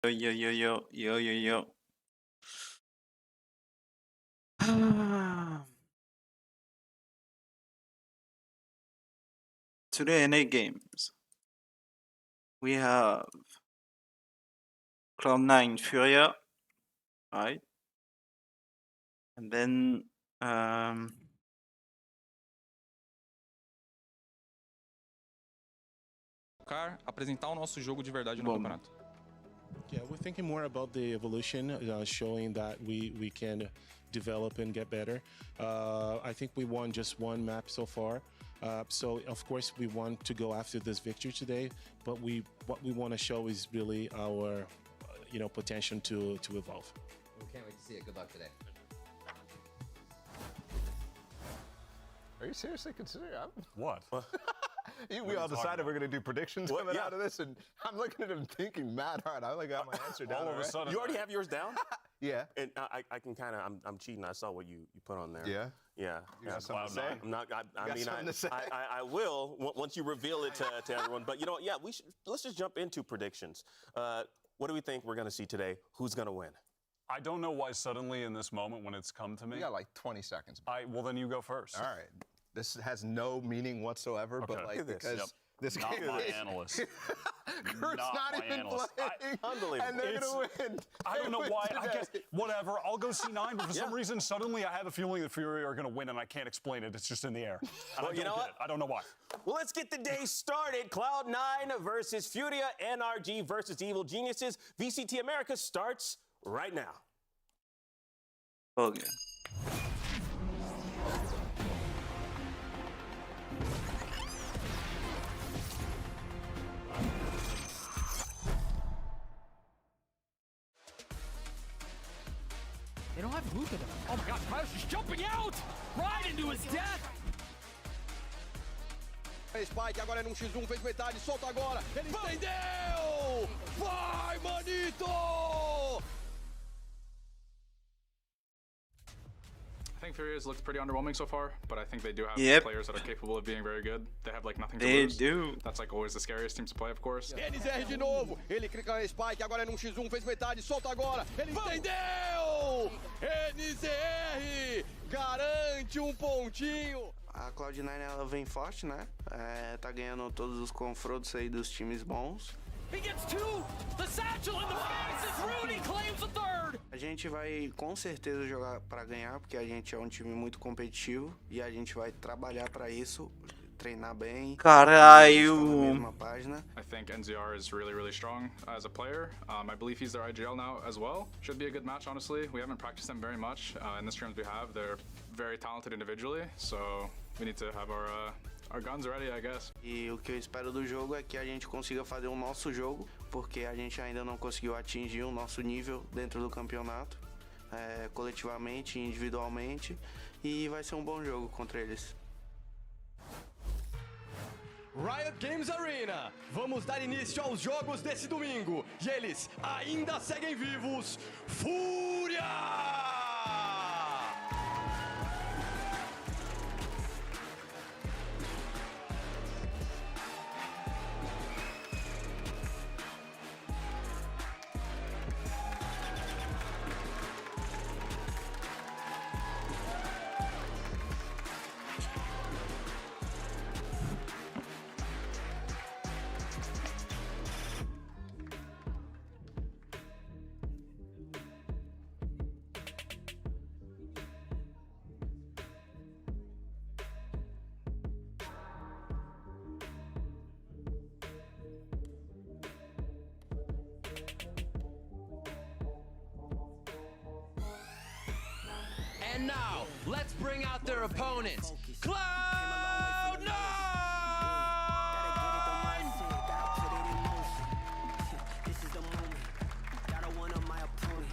Yo, yo, yo, yo, yo, yo, yo. Today in 8 games, we have Cloud9 Furia, right? And then apresentar o nosso jogo de verdade no Bom. campeonato. Yeah, we're thinking more about the evolution, showing that we can develop and get better. I think we won just one map so far. So of course we want to go after this victory today, but what we want to show is really our potential to evolve. We can't wait to see it. Good luck today. Are you seriously considering? What? We all decided we're going to do predictions coming out of this, and I'm looking at him thinking mad hard. I only got my answer down. All of a sudden. You already have yours down? Yeah. And I can kind of, I'm cheating. I saw what you put on there. Yeah? Yeah. You got something to say? I'm not, I mean, something to say? I will once you reveal it to everyone. But you know what? Yeah, let's just jump into predictions. What do we think we're going to see today? Who's going to win? I don't know why suddenly in this moment when it's come to me. You got like 20 seconds. Well, then you go first. All right. This has no meaning whatsoever, but like because this Not game my is analyst. Kurt's not my even analyst. playing. Unbelievable. And they're going to win. I don't know They why. win I guess today. whatever. I'll go C9, but for some Yeah. reason suddenly I have a feeling the Fury are going to win, and I can't explain it. It's just in the air. And Well, I you don't know get what? it. I don't know why. Well, let's get the day started. Cloud9 versus Furia, NRG versus Evil Geniuses. VCT America starts right now. okay. They don't have Luka though. Oh my god, Kratos is jumping out! Right into his death! Spike agora é num X1, fez metade, solta agora, ele entendeu! Vai, manito! I think Furious looked pretty underwhelming so far, but I think they do have Yep. players that are capable of being very good. They have like nothing to They lose. do. That's like always the scariest teams to play, of course. NZR de novo, ele clica no Spike, agora é num X1, fez metade, solta agora, ele entendeu! NZR garante pontinho! A Cloud9 ela vem forte, né? Tá ganhando todos os confrontos aí dos times bons. He gets two! The satchel in the face as Rudy claims the third! A gente vai com certeza jogar para ganhar, porque a gente é um time muito competitivo e a gente vai trabalhar para isso, treinar bem. Caralho! estar na mesma página. I think NZR is really, really strong as a player. I believe he's their IGL now as well. Should be a good match, honestly. We haven't practiced them very much. In the scrims we have, they're very talented individually, so we need to have our guns ready, I guess. E o que eu espero do jogo é que a gente consiga fazer o nosso jogo, porque a gente ainda não conseguiu atingir o nosso nível dentro do campeonato, coletivamente e individualmente, e vai ser um bom jogo contra eles. Riot Games Arena, vamos dar início aos jogos desse domingo, e eles ainda seguem vivos, Fúria! And now, let's bring out their opponents. Cloud9! This is the moment. Got a one of my opponent.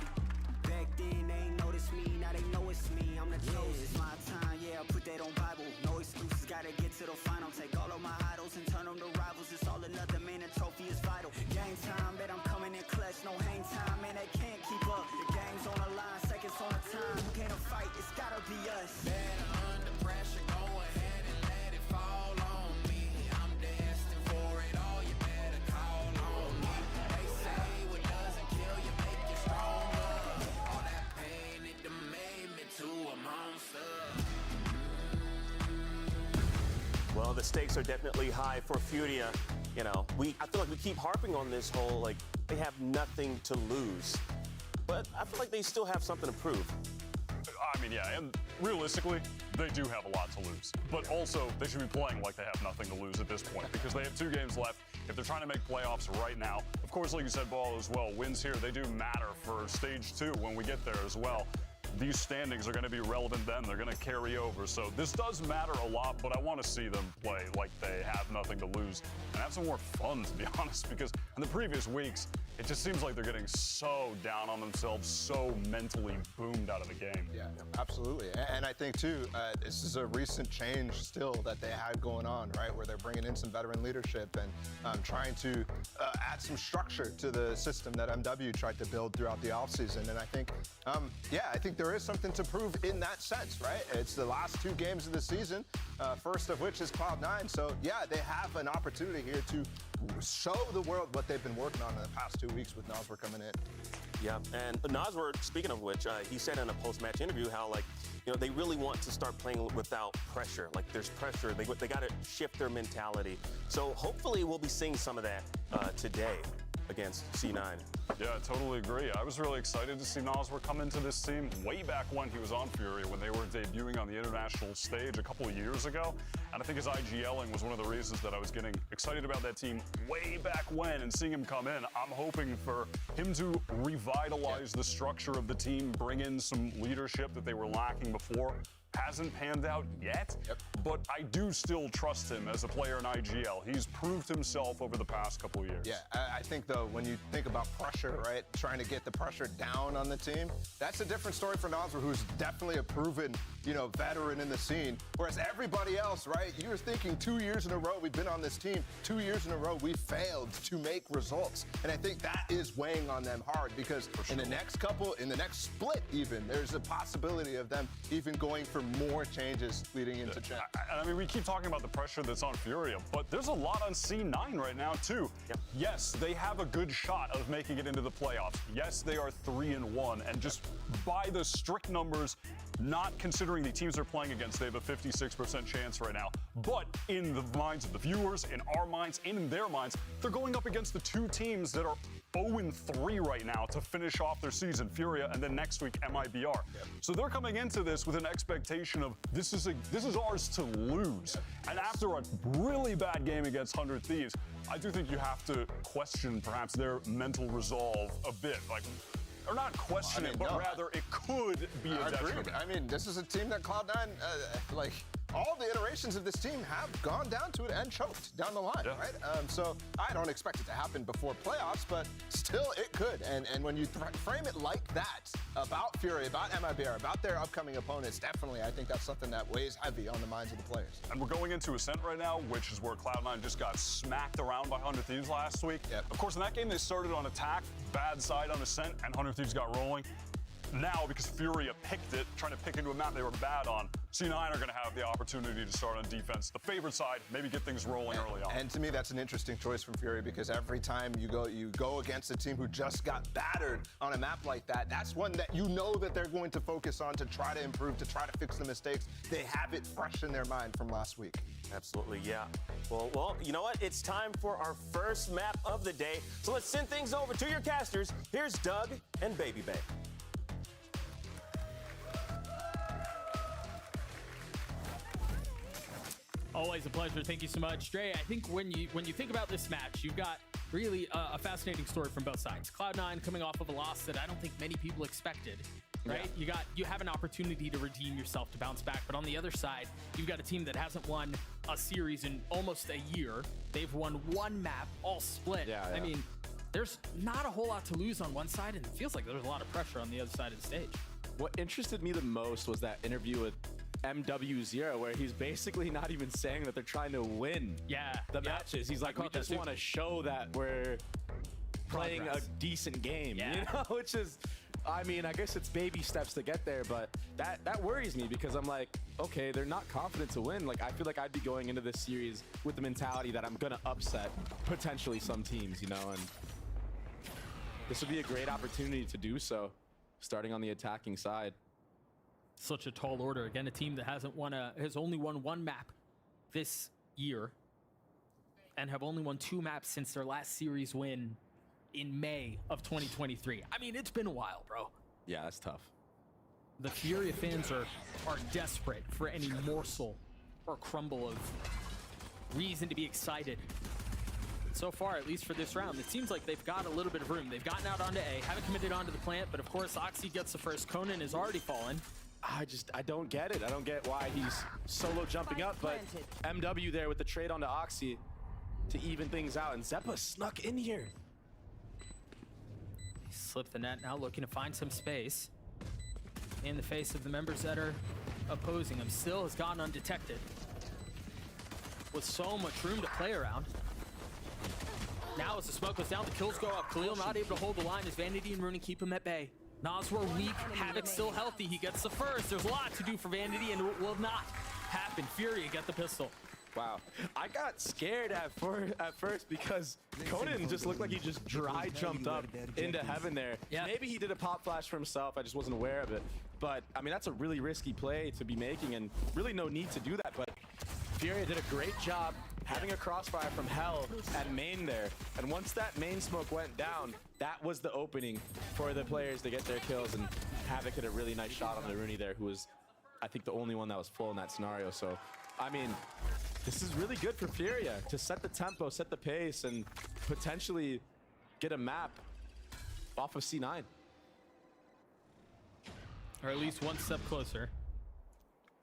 Back then they ain't noticed me, now they know it's me. I'm the chosen. It's my time, yeah. I put that on Bible. No excuses, gotta get to the final. Take all of my idols and turn them to rivals. It's all or nothing, man. The trophy is vital. Game time, bet I'm coming in clutch. No hang time, man. They can't keep up. The game's on the line, seconds on the time. Who can't fight? It's gotta be us. Better under pressure, go ahead and let it fall on me. I'm destined for it all. You better call on me. They say what doesn't kill Well, the stakes are definitely high for Furia. You know, I feel like we keep harping on this whole, like, they have nothing to lose. But I feel like they still have something to prove. I mean, yeah, and realistically, they do have a lot to lose. But also, they should be playing like they have nothing to lose at this point because they have 2 games left. If they're trying to make playoffs right now, of course, like you said, Ball, as well, wins here, they do matter for stage 2 when we get there as well. These standings are going to be relevant then. They're going to carry over. So this does matter a lot, but I want to see them play like they have nothing to lose and have some more fun, to be honest, because in the previous weeks, it just seems like they're getting so down on themselves, so mentally boomed out of the game. Yeah, absolutely. And I think, too, this is a recent change still that they had going on, right, where they're bringing in some veteran leadership and trying to add some structure to the system that MW tried to build throughout the offseason. And I think, I think there is something to prove in that sense, right? It's the last 2 games of the season, first of which is Cloud9. So, yeah, they have an opportunity here to show the world what they've been working on in the past 2 weeks with Noswer coming in. Yeah, and Noswer, speaking of which, he said in a post-match interview how, like, you know, they really want to start playing without pressure. Like, there's pressure. They got to shift their mentality. So hopefully we'll be seeing some of that today against C9. Yeah, I totally agree. I was really excited to see Noswer come into this team way back when he was on Fury, when they were debuting on the international stage a couple of years ago. And I think his IGLing was one of the reasons that I was getting excited about that team way back when, and seeing him come in, I'm hoping for him to revitalize the structure of the team, bring in some leadership that they were lacking before. Hasn't panned out yet, but I do still trust him as a player in IGL. He's proved himself over the past couple of years. Yeah, I think, though, when you think about pressure, right, trying to get the pressure down on the team, that's a different story for Noswer, who's definitely a proven, veteran in the scene. Whereas everybody else, right, you were thinking 2 years in a row we've been on this team, 2 years in a row we failed to make results. And I think that is weighing on them hard because in the next split even, there's a possibility of them even going for more changes leading into champ. I mean, we keep talking about the pressure that's on Furia, but there's a lot on C9 right now, too. Yes, they have a good shot of making it into the playoffs. Yes, they are 3-1, and just by the strict numbers, not considering the teams they're playing against, they have a 56% chance right now. But in the minds of the viewers, in our minds, in their minds, they're going up against the 2 teams that are 0-3 right now to finish off their season, Furia, and then next week, MIBR. So they're coming into this with an expectation of this is ours to lose. And after a really bad game against 100 Thieves, I do think you have to question perhaps their mental resolve a bit. Or not question it, but rather it could be a detriment. I mean, this is a team that Cloud9, all the iterations of this team have gone down to it and choked down the line, right? So I don't expect it to happen before playoffs, but still it could. And when you frame it like that about Fury, about MIBR, about their upcoming opponents, definitely I think that's something that weighs heavy on the minds of the players. And we're going into Ascent right now, which is where Cloud9 just got smacked around by 100 Thieves last week. Of course, in that game, they started on attack, bad side on Ascent, and 100 Thieves got rolling. Now, because Furia picked it, trying to pick into a map they were bad on, C9 are going to have the opportunity to start on defense. The favorite side, maybe get things rolling early on. And to me, that's an interesting choice from Fury because every time you go against a team who just got battered on a map like that, that's one that you know that they're going to focus on to try to improve, to try to fix the mistakes. They have it fresh in their mind from last week. Absolutely, yeah. Well, you know what? It's time for our first map of the day. So let's send things over to your casters. Here's Doug and Baby Bay. Always a pleasure. Thank you so much, Dre. I think when you think about this match, you've got really a fascinating story from both sides. Cloud9 coming off of a loss that I don't think many people expected. Right? You have an opportunity to redeem yourself, to bounce back. But on the other side, you've got a team that hasn't won a series in almost a year. They've won one map, all split. I mean, there's not a whole lot to lose on one side, and it feels like there's a lot of pressure on the other side of the stage. What interested me the most was that interview with MW0, where he's basically not even saying that they're trying to win the matches. He's like, we just want to show that we're playing a decent game, which is, I mean, I guess it's baby steps to get there, but that worries me because I'm like, okay, they're not confident to win. Like, I feel like I'd be going into this series with the mentality that I'm gonna upset potentially some teams, and this would be a great opportunity to do so, starting on the attacking side. Such a tall order. Again, a team that has only won one map this year and have only won 2 maps since their last series win in May of 2023. I mean, it's been a while, bro. Yeah, that's tough. The Furia fans are desperate for any morsel or crumble of reason to be excited. So far, at least for this round, it seems like they've got a little bit of room. They've gotten out onto A, haven't committed onto the plant, but of course, Oxy gets the first. Conan has already fallen. I don't get it. I don't get why he's solo jumping up, but MW there with the trade onto Oxy to even things out, and Zeppa snuck in here. He slipped the net, now looking to find some space in the face of the members that are opposing him. Still has gone undetected with so much room to play around. Now as the smoke goes down, the kills go up. Khalil not able to hold the line as Vanity and Rooney keep him at bay. Nazwar weak, Havoc still healthy. He gets the first. There's a lot to do for Vanity, and it will not happen. Furia get the pistol. Wow. I got scared at first because Conan just looked like he just dry jumped up into heaven there. Yeah. Maybe he did a pop flash for himself. I just wasn't aware of it. But, I mean, that's a really risky play to be making, and really no need to do that. But Furia did a great job having a crossfire from Hell at main there. And once that main smoke went down, that was the opening for the players to get their kills. And Havoc hit a really nice shot on the Rooney there, who was, I think, the only one that was full in that scenario. So, I mean, this is really good for Furia to set the tempo, set the pace, and potentially get a map off of C9. Or at least one step closer.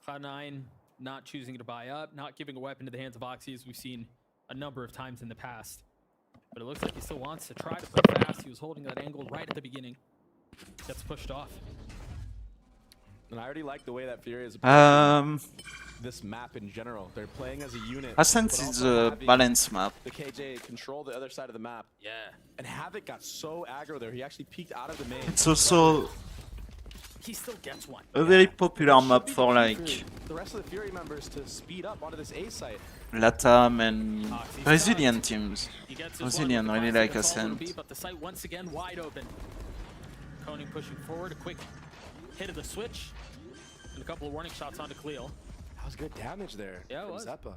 Cloud9 not choosing to buy up, not giving a weapon to the hands of Oxy, as we've seen a number of times in the past. But it looks like he still wants to try to play fast. He was holding that angle right at the beginning. Gets pushed off. And I already like the way that Furia is approaching this map in general. They're playing as a unit. Ascent is a balance map. The KJ control the other side of the map. Yeah. And Havoc got so aggro there. He actually peeked out of the main. It's also he still gets one. A very popular map for like the rest of the Fury members to speed up onto this A site. Latam and Brazilian teams. Brazilian really like Ascent. But the site once again wide open. Koning pushing forward, a quick hit of the switch, and a couple of warning shots onto Khalil. That was good damage there. Yeah, it from was. Zeppa.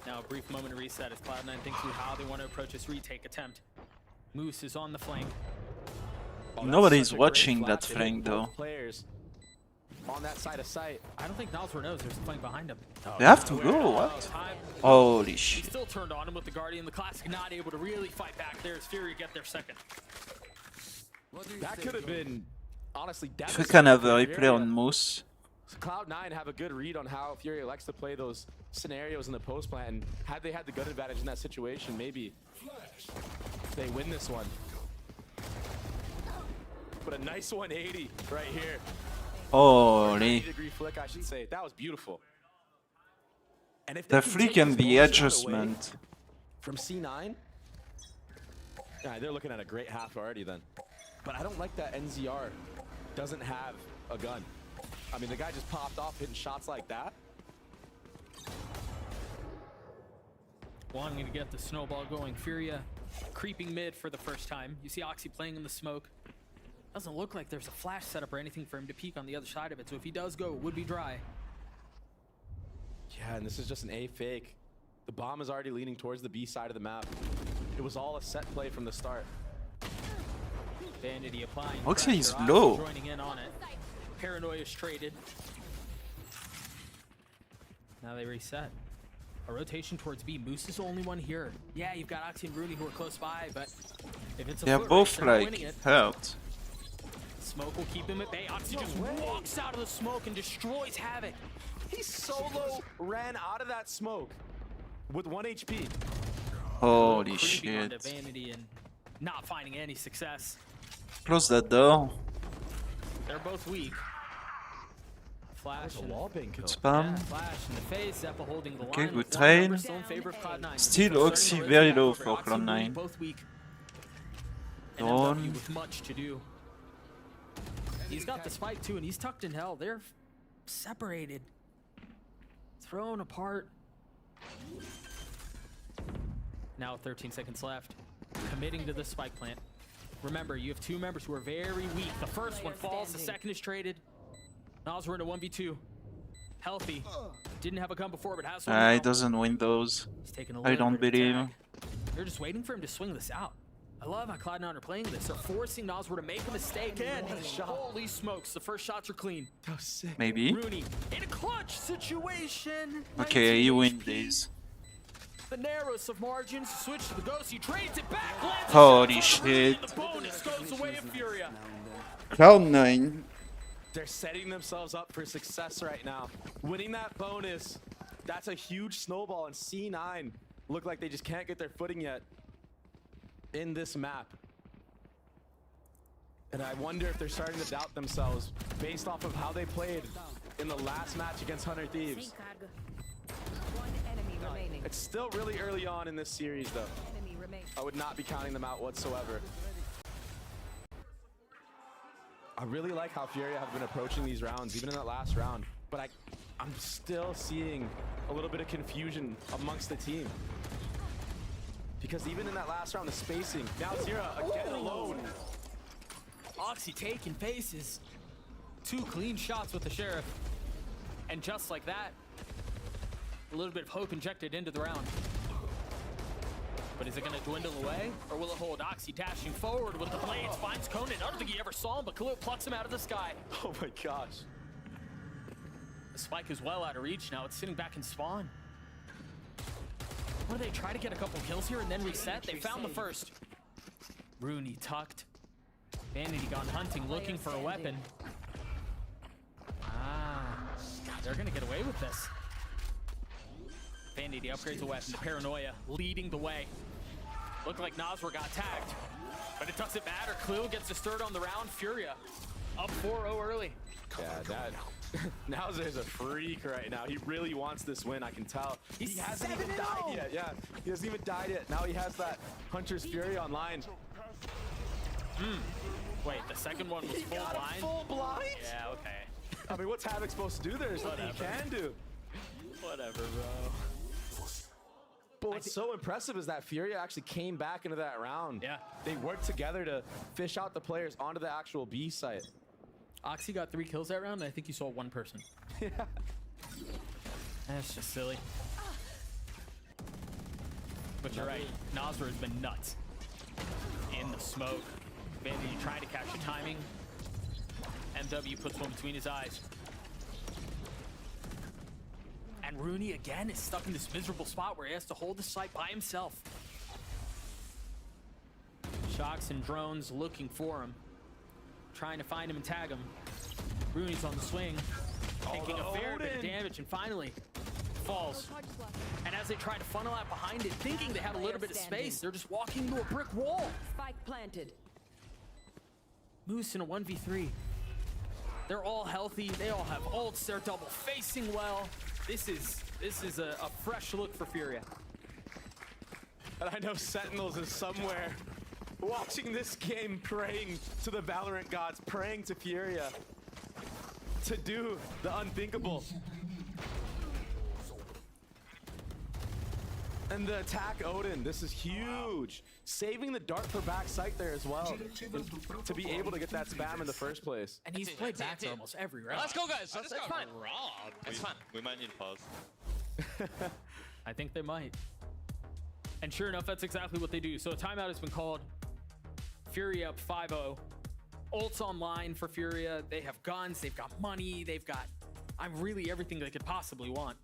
Now a brief moment of reset as Cloud9 thinks through how they want to approach this retake attempt. Moose is on the flank. Nobody's watching that flank though. Players on that side of sight. I don't think Nalswar knows there's a flank behind him. They have to go, what? Holy shit. He still turned on him with the Guardian. The Classic not able to really fight back there as Fury get their second. That could have been, honestly, If we can have a replay on Moose. So Cloud9 have a good read on how Fury likes to play those scenarios in the post plant, and had they had the gun advantage in that situation, maybe they win this one. But a nice 180 right here. Holy. 90-degree flick, I should say. That was beautiful. And if The flick and the adjustment. From C9, yeah, they're looking at a great half already then. But I don't like that NZR doesn't have a gun. I mean, the guy just popped off hitting shots like that. Wanting to get the snowball going. Furia creeping mid for the first time. You see Oxy playing in the smoke. Doesn't look like there's a flash setup or anything for him to peek on the other side of it. So if he does go, it would be dry. Yeah, and this is just an A fake. The bomb is already leaning towards the B side of the map. It was all a set play from the start. Vanity applying. Oxy is pressure. low. Joining in on it. Paranoia is traded. Now they reset. A rotation towards B. Moose is the only one here. Yeah, you've got Oxy and Rooney who are close by, but if it's a They're foot both race, they're winning like it. hurt. Smoke will keep him at bay. Oxy just walks out of the smoke and destroys Havoc. He solo ran out of that smoke with 1 HP. Holy Creeping onto shit. Vanity and not finding any success. Close that door. They're both weak. Flash. A wall bang kill. Spam. Yeah, flash in the face. Zeppa holding the Okay, line. good With one trade. number still in favor of Cloud9. Still Starting Oxy to very rotate low back for over. Oxy and Rooney Cloud9. both weak. And Dawn. MW with much to do. He's got the spike too, and he's tucked in hell. They're separated, thrown apart. Now 13 seconds left. Committing to the spike plant. Remember, you have two members who are very weak. The first one falls, the second is traded. Nazwar in a 1v2. Healthy. Didn't have a gun before, but has one He now. doesn't win those. He's taking a I little don't bit of believe. tag. They're just waiting for him to swing this out. I love how Cloud9 are playing this. They're forcing Noswar to make a mistake. And holy smokes, the first shots are clean. That was sick. Maybe. Rooney in a clutch situation. Okay, you 19 win HP. these. The narrowest of margins. Switch to the ghost. He trades it back. Lands a Holy shot on Rooney, shit. and the bonus goes away of Furia. Cloud9. They're setting themselves up for success right now. Winning that bonus, that's a huge snowball, and C9 look like they just can't get their footing yet in this map. And I wonder if they're starting to doubt themselves based off of how they played in the last match against Hunter Thieves. It's still really early on in this series, though. I would not be counting them out whatsoever. I really like how Furia have been approaching these rounds, even in that last round. But I'm still seeing a little bit of confusion amongst the team. Because even in that last round, the spacing, now Zira again alone. Oxy taking faces. 2 clean shots with the Sheriff. And just like that, a little bit of hope injected into the round. But is it going to dwindle away, or will it hold? Oxy dashing forward with the blades, finds Conan. I don't think he ever saw him, but Khalil plucks him out of the sky. Oh my gosh. The spike is well out of reach now. It's sitting back in spawn. What do they try to get a couple kills here and then reset? They found the first. Rooney tucked. Vanity gone hunting, looking for a weapon. They're going to get away with this. Vanity upgrades a weapon. The Paranoia leading the way. Looked like Noswar got tagged, but it doesn't matter. Khalil gets the third on the round. Furia up 4-0 early. Yeah, that Nowzer's a freak right now. He really wants this win, I can tell. He hasn't even died yet. Yeah, he hasn't even died yet. Now he has that Hunter's Fury online. Wait, the second one was full blind? Full blind? Yeah, okay. I mean, what's Havoc supposed to do? There's nothing he can do. Whatever, bro. But what's so impressive is that Furia actually came back into that round. Yeah. They worked together to fish out the players onto the actual B site. Oxy got 3 kills that round, and I think you saw 1 person. Yeah. That's just silly. But you're right, Noswar has been nuts. In the smoke. Vanity trying to catch the timing. MW puts one between his eyes. And Rooney again is stuck in this miserable spot where he has to hold the site by himself. Shocks and drones looking for him. Trying to find him and tag him. Rooney's on the swing. Taking a fair bit of damage and finally falls. And as they try to funnel out behind it, thinking they had a little bit of space, they're just walking into a brick wall. Spike planted. Moose in a 1v3. They're all healthy. They all have ults. They're double facing well. This is a fresh look for Furia. And I know Sentinels is somewhere watching this game, praying to the Valorant gods, praying to Furia to do the unthinkable. And the attack Odin, this is huge. Saving the dart for back sight there as well, to be able to get that spam in the first place. And he's played back for almost every round. Let's go, guys. That's fine. It's fine. We might need pause. I think they might. And sure enough, that's exactly what they do. So a timeout has been called. Furia up 5-0. Ults online for Furia. They have guns, they've got money, they've got really everything they could possibly want.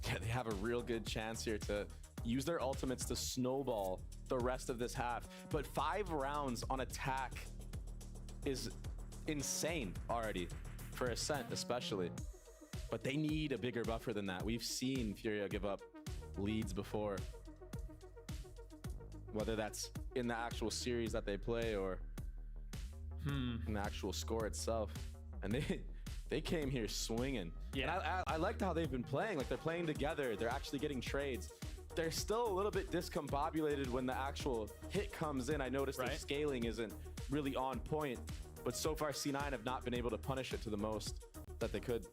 Yeah, they have a real good chance here to use their ultimates to snowball the rest of this half. But 5 rounds on attack is insane already, for Ascent especially. But they need a bigger buffer than that. We've seen Furia give up leads before. Whether that's in the actual series that they play or in the actual score itself. And they came here swinging. Yeah. And I liked how they've been playing. Like, they're playing together. They're actually getting trades. They're still a little bit discombobulated when the actual hit comes in. I noticed their scaling isn't really on point. But so far, C9 have not been able to punish it to the most that they could.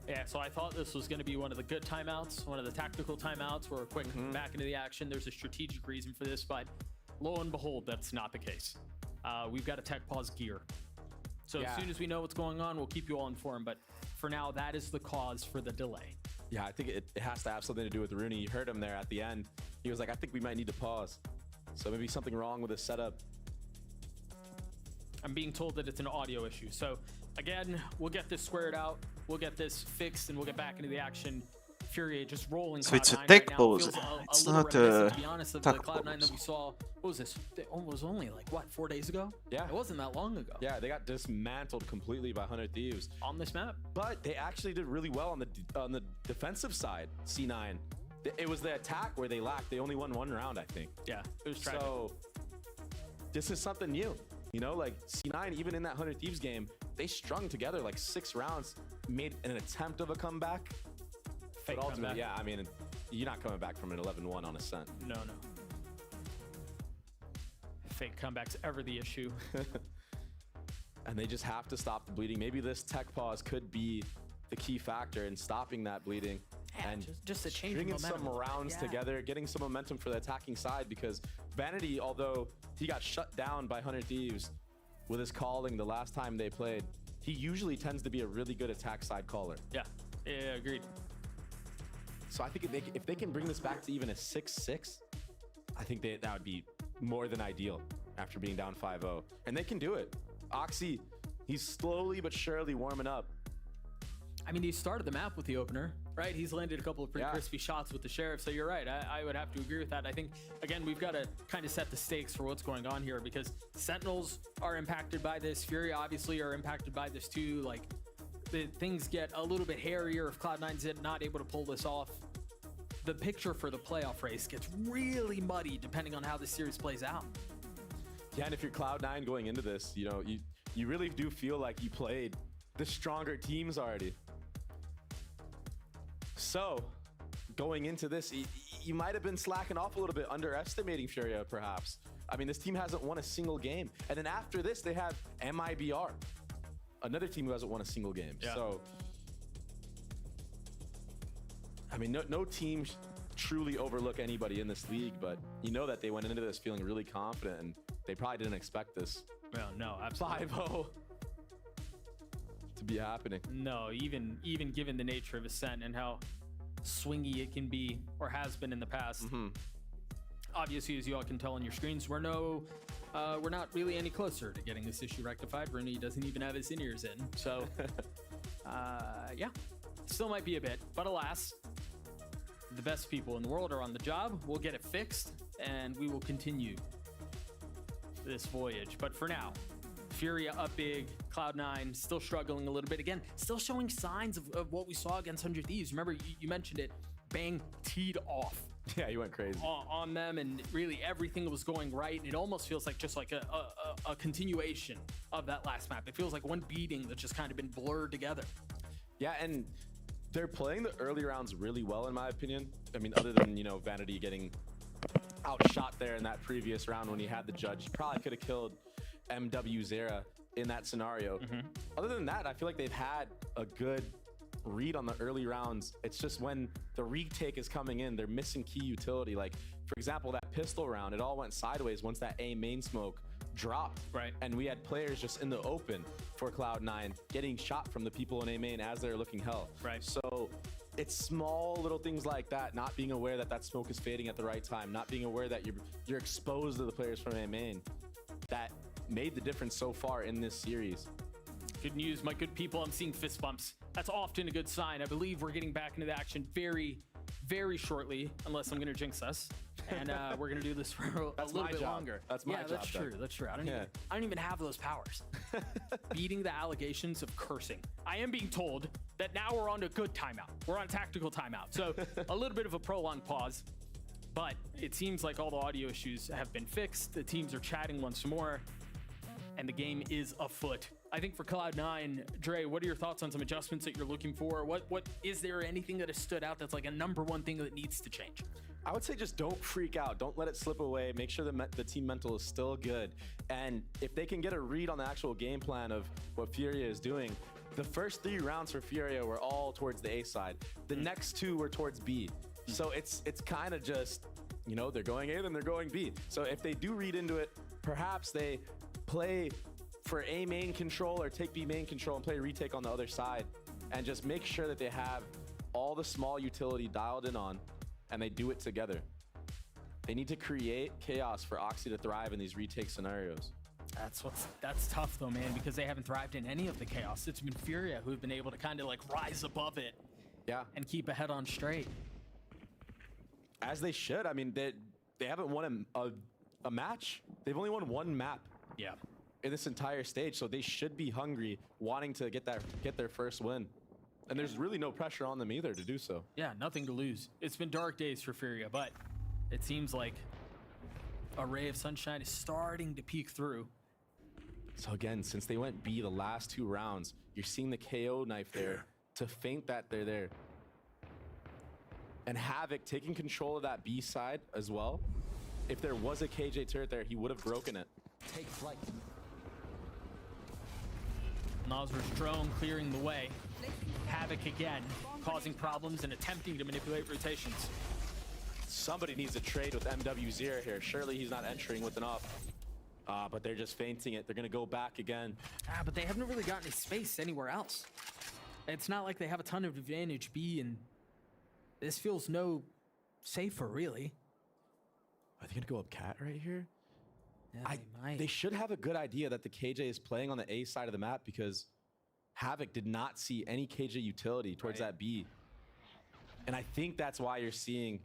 Yeah, so I thought this was going to be one of the good timeouts, one of the tactical timeouts where we're quick back into the action. There's a strategic reason for this, but lo and behold, that's not the case. We've got a tech pause gear. So as soon as we know what's going on, we'll keep you all informed. But for now, that is the cause for the delay. Yeah, I think it has to have something to do with Rooney. You heard him there at the end. He was like, I think we might need to pause. So maybe something wrong with the setup. I'm being told that it's an audio issue. So again, we'll get this squared out. We'll get this fixed and we'll get back into the action. Fury just rolling. So it's a Cloud9 tech right now. pause. Feels It's little not reminiscent, a to be honest, of tech the Cloud9 that pause. we saw. What was this? It was only like, what, 4 days ago? Yeah. It wasn't that long ago. Yeah, they got dismantled completely by 100 Thieves. On this map. But they actually did really well on the defensive side, C9. It was the attack where they lacked. They only won 1 round, I think. Yeah, it was tragic. So this is something new. You know, like C9, even in that 100 Thieves game, they strung together like 6 rounds, made an attempt of a comeback. Fake but ultimately, comeback. yeah, I mean, you're not coming back from an 11-1 on Ascent. No. Fake comebacks ever the issue. And they just have to stop the bleeding. Maybe this tech pause could be the key factor in stopping that bleeding. Yeah, and just a change of stringing momentum. some rounds Yeah. together, getting some momentum for the attacking side, because Vanity, although he got shut down by 100 Thieves with his calling the last time they played, he usually tends to be a really good attack side caller. Yeah, agreed. So I think if they can bring this back to even a 6-6, I think that would be more than ideal after being down 5-0. And they can do it. Oxy, he's slowly but surely warming up. I mean, he started the map with the opener, right? He's landed a couple of pretty crispy shots with the Sheriff, so you're right. I would have to agree with that. I think, again, we've got to kind of set the stakes for what's going on here, because Sentinels are impacted by this. Fury obviously are impacted by this too. Like, things get a little bit hairier if Cloud9's not able to pull this off. The picture for the playoff race gets really muddy depending on how the series plays out. Yeah, and if you're Cloud9 going into this, you know, you really do feel like you played the stronger teams already. So, going into this, you might have been slacking off a little bit, underestimating Furia, perhaps. I mean, this team hasn't won a single game. And then after this, they have MIBR, another team who hasn't won a single game. Yeah. So, I mean, no team truly overlook anybody in this league, but you know that they went into this feeling really confident, and they probably didn't expect this. Well, no, absolutely. 5-0 to be happening. No, even given the nature of Ascent and how swingy it can be, or has been in the past. Obviously, as you all can tell on your screens, we're not really any closer to getting this issue rectified. Rooney doesn't even have his in-ears in, so yeah, still might be a bit, but alas, the best people in the world are on the job. We'll get it fixed, and we will continue this voyage. But for now, Furia up big, Cloud9 still struggling a little bit. Again, still showing signs of what we saw against 100 Thieves. Remember, you mentioned it, Bang teed off. Yeah, he went crazy on them, and really everything was going right. And it almost feels like just like a continuation of that last map. It feels like one beating that's just kind of been blurred together. Yeah, and they're playing the early rounds really well, in my opinion. I mean, other than, you know, Vanity getting outshot there in that previous round when he had the judge. He probably could have killed MW Zera in that scenario. Other than that, I feel like they've had a good read on the early rounds. It's just when the retake is coming in, they're missing key utility. Like, for example, that pistol round, it all went sideways once that A main smoke dropped. Right. And we had players just in the open for Cloud9 getting shot from the people in A main as they're looking hell. Right. So it's small little things like that, not being aware that that smoke is fading at the right time, not being aware that you're exposed to the players from A main, that made the difference so far in this series. Good news, my good people. I'm seeing fist bumps. That's often a good sign. I believe we're getting back into the action very, very shortly, unless I'm going to jinx us. And we're going to do this for a little bit longer. That's my job. That's true. That's true. I don't even have those powers. Beating the allegations of cursing. I am being told that now we're on a good timeout. We're on tactical timeout. So a little bit of a prolonged pause. But it seems like all the audio issues have been fixed. The teams are chatting once more. And the game is afoot. I think for Cloud9, Dre, what are your thoughts on some adjustments that you're looking for? What is there anything that has stood out that's like a #1 thing that needs to change? I would say just don't freak out. Don't let it slip away. Make sure the team mental is still good. And if they can get a read on the actual game plan of what Furia is doing, the first 3 rounds for Furia were all towards the A side. The next 2 were towards B. So it's kind of just, you know, they're going A, then they're going B. So if they do read into it, perhaps they play for A main control or take B main control and play retake on the other side. and just make sure that they have all the small utility dialed in on, and they do it together. They need to create chaos for Oxy to thrive in these retake scenarios. That's tough though, man, because they haven't thrived in any of the chaos. It's been Furia who've been able to kind of like rise above it, and keep a head on straight. As they should. I mean, they haven't won a match. They've only won one map. Yeah. In this entire stage, so they should be hungry, wanting to get their first win. And there's really no pressure on them either to do so. Yeah, nothing to lose. It's been dark days for Furia, but it seems like a ray of sunshine is starting to peek through. So again, since they went B the last 2 rounds, you're seeing the KO knife there to feint that they're there. And Havoc taking control of that B side as well. If there was a KJ turret there, he would have broken it. Take flight. Noswor's drone clearing the way. Havoc again, causing problems and attempting to manipulate rotations. Somebody needs to trade with MW0 here. Surely he's not entering with an off. But they're just feinting it. They're going to go back again. But they haven't really gotten any space anywhere else. It's not like they have a ton of advantage B, and this feels no safer, really. Are they going to go up cat right here? Yeah, they should have a good idea that the KJ is playing on the A side of the map, because Havoc did not see any KJ utility towards that B. And I think that's why you're seeing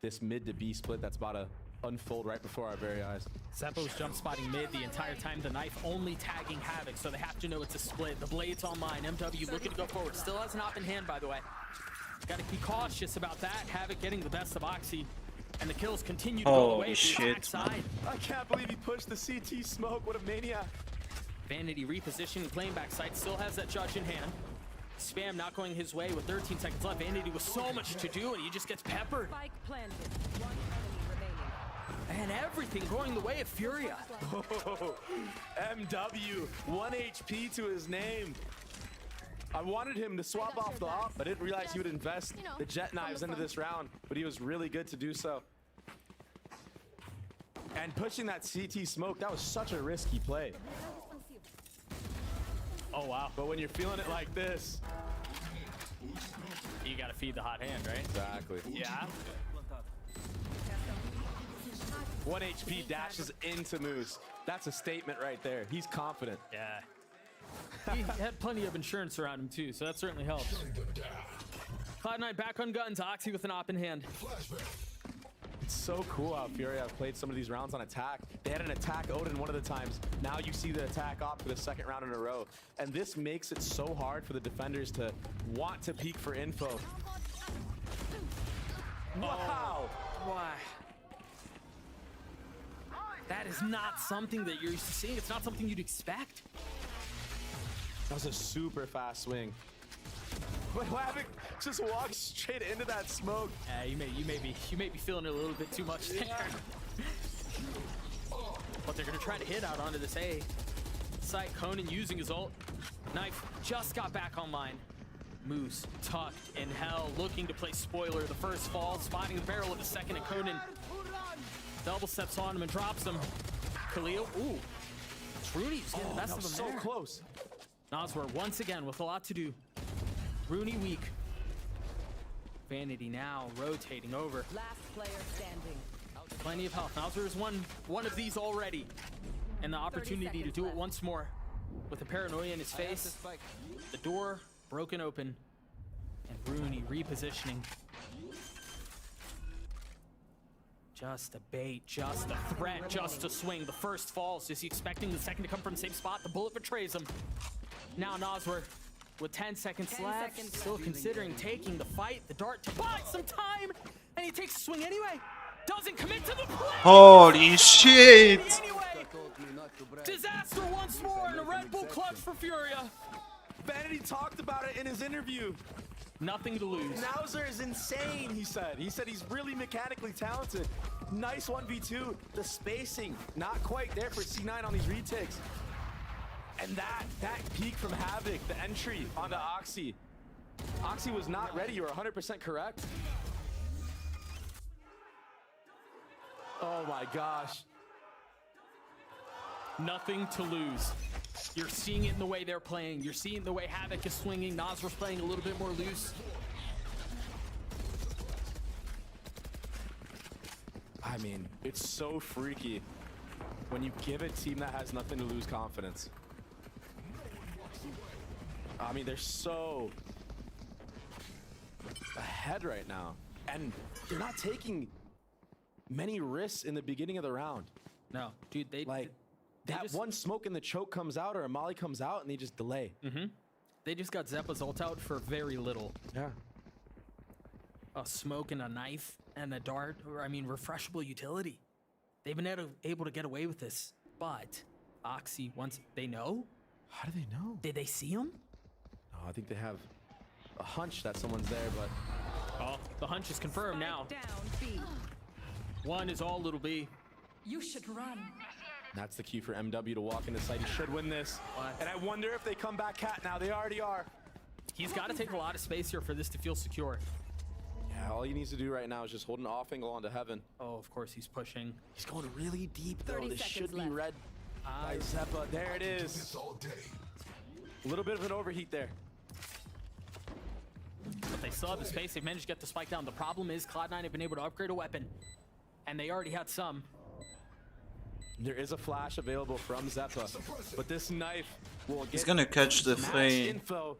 this mid to B split that's about to unfold right before our very eyes. Zeppo's jump spotting mid the entire time. The knife only tagging Havoc, so they have to know it's a split. The blade's online. MW looking to go forward. Still has an op in hand, by the way. Got to be cautious about that. Havoc getting the best of Oxy. And the kills continue to go away to the attack side. I can't believe he pushed the CT smoke. What a maniac. Vanity repositioning, playing back side, still has that judge in hand. Spam not going his way with 13 seconds left. Vanity with so much to do, and he just gets peppered. Spike planted. One enemy remaining. And everything going the way of Furia. Oh, MW, 1 HP to his name. I wanted him to swap off the op, but I didn't realize he would invest the jet knives into this round, but he was really good to do so. And pushing that CT smoke, that was such a risky play. Oh, wow. But when you're feeling it like this, you gotta feed the hot hand, right? Exactly. Yeah. 1 HP dashes into Moose. That's a statement right there. He's confident. Yeah. He had plenty of insurance around him too, so that certainly helps. Cloud9 back on guns. Oxy with an op in hand. It's so cool how Furia have played some of these rounds on attack. They had an attack Odin one of the times. Now you see the attack op for the second round in a row. And this makes it so hard for the defenders to want to peek for info. Wow. Why? That is not something that you're used to seeing. It's not something you'd expect. That was a super fast swing. But Havoc just walked straight into that smoke. You may be feeling it a little bit too much there. But they're gonna try to hit out onto this A site. Conan using his ult. Knife just got back online. Moose tucked in hell, looking to play spoiler. The first fall, spotting the barrel of the second, and Conan double steps on him and drops him. Khalil, ooh, Rooney's getting the best of him so there. close. Noswar once again with a lot to do. Rooney weak. Vanity now rotating over. Last player standing. Plenty of health. Noswar has won one of these already. And the opportunity to do it once more. With the paranoia in his face. The door broken open. And Rooney repositioning. Just a bait, just a threat, just a swing. The first falls. Is he expecting the second to come from the same spot? The bullet betrays him. Now Noswar with 10 seconds left, still considering taking the fight. The dart to buy some time, and he takes a swing anyway. Doesn't commit to the play. Holy shit! Anyway, disaster once more in a Red Bull clutch for Furia. Vanity talked about it in his interview. Nothing to lose. Nauser is insane, he said. He said he's really mechanically talented. Nice 1v2. The spacing, not quite there for C9 on these retakes. And that peak from Havoc, the entry onto Oxy. Oxy was not ready, you were 100% correct. Oh my gosh. Nothing to lose. You're seeing it in the way they're playing. You're seeing the way Havoc is swinging. Nasr's playing a little bit more loose. I mean, it's so freaky when you give a team that has nothing to lose confidence. I mean, they're so ahead right now. And they're not taking many risks in the beginning of the round. No, dude, that just, one smoke in the choke comes out or a molly comes out and they just delay. They just got Zeppa's ult out for very little. Yeah. A smoke and a knife and a dart, or I mean, refreshable utility. They've been able to get away with this, but Oxy, once they know. How do they know? Did they see him? No, I think they have a hunch that someone's there, but. Oh, the hunch is confirmed now. Down, B. One is all little B. You should run. That's the key for MW to walk into sight. He should win this. And I wonder if they come back cat now. They already are. He's got to take a lot of space here for this to feel secure. Yeah, all he needs to do right now is just hold an off angle onto Heaven. Oh, of course he's pushing. He's going really deep, though. 30 This should seconds be red by Zeppa. There it is. A little bit of an overheat there. But they still have the space. They've managed to get the spike down. The problem is Cloud9 have been able to upgrade a weapon. And they already had some. There is a flash available from Zeppa, but this knife will get He's gonna catch the frame. Info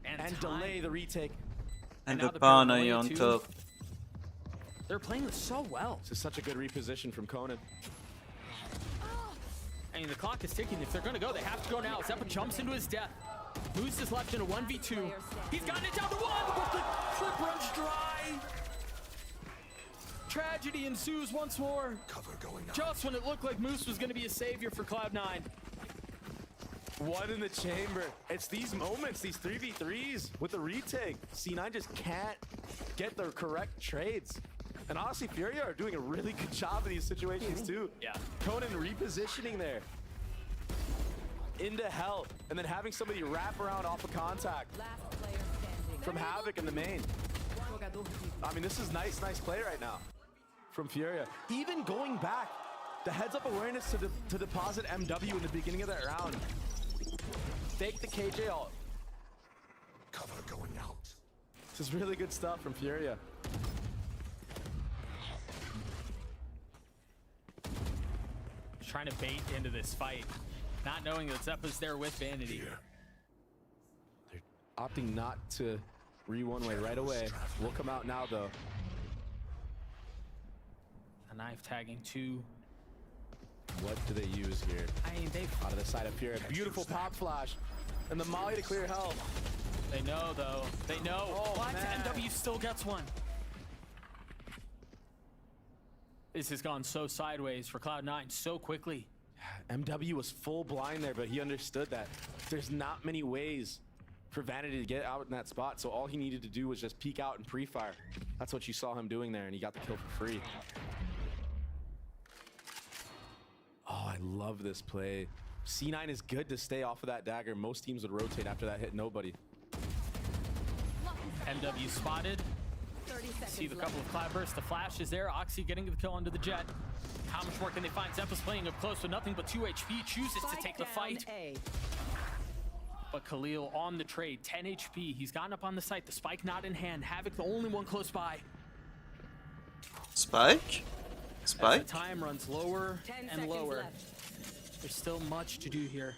and delay the retake. And the paranoia on top. They're playing this so well. This is such a good reposition from Conan. I mean, the clock is ticking. If they're gonna go, they have to go now. Zeppa jumps into his death. Moose is left in a 1v2. He's gotten it down to one, but the clip runs dry. Tragedy ensues once more. Cover going on. Just when it looked like Moose was going to be a savior for Cloud9. One in the chamber. It's these moments, these 3v3s with the retake. C9 just can't get the correct trades. And honestly, Furia are doing a really good job in these situations too. Yeah. Conan repositioning there. Into hell. And then having somebody wrap around off of contact. From Havoc in the main. I mean, this is nice play right now from Furia. Even going back, the heads-up awareness to deposit MW in the beginning of that round. Fake the KJ ult. Cover going out. This is really good stuff from Furia. Trying to bait into this fight, not knowing that Zeppa's there with Vanity. They're opting not to re-one-way right away. We'll come out now, though. A knife tagging two. What do they use here? I mean, they've out of the side of Furia. Beautiful pop flash. And the molly to clear health. They know, though. They know. Oh, what? man. MW still gets one. This has gone so sideways for Cloud9 so quickly. MW was full blind there, but he understood that there's not many ways for Vanity to get out in that spot, so all he needed to do was just peek out and pre-fire. That's what you saw him doing there, and he got the kill for free. Oh, I love this play. C9 is good to stay off of that dagger. Most teams would rotate after that hit nobody. MW spotted. See the couple of cloud bursts. The flash is there. Oxy getting the kill under the jet. How much more can they find? Zeppa's playing up close with nothing but 2 HP. Chooses to take the fight. But Khalil on the trade, 10 HP. He's gotten up on the site. The spike not in hand. Havoc the only one close by. Spike? Spike? As the time runs lower and lower. There's still much to do here.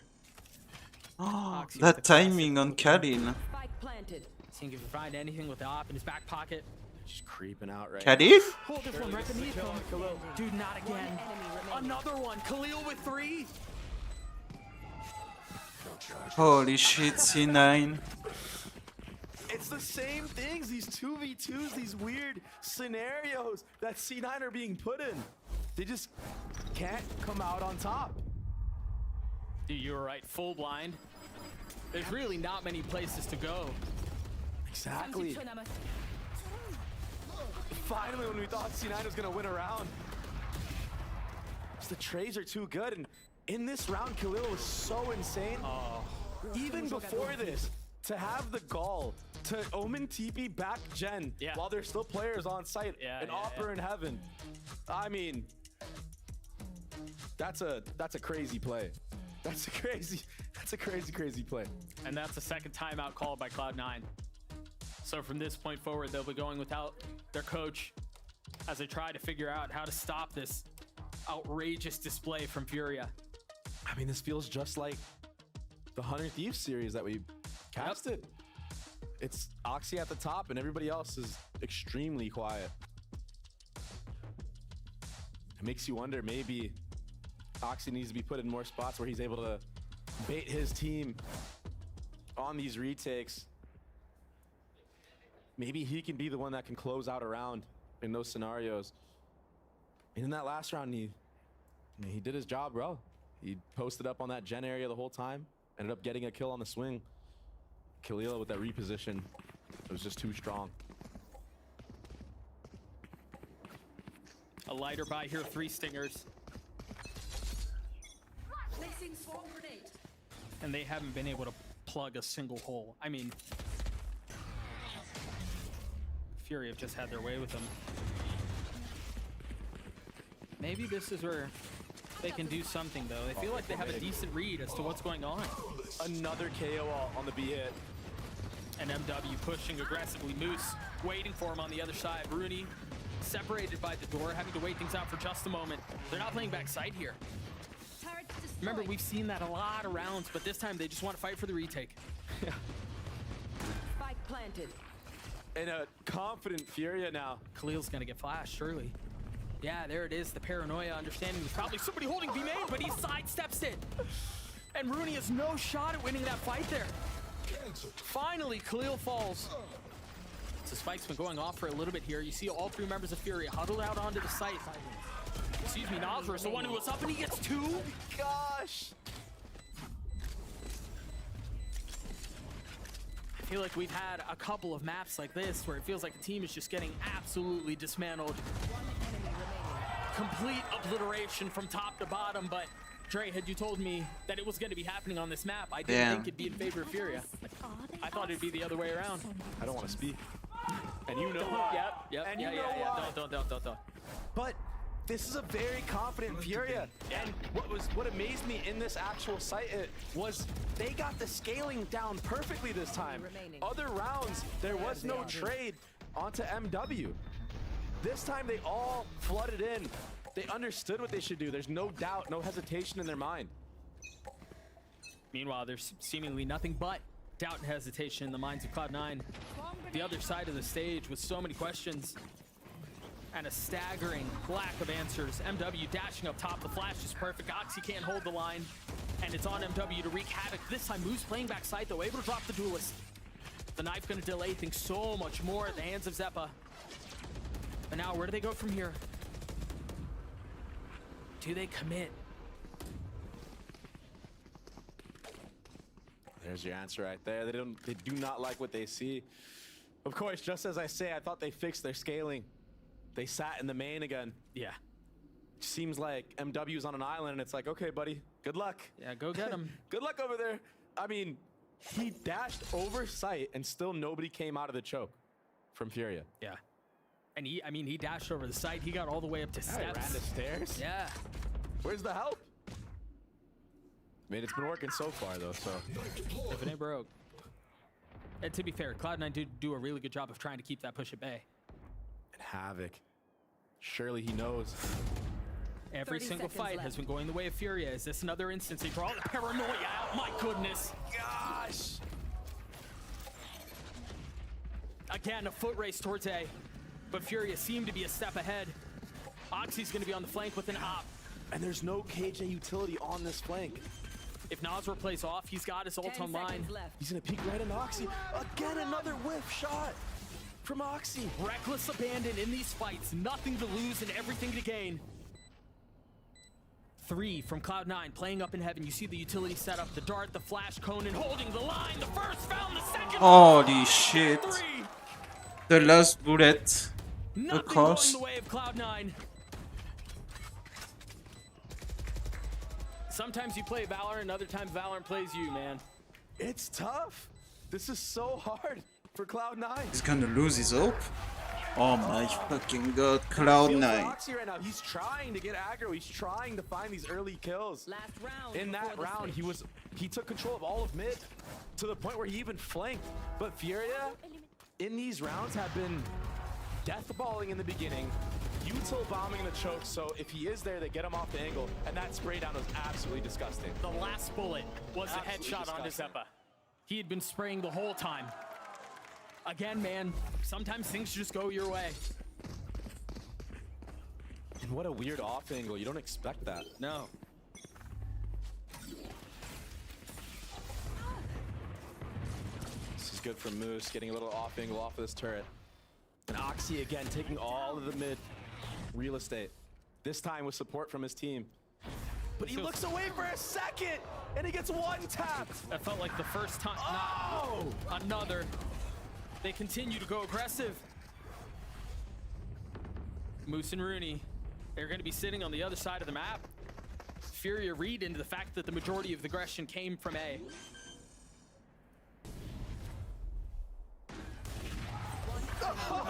Oh, that timing on Karin. Spike planted. Seeing if he can find anything with the op in his back pocket. Just creeping out right Karin? now. Hold it from right beneath him. Dude, not again. Another one. Khalil with 3. Holy shit, C9. It's the same things, these 2v2s, these weird scenarios that C9 are being put in. They just can't come out on top. Dude, you were right. Full blind. There's really not many places to go. Exactly. Finally, when we thought C9 was going to win a round. The trades are too good, and in this round, Khalil was so insane. Even before this, to have the gall to Omen TP back Gen while there's still players on site and offer in heaven. I mean, That's a crazy play. That's a crazy play. And that's the second timeout called by Cloud9. So from this point forward, they'll be going without their coach as they try to figure out how to stop this outrageous display from Furia. I mean, this feels just like the Hunter Thief series that we casted. It's Oxy at the top and everybody else is extremely quiet. It makes you wonder, maybe Oxy needs to be put in more spots where he's able to bait his team on these retakes. Maybe he can be the one that can close out a round in those scenarios. And in that last round, he did his job well. He posted up on that gen area the whole time, ended up getting a kill on the swing. Kalila with that reposition, it was just too strong. A lighter by here, 3 stingers. Placing swarm grenade. And they haven't been able to plug a single hole. I mean, Fury have just had their way with them. Maybe this is where they can do something, though. They feel like they have a decent read as to what's going on. Another KO on the B hit. And MW pushing aggressively. Moose waiting for him on the other side. Rooney separated by the door, having to wait things out for just a moment. They're not playing backside here. Remember, we've seen that a lot of rounds, but this time they just want to fight for the retake. Spike planted. And a confident Furia now. Khalil's gonna get flashed, surely. Yeah, there it is. The paranoia understanding there's probably somebody holding B main, but he sidesteps it. And Rooney has no shot at winning that fight there. Finally, Khalil falls. So Spike's been going off for a little bit here. You see all 3 members of Furia huddled out onto the site. Excuse me, Nazarus, the one who was up, and he gets 2. Gosh. I feel like we've had a couple of maps like this where it feels like the team is just getting absolutely dismantled. Complete obliteration from top to bottom, but Dre, had you told me that it was going to be happening on this map, I didn't think it'd be in favor of Furia. I thought it'd be the other way around. I don't want to speak. And you know why. Yep. And you know why. Don't. But this is a very confident Furia. And what amazed me in this actual site was they got the scaling down perfectly this time. Other rounds, there was no trade onto MW. This time they all flooded in. They understood what they should do. There's no doubt, no hesitation in their mind. Meanwhile, there's seemingly nothing but doubt and hesitation in the minds of Cloud9. The other side of the stage with so many questions and a staggering lack of answers. MW dashing up top. The flash is perfect. Oxy can't hold the line, and it's on MW to wreak havoc. This time, Moose playing backside, though, able to drop the duelist. The knife going to delay things so much more at the hands of Zeppa. But now, where do they go from here? Do they commit? There's your answer right there. They do not like what they see. Of course, just as I say, I thought they fixed their scaling. They sat in the main again. Yeah. Seems like MW's on an island and it's like, okay, buddy, good luck. Yeah, go get him. Good luck over there. I mean, he dashed over site and still nobody came out of the choke from Furia. Yeah. And he dashed over the site. He got all the way up to steps. He ran the stairs? Yeah. Where's the help? I mean, it's been working so far, though, so. If it ain't broke. And to be fair, Cloud9 did do a really good job of trying to keep that push at bay. And Havoc. Surely he knows. Every single fight has been going the way of Furia. Is this another instance? They brought the paranoia out. My goodness. Gosh. Again, a foot race towards A. But Furia seemed to be a step ahead. Oxy's going to be on the flank with an op. And there's no KJ utility on this flank. If Nazar plays off, he's got his ult online. He's going to peek right into Oxy. Again, another whiff shot from Oxy. Reckless abandon in these fights. Nothing to lose and everything to gain. 3 from Cloud9 playing up in heaven. You see the utility setup, the dart, the flash, Conan holding the line. The first found, the second. Holy shit. The last bullet. Nothing across. going the way of Cloud9. Sometimes you play Valorant, and other times Valorant plays you, man. It's tough. This is so hard for Cloud9. He's gonna lose his hope. Oh my fucking god, Feels Cloud9. Foxy right now. He's trying to get aggro. He's trying to find these early kills. Last round. In that round, he took control of all of mid to the point where he even flanked. But Furia, in these rounds, have been deathballing in the beginning, util bombing the choke. So if he is there, they get him off the angle, and that spray down was absolutely disgusting. The last bullet was a Absolutely headshot onto disgusting. Zeppa. He had been spraying the whole time. Again, man, sometimes things just go your way. And what a weird off angle. You don't expect that. No. This is good for Moose, getting a little off angle off of this turret. And Oxy again taking all of the mid real estate. This time with support from his team. But he looks away for a second, and he gets one tap. That felt like the first time. Oh! Not another. They continue to go aggressive. Moose and Rooney, they're going to be sitting on the other side of the map. Furia read into the fact that the majority of the aggression came from A.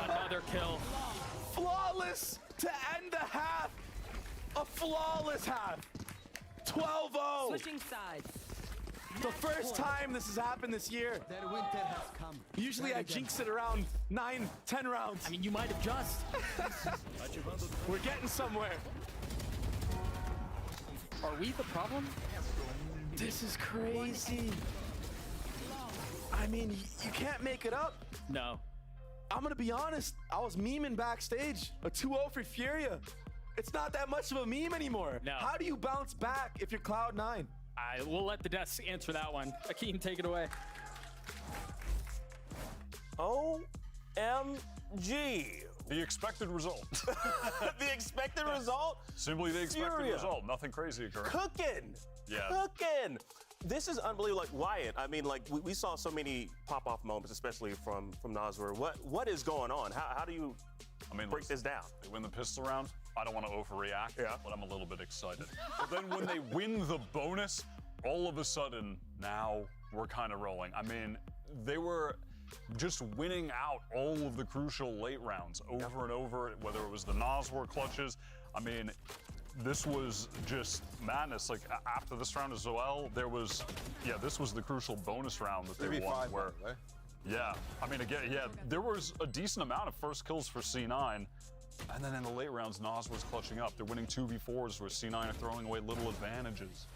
Another kill. Flawless to end the half. A flawless half. 12-0. Switching sides. The first time this has happened this year. Their winter has come. Usually I jinx it around 9, 10 rounds. I mean, you might have just. We're getting somewhere. Are we the problem? This is crazy. I mean, you can't make it up. No. I'm gonna be honest, I was memeing backstage. A 2-0 for Furia. It's not that much of a meme anymore. No. How do you bounce back if you're Cloud9? I will let the desk answer that one. Akeem, take it away. OMG. The expected result. The expected result? Simply the expected Furia. result. Nothing crazy occurring. Cooking. Yeah. Cooking. This is unbelievable. Like Wyatt, I mean, like we saw so many pop-off moments, especially from Nazwar. What is going on? How do you break this down? They win the pistol round. I don't want to overreact, but I'm a little bit excited. But then when they win the bonus, all of a sudden, now we're kind of rolling. I mean, they were just winning out all of the crucial late rounds over and over, whether it was the Nazwar clutches. I mean, this was just madness. Like after this round as well, there was, this was the crucial bonus round that they won. Where, I mean, again, there was a decent amount of first kills for C9. And then in the late rounds, Nas was clutching up. They're winning 2v4s where C9 are throwing away little advantages.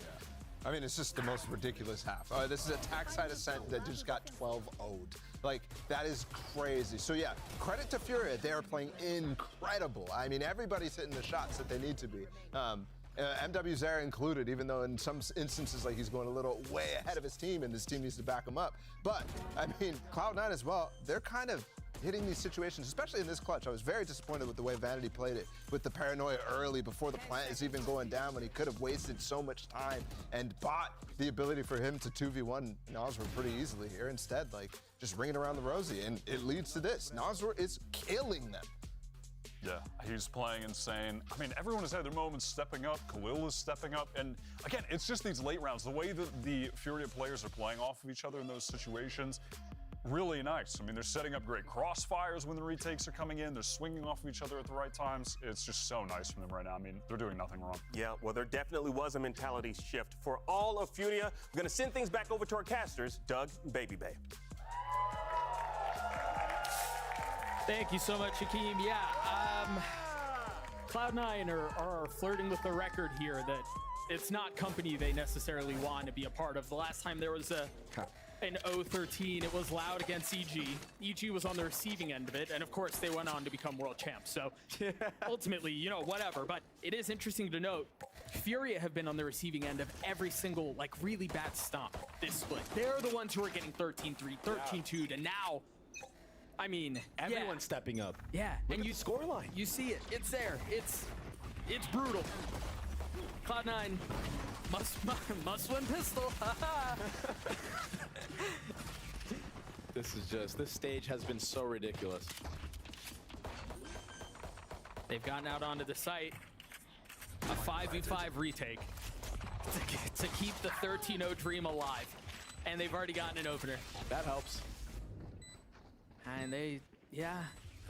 I mean, it's just the most ridiculous half. This is a tax side ascent that just got 12-0'd. Like, that is crazy. So yeah, credit to Furia. They are playing incredible. I mean, everybody's hitting the shots that they need to be. MW Zera included, even though in some instances, like, he's going a little way ahead of his team and this team needs to back him up. But, I mean, Cloud9 as well, they're kind of hitting these situations, especially in this clutch. I was very disappointed with the way Vanity played it, with the paranoia early before the plant is even going down, when he could have wasted so much time and bought the ability for him to 2v1 Nazwar pretty easily here. Instead, like, just ringing around the rosy, and it leads to this. Nazwar is killing them. Yeah, he's playing insane. I mean, everyone has had their moments stepping up. Khalil is stepping up. And again, it's just these late rounds. The way that the Furia players are playing off of each other in those situations, really nice. I mean, they're setting up great crossfires when the retakes are coming in. They're swinging off of each other at the right times. It's just so nice from them right now. I mean, they're doing nothing wrong. Yeah, well, there definitely was a mentality shift for all of Furia. We're going to send things back over to our casters, Doug and Baby Bay. Thank you so much, Akeem. Yeah, Cloud9 are flirting with the record here that it's not company they necessarily want to be a part of. The last time there was an 0-13, it was loud against EG. EG was on the receiving end of it, and of course they went on to become world champs. So ultimately, you know, whatever. But it is interesting to note, Furia have been on the receiving end of every single, like, really bad stomp this split. They're the ones who are getting 13-3, 13-2, and now, I mean, everyone's stepping up. Yeah, and you scoreline. You see it. It's there. It's brutal. Cloud9 must win pistol. This stage has been so ridiculous. They've gotten out onto the site. A 5v5 retake to keep the 13-0 dream alive. And they've already gotten an opener. That helps. And they,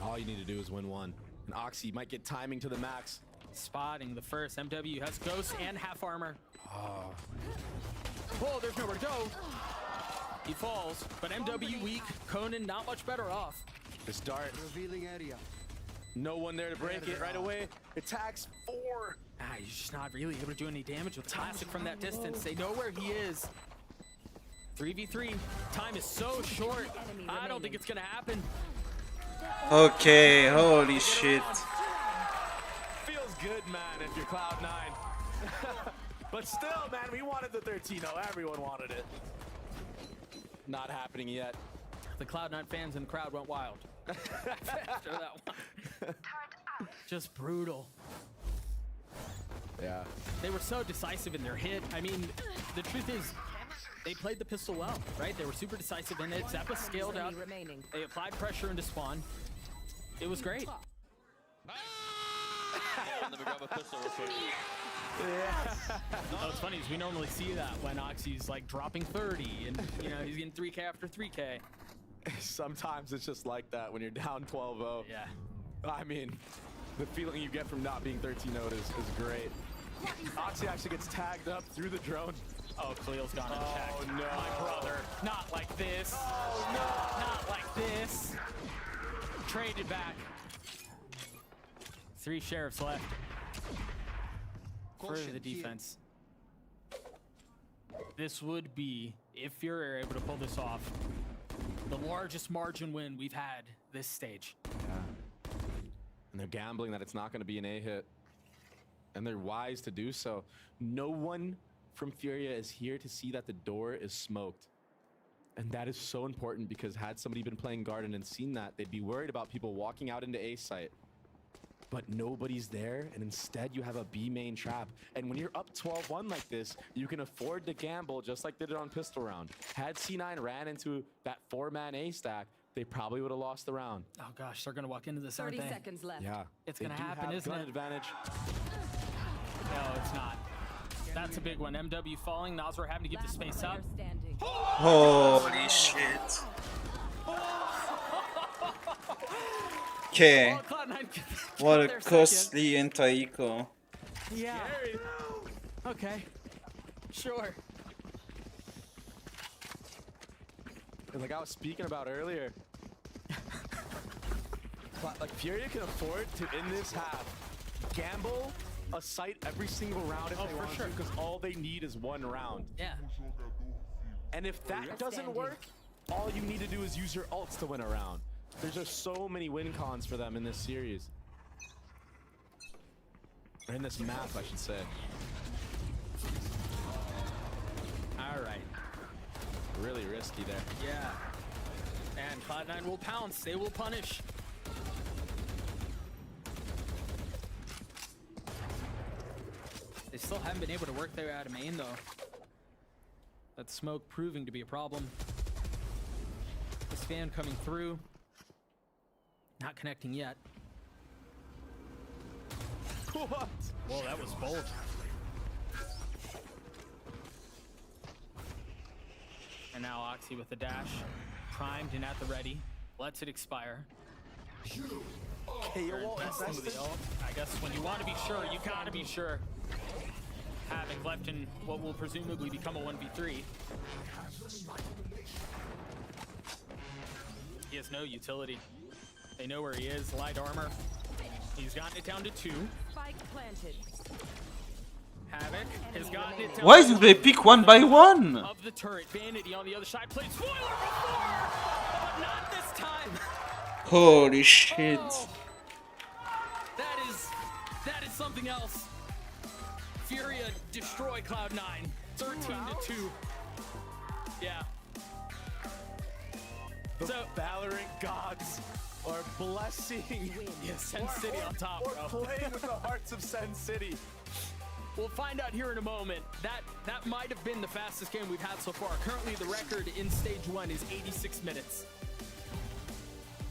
All you need to do is win one. And Oxy might get timing to the max. Spotting the first. MW has Ghost and half armor. Oh, there's nowhere to go. He falls, but MW weak. Conan not much better off. This dart. Revealing area. No one there to break it right away. Attacks 4. He's just not really able to do any damage with Classic from that distance. They know where he is. 3v3. Time is so short. I don't think it's gonna happen. Okay, holy shit. Feels good, man, if you're Cloud9. But still, man, we wanted the 13-0. Everyone wanted it. Not happening yet. The Cloud9 fans in the crowd went wild after that one. Just brutal. Yeah. They were so decisive in their hit. I mean, the truth is, they played the pistol well, right? They were super decisive in it. Zappa scaled out. They applied pressure into spawn. It was great. Let me grab a pistol real quick. What's funny is we normally see that when Oxy's like dropping 30 and you know he's getting 3K after 3K. Sometimes it's just like that when you're down 12-0. Yeah. I mean, the feeling you get from not being 13-0 is great. Oxy actually gets tagged up through the drone. Oh, Khalil's gone unchecked. Oh, no. My brother. Not like this. Oh, no. Not like this. Traded back. 3 sheriffs left. For the defense. This would be, if you're able to pull this off, the largest margin win we've had this stage. Yeah. And they're gambling that it's not going to be an A hit. And they're wise to do so. No one from Furia is here to see that the door is smoked. And that is so important because had somebody been playing Garden and seen that, they'd be worried about people walking out into A site. But nobody's there, and instead you have a B main trap. And when you're up 12-1 like this, you can afford to gamble just like they did on Pistol Round. Had C9 ran into that 4-man A stack, they probably would have lost the round. Oh gosh, they're gonna walk into this, aren't 30 they? seconds left. Yeah. It's gonna happen, isn't it? Advantage. No, it's not. That's a big one. MW falling, Nazar having to give the space up. Holy shit. Okay. What a costly anti-eco. Yeah. Okay. Sure. And like I was speaking about earlier, like Furia can afford to, in this half, gamble a site every single round if they want to, because all they need is one round. Yeah. And if that doesn't work, all you need to do is use your ults to win a round. There's just so many win cons for them in this series. Or in this map, I should say. All right. Really risky there. Yeah. And Cloud9 will pounce. They will punish. They still haven't been able to work their way out of main, though. That smoke proving to be a problem. This fan coming through. Not connecting yet. What? Whoa, that was bold. And now Oxy with the dash. Primed and at the ready. Lets it expire. Investing with the ult. I guess when you want to be sure, you gotta be sure. Having left in what will presumably become a 1v3. He has no utility. They know where he is. Light armor. He's gotten it down to 2. Spike planted. Havoc has gotten it down. Why did they pick one by one? Of the turret. Vanity on the other side played spoiler before, but not this time. Holy shit. Oh, that is something else. Furia destroy Cloud9. 13-2. Yeah. The So Valorant gods are blessing Sen City on top, bro. playing with the hearts of Sen City. We'll find out here in a moment. That might have been the fastest game we've had so far. Currently, the record in stage 1 is 86 minutes,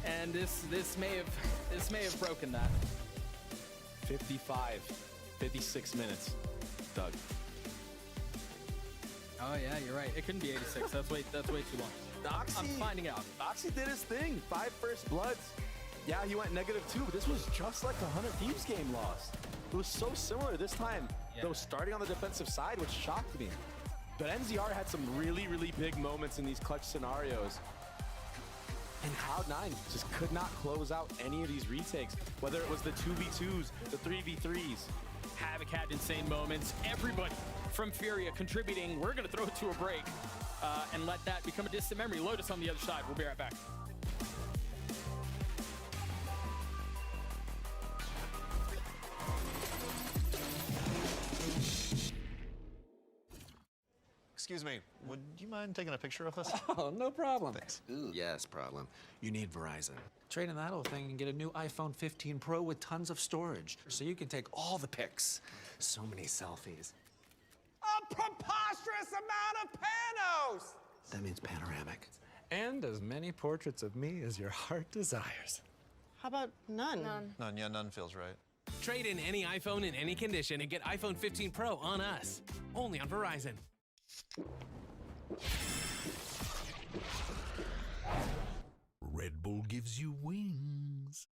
and this may have broken that. 56 minutes, Doug. Oh yeah, you're right. It couldn't be 86. That's way too long. Oxy, I'm finding out. Oxy did his thing. 5 first bloods. Yeah, he went -2, but this was just like the 100 Thieves game lost. It was so similar this time, though starting on the defensive side, which shocked me. But NZR had some really, really big moments in these clutch scenarios. And Cloud9 just could not close out any of these retakes, whether it was the 2v2s, the 3v3s. Havoc had insane moments. Everybody from Furia contributing. We're going to throw it to a break and let that become a distant memory. Lotus on the other side. We'll be right back. Excuse me, would you mind taking a picture of us? Oh, no problem. Thanks. Ooh, yes, problem. You need Verizon. Trade in that old thing and get a new iPhone 15 Pro with tons of storage, so you can take all the pics. So many selfies. A preposterous amount of panos! That means panoramic. And as many portraits of me as your heart desires. How about none? None, yeah, none feels right. Trade in any iPhone in any condition and get iPhone 15 Pro on us. Only on Verizon. Red Bull gives you wings.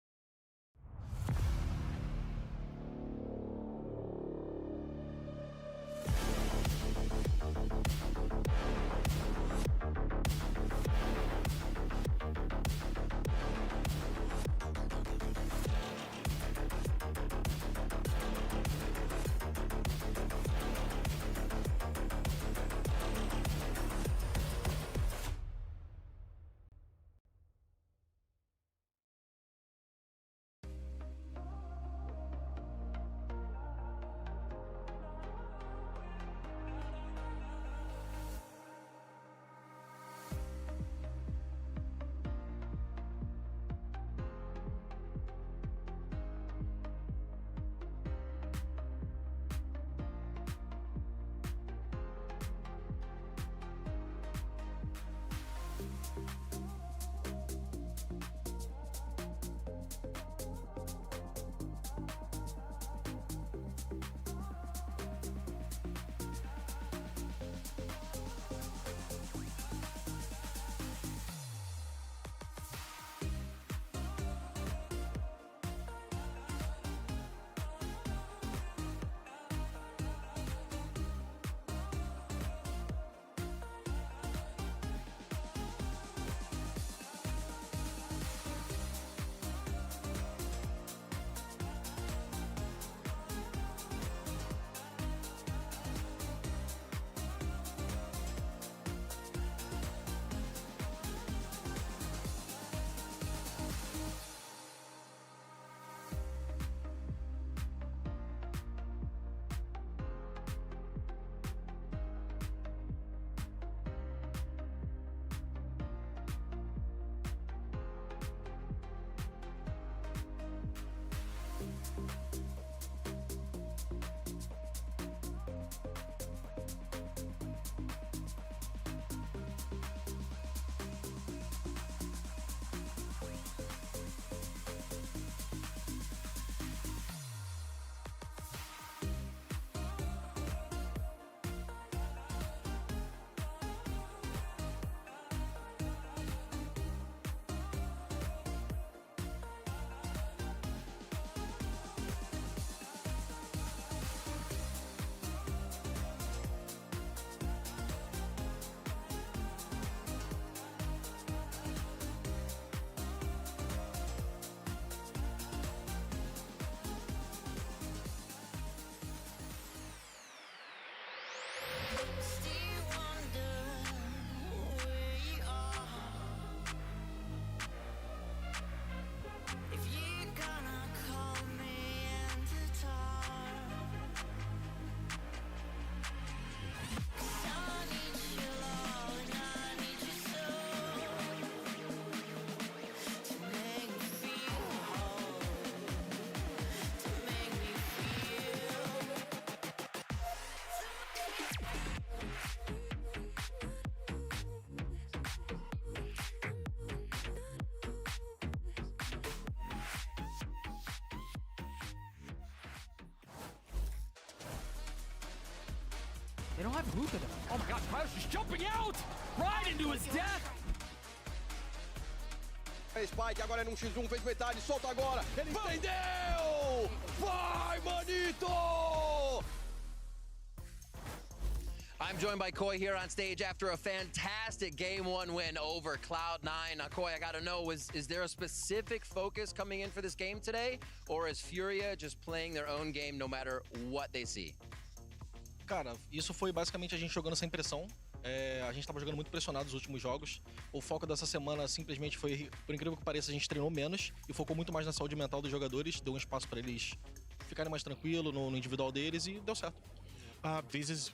They don't have Hookah though. Oh my gosh, Tyler's just jumping out! Right into his death! Spike, agora é num X1, fez metade, solta agora, ele entendeu! Vai, Manito! I'm joined by Koi here on stage after a fantastic Game 1 win over Cloud9. Now, Koi, I got to know, is there a specific focus coming in for this game today? Or is Furia just playing their own game no matter what they see? Cara, isso foi basicamente a gente jogando sem pressão. A gente estava jogando muito pressionado nos últimos jogos. O foco dessa semana simplesmente foi, por incrível que pareça, a gente treinou menos e focou muito mais na saúde mental dos jogadores, deu um espaço para eles ficarem mais tranquilos no individual deles e deu certo.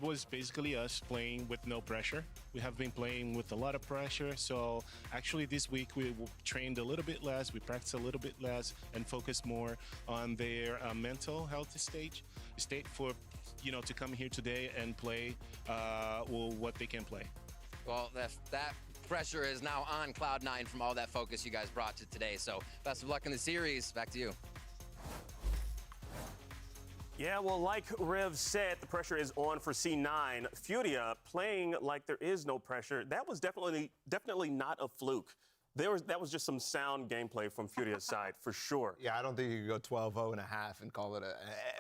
Was basically us playing with no pressure. We have been playing with a lot of pressure, so actually this week we trained a little bit less, we practiced a little bit less, and focused more on their mental health state for, to come here today and play what they can play. Well, that pressure is now on Cloud9 from all that focus you guys brought to today. So best of luck in the series. Back to you. Yeah, well, like Rev said, the pressure is on for C9. Furia playing like there is no pressure. That was definitely not a fluke. That was just some sound gameplay from Furia's side, for sure. Yeah, I don't think you could go 12-0 and a half and call it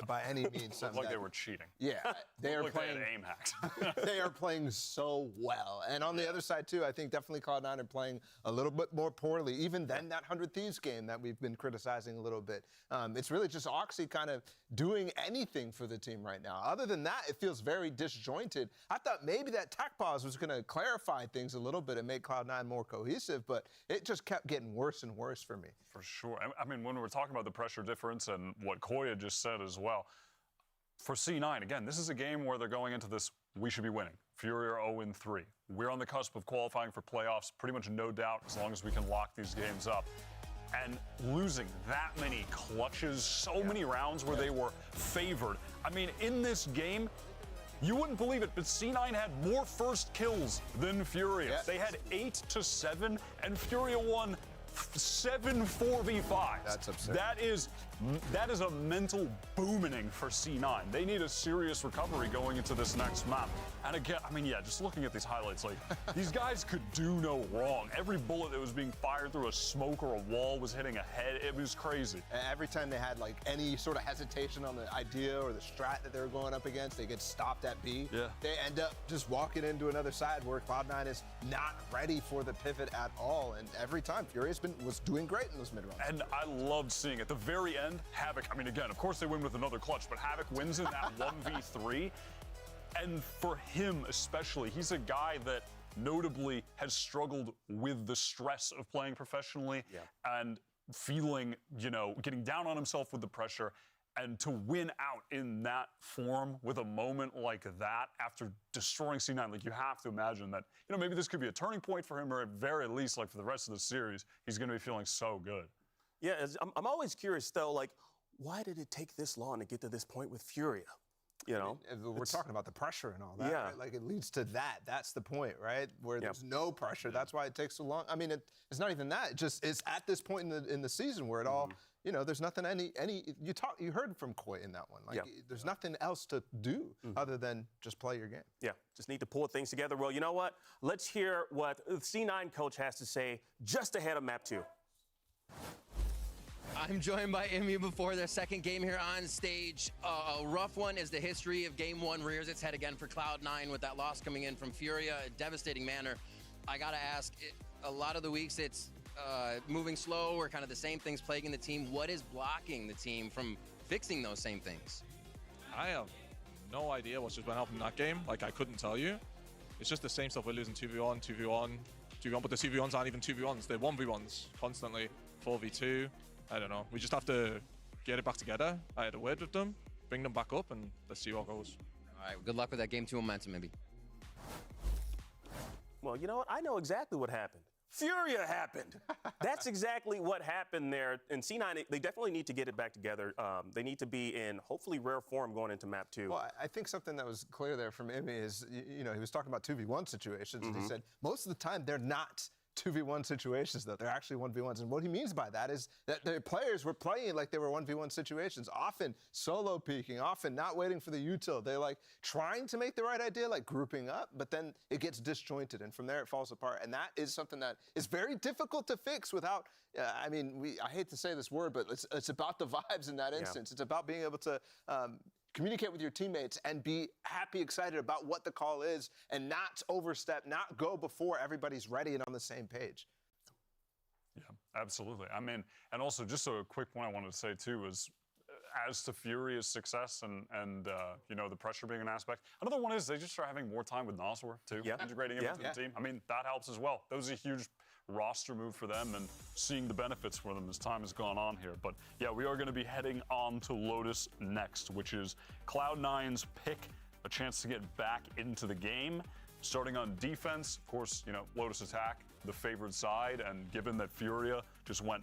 by any means something like they were cheating. Yeah, they are like playing. They had aim hacked. They are playing so well, and on the other side too, I think definitely Cloud9 are playing a little bit more poorly. Even then, that 100 Thieves game that we've been criticizing a little bit. It's really just Oxy kind of doing anything for the team right now. Other than that, it feels very disjointed. I thought maybe that tech pause was going to clarify things a little bit and make Cloud9 more cohesive, but it just kept getting worse and worse for me. For sure. I mean, when we're talking about the pressure difference and what Koya just said as well, for C9, again, this is a game where they're going into this, we should be winning. Fury are 0-3. We're on the cusp of qualifying for playoffs, pretty much no doubt, as long as we can lock these games up. And losing that many clutches, so many rounds where they were favored. I mean, in this game, you wouldn't believe it, but C9 had more first kills than Furia. Yes. They had 8 to 7, and Furia won 7 4v5s. That's absurd. That is a mental booming for C9. They need a serious recovery going into this next map. And again, I mean, yeah, just looking at these highlights, like, these guys could do no wrong. Every bullet that was being fired through a smoke or a wall was hitting a head. It was crazy. And every time they had, like, any sort of hesitation on the idea or the strat that they were going up against, they get stopped at B. Yeah. They end up just walking into another side where Cloud9 is not ready for the pivot at all. And every time, Fury was doing great in those mid-rounds. And I loved seeing at the very end, Havoc, I mean, again, of course they win with another clutch, but Havoc wins in that 1v3. And for him especially, he's a guy that notably has struggled with the stress of playing professionally and feeling, getting down on himself with the pressure. And to win out in that form with a moment like that after destroying C9, like, you have to imagine that, maybe this could be a turning point for him, or at very least, like, for the rest of the series, he's going to be feeling so good. Yeah, I'm always curious, though, like, why did it take this long to get to this point with Furia? We're talking about the pressure and all that. Yeah. Right? Like, it leads to that. That's the point, right? Where there's no pressure. That's why it takes so long. I mean, it's not even that. It's at this point in the season where it all, there's nothing you heard from Koi in that one. Like, there's nothing else to do other than just play your game. Yeah, just need to pull things together. Well, you know what? Let's hear what the C9 coach has to say just ahead of Map 2. I'm joined by Emu before their second game here on stage. A rough one as the history of Game 1 rears its head again for Cloud9 with that loss coming in from Furia, a devastating manner. I gotta ask, a lot of the weeks it's moving slow or kind of the same things plaguing the team. What is blocking the team from fixing those same things? I have no idea what's just went up in that game. Like, I couldn't tell you. It's just the same stuff. We're losing 2v1, 2v1, 2v1, but the 2v1s aren't even 2v1s. They're 1v1s constantly, 4v2. I don't know. We just have to get it back together. I had a word with them, bring them back up, and let's see what goes. All right, good luck with that Game 2 momentum, maybe. Well, you know what? I know exactly what happened. Furia happened. That's exactly what happened there. And C9, they definitely need to get it back together. They need to be in, hopefully, rare form going into Map 2. Well, I think something that was clear there from Emmy is, he was talking about 2v1 situations, and he said most of the time they're not 2v1 situations, though. They're actually 1v1s. And what he means by that is that their players were playing like they were 1v1 situations, often solo peeking, often not waiting for the util. They're like trying to make the right idea, like grouping up, but then it gets disjointed, and from there it falls apart. And that is something that is very difficult to fix without, I mean, I hate to say this word, but it's about the vibes in that instance. It's about being able to communicate with your teammates and be happy, excited about what the call is, and not overstep, not go before everybody's ready and on the same page. Yeah, absolutely. I mean, and also just a quick point I wanted to say too is, as to Furia's success and you know, the pressure being an aspect, another one is they just start having more time with Nosworth too, integrating him into the team. I mean, that helps as well. That was a huge roster move for them, and seeing the benefits for them as time has gone on here. But yeah, we are going to be heading on to Lotus next, which is Cloud9's pick, a chance to get back into the game. Starting on defense, of course, you know, Lotus attack, the favored side, and given that Furia just went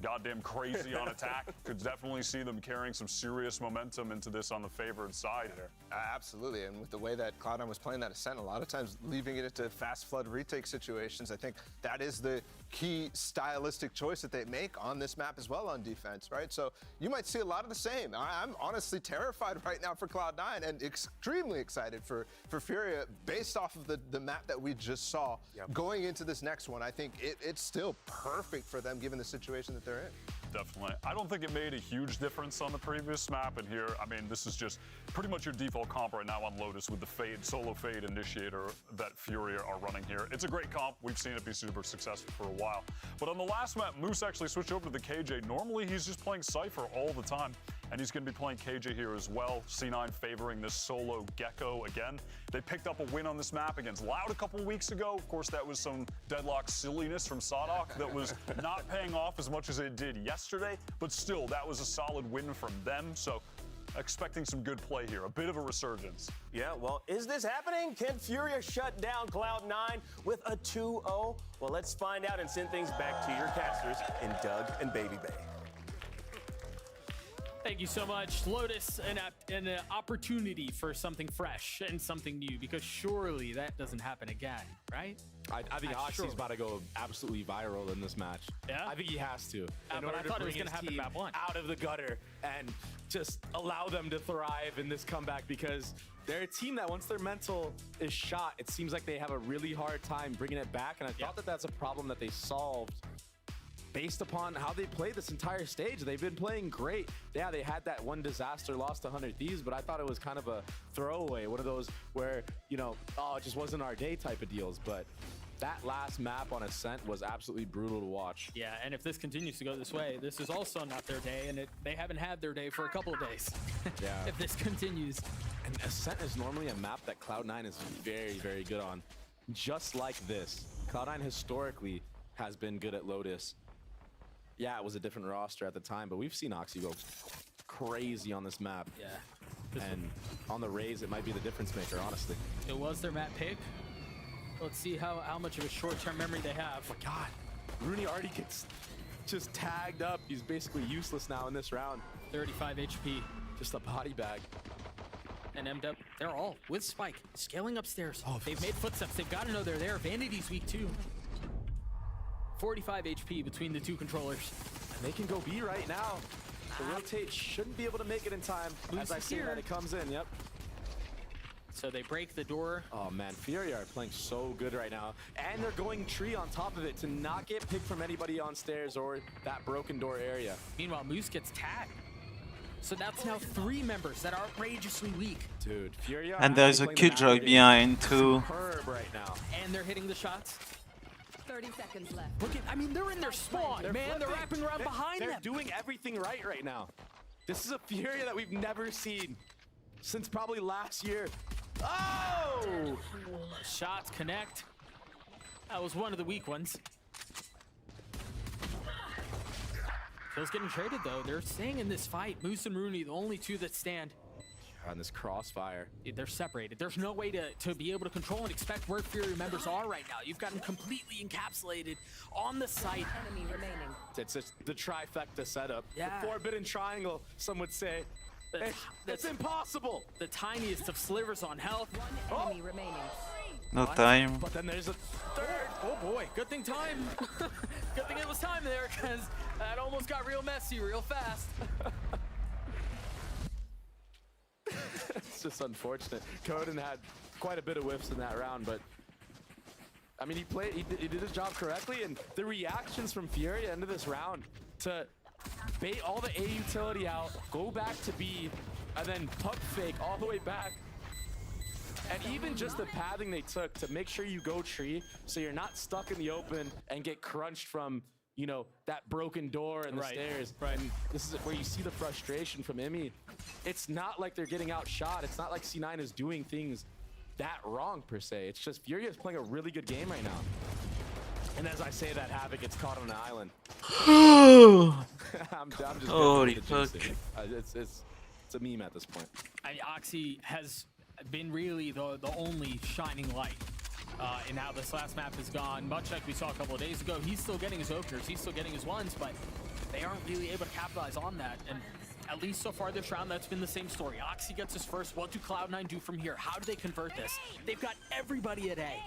goddamn crazy on attack, could definitely see them carrying some serious momentum into this on the favored side here. Absolutely, and with the way that Cloud9 was playing that Ascent, a lot of times leaving it into fast flood retake situations, I think that is the key stylistic choice that they make on this map as well on defense, right? So you might see a lot of the same. I'm honestly terrified right now for Cloud9 and extremely excited for Furia based off of the map that we just saw. Going into this next one, I think it's still perfect for them given the situation that they're in. Definitely. I don't think it made a huge difference on the previous map, and here, I mean, this is just pretty much your default comp right now on Lotus with the Fade, solo Fade initiator that Furia are running here. It's a great comp. We've seen it be super successful for a while. But on the last map, Moose actually switched over to the KJ. Normally, he's just playing Cypher all the time, and he's going to be playing KJ here as well. C9 favoring this solo Gecko again. They picked up a win on this map against Loud a couple weeks ago. Of course, that was some deadlock silliness from Sadok that was not paying off as much as it did yesterday, but still, that was a solid win from them. So expecting some good play here, a bit of a resurgence. Yeah, well, is this happening? Can Furia shut down Cloud9 with a 2-0? Well, let's find out and send things back to your casters in Doug and Baby Bay. Thank you so much, Lotus, an opportunity for something fresh and something new, because surely that doesn't happen again, right? I think Oxy's about to go absolutely viral in this match. Yeah? I think he has to. But I thought it was going to happen map one. Out of the gutter and just allow them to thrive in this comeback, because they're a team that once their mental is shot, it seems like they have a really hard time bringing it back. And I thought that that's a problem that they solved based upon how they played this entire stage. They've been playing great. Yeah, they had that one disaster loss to 100 Thieves, but I thought it was kind of a throwaway, one of those where, you know, oh, it just wasn't our day type of deals. But that last map on Ascent was absolutely brutal to watch. Yeah, and if this continues to go this way, this is also not their day, and they haven't had their day for a couple of days. Yeah. If this continues. And Ascent is normally a map that Cloud9 is very, very good on. Just like this. Cloud9 historically has been good at Lotus. Yeah, it was a different roster at the time, but we've seen Oxy go crazy on this map. Yeah. And on the Raze, it might be the difference maker, honestly. It was their map pick. Let's see how much of a short-term memory they have. Oh my God, Rooney already gets just tagged up. He's basically useless now in this round. 35 HP. Just a body bag. And MW, they're all with Spike, scaling upstairs. Oh, they've made footsteps. They've got to know they're there. Vanity's weak too. 45 HP between the two controllers. And they can go B right now. The rotate shouldn't be able to make it in time. As I see that it comes in, yep. So they break the door. Oh man, Furia are playing so good right now. And they're going tree on top of it to not get picked from anybody on stairs or that broken door area. Meanwhile, Moose gets tagged. So that's now 3 members that are outrageously weak. Dude, Furia. And there's a Killjoy behind too. Superb right now. And they're hitting the shots. 30 seconds left. Look at, I mean, they're in their spawn, man. They're wrapping around behind them. They're doing everything right now. This is a Furia that we've never seen since probably last year. Oh! Shots connect. That was one of the weak ones. Kills getting traded though. They're staying in this fight. Moose and Rooney, the only two that stand. On this crossfire. They're separated. There's no way to be able to control and expect where Fury members are right now. You've got them completely encapsulated on the site. Enemy remaining. It's the trifecta setup. Yeah. The forbidden triangle, some would say. It's impossible. The tiniest of slivers on health. One enemy remaining. No time. But then there's a third. Oh boy, good thing time. Good thing it was time there, because that almost got real messy real fast. It's just unfortunate. Coden had quite a bit of whiffs in that round, but I mean, he did his job correctly, and the reactions from Furia into this round to bait all the A utility out, go back to B, and then pump fake all the way back. And even just the pathing they took to make sure you go tree so you're not stuck in the open and get crunched from, you know, that broken door and the stairs. Right. And this is where you see the frustration from Imi. It's not like they're getting outshot. It's not like C9 is doing things that wrong per se. It's just Furia is playing a really good game right now. And as I say that, Havoc gets caught on an island. I'm just Holy fuck. It's a meme at this point. I mean, Oxy has been really the only shining light in how this last map has gone. Much like we saw a couple of days ago, he's still getting his openers, he's still getting his ones, but they aren't really able to capitalize on that. And at least so far this round, that's been the same story. Oxy gets his first. What do Cloud9 do from here? How do they convert this? They've got everybody at A,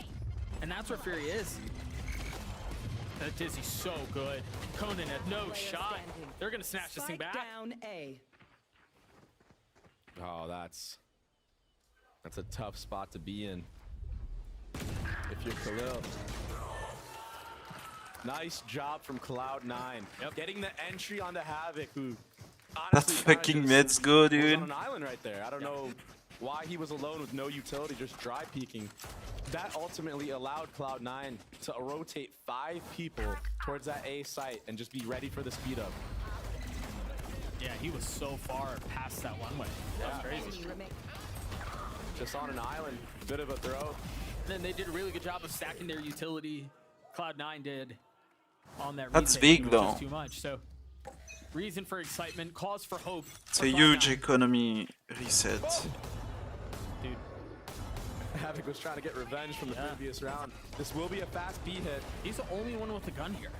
and that's where Fury is. That Dizzy's so good. Conan had no shot. They're gonna snatch this thing back. Down A. Oh, that's a tough spot to be in if you're Khalil. Nice job from Cloud9. Getting the entry onto Havoc, who That honestly fucking mid's good, was dude. on an island right there. I don't know why he was alone with no utility, just dry peeking. That ultimately allowed Cloud9 to rotate 5 people towards that A site and just be ready for the speed up. Yeah, he was so far past that one way. That's crazy. Just on an island, bit of a throw. And then they did a really good job of stacking their utility. Cloud9 did on that. That's retake, big, which though. is too much. So reason for excitement, cause for hope. It's a huge economy reset. Dude. Havoc was trying to get revenge from the previous round. This will be a fast B hit. He's the only one with a gun here.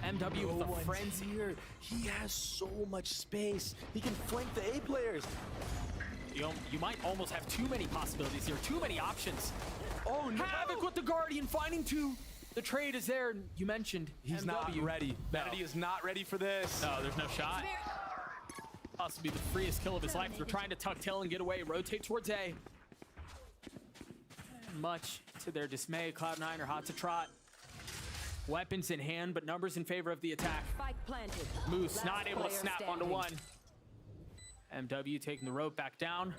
MW with a frenzy here. He has so much space. He can flank the A players. You might almost have too many possibilities here, too many options. Oh no! Havoc with the Guardian, finding 2. The trade is there, and you mentioned he's MW. not ready. No. Vanity is not ready for this. No, there's no shot. Possibly the freest kill of his life. They're trying to tuck tail and get away, rotate towards A. Much to their dismay, Cloud9 are hot to trot. Weapons in hand, but numbers in favor of the attack. Moose not able to snap onto 1. MW taking the rope back down.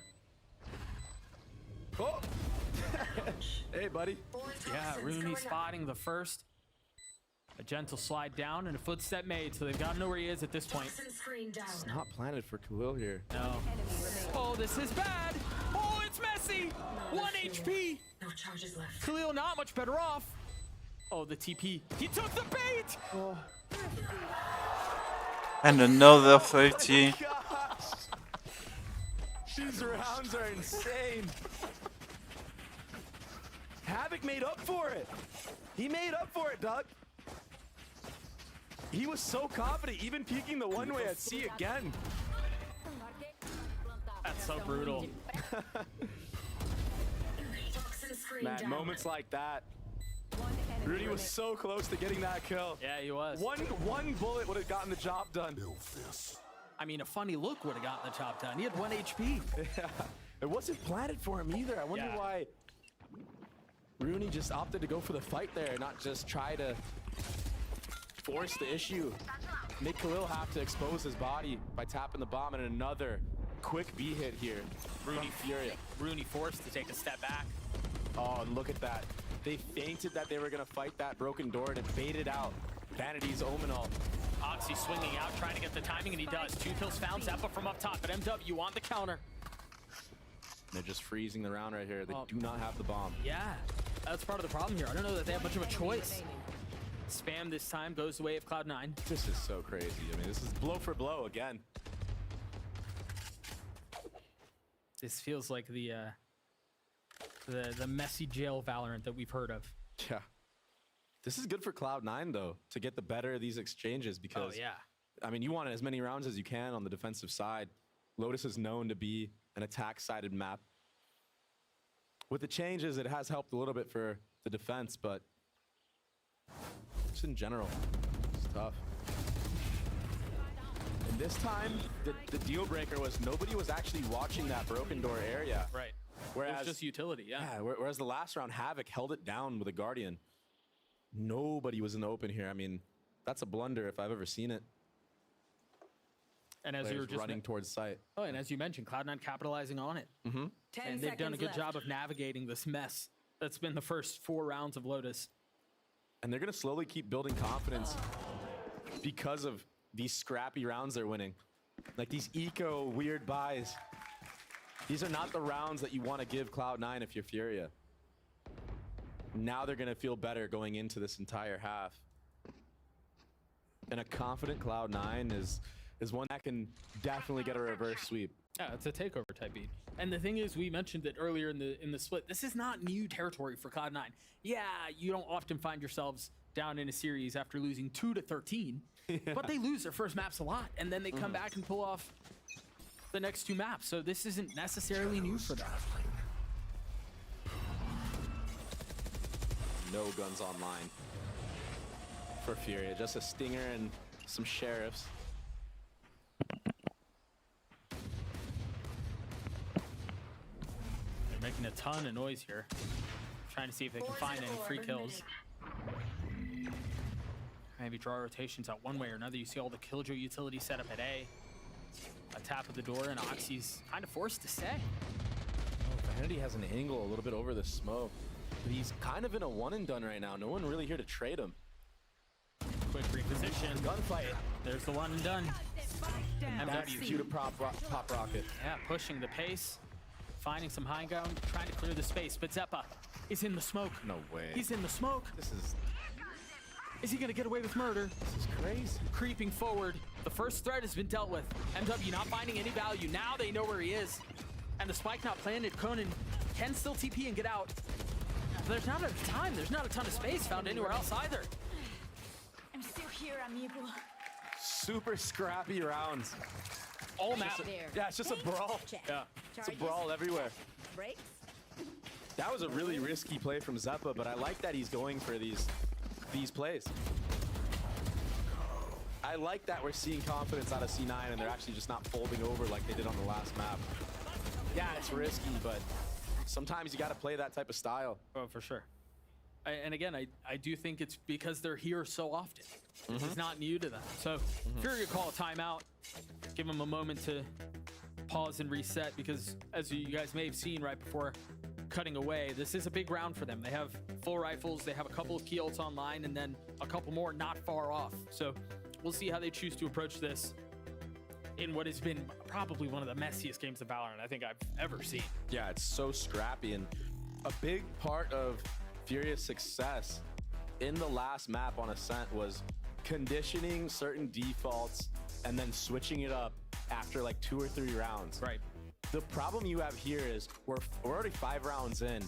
Oh. Hey, buddy. Yeah, Rooney spotting the first. A gentle slide down and a footstep made, so they've got to know where he is at this point. It's not planted for Khalil here. No. Oh, this is bad. Oh, it's messy. 1 HP. No charges left. Khalil not much better off. Oh, the TP. He took the bait. Oh. And another 30. These rounds are insane. Havoc made up for it. He made up for it, Doug. He was so confident, even peeking the one way at C again. That's so brutal. Man, moments like that. Rudy was so close to getting that kill. Yeah, he was. One bullet would have gotten the job done. I mean, a funny look would have gotten the job done. He had 1 HP. Yeah. It wasn't planted for him either. I wonder why Rooney just opted to go for the fight there, not just try to force the issue. Make Khalil have to expose his body by tapping the bomb, and another quick B hit here. Rooney Furia. Rooney forced to take a step back. Oh, and look at that. They feinted that they were going to fight that broken door, and it baited out Vanity's Omenal. Oxy swinging out, trying to get the timing, and he does. 2 kills found. Zappa from up top, but MW on the counter. They're just freezing the round right here. They do not have the bomb. Yeah, that's part of the problem here. I don't know that they have much of a choice. Spam this time goes the way of Cloud9. This is so crazy. I mean, this is blow for blow again. This feels like the messy jail Valorant that we've heard of. Yeah. This is good for Cloud9, though, to get the better of these exchanges because, I mean, you want as many rounds as you can on the defensive side. Lotus is known to be an attack-sided map. with the changes, it has helped a little bit for the defense, but just in general, it's tough. And this time, the deal breaker was nobody was actually watching that broken door area. Right. Whereas, it was just utility, yeah. Whereas the last round, Havoc held it down with a Guardian. Nobody was in the open here. I mean, that's a blunder if I've ever seen it. And as you were just running towards site. Oh, and as you mentioned, Cloud9 capitalizing on it. Mm-hmm. And they've done a good job of navigating this mess that's been the first 4 rounds of Lotus. And they're going to slowly keep building confidence because of these scrappy rounds they're winning. Like these eco weird buys. These are not the rounds that you want to give Cloud9 if you're Furia. Now they're going to feel better going into this entire half. And a confident Cloud9 is one that can definitely get a reverse sweep. Yeah, it's a takeover type beat. And the thing is, we mentioned it earlier in the split. This is not new territory for Cloud9. Yeah, you don't often find yourselves down in a series after losing 2-13, but they lose their first maps a lot, and then they come back and pull off the next 2 maps. So this isn't necessarily new for them. No guns online for Furia, just a Stinger and some Sheriffs. They're making a ton of noise here, trying to see if they can find any free kills. Maybe draw rotations out one way or another. You see all the Killjoy utility set up at A. A tap at the door, and Oxy's kind of forced to stay. Oh, Vanity has an angle a little bit over the smoke. But he's kind of in a one and done right now. No one really here to trade him. Quick reposition. Gunfight. There's the one and done. That's cue to pop rocket. Yeah, pushing the pace. Finding some high ground. Trying to clear the space. But Zeppa is in the smoke. No way. He's in the smoke. Is he going to get away with murder? This is crazy. Creeping forward. The first threat has been dealt with. MW not finding any value. Now they know where he is. And the spike not planted. Conan can still TP and get out. There's not enough time. There's not a ton of space found anywhere else either. I'm still here, amigo. Super scrappy rounds. All map. Yeah, it's just a brawl. Yeah, it's a brawl everywhere. Breaks. That was a really risky play from Zeppa, but I like that he's going for these plays. I like that we're seeing confidence out of C9 and they're actually just not folding over like they did on the last map. Yeah, it's risky, but sometimes you got to play that type of style. Oh, for sure. And again, I do think it's because they're here so often. This is not new to them. So Furia call a timeout. Give them a moment to pause and reset because as you guys may have seen right before cutting away, this is a big round for them. They have full rifles. They have a couple of key ults online and then a couple more not far off. So we'll see how they choose to approach this in what has been probably one of the messiest games of Valorant I think I've ever seen. Yeah, it's so scrappy, and a big part of Furia's success in the last map on Ascent was conditioning certain defaults and then switching it up after like 2 or 3 rounds. Right. The problem you have here is we're already 5 rounds in,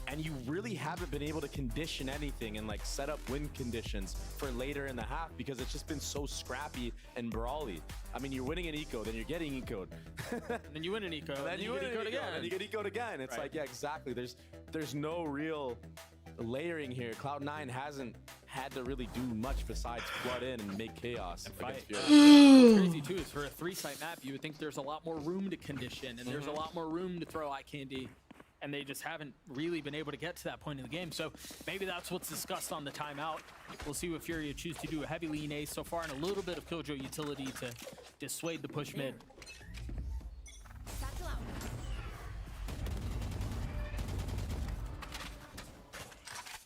and you really haven't been able to condition anything and like set up win conditions for later in the half because it's just been so scrappy and brawly. I mean, you're winning an eco, then you're getting ecoed. And then you win an eco, and then you get ecoed again. And you get ecoed again. It's like, yeah, exactly. There's no real layering here. Cloud9 hasn't had to really do much besides flood in and make chaos against Furia. What's crazy too is for a 3-site map, you would think there's a lot more room to condition and there's a lot more room to throw eye candy. And they just haven't really been able to get to that point in the game. So maybe that's what's discussed on the timeout. We'll see what Furia choose to do. A heavy lean ace so far and a little bit of Killjoy utility to dissuade the push mid.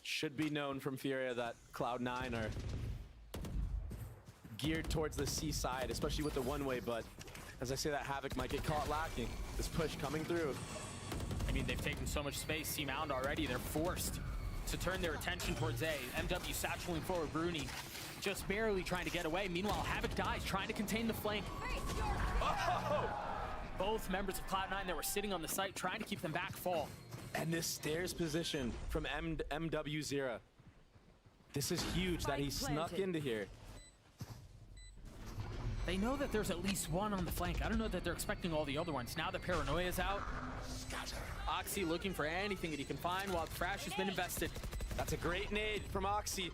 Should be known from Furia that Cloud9 are geared towards the C side, especially with the one-way, but as I say that, Havoc might get caught lacking. This push coming through. I mean, they've taken so much space, C-Mound already. They're forced to turn their attention towards A. MW satcheling forward, Bruni just barely trying to get away. Meanwhile, Havoc dies, trying to contain the flank. Oh! Both members of Cloud9 that were sitting on the site trying to keep them back fall. And this stairs position from MW0. This is huge that he snuck into here. They know that there's at least one on the flank. I don't know that they're expecting all the other ones. Now the Paranoia's out. Oxy looking for anything that he can find while the Thrash has been invested. That's a great nade from Oxy.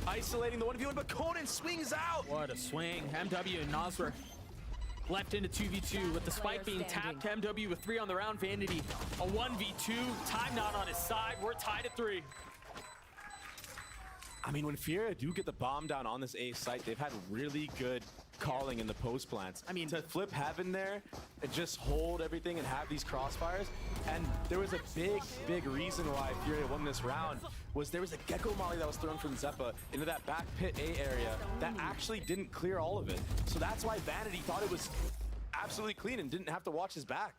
Isolating the 1v1, but Conan swings out. What a swing. MW and Noswer left into 2v2 with the spike being tapped. MW with 3 on the round. Vanity a 1v2. Time not on his side. We're tied at 3. I mean, when Furia do get the bomb down on this A site, they've had really good calling in the post plants. I mean, to flip Heaven there and just hold everything and have these crossfires. And there was a big reason why Furia won this round was there was a Gecko Molly that was thrown from Zeppa into that back pit A area that actually didn't clear all of it. So that's why Vanity thought it was absolutely clean and didn't have to watch his back.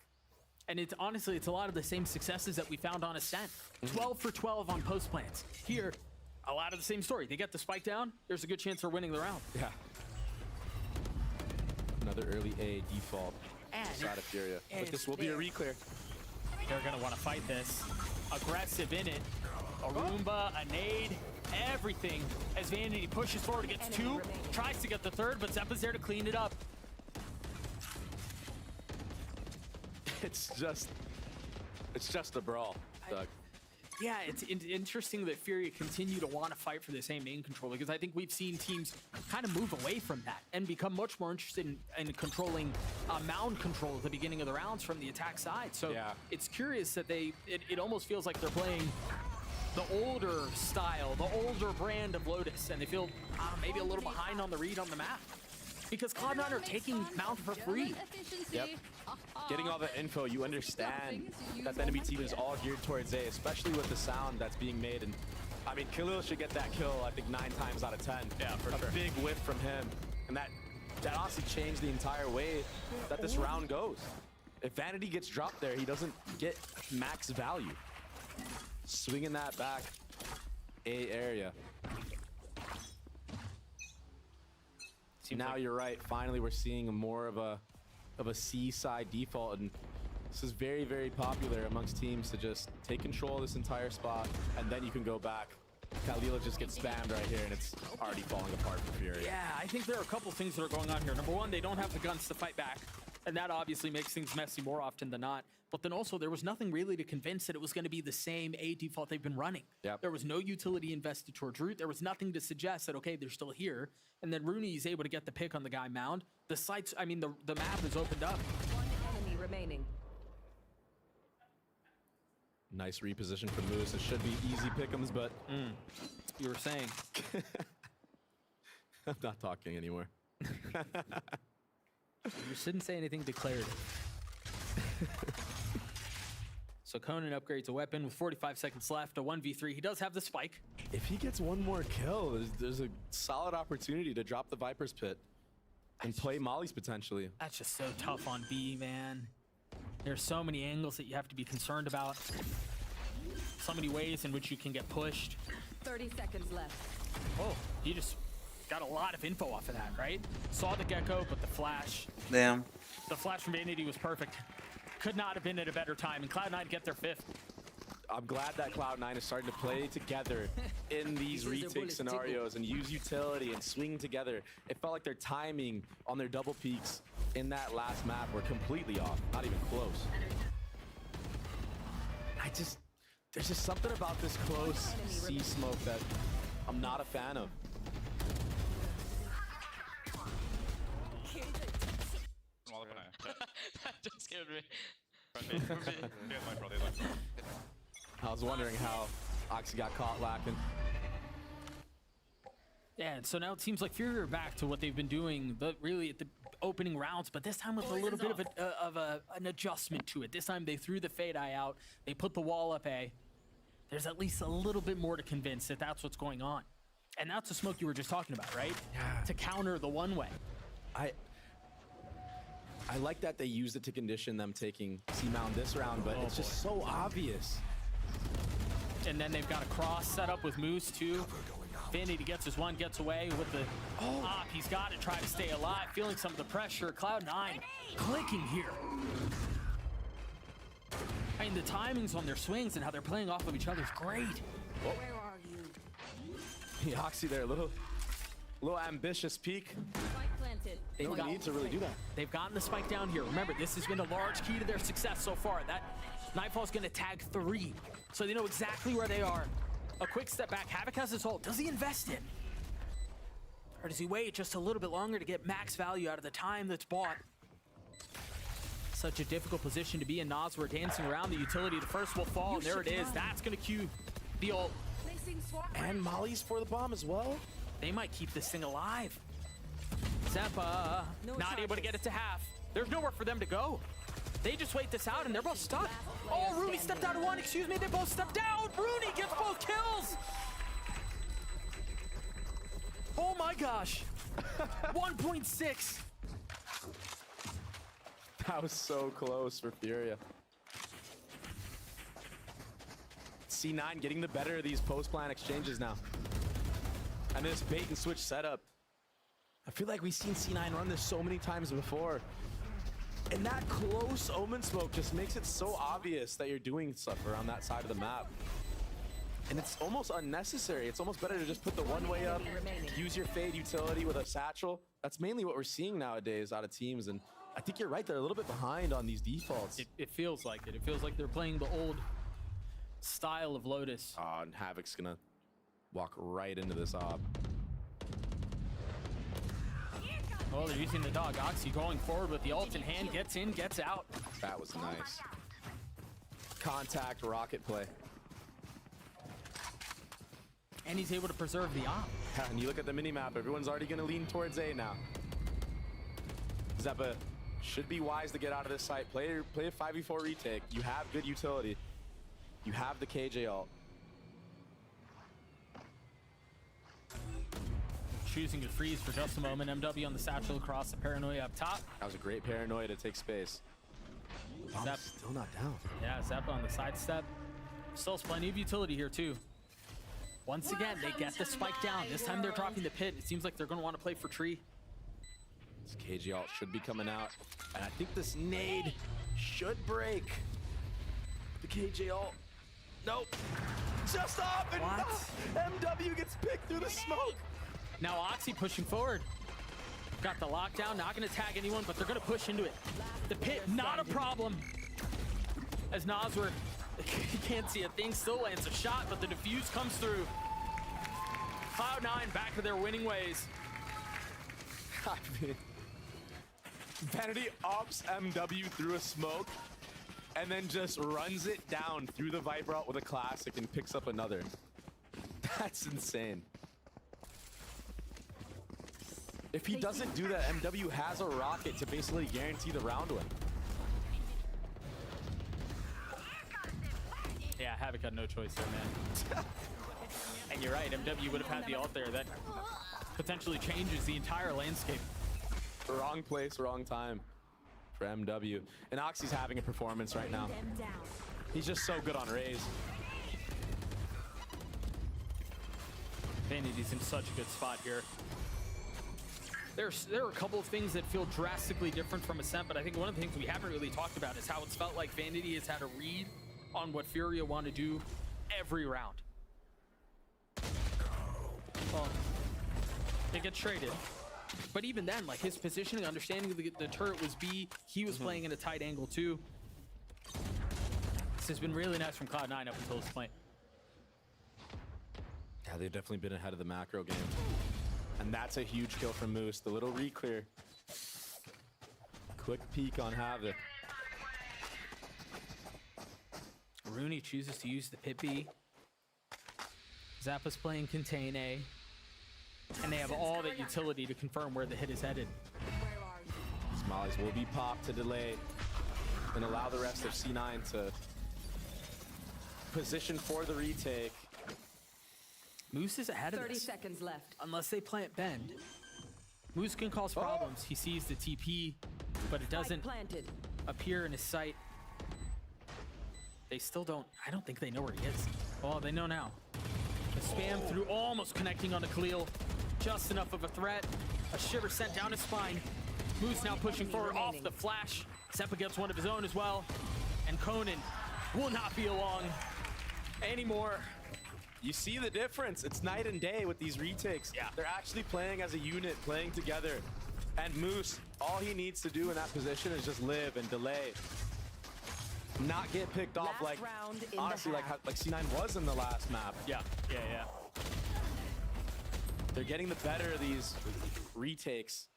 And it's honestly, it's a lot of the same successes that we found on Ascent. 12 for 12 on post plants. Here, a lot of the same story. They get the spike down, there's a good chance they're winning the round. Yeah. Another early A default side of Furia. But this will be a reclear. They're gonna want to fight this. Aggressive in it. A Roomba, a nade, everything. As Vanity pushes forward, gets 2, tries to get the 3rd, but Zeppa's there to clean it up. It's just a brawl, Doug. Yeah, it's interesting that Furia continue to want to fight for the same main control, because I think we've seen teams kind of move away from that and become much more interested in controlling mound control at the beginning of the rounds from the attack side. So yeah, it's curious that it almost feels like they're playing the older style, the older brand of Lotus, and they feel maybe a little behind on the read on the map. Because Cloud9 are taking Mount for free. Yep. Getting all the info, you understand that the enemy team is all geared towards A, especially with the sound that's being made. And I mean, Khalil should get that kill, I think, 9 times out of 10. Yeah, for sure. A big whiff from him. And that honestly changed the entire way that this round goes. If Vanity gets dropped there, he doesn't get max value. Swinging that back A area. Now you're right. Finally, we're seeing more of a C side default, and this is very, very popular amongst teams to just take control of this entire spot, and then you can go back. Kalila just gets spammed right here, and it's already falling apart for Fury. Yeah, I think there are a couple things that are going on here. Number one, they don't have the guns to fight back, and that obviously makes things messy more often than not. But then also, there was nothing really to convince that it was going to be the same A default they've been running. Yep. There was no utility invested towards root. There was nothing to suggest that, okay, they're still here. And then Rooney is able to get the pick on the guy mound. The sites, I mean, the map is opened up. One enemy remaining. Nice reposition from Moose. It should be easy pick'ems, but you were saying. I'm not talking anymore. You shouldn't say anything declarative. So Conan upgrades a weapon with 45 seconds left, a 1v3. He does have the spike. If he gets one more kill, there's a solid opportunity to drop the Viper's Pit and play Molly's potentially. That's just so tough on B, man. There's so many angles that you have to be concerned about. So many ways in which you can get pushed. 30 seconds left. Oh, he just got a lot of info off of that, right? Saw the Gecko, but the flash. Damn. The flash from Vanity was perfect. Could not have been at a better time, and Cloud9 get their 5th. I'm glad that Cloud9 is starting to play together in these retake scenarios and use utility and swing together. It felt like their timing on their double peaks in that last map were completely off, not even close. There's just something about this close C smoke that I'm not a fan of. That just scared me. I was wondering how Oxy got caught lacking. Yeah, and so now it seems like Fury are back to what they've been doing really at the opening rounds, but this time with a little bit of an adjustment to it. This time they threw the Fade Eye out, they put the wall up A. There's at least a little bit more to convince that that's what's going on. And that's the smoke you were just talking about, right? Yeah. To counter the one-way. I like that they used it to condition them taking C-Mound this round, but it's just so obvious. And then they've got a cross set up with Moose too. Vanity gets his one, gets away with the op. He's got to try to stay alive, feeling some of the pressure. Cloud9 clicking here. I mean, the timings on their swings and how they're playing off of each other is great. Where are you? The Oxy there, a little ambitious peak. Spike planted. They don't need to really do that. They've gotten the spike down here. Remember, this has been a large key to their success so far. That Nightfall's going to tag 3, so they know exactly where they are. A quick step back. Havoc has his ult. Does he invest it? Or does he wait just a little bit longer to get max value out of the time that's bought? Such a difficult position to be in. Nas, we're dancing around the utility. The first will fall, and there it is. That's going to cue the ult. And Molly's for the bomb as well. They might keep this thing alive. Zeppa, not able to get it to half. There's nowhere for them to go. They just wait this out, and they're both stuck. Oh, Rooney stepped out of one. Excuse me, they both stepped out. Rooney gets both kills. Oh my gosh. 1.6. That was so close for Furia. C9 getting the better of these post-plan exchanges now. And this bait and switch setup. I feel like we've seen C9 run this so many times before. And that close Omen smoke just makes it so obvious that you're doing stuff around that side of the map. And it's almost unnecessary. It's almost better to just put the one-way up, use your fade utility with a satchel. That's mainly what we're seeing nowadays out of teams. And I think you're right, they're a little bit behind on these defaults. It feels like it. It feels like they're playing the old style of Lotus. And Havoc's gonna walk right into this op. Oh, they're using the dog. Oxy going forward with the ult in hand, gets in, gets out. That was nice. Contact rocket play. And he's able to preserve the op. And you look at the mini-map, everyone's already gonna lean towards A now. Zeppa should be wise to get out of this site. Play a 5v4 retake. You have good utility. You have the KJ ult. Choosing to freeze for just a moment. MW on the satchel across the paranoia up top. That was a great paranoia to take space. Zep still not down. Yeah, Zeppa on the sidestep. Still has plenty of utility here too. Once again, they get the spike down. This time they're dropping the pit. It seems like they're going to want to play for tree. This KG ult should be coming out. And I think this nade should break. The KJ ult. Nope. Just off and MW gets picked through the smoke. Now Oxy pushing forward. Got the lockdown, not gonna tag anyone, but they're gonna push into it. The pit, not a problem. As Nasr, he can't see a thing, still lands a shot, but the defuse comes through. Cloud9 back to their winning ways. I mean, Vanity ops MW through a smoke and then just runs it down through the Viper ult with a classic and picks up another. That's insane. If he doesn't do that, MW has a rocket to basically guarantee the round win. Yeah, Havoc had no choice there, man. And you're right, MW would have had the ult there. That potentially changes the entire landscape. Wrong place, wrong time for MW. And Oxy's having a performance right now. He's just so good on Raze. Vanity's in such a good spot here. There are a couple of things that feel drastically different from Ascent, but I think one of the things we haven't really talked about is how it's felt like Vanity has had a read on what Furia want to do every round. Well, it gets traded. But even then, like his positioning, understanding the turret was B, he was playing in a tight angle too. This has been really nice from Cloud9 up until this point. Yeah, they've definitely been ahead of the macro game. And that's a huge kill from Moose. The little re-clear. Quick peek on Havoc. Rooney chooses to use the pit B. Zappa's playing contain A. And they have all the utility to confirm where the hit is headed. Smollies will be popped to delay and allow the rest of C9 to position for the retake. Moose is ahead of 30 this. seconds left. Unless they plant bend. Moose can cause problems. He sees the TP, but it doesn't appear in his sight. They still don't, I don't think they know where he is. Oh, they know now. The spam through, almost connecting on the Khalil. Just enough of a threat. A shiver sent down his spine. Moose now pushing forward off the flash. Zeppa gets one of his own as well. And Conan will not be along anymore. You see the difference. It's night and day with these retakes. Yeah. They're actually playing as a unit, playing together. And Moose, all he needs to do in that position is just live and delay. Not get picked off like, honestly, like C9 was in the last map. Yeah. They're getting the better of these retakes.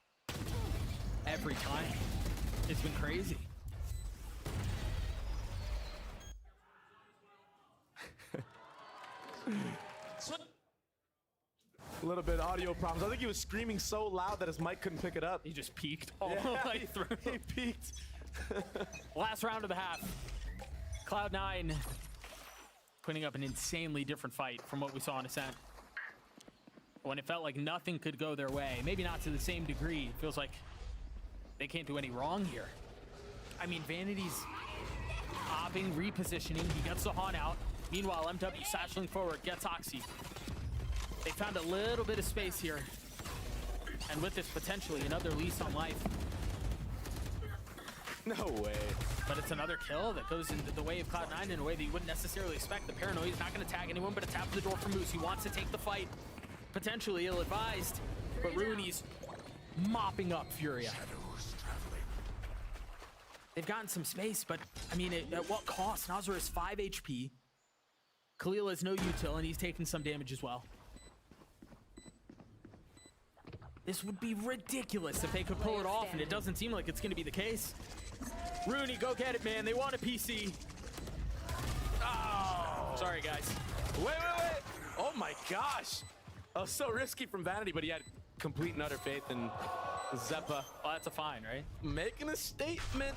Every time. It's been crazy. A little bit of audio problems. I think he was screaming so loud that his mic couldn't pick it up. He just peaked all the way through. He peaked. Last round of the half. Cloud9 putting up an insanely different fight from what we saw in Ascent. When it felt like nothing could go their way, maybe not to the same degree, it feels like they can't do any wrong here. I mean, Vanity's hopping, repositioning, he gets the Haunt out. Meanwhile, MW satcheling forward, gets Oxy. They found a little bit of space here. And with this, potentially another lease on life. No way. But it's another kill that goes into the way of Cloud9 in a way that you wouldn't necessarily expect. The Paranoid is not going to tag anyone, but a tap to the door for Moose. He wants to take the fight. Potentially ill-advised, but Rooney's mopping up Furia. They've gotten some space, but I mean, at what cost? Nazar is 5 HP. Khalil has no util, and he's taking some damage as well. This would be ridiculous if they could pull it off, and it doesn't seem like it's going to be the case. Rooney, go get it, man. They want a PC. Oh, sorry, guys. Wait. Oh my gosh. That was so risky from Vanity, but he had complete and utter faith in Zeppa. Well, that's a fine, right? Making a statement.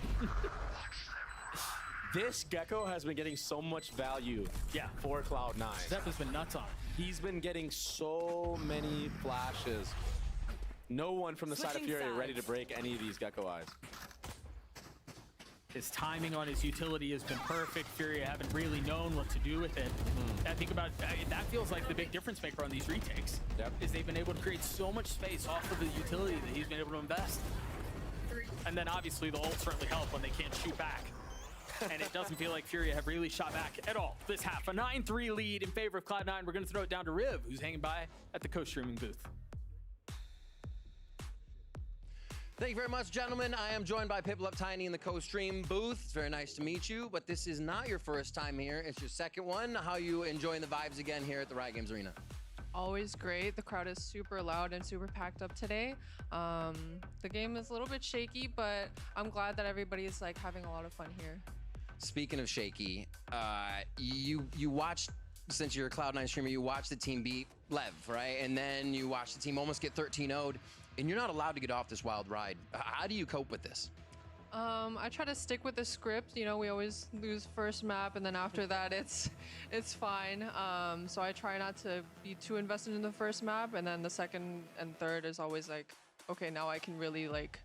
This Gecko has been getting so much value for Cloud9. Zeppa's been nuts on it. He's been getting so many flashes. No one from the side of Fury ready to break any of these Gecko eyes. His timing on his utility has been perfect. Fury haven't really known what to do with it. I think about that feels like the big difference maker on these retakes. Is they've been able to create so much space off of the utility that he's been able to invest. And then obviously the ult certainly help when they can't shoot back. And it doesn't feel like Fury have really shot back at all this half. A 9-3 lead in favor of Cloud9. We're going to throw it down to Riv, who's hanging by at the co-streaming booth. Thank you very much, gentlemen. I am joined by Tiny in the co-stream booth. It's very nice to meet you, but this is not your first time here. It's your second one. How are you enjoying the vibes again here at the Riot Games Arena? Always great. The crowd is super loud and super packed up today. The game is a little bit shaky, but I'm glad that everybody is like having a lot of fun here. Speaking of shaky, you watched, since you're a Cloud9 streamer, you watched the team beat Lev, right? And then you watched the team almost get 13-0'd. And you're not allowed to get off this wild ride. How do you cope with this? I try to stick with the script. You know, we always lose first map, and then after that, it's fine. So I try not to be too invested in the first map, and then the second and third is always like, okay, now I can really like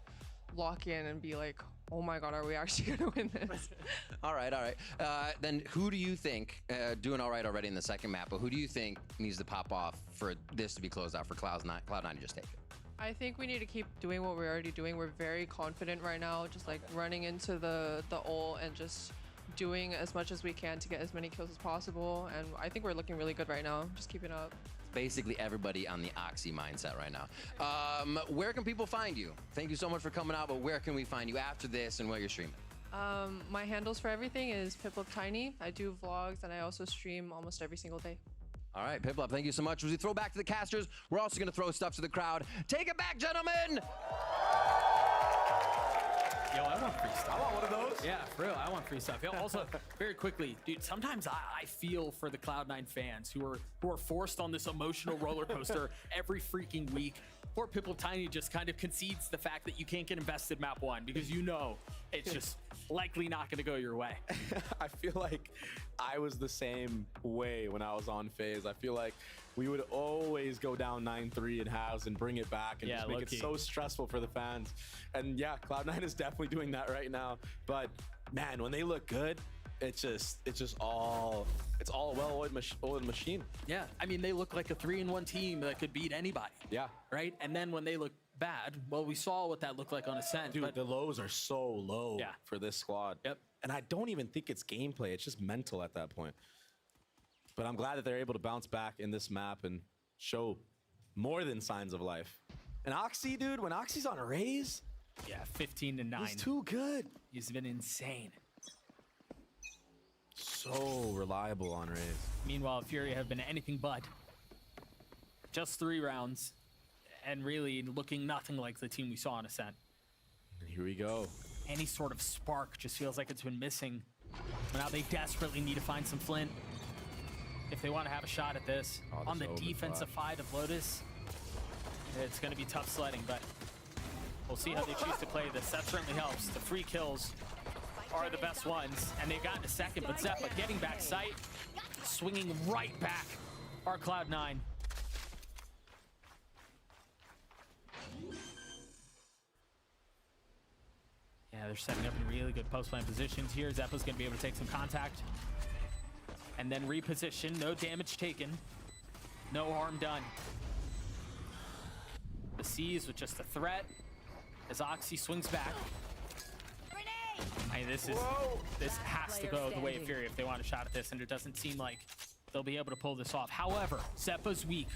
lock in and be like, oh my God, are we actually gonna win this? All right. Then who do you think, doing all right already in the second map, but who do you think needs to pop off for this to be closed out for Cloud9 to just take it? I think we need to keep doing what we're already doing. We're very confident right now, just like running into the ult and just doing as much as we can to get as many kills as possible. And I think we're looking really good right now. Just keeping up. Basically everybody on the Oxy mindset right now. Where can people find you? Thank you so much for coming out, but where can we find you after this and where you're streaming? My handles for everything is Tiny. I do vlogs and I also stream almost every single day. All right, Piplop, thank you so much. As we throw back to the casters, we're also going to throw stuff to the crowd. Take it back, gentlemen! Yo, I want free stuff. I want one of those. Yeah, for real, I want free stuff. Yo, also, very quickly, dude, sometimes I feel for the Cloud9 fans who are forced on this emotional roller coaster every freaking week. Poor Tiny just kind of concedes the fact that you can't get invested map one because you know it's just likely not going to go your way. I feel like I was the same way when I was on FaZe. I feel like we would always go down 9-3 in halves and bring it back and just make it so stressful for the fans. And yeah, Cloud9 is definitely doing that right now. But man, when they look good, it's just all a well-oiled machine. Yeah, I mean, they look like a 3-in-1 team that could beat anybody. Yeah. Right? And then when they look bad, well, we saw what that looked like on Ascent. Dude, the lows are so low for this squad. Yep. And I don't even think it's gameplay. It's just mental at that point. But I'm glad that they're able to bounce back in this map and show more than signs of life. And Oxy, dude, when Oxy's on a raise, yeah, 15-9. He's too good. He's been insane. So reliable on raise. Meanwhile, Fury have been anything but. Just 3 rounds, and really looking nothing like the team we saw on Ascent. And here we go. Any sort of spark just feels like it's been missing. But now they desperately need to find some flint if they want to have a shot at this. On the defensive side of Lotus, it's going to be tough sledding, but we'll see how they choose to play this. That certainly helps. The free kills are the best ones, and they've gotten a second, but Zeppa getting back sight, swinging right back our Cloud9. Yeah, they're setting up in really good post-plan positions here. Zeppa's going to be able to take some contact and then reposition. No damage taken. No harm done. The C's with just a threat as Oxy swings back. I mean, this has to go the way of Fury if they want a shot at this, and it doesn't seem like they'll be able to pull this off. However, Zeppa's weak.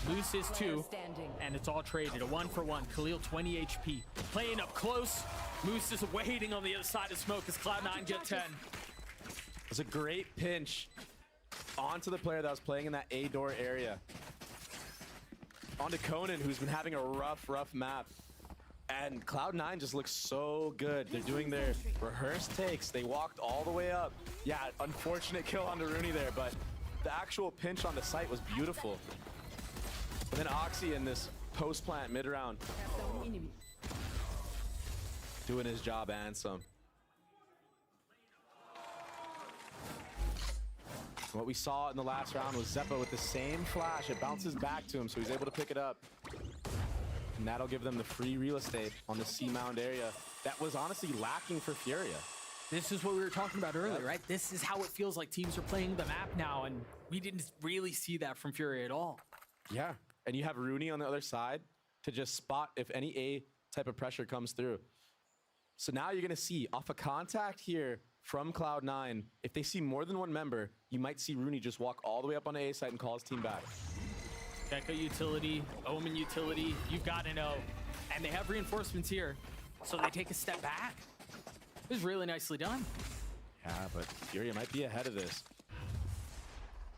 Moose is 2, and it's all traded. A 1-for-1. Khalil 20 HP. Playing up close. Moose is waiting on the other side of smoke as Cloud9 get 10. It's a great pinch onto the player that was playing in that A door area. Onto Conan, who's been having a rough map. And Cloud9 just looks so good. They're doing their rehearsed takes. They walked all the way up. Yeah, unfortunate kill onto Rooney there, but the actual pinch on the site was beautiful. And then Oxy in this post-plant mid-round. Doing his job and some. What we saw in the last round was Zeppa with the same flash. It bounces back to him, so he's able to pick it up. And that'll give them the free real estate on the C-Mound area that was honestly lacking for Furia. This is what we were talking about earlier, right? This is how it feels like teams are playing the map now, and we didn't really see that from Furia at all. Yeah, and you have Rooney on the other side to just spot if any A type of pressure comes through. So now you're going to see off a contact here from Cloud9, if they see more than one member, you might see Rooney just walk all the way up on the A site and call his team back. Gecko utility, Omen utility, you've got to know. And they have reinforcements here, so they take a step back. This is really nicely done. Yeah, but Furia might be ahead of this.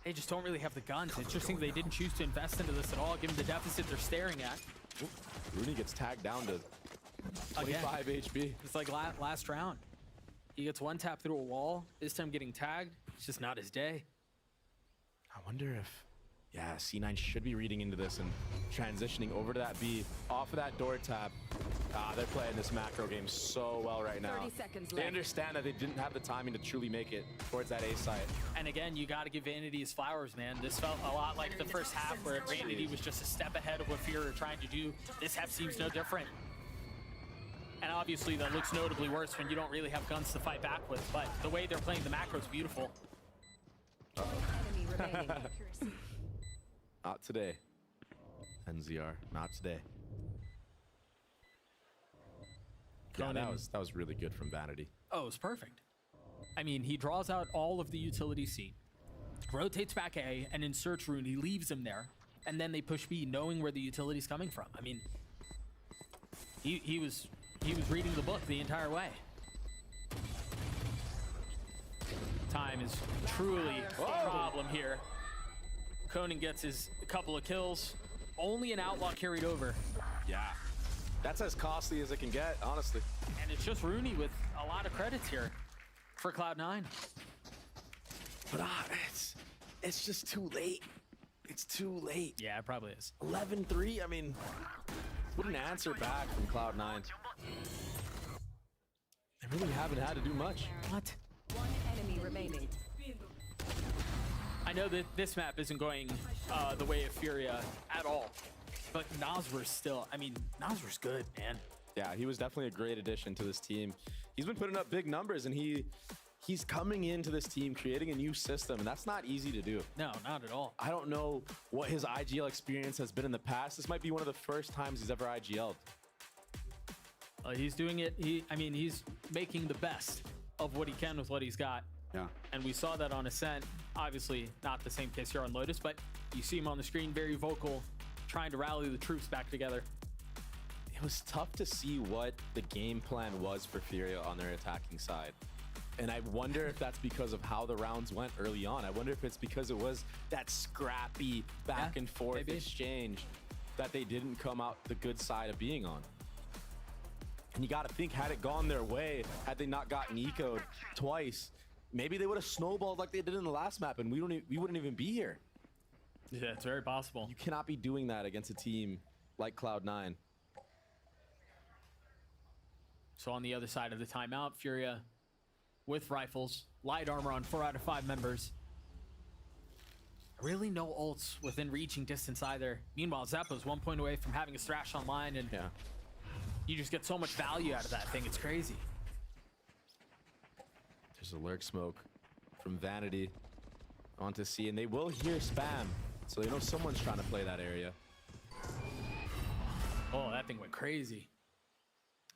They just don't really have the guns. It's interesting they didn't choose to invest into this at all, given the deficit they're staring at. Ooh, Rooney gets tagged down to 25 HP. It's like last round. He gets one tap through a wall, this time getting tagged. It's just not his day. I wonder if, yeah, C9 should be reading into this and transitioning over to that B, off of that door tap. They're playing this macro game so well right now. 30 seconds They left. understand that they didn't have the timing to truly make it towards that A site. And again, you got to give Vanity his flowers, man. This felt a lot like the first half where Vanity was just a step ahead of what Fury were trying to do. This half seems no different. And obviously that looks notably worse when you don't really have guns to fight back with, but the way they're playing the macro is beautiful. Enemy remaining. Not today, NZR, not today. Yeah, that was really good from Vanity. Oh, it was perfect. I mean, he draws out all of the utility C, rotates back A, and inserts Rooney, leaves him there, and then they push B, knowing where the utility's coming from. I mean, he was reading the book the entire way. Time is truly a problem here. Conan gets his couple of kills. Only an outlaw carried over. Yeah, that's as costly as it can get, honestly. And it's just Rooney with a lot of credits here for Cloud9. But it's just too late. It's too late. Yeah, it probably is. 11-3, I mean, what an answer back from Cloud9. They really haven't had to do much. What? One enemy remaining. I know that this map isn't going the way of Furia at all, but Noswer's still, I mean, Noswer's good, man. Yeah, he was definitely a great addition to this team. He's been putting up big numbers, and he's coming into this team, creating a new system, and that's not easy to do. No, not at all. I don't know what his IGL experience has been in the past. This might be one of the first times he's ever IGL'd. He's doing it, he's making the best of what he can with what he's got. Yeah. And we saw that on Ascent. Obviously, not the same case here on Lotus, but you see him on the screen, very vocal, trying to rally the troops back together. it was tough to see what the game plan was for Furia on their attacking side. And I wonder if that's because of how the rounds went early on. I wonder if it's because it was that scrappy back and forth exchange that they didn't come out the good side of being on. And you got to think, had it gone their way, had they not gotten ecoed twice, maybe they would have snowballed like they did in the last map, and we wouldn't even be here. Yeah, it's very possible. You cannot be doing that against a team like Cloud9. So on the other side of the timeout, Furia with rifles, light armor on 4 out of 5 members. Really no ults within reaching distance either. Meanwhile, Zeppo's 1 point away from having a thrash online, and you just get so much value out of that thing. It's crazy. There's a lurk smoke from Vanity onto C, and they will hear spam, so they know someone's trying to play that area. Oh, that thing went crazy.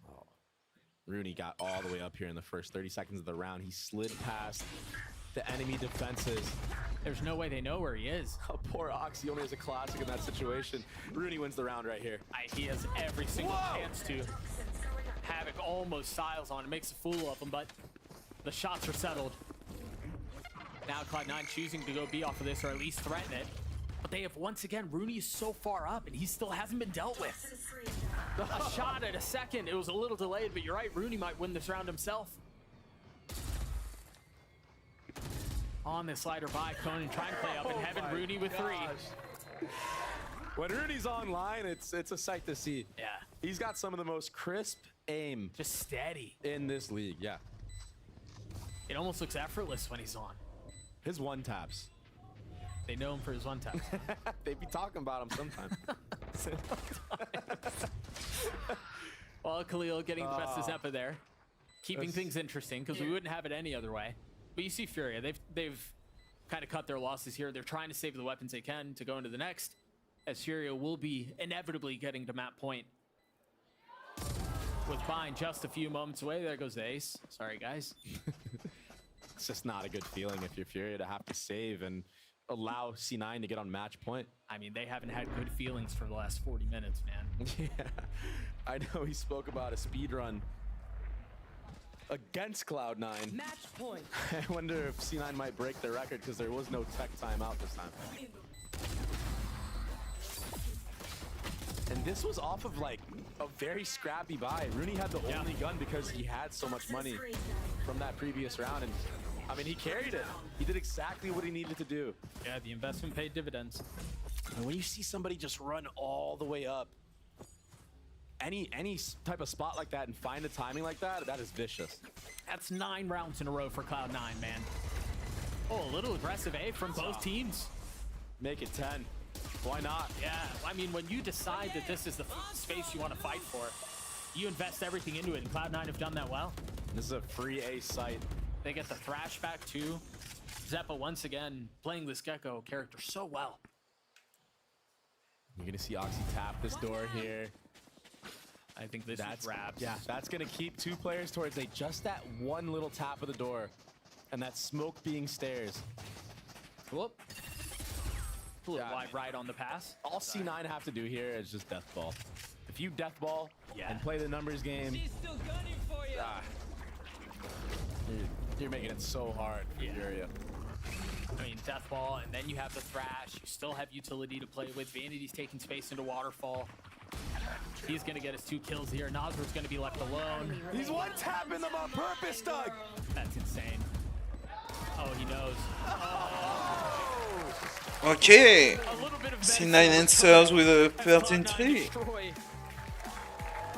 Oh, Rooney got all the way up here in the first 30 seconds of the round. He slid past the enemy defenses. There's no way they know where he is. Oh, poor Ox, he only has a classic in that situation. Rooney wins the round right here. He has every single chance to. Havoc almost styles on him, makes a fool of him, but the shots are settled. Now Cloud9 choosing to go B off of this, or at least threaten it. But they have, once again, Rooney is so far up, and he still hasn't been dealt with. A shot at a second. It was a little delayed, but you're right, Rooney might win this round himself. On this slider by Conan, trying to play up in heaven. Rooney with 3. When Rooney's online, it's a sight to see. Yeah. He's got some of the most crisp aim. Just steady. In this league, yeah. It almost looks effortless when he's on. His one taps. They know him for his one taps. They be talking about him sometimes. Well, Khalil getting the best of Zeppa there. Keeping things interesting, because we wouldn't have it any other way. But you see Furia, they've kind of cut their losses here. They're trying to save the weapons they can to go into the next, as Furia will be inevitably getting to map point. With Bind just a few moments away, there goes the ace. Sorry, guys. It's just not a good feeling if you're Furia to have to save and allow C9 to get on match point. I mean, they haven't had good feelings for the last 40 minutes, man. Yeah, I know he spoke about a speed run against Cloud9. Match point. I wonder if C9 might break the record because there was no tech timeout this time. And this was off of like a very scrappy buy. Rooney had the only gun because he had so much money from that previous round. And I mean, he carried it. He did exactly what he needed to do. Yeah, the investment paid dividends. And when you see somebody just run all the way up, any type of spot like that and find the timing like that, that is vicious. That's 9 rounds in a row for Cloud9, man. Oh, a little aggressive, eh, from both teams. Make it 10. Why not? Yeah, I mean, when you decide that this is the space you want to fight for, you invest everything into it, and Cloud9 have done that well. This is a free ace site. They get the thrash back too. Zeppa once again playing this Gecko character so well. You're gonna see Oxy tap this door here. I think this is wraps. Yeah, that's gonna keep 2 players towards just that one little tap of the door, and that smoke being stairs. Whoop. A little wide right on the pass. All C9 have to do here is just death ball. If you death ball and play the numbers game, She's still gunning for you. You're making it so hard for Furia. I mean, death ball, and then you have the thrash. You still have utility to play with. Vanity's taking space into waterfall. He's gonna get his 2 kills here. Nazar's gonna be left alone. He's one tapping them on purpose, Doug. That's insane. Oh, he knows. Okay. C9 answers with a 13-3.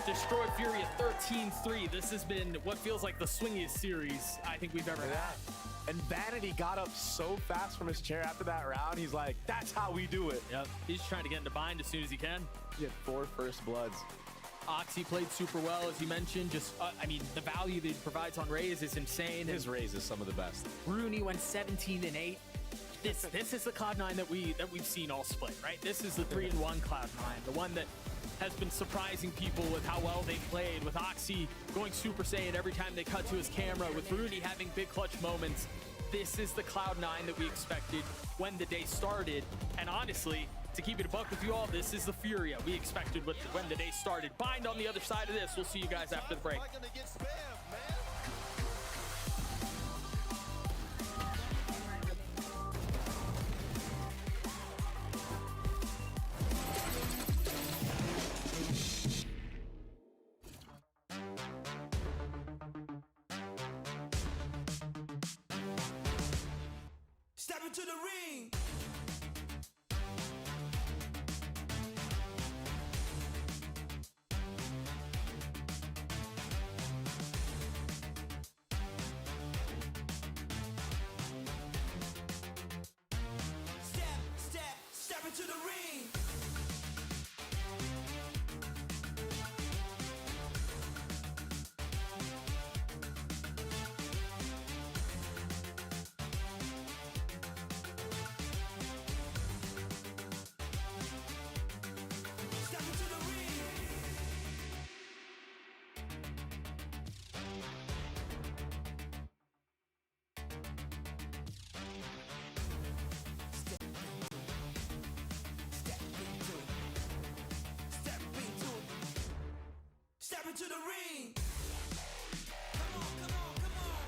Destroy Furia 13-3. This has been what feels like the swingiest series I think we've ever had. And Vanity got up so fast from his chair after that round. He's like, that's how we do it. Yep. He's trying to get into bind as soon as he can. He had 4 first bloods. Oxy played super well, as you mentioned. Just, I mean, the value that he provides on Raze is insane. His Raze is some of the best. Rooney went 17-8. This is the Cloud9 that we've seen all split, right? This is the 3-1 Cloud9, the one that has been surprising people with how well they played, with Oxy going Super Saiyan every time they cut to his camera, with Rooney having big clutch moments. This is the Cloud9 that we expected when the day started, and honestly, To keep it a buck with you all, this is the Furia we expected when the day started. Bind on the other side of this. We'll see you guys after the break. Step into the ring. Step into the ring. Step into the ring. Step into the ring. Come on, come on, come on.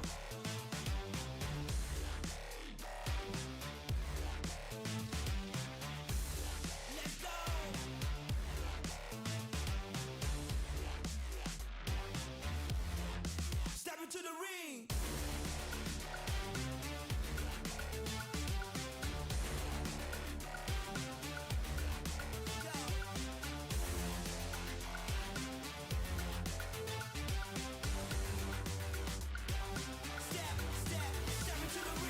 Let's go. Step into the ring. Step into the ring.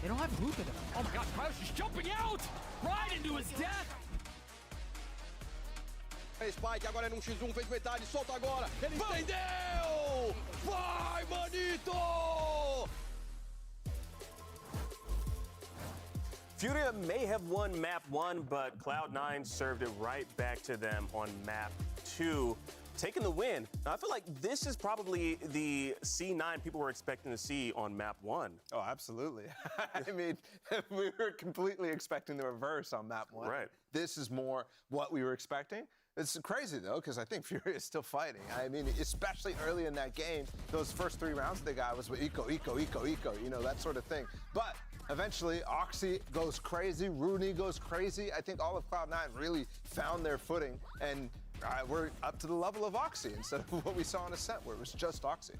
They don't have Luka though. Oh my God, Crouch is jumping out! Right into his death! Spike agora é num X1, fez metade, solta agora. Ele entendeu! Vai, manito! Furia may have won map 1, but Cloud9 served it right back to them on map 2, taking the win. Now, I feel like this is probably the C9 people were expecting to see on map 1. Oh, absolutely. I mean, we were completely expecting the reverse on map 1. Right. This is more what we were expecting. It's crazy, though, because I think Fury is still fighting. I mean, especially early in that game, those first 3 rounds they got was with eco, you know, that sort of thing. But eventually, Oxy goes crazy, Rooney goes crazy. I think all of Cloud9 really found their footing, and we're up to the level of Oxy instead of what we saw in Ascent, where it was just Oxy.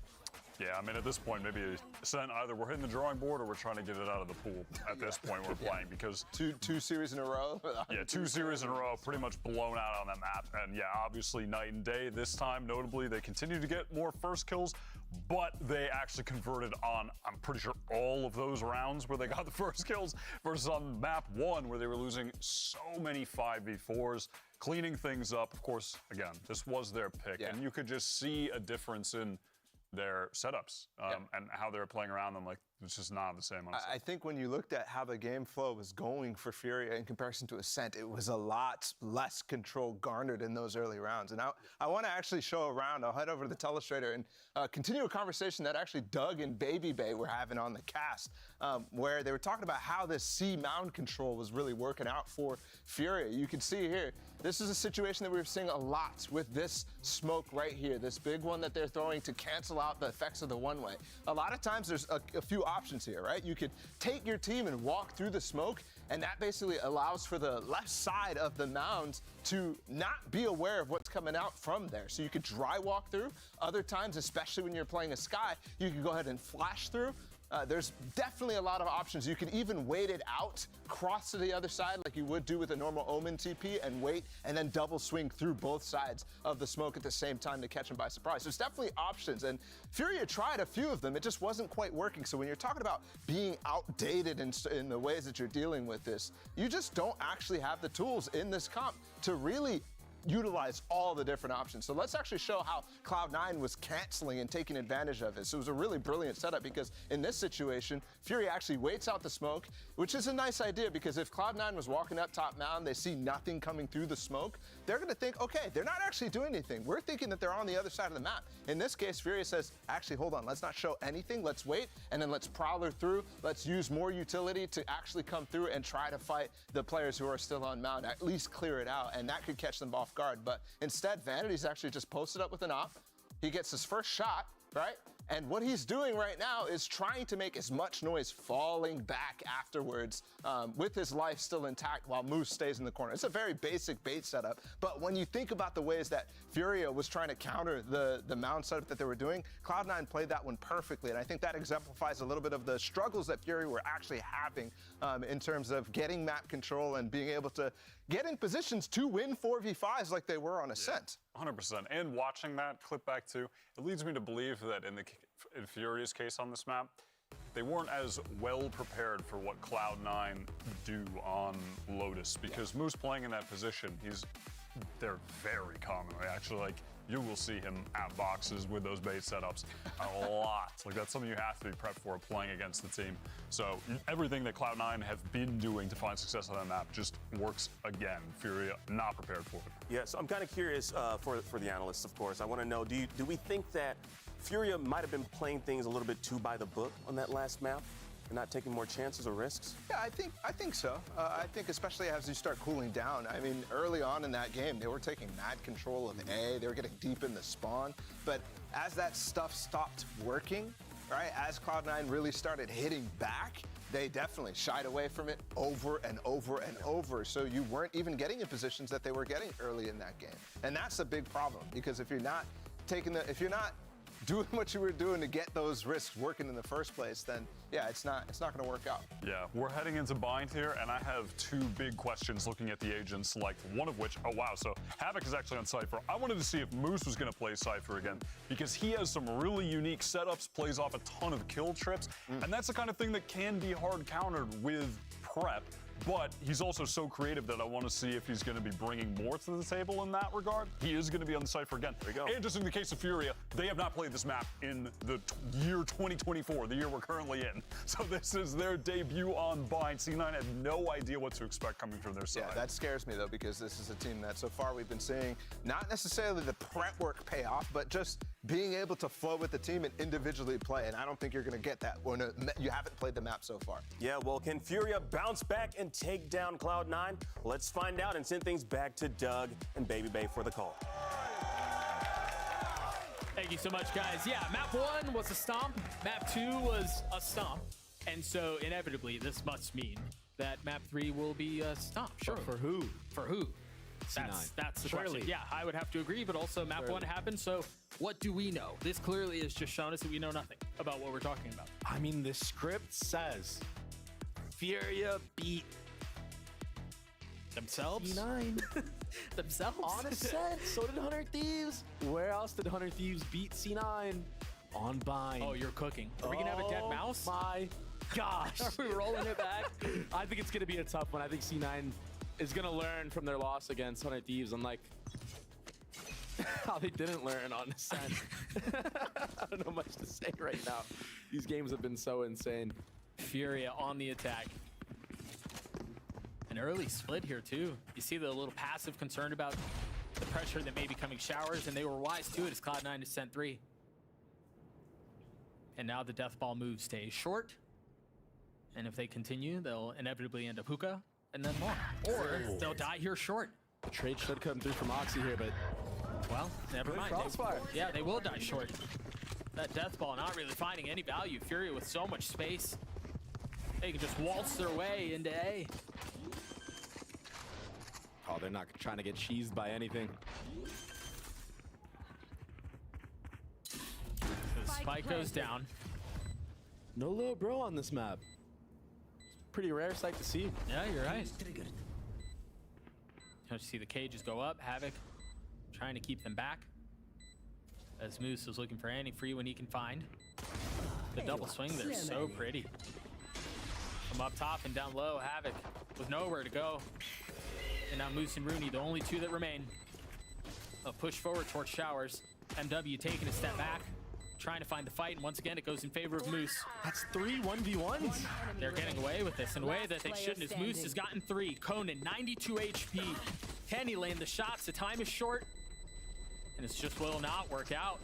Yeah, I mean, at this point, maybe Ascent, either we're hitting the drawing board or we're trying to get it out of the pool at this point we're playing, because two series in a row. Yeah, 2 series in a row, pretty much blown out on that map. And yeah, obviously night and day. This time, notably, they continue to get more first kills, but they actually converted on, I'm pretty sure, all of those rounds where they got the first kills, versus on map 1 where they were losing so many 5v4s, cleaning things up. Of course, again, this was their pick, and you could just see a difference in their setups and how they're playing around them. Like, it's just not the same, honestly. I think when you looked at how the game flow was going for Furia in comparison to Ascent, it was a lot less control garnered in those early rounds. And I want to actually show a round. I'll head over to the telestrator and continue a conversation that actually Doug and Baby Bay were having on the cast, where they were talking about how this C mound control was really working out for Furia. You can see here, this is a situation that we were seeing a lot with this smoke right here, this big one that they're throwing to cancel out the effects of the one-way. A lot of times there's a few options here, right? You could take your team and walk through the smoke, and that basically allows for the left side of the mounds to not be aware of what's coming out from there. So you could dry walk through. Other times, especially when you're playing a Sky, you can go ahead and flash through. There's definitely a lot of options. You can even wait it out, cross to the other side like you would do with a normal Omen TP, and wait, and then double swing through both sides of the smoke at the same time to catch them by surprise. So there's definitely options, and Furia tried a few of them. It just wasn't quite working. So when you're talking about being outdated in the ways that you're dealing with this, you just don't actually have the tools in this comp to really utilize all the different options. So let's actually show how Cloud9 was canceling and taking advantage of it. So it was a really brilliant setup, because in this situation, Fury actually waits out the smoke, which is a nice idea, because if Cloud9 was walking up top mound, they see nothing coming through the smoke, they're gonna think, okay, they're not actually doing anything. We're thinking that they're on the other side of the map. In this case, Fury says, actually, hold on, let's not show anything, let's wait, and then let's prowler through, let's use more utility to actually come through and try to fight the players who are still on mound, at least clear it out, and that could catch them off guard. But instead, Vanity's actually just posted up with an op. He gets his first shot, right? And what he's doing right now is trying to make as much noise falling back afterwards with his life still intact while Moose stays in the corner. It's a very basic bait setup, but when you think about the ways that Furia was trying to counter the mound setup that they were doing, Cloud9 played that one perfectly, and I think that exemplifies a little bit of the struggles that Fury were actually having in terms of getting map control and being able to get in positions to win 4v5s like they were on Ascent. 100%. And watching that clip back too, it leads me to believe that in Fury's case on this map, they weren't as well prepared for what Cloud9 do on Lotus, because Moose playing in that position, they're very common. Actually, like, you will see him at boxes with those bait setups a lot. Like, that's something you have to be prepped for playing against the team. So everything that Cloud9 have been doing to find success on that map just works again. Fury not prepared for it. Yeah, so I'm kind of curious for the analysts, of course. I want to know, do we think that Furia might have been playing things a little bit too by the book on that last map and not taking more chances or risks? Yeah, I think so. I think especially as you start cooling down. I mean, early on in that game, they were taking mad control of A. They were getting deep in the spawn. But as that stuff stopped working, right, as Cloud9 really started hitting back, they definitely shied away from it over and over and over. So you weren't even getting in positions that they were getting early in that game. And that's a big problem, because if you're not doing what you were doing to get those risks working in the first place, then yeah, it's not going to work out. Yeah, we're heading into bind here, and I have two big questions looking at the agents, like one of which, oh wow, so Havoc is actually on Cypher. I wanted to see if Moose was going to play Cypher again, because he has some really unique setups, plays off a ton of kill trips, and that's the kind of thing that can be hard countered with prep. But he's also so creative that I want to see if he's going to be bringing more to the table in that regard. He is going to be on the Cypher again. There you go. And just in the case of Furia, they have not played this map in the year 2024, the year we're currently in. So this is their debut on Bind. C9 had no idea what to expect coming from their side. Yeah, that scares me, though, because this is a team that so far we've been seeing not necessarily the prep work pay off, but just being able to flow with the team and individually play. And I don't think you're going to get that when you haven't played the map so far. Yeah, well, can Furia bounce back and take down Cloud9? Let's find out and send things back to Doug and Baby Bay for the call. Thank you so much, guys. Yeah, map 1 was a stomp. Map 2 was a stomp. And so inevitably, this must mean that map 3 will be a stomp. Sure. For who? For who? That's the question. Yeah, I would have to agree, but also map 1 happened, so what do we know? This clearly has just shown us that we know nothing about what we're talking about. I mean, the script says Furia beat themselves? C9. Themselves? On Ascent. So did 100 Thieves. Where else did 100 Thieves beat C9? On Bind. Oh, you're cooking. Are we going to have a dead mouse? My gosh. Are we rolling it back? I think it's going to be a tough one. I think C9 is going to learn from their loss against 100 Thieves. And like, how they didn't learn on Ascent. I don't know much to say right now. These games have been so insane. Furia on the attack. An early split here too. You see the little passive concern about the pressure that may be coming showers, and they were wise to it as Cloud9 is sent 3. And now the death ball move stays short. And if they continue, they'll inevitably end up hookah and then more. Or they'll die here short. The trade should come through from Oxy here, but well, never mind. Crossfire. Yeah, they will die short. That death ball not really finding any value. Furia with so much space. They can just waltz their way into A. Oh, they're not trying to get cheesed by anything. The spike goes down. No little bro on this map. Pretty rare sight to see. Yeah, you're right. You see the cages go up. Havoc trying to keep them back. As Moose is looking for any free when he can find. The double swing there, so pretty. From up top and down low, Havoc with nowhere to go. And now Moose and Rooney, the only two that remain. A push forward towards Showers. MW taking a step back, trying to find the fight, and once again it goes in favor of Moose. That's 3 1v1s. They're getting away with this in a way that they shouldn't, as Moose has gotten 3. Conan, 92 HP. Can he land the shots? The time is short, and it just will not work out.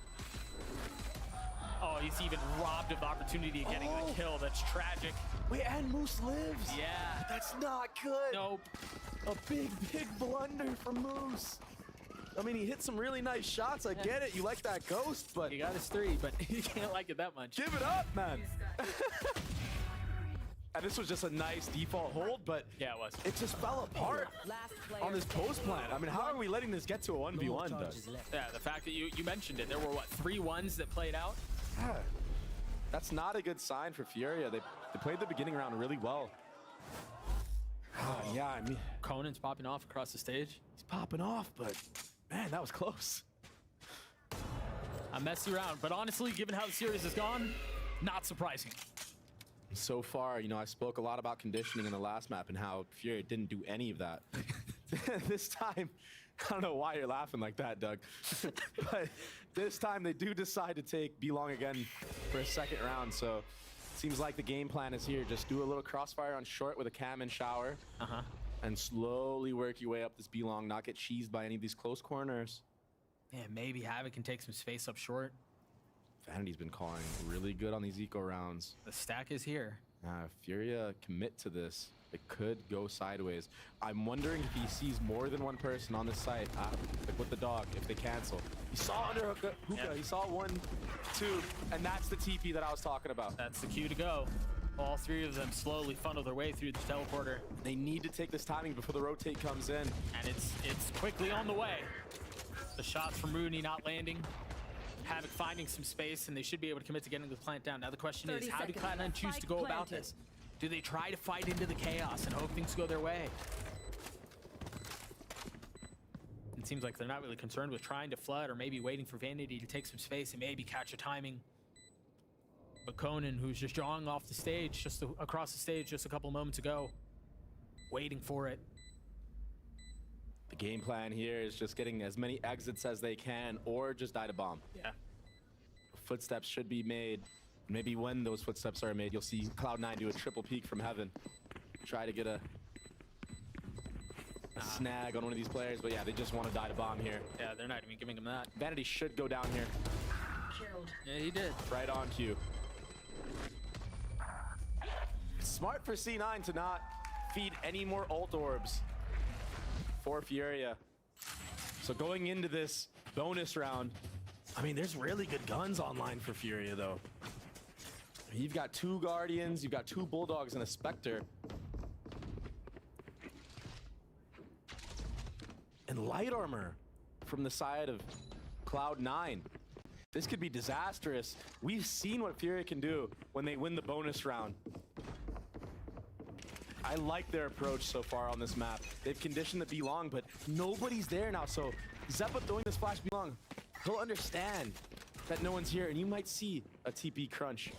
Oh, he's even robbed of the opportunity of getting the kill. That's tragic. Wait, and Moose lives. Yeah. That's not good. Nope. A big blunder from Moose. I mean, he hit some really nice shots. I get it. You like that ghost, but... He got his 3, but you can't like it that much. Give it up, man. And this was just a nice default hold, but yeah, it was. It just fell apart on this post plant. I mean, how are we letting this get to a 1v1, though? Yeah, the fact that you mentioned it. There were, what, 3 1s that played out? Yeah. That's not a good sign for Furia. They played the beginning round really well. Yeah, I mean... Conan's popping off across the stage. He's popping off, but... Man, that was close. A messy round, but honestly, given how the series has gone, not surprising. So far, you know, I spoke a lot about conditioning in the last map and how Furia didn't do any of that. This time, I don't know why you're laughing like that, Doug. But this time, they do decide to take B-Long again for a second round, so it seems like the game plan is here. Just do a little crossfire on short with a cam and shower. And slowly work your way up this B-Long, not get cheesed by any of these close corners. Man, maybe Havoc can take some space up short. Vanity's been calling really good on these eco rounds. The stack is here. If Furia commit to this, it could go sideways. I'm wondering if he sees more than one person on this site, like with the dog, if they cancel. He saw under hookah, he saw 1, 2, and that's the TP that I was talking about. That's the cue to go. All 3 of them slowly funnel their way through the teleporter. They need to take this timing before the rotate comes in. And it's quickly on the way. The shots from Rooney not landing. Havoc finding some space, and they should be able to commit to getting the plant down. Now the question is, how do Cloud9 choose to go about this? Do they try to fight into the chaos and hope things go their way? It seems like they're not really concerned with trying to flood or maybe waiting for Vanity to take some space and maybe catch a timing. But Conan, who's just jawing off the stage, just across the stage just a couple moments ago, waiting for it. The game plan here is just getting as many exits as they can or just die to bomb. Yeah. Footsteps should be made. Maybe when those footsteps are made, you'll see Cloud9 do a triple peek from heaven. Try to get a snag on one of these players, but yeah, they just want to die to bomb here. Yeah, they're not even giving him that. Vanity should go down here. Yeah, he did. Right on cue. Smart for C9 to not feed any more ult orbs for Furia. So going into this bonus round, I mean, there's really good guns online for Furia, though. You've got 2 Guardians, you've got 2 Bulldogs, and a Spectre. And light armor from the side of Cloud9. This could be disastrous. We've seen what Furia can do when they win the bonus round. I like their approach so far on this map. They've conditioned the B-Long, but nobody's there now, so Zeppa throwing this flash B-Long, he'll understand that no one's here, and you might see a TP crunch.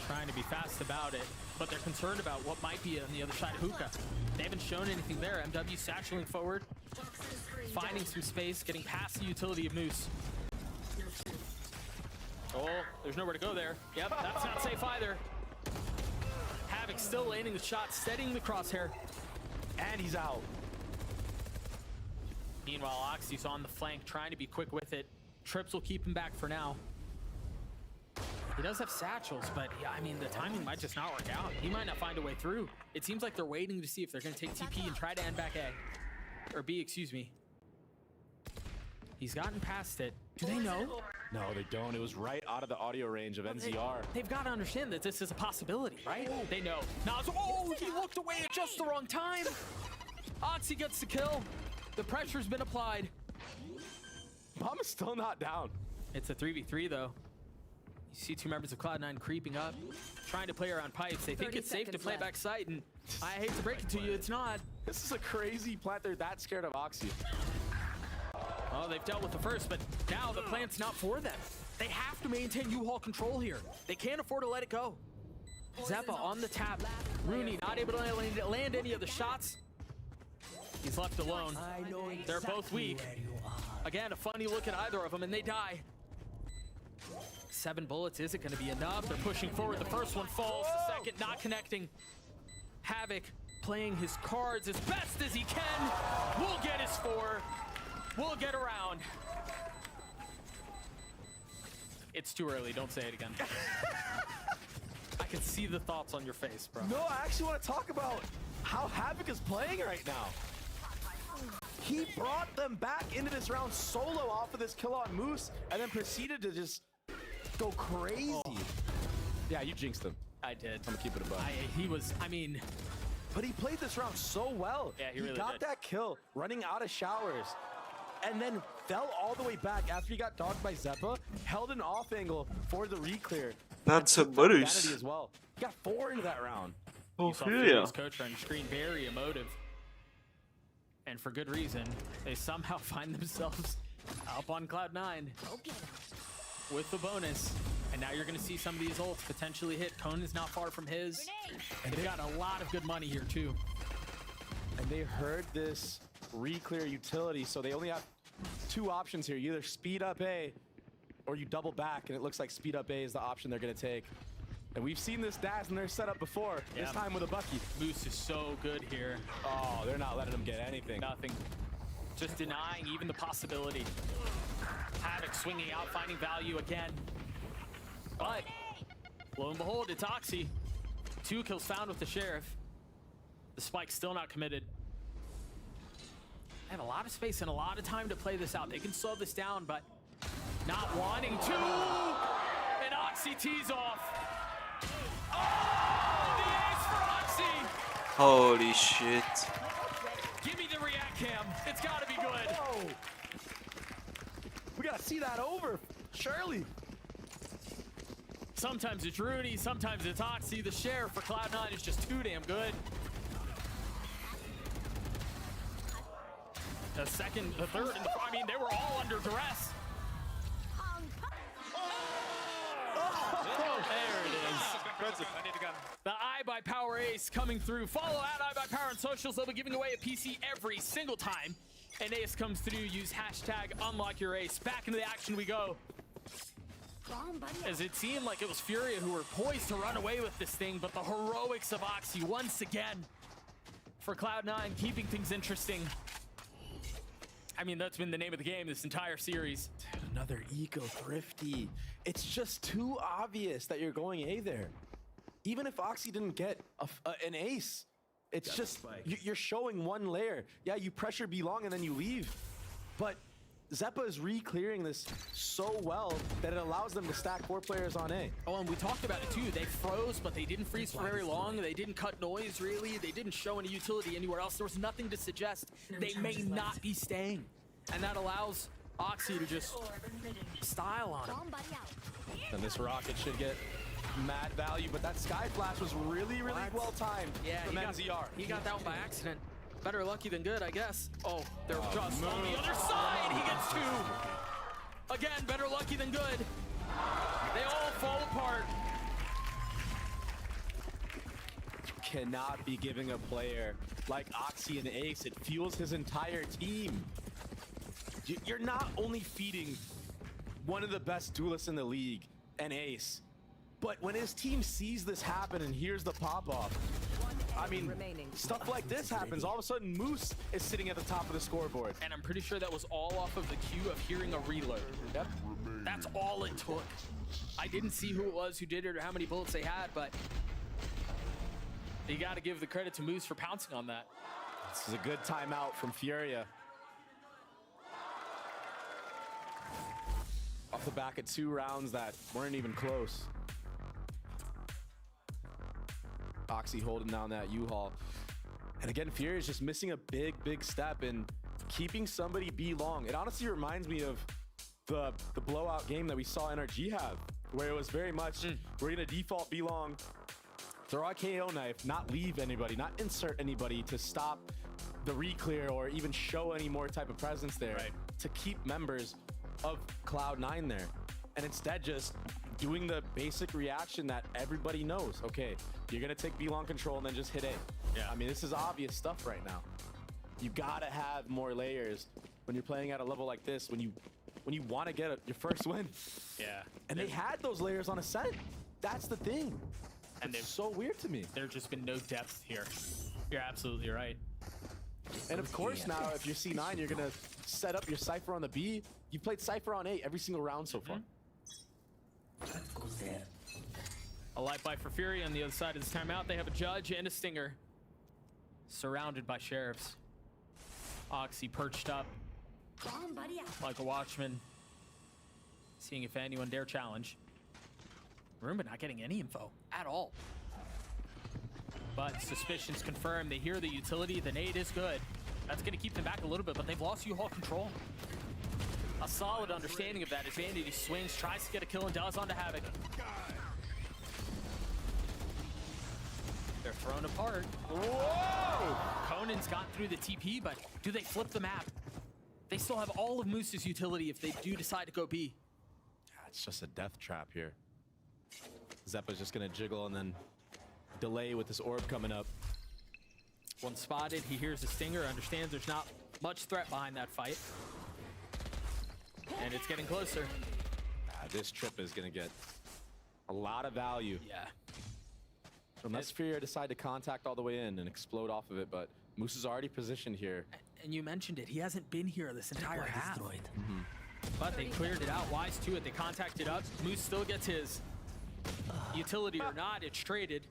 Trying to be fast about it, but they're concerned about what might be on the other side of hookah. They haven't shown anything there. MW satcheling forward. finding some space, getting past the utility of Moose. Oh, there's nowhere to go there. Yep, that's not safe either. Havoc still landing the shot, steadying the crosshair. And he's out. Meanwhile, Oxy's on the flank, trying to be quick with it. Trips will keep him back for now. He does have satchels, but yeah, I mean, the timing might just not work out. He might not find a way through. It seems like they're waiting to see if they're going to take TP and try to end back A. Or B, excuse me. He's gotten past it. Do they know? No, they don't. It was right out of the audio range of NZR. They've got to understand that this is a possibility, right? They know. Nas, oh, he looked away at just the wrong time. Oxy gets the kill. The pressure's been applied. Bomb is still not down. It's a 3v3 though. You see two members of Cloud9 creeping up, trying to play around pipes. They think it's safe to play back site, and I hate to break it to you, it's not. This is a crazy plant. They're that scared of Oxy. Oh, they've dealt with the first, but now the plant's not for them. They have to maintain U-Haul control here. They can't afford to let it go. Zeppa on the tap. Rooney not able to land any of the shots. He's left alone. They're both weak. Again, a funny look at either of them, and they die. 7 bullets isn't going to be enough. They're pushing forward. The first one falls. The second not connecting. Havoc playing his cards as best as he can. We'll get his 4. We'll get around. It's too early. Don't say it again. I can see the thoughts on your face, bro. No, I actually want to talk about how Havoc is playing right now. He brought them back into this round solo off of this kill on Moose and then proceeded to just go crazy. Oh. Yeah, you jinxed him. I did. I'm gonna keep it above. But he played this round so well. Yeah, he really got did. that kill running out of showers and then fell all the way back after he got dogged by Zeppa, held an off angle for the reclear. That's a bonus. As well. He got 4 into that round. Oh, Furious coach on screen, very emotive. And for good reason. They somehow find themselves up on Cloud9 with the bonus. And now you're going to see some of these ults potentially hit. Conan's not far from his. And they've got a lot of good money here too. And they heard this reclear utility, so they only have 2 options here. You either speed up A or you double back, and it looks like speed up A is the option they're going to take. And we've seen this Daz in their setup before, this time with a Bucky. Moose is so good here. Oh, they're not letting him get anything. Nothing. Just denying even the possibility. Havoc swinging out, finding value again. But, lo and behold, it's Oxy. 2 kills found with the Sheriff. The spike's still not committed. They have a lot of space and a lot of time to play this out. They can slow this down, but not wanting to. And Oxy tees off. Oh, the ace for Oxy. Holy shit. Give me the react cam. It's got to be good. Whoa. We got to see that over. Surely. Sometimes it's Rooney, sometimes it's Oxy. The Sheriff for Cloud9 is just too damn good. The second, the third, and I mean, they were all under duress. There it is. The I by Power ace coming through. Follow at I by Power on socials. They'll be giving away a PC every single time an ace comes through. Use hashtag unlock your ace. Back into the action we go. As it seemed like it was Furia who were poised to run away with this thing, but the heroics of Oxy once again for Cloud9, keeping things interesting. I mean, that's been the name of the game this entire series. Dude, another eco thrifty. It's just too obvious that you're going A there. Even if Oxy didn't get an ace, it's just, you're showing one layer. Yeah, you pressure B long and then you leave. But Zeppa is re-clearing this so well that it allows them to stack 4 players on A. Oh, and we talked about it too. They froze, but they didn't freeze for very long. They didn't cut noise, really. They didn't show any utility anywhere else. There was nothing to suggest they may not be staying. And that allows Oxy to just style on him. And this rocket should get mad value, but that Sky Flash was really, really well timed from NZR. He got that one by accident. Better lucky than good, I guess. Oh, they're just on the other side. He gets 2. Again, better lucky than good. They all fall apart. You cannot be giving a player like Oxy an ace. It fuels his entire team. You're not only feeding one of the best duelists in the league, an ace, but when his team sees this happen and hears the pop-off, I mean, stuff like this happens. All of a sudden, Moose is sitting at the top of the scoreboard. And I'm pretty sure that was all off of the cue of hearing a reload. Yep. That's all it took. I didn't see who it was who did it or how many bullets they had, but you got to give the credit to Moose for pouncing on that. This is a good timeout from Furia. Off the back of 2 rounds that weren't even close. Oxy holding down that U-Haul. And again, Furia is just missing a big step in keeping somebody B long. It honestly reminds me of the blowout game that we saw NRG have, where it was very much, we're gonna default B long, throw a KO knife, not leave anybody, not insert anybody to stop the re-clear or even show any more type of presence there to keep members of Cloud9 there. And instead just doing the basic reaction that everybody knows. Okay, you're gonna take B long control and then just hit A. Yeah. I mean, this is obvious stuff right now. You gotta have more layers when you're playing at a level like this, when you want to get your first win. Yeah. And they had those layers on Ascent. That's the thing. And it's so weird to me. There's just been no depth here. You're absolutely right. And of course now, if you're C9, you're gonna set up your Cypher on the B. You played Cypher on A every single round so far. A light bite for Fury on the other side of this timeout. They have a Judge and a Stinger. Surrounded by Sheriffs. Oxy perched up like a watchman, seeing if anyone dare challenge. Roomba not getting any info at all. But suspicions confirmed. They hear the utility. The nade is good. That's going to keep them back a little bit, but they've lost U-Haul control. A solid understanding of that as Vanity swings, tries to get a kill, and does onto Havoc. They're thrown apart. Whoa! Conan's got through the TP, but do they flip the map? They still have all of Moose's utility if they do decide to go B. It's just a death trap here. Zeppa's just going to jiggle and then delay with this orb coming up. One spotted, he hears the Stinger, understands there's not much threat behind that fight. And it's getting closer. This trip is going to get a lot of value. Yeah. Unless Furia decide to contact all the way in and explode off of it, but Moose is already positioned here. And you mentioned it, he hasn't been here this entire half. But they cleared it out, Wise to it, they contacted up. Moose still gets his. Utility or not, it's traded.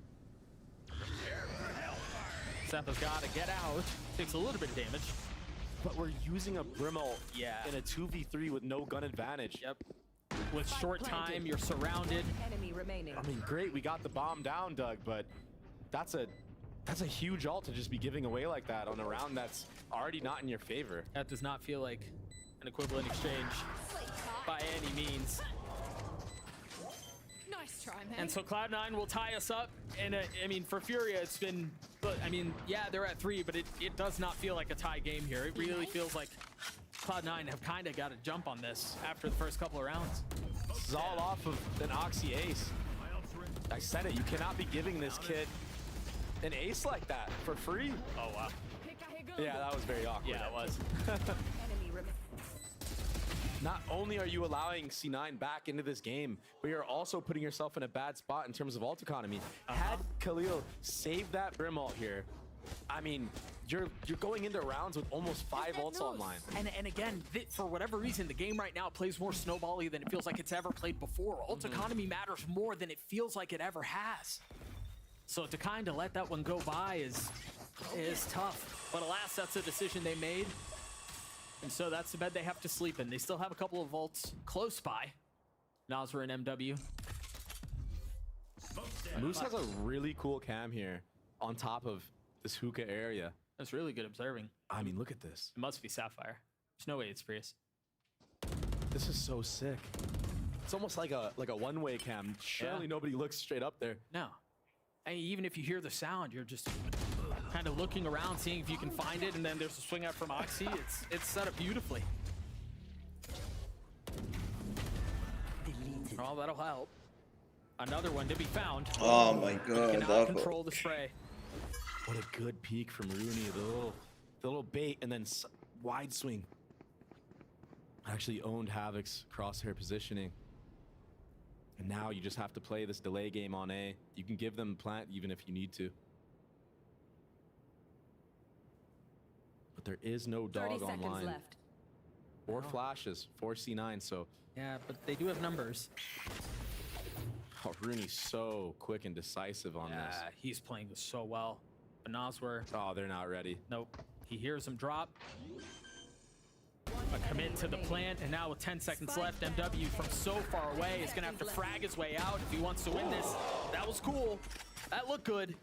Zeppa's gotta get out. Takes a little bit of damage. But we're using a Brimble in a 2v3 with no gun advantage. Yep. With short time, you're surrounded. Enemy remaining. I mean, great, we got the bomb down, Doug, but that's a huge ult to just be giving away like that on a round that's already not in your favor. That does not feel like an equivalent exchange by any means. Nice try, man. And so Cloud9 will tie us up. And I mean, for Furia, it's been, I mean, yeah, they're at 3, but it does not feel like a tie game here. It really feels like Cloud9 have kind of got a jump on this after the first couple of rounds. This is all off of an Oxy ace. I said it, you cannot be giving this kid an ace like that for free. Oh, wow. Yeah, that was very awkward. Yeah, it was. Not only are you allowing C9 back into this game, but you're also putting yourself in a bad spot in terms of ult economy. Had Khalil saved that Brim ult here, I mean, you're going into rounds with almost 5 ults online. And again, for whatever reason, the game right now plays more snowbally than it feels like it's ever played before. Ult economy matters more than it feels like it ever has. So to kind of let that one go by is tough. But alas, that's a decision they made. And so that's the bed they have to sleep in. They still have a couple of ults close by. Nasr and MW. Moose has a really cool cam here on top of this hookah area. That's really good observing. I mean, look at this. It must be Sapphire. There's no way it's Prius. This is so sick. It's almost like a one-way cam. Surely nobody looks straight up there. No. And even if you hear the sound, you're just kind of looking around, seeing if you can find it, and then there's a swing out from Oxy. It's set up beautifully. Oh, that'll help. Another one to be found. Oh my god. Cannot control the spray. What a good peek from Rooney. The little bait and then wide swing. actually owned Havoc's crosshair positioning. And now you just have to play this delay game on A. You can give them plant even if you need to. But there is no dog 30 seconds online. left. Or flashes for C9, so. Yeah, but they do have numbers. Oh, Rooney's so quick and decisive on this. Yeah, he's playing this so well. But Noswer. Oh, they're not ready. Nope. He hears him drop. A commit to the plant, and now with 10 seconds left, MW from so far away is gonna have to frag his way out if he wants to win this. That was cool. That looked good.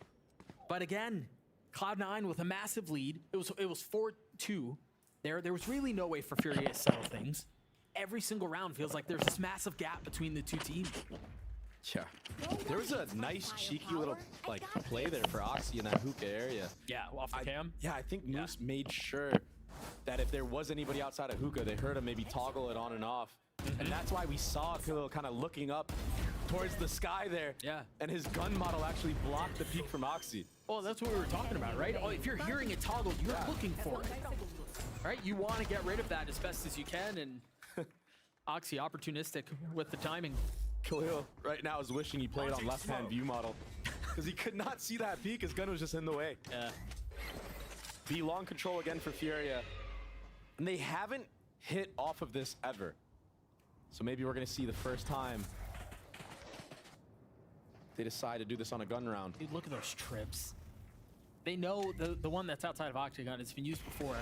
But again, Cloud9 with a massive lead. It was 4-2. There was really no way for Furia to settle things. Every single round feels like there's this massive gap between the two teams. Yeah. There was a nice, cheeky little like play there for Oxy in that hookah area. Yeah, off the cam. Yeah, I think Moose made sure that if there was anybody outside of hookah, they heard him maybe toggle it on and off. And that's why we saw Khalil kind of looking up towards the sky there. Yeah. And his gun model actually blocked the peek from Oxy. Well, that's what we were talking about, right? Oh, if you're hearing it toggled, you're looking for it. Right? You want to get rid of that as best as you can, and Oxy opportunistic with the timing. Khalil right now is wishing he played on left-hand view model because he could not see that peek. His gun was just in the way. Yeah. B long control again for Furia. And they haven't hit off of this ever. So maybe we're going to see the first time they decide to do this on a gun round. Dude, look at those trips. They know the one that's outside of Octagon has been used before.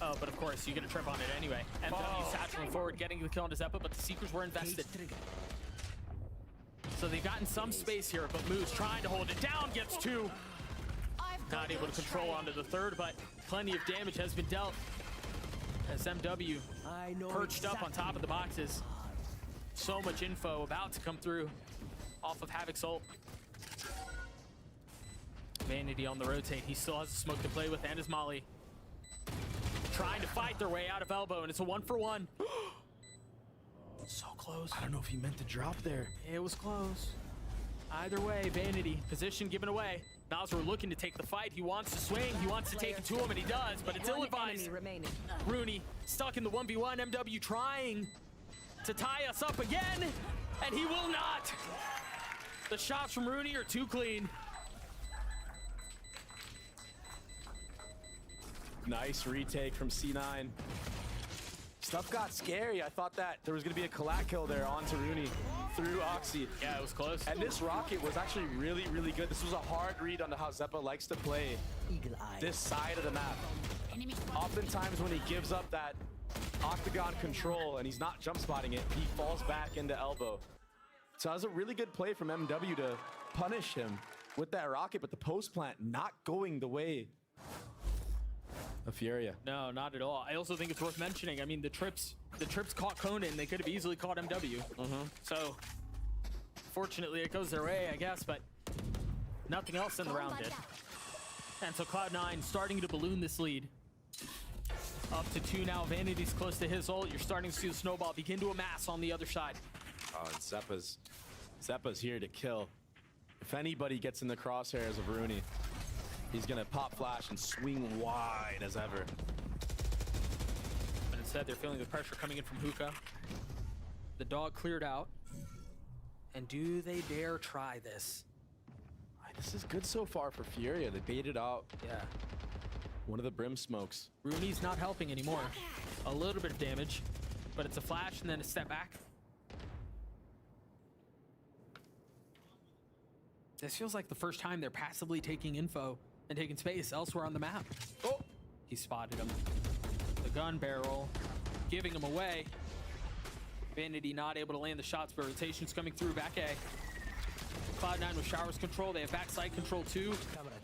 Oh, but of course, you get a trip on it anyway. MW satchering forward, getting the kill on Zeppa, but the Seekers were invested. So they've gotten some space here, but Moose trying to hold it down, gets two. Not able to control onto the third, but plenty of damage has been dealt. As MW perched up on top of the boxes. So much info about to come through off of Havoc's ult. Vanity on the rotate. He still has a smoke to play with and his molly. Trying to fight their way out of elbow, and it's a 1-for-1. So close. I don't know if he meant to drop there. It was close. Either way, Vanity, position given away. Noswer looking to take the fight. He wants to swing. He wants to take it to him, and he does, but it's ill-advised. Rooney stuck in the 1v1. MW trying to tie us up again, and he will not. The shots from Rooney are too clean. Nice retake from C9. Stuff got scary. I thought that there was going to be a collat kill there onto Rooney through Oxy. Yeah, it was close. And this rocket was actually really, really good. This was a hard read on how Zeppa likes to play this side of the map. Oftentimes when he gives up that octagon control and he's not jump spotting it, he falls back into elbow. So that was a really good play from MW to punish him with that rocket, but the post plant not going the way of Furia. No, not at all. I also think it's worth mentioning. I mean, the trips caught Conan. They could have easily caught MW. So, fortunately, it goes their way, I guess, but nothing else in the round did. And so Cloud9 starting to balloon this lead. Up to 2 now. Vanity's close to his ult. You're starting to see the snowball begin to amass on the other side. Oh, and Zeppa's here to kill. If anybody gets in the crosshairs of Rooney, he's gonna pop flash and swing wide as ever. But instead, they're feeling the pressure coming in from Hookah. The dog cleared out. And do they dare try this? This is good so far for Furia. They baited out. Yeah. One of the brim smokes. Rooney's not helping anymore. A little bit of damage, but it's a flash and then a step back. This feels like the first time they're passively taking info and taking space elsewhere on the map. Oh, he spotted him. The gun barrel, giving him away. Vanity not able to land the shots, but rotations coming through back A. Cloud9 with showers control. They have backside control too,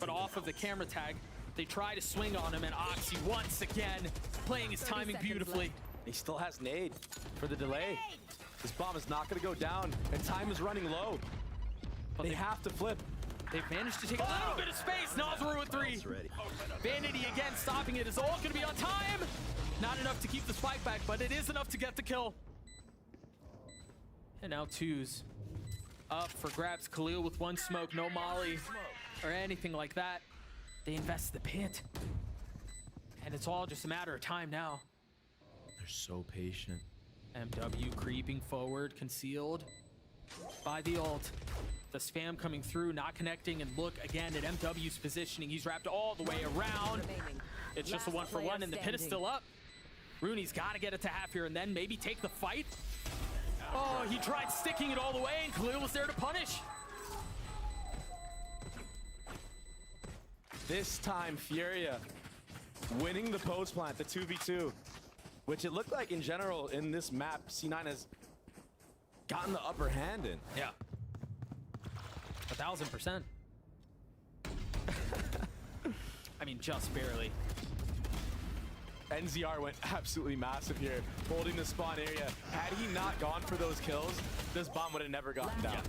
but off of the camera tag. They try to swing on him, and Oxy once again playing his timing beautifully. He still has nade for the delay. This bomb is not going to go down, and time is running low. But they have to flip. They've managed to take a little bit of space. Noswer with 3. Vanity again stopping it. Is all going to be on time. Not enough to keep the spike back, but it is enough to get the kill. And now 2's up for grabs. Khalil with 1 smoke, no molly or anything like that. They invest the pit. And it's all just a matter of time now. They're so patient. MW creeping forward, concealed by the ult. The spam coming through, not connecting, and look again at MW's positioning. He's wrapped all the way around. It's just a 1-for-1, and the pin is still up. Rooney's got to get it to half here and then maybe take the fight. Oh, he tried sticking it all the way, and Khalil was there to punish. This time, Furia winning the post plant, the 2v2, which it looked like in general in this map, C9 has gotten the upper hand in. Yeah. 1000%. I mean, just barely. NZR went absolutely massive here, holding the spawn area. Had he not gone for those kills, this bomb would have never gotten down.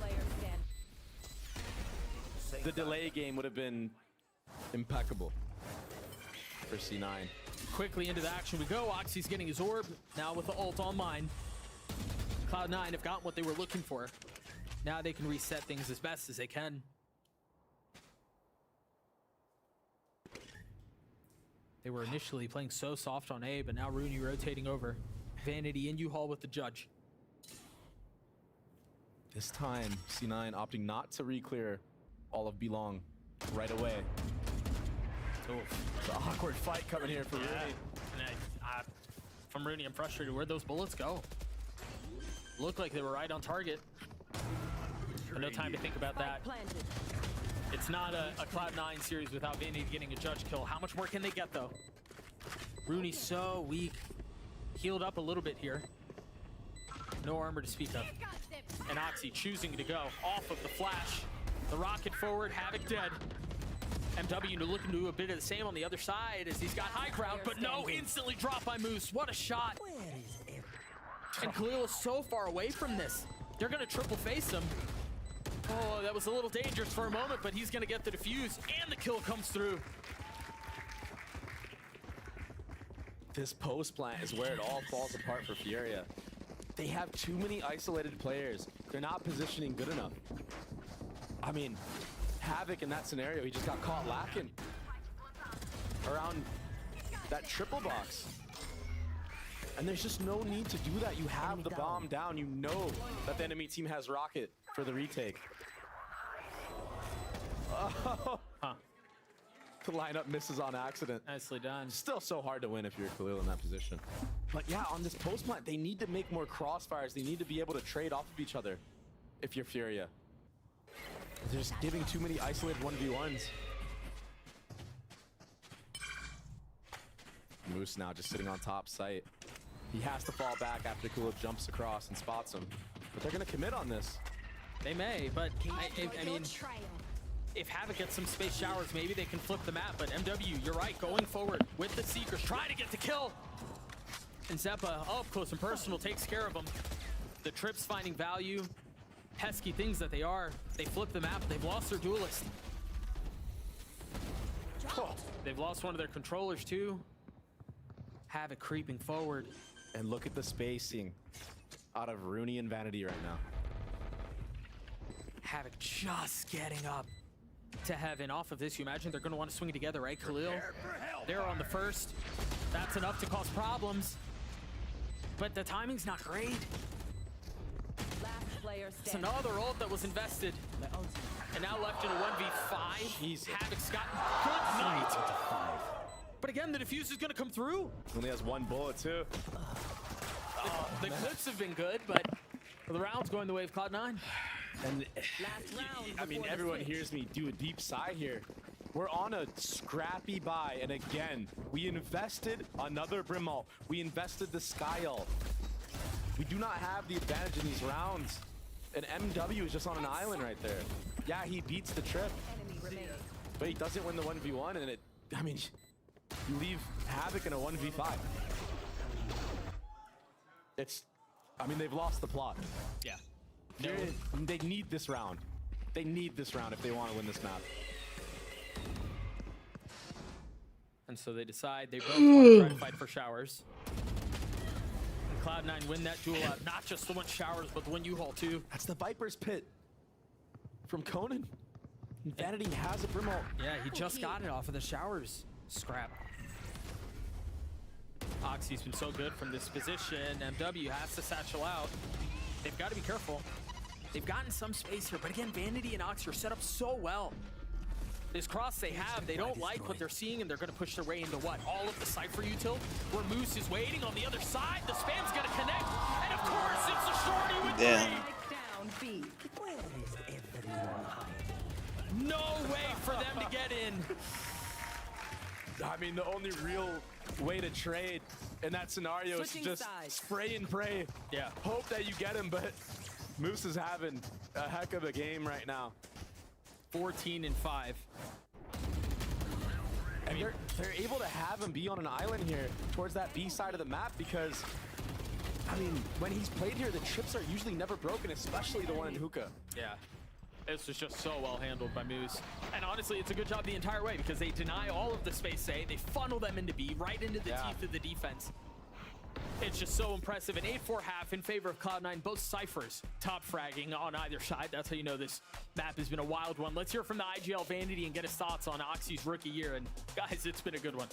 The delay game would have been impeccable for C9. Quickly into the action we go. Oxy's getting his orb, now with the ult on mine. Cloud9 have gotten what they were looking for. Now they can reset things as best as they can. They were initially playing so soft on A, but now Rooney rotating over. Vanity and U-Haul with the judge. This time, C9 opting not to re-clear all of B-Long right away. It's an awkward fight coming here for Rooney. And from Rooney, I'm frustrated. Where'd those bullets go? Looked like they were right on target. But no time to think about that. It's not a Cloud9 series without Vanity getting a judge kill. How much more can they get, though? Rooney's so weak. Healed up a little bit here. No armor to speak of. And Oxy choosing to go off of the flash. The rocket forward, Havoc dead. MW looking to do a bit of the same on the other side as he's got high ground, but no, instantly dropped by Moose. What a shot. And Khalil is so far away from this. They're going to triple face him. Oh, that was a little dangerous for a moment, but he's going to get the defuse, and the kill comes through. This post plant is where it all falls apart for Furia. They have too many isolated players. They're not positioning good enough. I mean, Havoc in that scenario, he just got caught lacking around that triple box. And there's just no need to do that. You have the bomb down. You know that the enemy team has rocket for the retake. Oh. Huh. The lineup misses on accident. Nicely done. Still so hard to win if you're Khalil in that position. But yeah, on this post plant, they need to make more crossfires. They need to be able to trade off of each other if you're Furia. They're just giving too many isolated 1v1s. Moose now just sitting on top site. He has to fall back after Khalil jumps across and spots him. But they're going to commit on this. They may, but I mean, if Havoc gets some space showers, maybe they can flip the map. But MW, you're right, going forward with the Seekers, trying to get the kill. And Zeppa, up close and personal, takes care of him. The Trips finding value. Pesky things that they are. They flip the map. They've lost their duelist. They've lost one of their controllers too. Havoc creeping forward. And look at the spacing out of Rooney and Vanity right now. Havoc just getting up to heaven. Off of this, you imagine they're going to want to swing together, right, Khalil? They're on the first. That's enough to cause problems. But the timing's not great. It's another ult that was invested. And now left in a 1v5. Jesus. Havoc's got good night. But again, the defuse is going to come through. Only has one bullet, too. The clips have been good, but the round's going the way of Cloud9. And I mean, everyone hears me do a deep sigh here. We're on a scrappy buy, and again, we invested another Brimall. We invested the Skyall. We do not have the advantage in these rounds. And MW is just on an island right there. Yeah, he beats the trip, but he doesn't win the 1v1, and I mean, you leave Havoc in a 1v5. I mean, they've lost the plot. Yeah. They need this round. They need this round if they want to win this map. And so they decide they both want to try to fight for showers. And Cloud9 win that duel out. Not just the one showers, but the one U-Haul too. That's the Viper's Pit from Conan. Vanity has a Brimall. Yeah, he just got it off of the showers scrap. Oxy's been so good from this position. MW has to satchel out. They've got to be careful. They've gotten some space here, but again, Vanity and Oxy are set up so well. This cross they have, they don't like what they're seeing, and they're going to push their way into what? All of the Cypher util, where Moose is waiting on the other side. The spam's going to connect, and of course, it's a shorty with three. Down B. Where is everyone hiding? No way for them to get in. I mean, the only real way to trade in that scenario is to just spray and pray. Yeah. Hope that you get him, but Moose is having a heck of a game right now. 14-5. And they're able to have him be on an island here towards that B side of the map because, I mean, when he's played here, the trips are usually never broken, especially the one in Hookah. Yeah. This was just so well handled by Moose. And honestly, it's a good job the entire way because they deny all of the space A. They funnel them into B, right into the teeth of the defense. It's just so impressive. An 8-4 half in favor of Cloud9. Both Cyphers top fragging on either side. That's how you know this map has been a wild one. Let's hear from the IGL Vanity and get his thoughts on Oxy's rookie year. And guys, it's been a good one.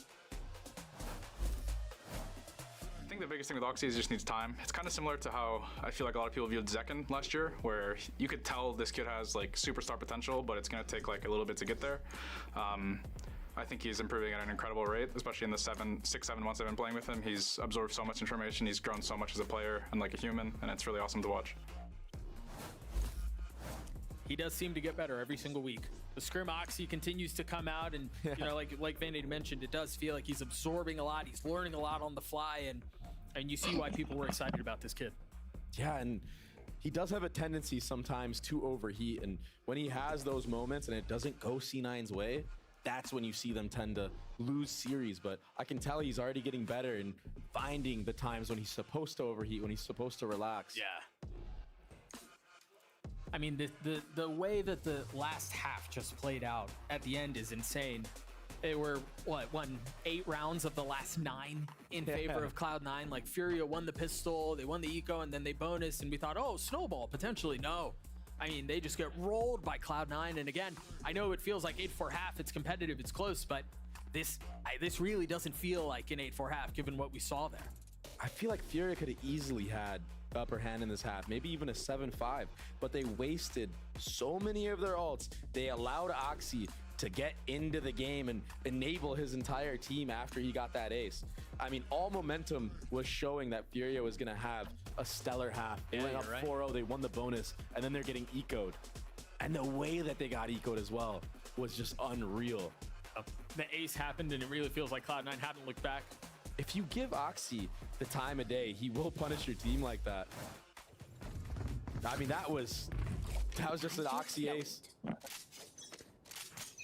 I think the biggest thing with Oxy is just needs time. It's kind of similar to how I feel like a lot of people viewed Zekken last year, where you could tell this kid has like superstar potential, but it's going to take like a little bit to get there. I think he's improving at an incredible rate, especially in the 6-7 months I've been playing with him. He's absorbed so much information, he's grown so much as a player and like a human, and it's really awesome to watch. He does seem to get better every single week. The Scrim Oxy continues to come out, and you know, like Vanity mentioned, it does feel like he's absorbing a lot, he's learning a lot on the fly, and you see why people were excited about this kid. Yeah, and he does have a tendency sometimes to overheat, and when he has those moments and it doesn't go C9's way, that's when you see them tend to lose series. But I can tell he's already getting better and finding the times when he's supposed to overheat, when he's supposed to relax. Yeah. I mean, the way that the last half just played out at the end is insane. They were, won 8 rounds of the last 9 in favor of Cloud9. Like, Furia won the pistol, they won the eco, and then they bonus, and we thought, oh, snowball, potentially. No. I mean, they just get rolled by Cloud9, and again, I know it feels like 8-4 half, it's competitive, it's close, but this really doesn't feel like an 8-4 half, given what we saw there. I feel like Furia could have easily had upper hand in this half, maybe even a 7-5, but they wasted so many of their ults. They allowed Oxy to get into the game and enable his entire team after he got that ace. I mean, all momentum was showing that Furia was gonna have a stellar half. They went up 4-0, they won the bonus, and then they're getting ecoed. And the way that they got ecoed as well was just unreal. The ace happened, and it really feels like Cloud9 hadn't looked back. If you give Oxy the time of day, he will punish your team like that. I mean, that was just an Oxy ace.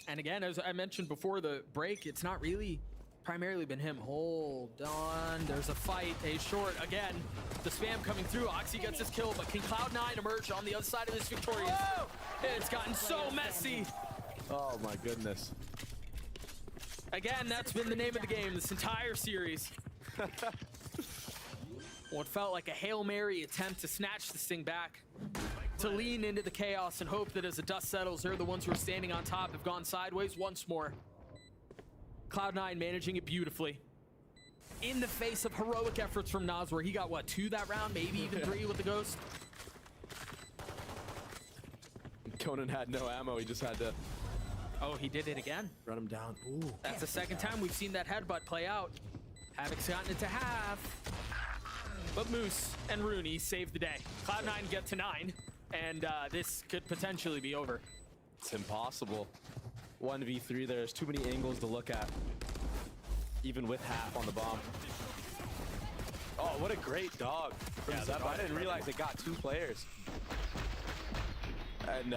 And again, as I mentioned before the break, it's not really primarily been him. Hold on, there's a fight, a short again. The spam coming through, Oxy gets his kill, but can Cloud9 emerge on the other side of this victorious? Whoa! It's gotten so messy. Oh my goodness. Again, that's been the name of the game this entire series. What felt like a Hail Mary attempt to snatch this thing back, to lean into the chaos and hope that as the dust settles, they're the ones who are standing on top have gone sideways once more. Cloud9 managing it beautifully. In the face of heroic efforts from Nas, where he got, what, 2 that round, maybe even 3 with the Ghost? Conan had no ammo, he just had to... Oh, he did it again? Run him down. Ooh. That's the second time we've seen that headbutt play out. Havoc's gotten it to half. But Moose and Rooney saved the day. Cloud9 get to 9, and this could potentially be over. It's impossible. 1v3, there's too many angles to look at. Even with half on the bomb. Oh, what a great dog. Yeah, I didn't realize they got 2 players. And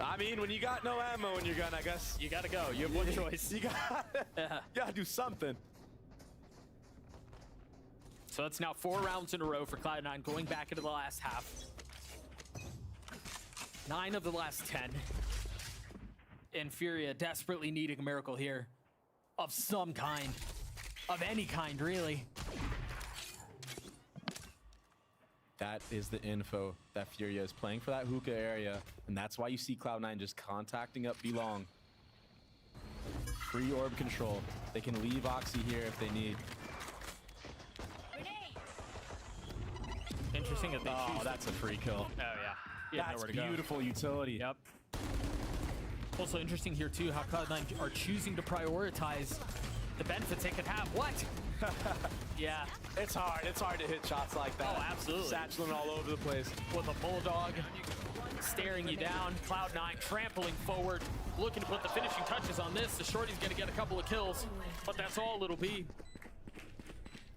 I mean, when you got no ammo in your gun, I guess you gotta go. You have one choice. You gotta do something. So it's now 4 rounds in a row for Cloud9, going back into the last half. 9 of the last 10. And Furia desperately needing a miracle here. Of some kind. Of any kind, really. That is the info that Furia is playing for that hookah area, and that's why you see Cloud9 just contacting up Belong. Free orb control. They can leave Oxy here if they need. interesting that they choose. Oh, that's a free kill. Oh, yeah. He had That's nowhere to go. beautiful utility. Yep. Also interesting here, too, how Cloud9 are choosing to prioritize the benefits they could have. What? Yeah. It's hard. It's hard to hit shots like that. Oh, absolutely. Satcheling all over the place. With a Bulldog staring you down. Cloud9 trampling forward, looking to put the finishing touches on this. The Shorty's going to get a couple of kills, but that's all it'll be.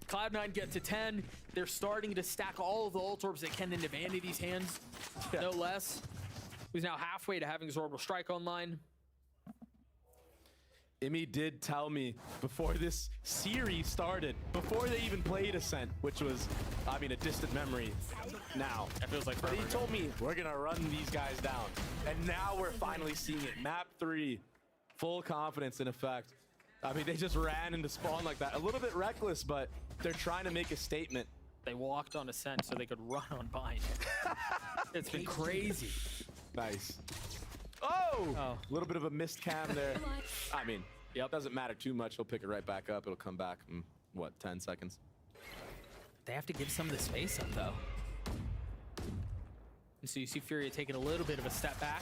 Cloud9 get to 10. They're starting to stack all of the ult orbs they can into Vanity's hands, no less. Who's now halfway to having his orbital strike online. Imi did tell me before this series started, before they even played Ascent, which was, I mean, a distant memory now. It feels like But he forever told me, we're going to run these guys down. And now we're finally seeing it. Map 3, full confidence in effect. I mean, they just ran into spawn like that. A little bit reckless, but they're trying to make a statement. They walked on Ascent so they could run on Bind. It's been crazy. Nice. Oh! A little bit of a missed cam there. I mean, it doesn't matter too much. He'll pick it right back up. It'll come back in, what, 10 seconds? They have to give some of the space up, though. And so you see Furia taking a little bit of a step back.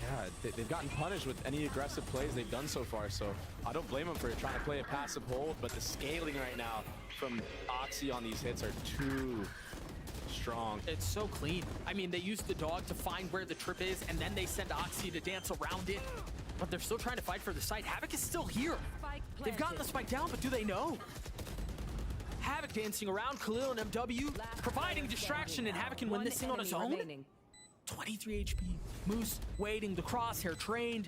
Yeah, they've gotten punished with any aggressive plays they've done so far, so I don't blame them for trying to play a passive hold, but the scaling right now from Oxy on these hits are too strong. It's so clean. I mean, they use the dog to find where the trip is, and then they send Oxy to dance around it, but they're still trying to fight for the site. Havoc is still here. They've gotten the spike down, but do they know? Havoc dancing around, Khalil and MW, providing distraction, and Havoc can win this thing on his own. 23 HP. Moose waiting, the crosshair trained.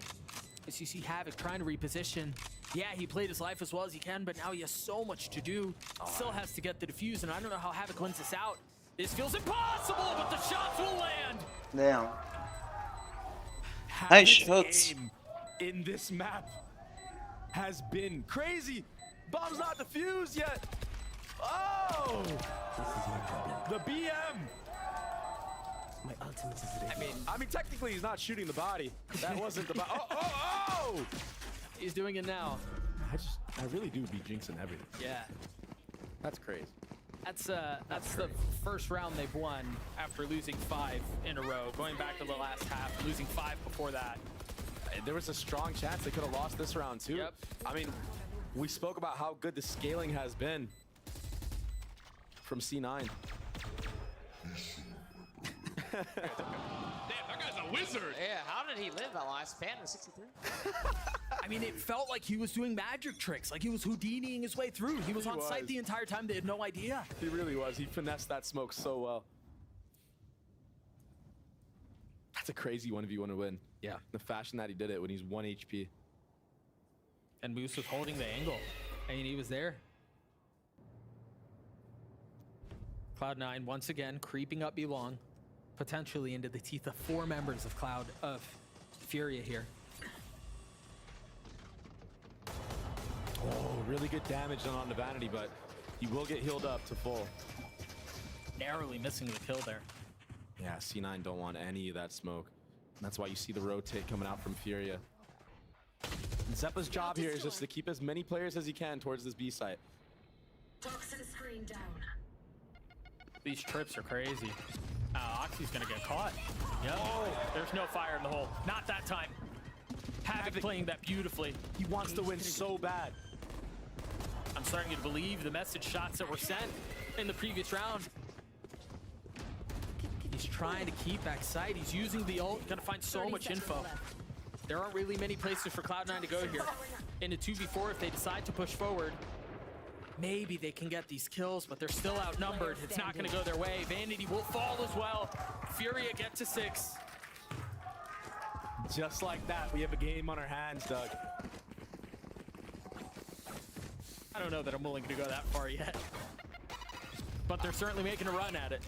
As you see Havoc trying to reposition. Yeah, he played his life as well as he can, but now he has so much to do. Still has to get the defuse, and I don't know how Havoc wins this out. This feels impossible, but the shots will land. Damn. Havoc's shots. aim in this map has been crazy. Bomb's not defused yet. Oh! The BM. My ultimate is ready. I mean, technically he's not shooting the body. That wasn't the body. Oh! He's doing it now. I really do be jinxing everything. Yeah. That's crazy. That's the first round they've won after losing 5 in a row. Going back to the last half, losing 5 before that. There was a strong chance they could have lost this round too. Yep. I mean, we spoke about how good the scaling has been from C9. Damn, that guy's a wizard. Yeah, how did he live that last span in 63? I mean, it felt like he was doing magic tricks, like he was Houdiniing his way through. He was on site the entire time. They had no idea. He really was. He finessed that smoke so well. That's a crazy 1v1 to win. Yeah. The fashion that he did it when he's 1 HP. And Moose was holding the angle. I mean, he was there. Cloud9 once again creeping up Belong, potentially into the teeth of 4 members of Furia here. Oh, really good damage done on the Vanity, but he will get healed up to full. Narrowly missing the kill there. Yeah, C9 don't want any of that smoke. And that's why you see the rotate coming out from Furia. And Zeppa's job here is just to keep as many players as he can towards this B site. Toxin screen down. These trips are crazy. Oxy's gonna get caught. Yep. Oh, there's no fire in the hole. Not that time. Havoc playing that beautifully. He wants to win so bad. I'm starting to believe the message shots that were sent in the previous round. He's trying to keep back sight. He's using the ult. Gonna find so much info. There aren't really many places for Cloud9 to go here. In a 2v4, if they decide to push forward, maybe they can get these kills, but they're still outnumbered. It's not gonna go their way. Vanity will fall as well. Furia get to 6. Just like that, we have a game on our hands, Doug. I don't know that I'm willing to go that far yet. But they're certainly making a run at it.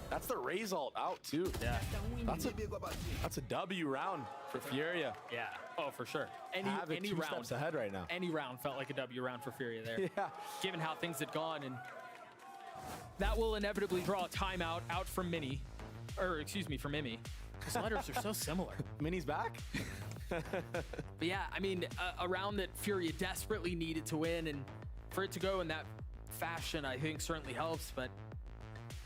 That's the Raze ult out too. Yeah. That's a W round for Furia. Yeah. Oh, for sure. Any two round steps ahead right now. Any round felt like a W round for Furia there. Yeah. Given how things had gone, and that will inevitably draw a timeout out from Mini, or excuse me, from Imi. His letters are so similar. Mini's back. But yeah, I mean, a round that Furia desperately needed to win, and For it to go in that fashion, I think certainly helps, but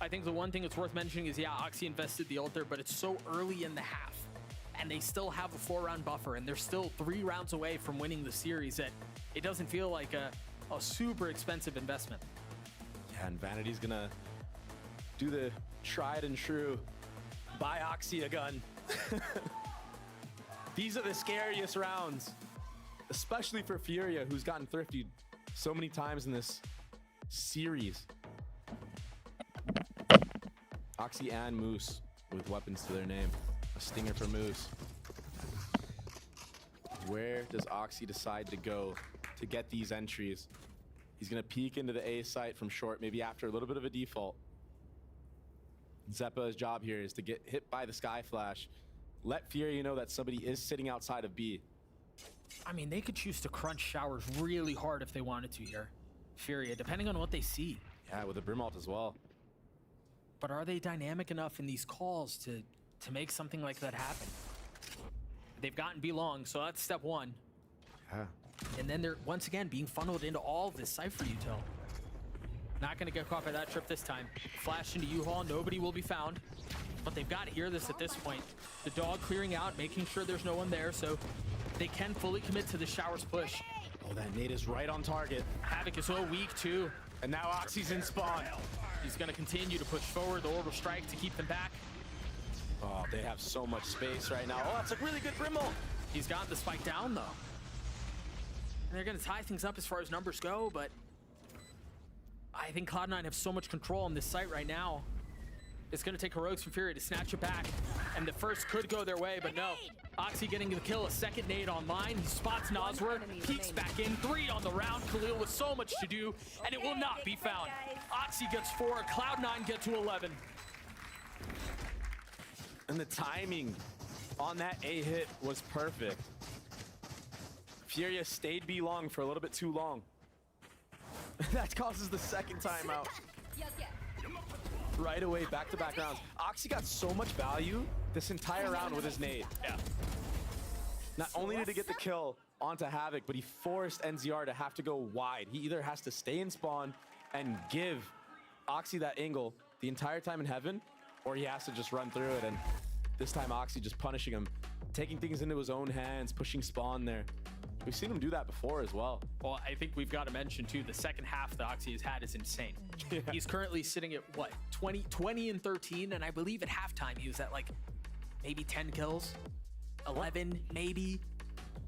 I think the one thing that's worth mentioning is, yeah, Oxy invested the ult there, but it's so early in the half, and they still have a 4-round buffer, and they're still 3 rounds away from winning the series that it doesn't feel like a super expensive investment. Yeah, and Vanity's gonna do the tried and true, buy Oxy a gun. These are the scariest rounds, especially for Furia, who's gotten thriftied so many times in this series. Oxy and Moose with weapons to their name. A stinger for Moose. Where does Oxy decide to go to get these entries? He's gonna peek into the A site from short, maybe after a little bit of a default. Zeppa's job here is to get hit by the Sky Flash. Let Furia know that somebody is sitting outside of B. I mean, they could choose to crunch showers really hard if they wanted to here. Furia, depending on what they see. Yeah, with the Brimalt as well. But are they dynamic enough in these calls to make something like that happen? They've gotten B long, so that's step 1. Yeah. And then they're once again being funneled into all of this Cypher util. Not gonna get caught by that trip this time. Flash into U-Haul, nobody will be found. But they've got to hear this at this point. The dog clearing out, making sure there's no one there, so they can fully commit to the showers push. Oh, that nade is right on target. Havoc is so weak too. And now Oxy's in spawn. He's gonna continue to push forward, the orbital strike to keep them back. Oh, they have so much space right now. Oh, that's a really good Brimble. He's got the spike down though. And they're gonna tie things up as far as numbers go, but I think Cloud9 have so much control on this site right now. It's gonna take heroics from Fury to snatch it back. And the first could go their way, but no. Oxy getting the kill, a second nade online. He spots Nosworth, peeks back in, 3 on the round. Khalil with so much to do, and it will not be found. Oxy gets 4, Cloud9 get to 11. And the timing on that A hit was perfect. Furia stayed B long for a little bit too long. That causes the second timeout. Right away, back-to-back rounds. Oxy got so much value this entire round with his nade. Yeah. Not only did he get the kill onto Havoc, but he forced NZR to have to go wide. He either has to stay in spawn and give Oxy that angle the entire time in heaven, or he has to just run through it. And this time Oxy just punishing him, taking things into his own hands, pushing spawn there. We've seen him do that before as well. Well, I think we've got to mention too, the second half that Oxy has had is insane. Yeah. He's currently sitting at what, 20 and 13, and I believe at halftime he was at like maybe 10 kills, 11 maybe.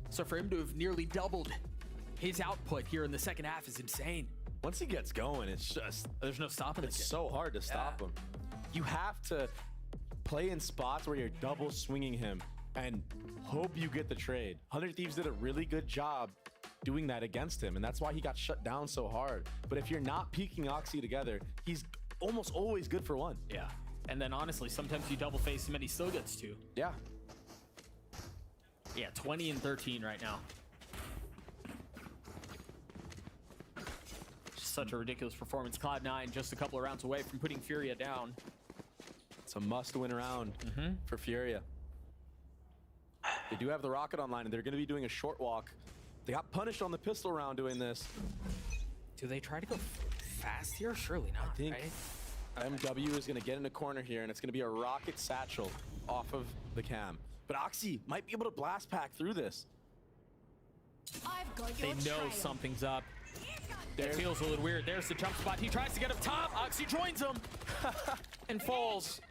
So for him to have nearly doubled his output here in the second half is insane. Once he gets going, it's just, there's no stopping it. It's so hard to stop him. You have to play in spots where you're double swinging him and hope you get the trade. 100 Thieves did a really good job doing that against him, and that's why he got shut down so hard. But if you're not peeking Oxy together, he's almost always good for 1. Yeah. And then honestly, sometimes you double face him and he still gets 2. Yeah. Yeah, 20 and 13 right now. Just such a ridiculous performance. Cloud9 just a couple of rounds away from putting Furia down. It's a must-win round for Furia. They do have the rocket online, and they're going to be doing a short walk. They got punished on the pistol round doing this. Do they try to go fast here? Surely not, I think right? MW is going to get in a corner here, and it's going to be a rocket satchel off of the cam. But Oxy might be able to blast pack through this. They know something's up. It feels a little weird. There's the jump spot. He tries to get up top. Oxy joins him and falls.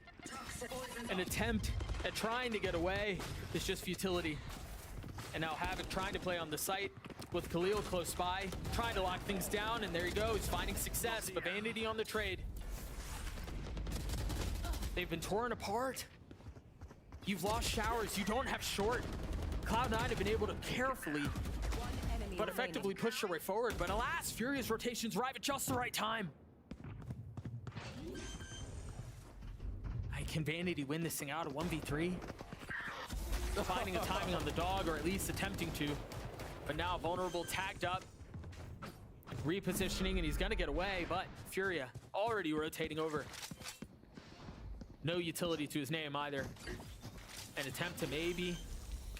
An attempt at trying to get away is just futility. And now Havoc trying to play on the site with Khalil close by, trying to lock things down, and there you go. He's finding success, but Vanity on the trade. They've been torn apart. You've lost showers. You don't have short. Cloud9 have been able to carefully but effectively push their way forward. But alas, Furious rotations arrive at just the right time. Can Vanity win this thing out of 1v3? Finding a timing on the dog, or at least attempting to. But now vulnerable, tagged up. Repositioning, and he's gonna get away, but Furia already rotating over. No utility to his name either. An attempt to maybe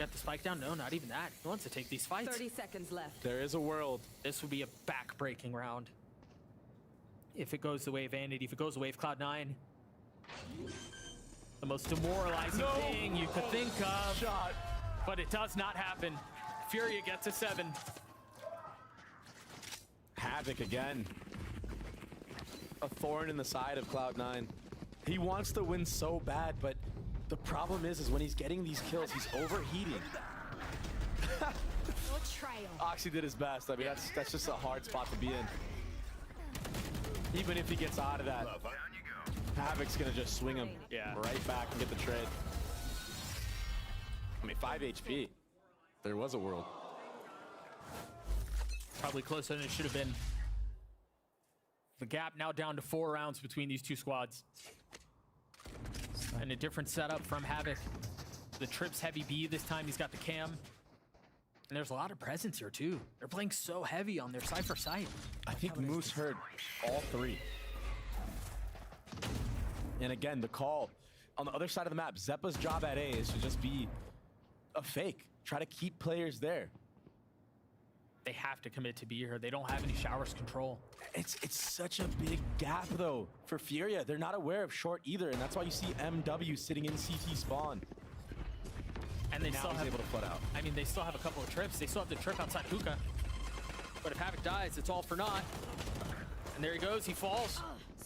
get the spike down? No, not even that. He wants to take these fights. 30 seconds left. There is a world. This would be a back-breaking round. If it goes the way of Vanity, if it goes the way of Cloud9. The most demoralizing thing you could think of. Shot. But it does not happen. Furia gets a 7. Havoc again. A thorn in the side of Cloud9. He wants to win so bad, but the problem is when he's getting these kills, he's overheating. Oxy did his best. I mean, that's just a hard spot to be in. Even if he gets out of that, Havoc's gonna just swing him right back and get the trade. I mean, 5 HP. There was a world. Probably closer than it should have been. The gap now down to 4 rounds between these two squads. And a different setup from Havoc. The Trips heavy B this time. He's got the cam. And there's a lot of presence here too. They're playing so heavy on their Cypher site. I think Moose heard all 3. And again, the call on the other side of the map, Zeppa's job at A is to just be a fake. Try to keep players there. They have to commit to be here. They don't have any showers control. It's such a big gap though for Furia. They're not aware of short either, and that's why you see MW sitting in CT spawn. And they now still he's have, able to flood out. I mean, they still have a couple of trips. They still have the trip outside hookah. But if Havoc dies, it's all for naught. And there he goes. He falls.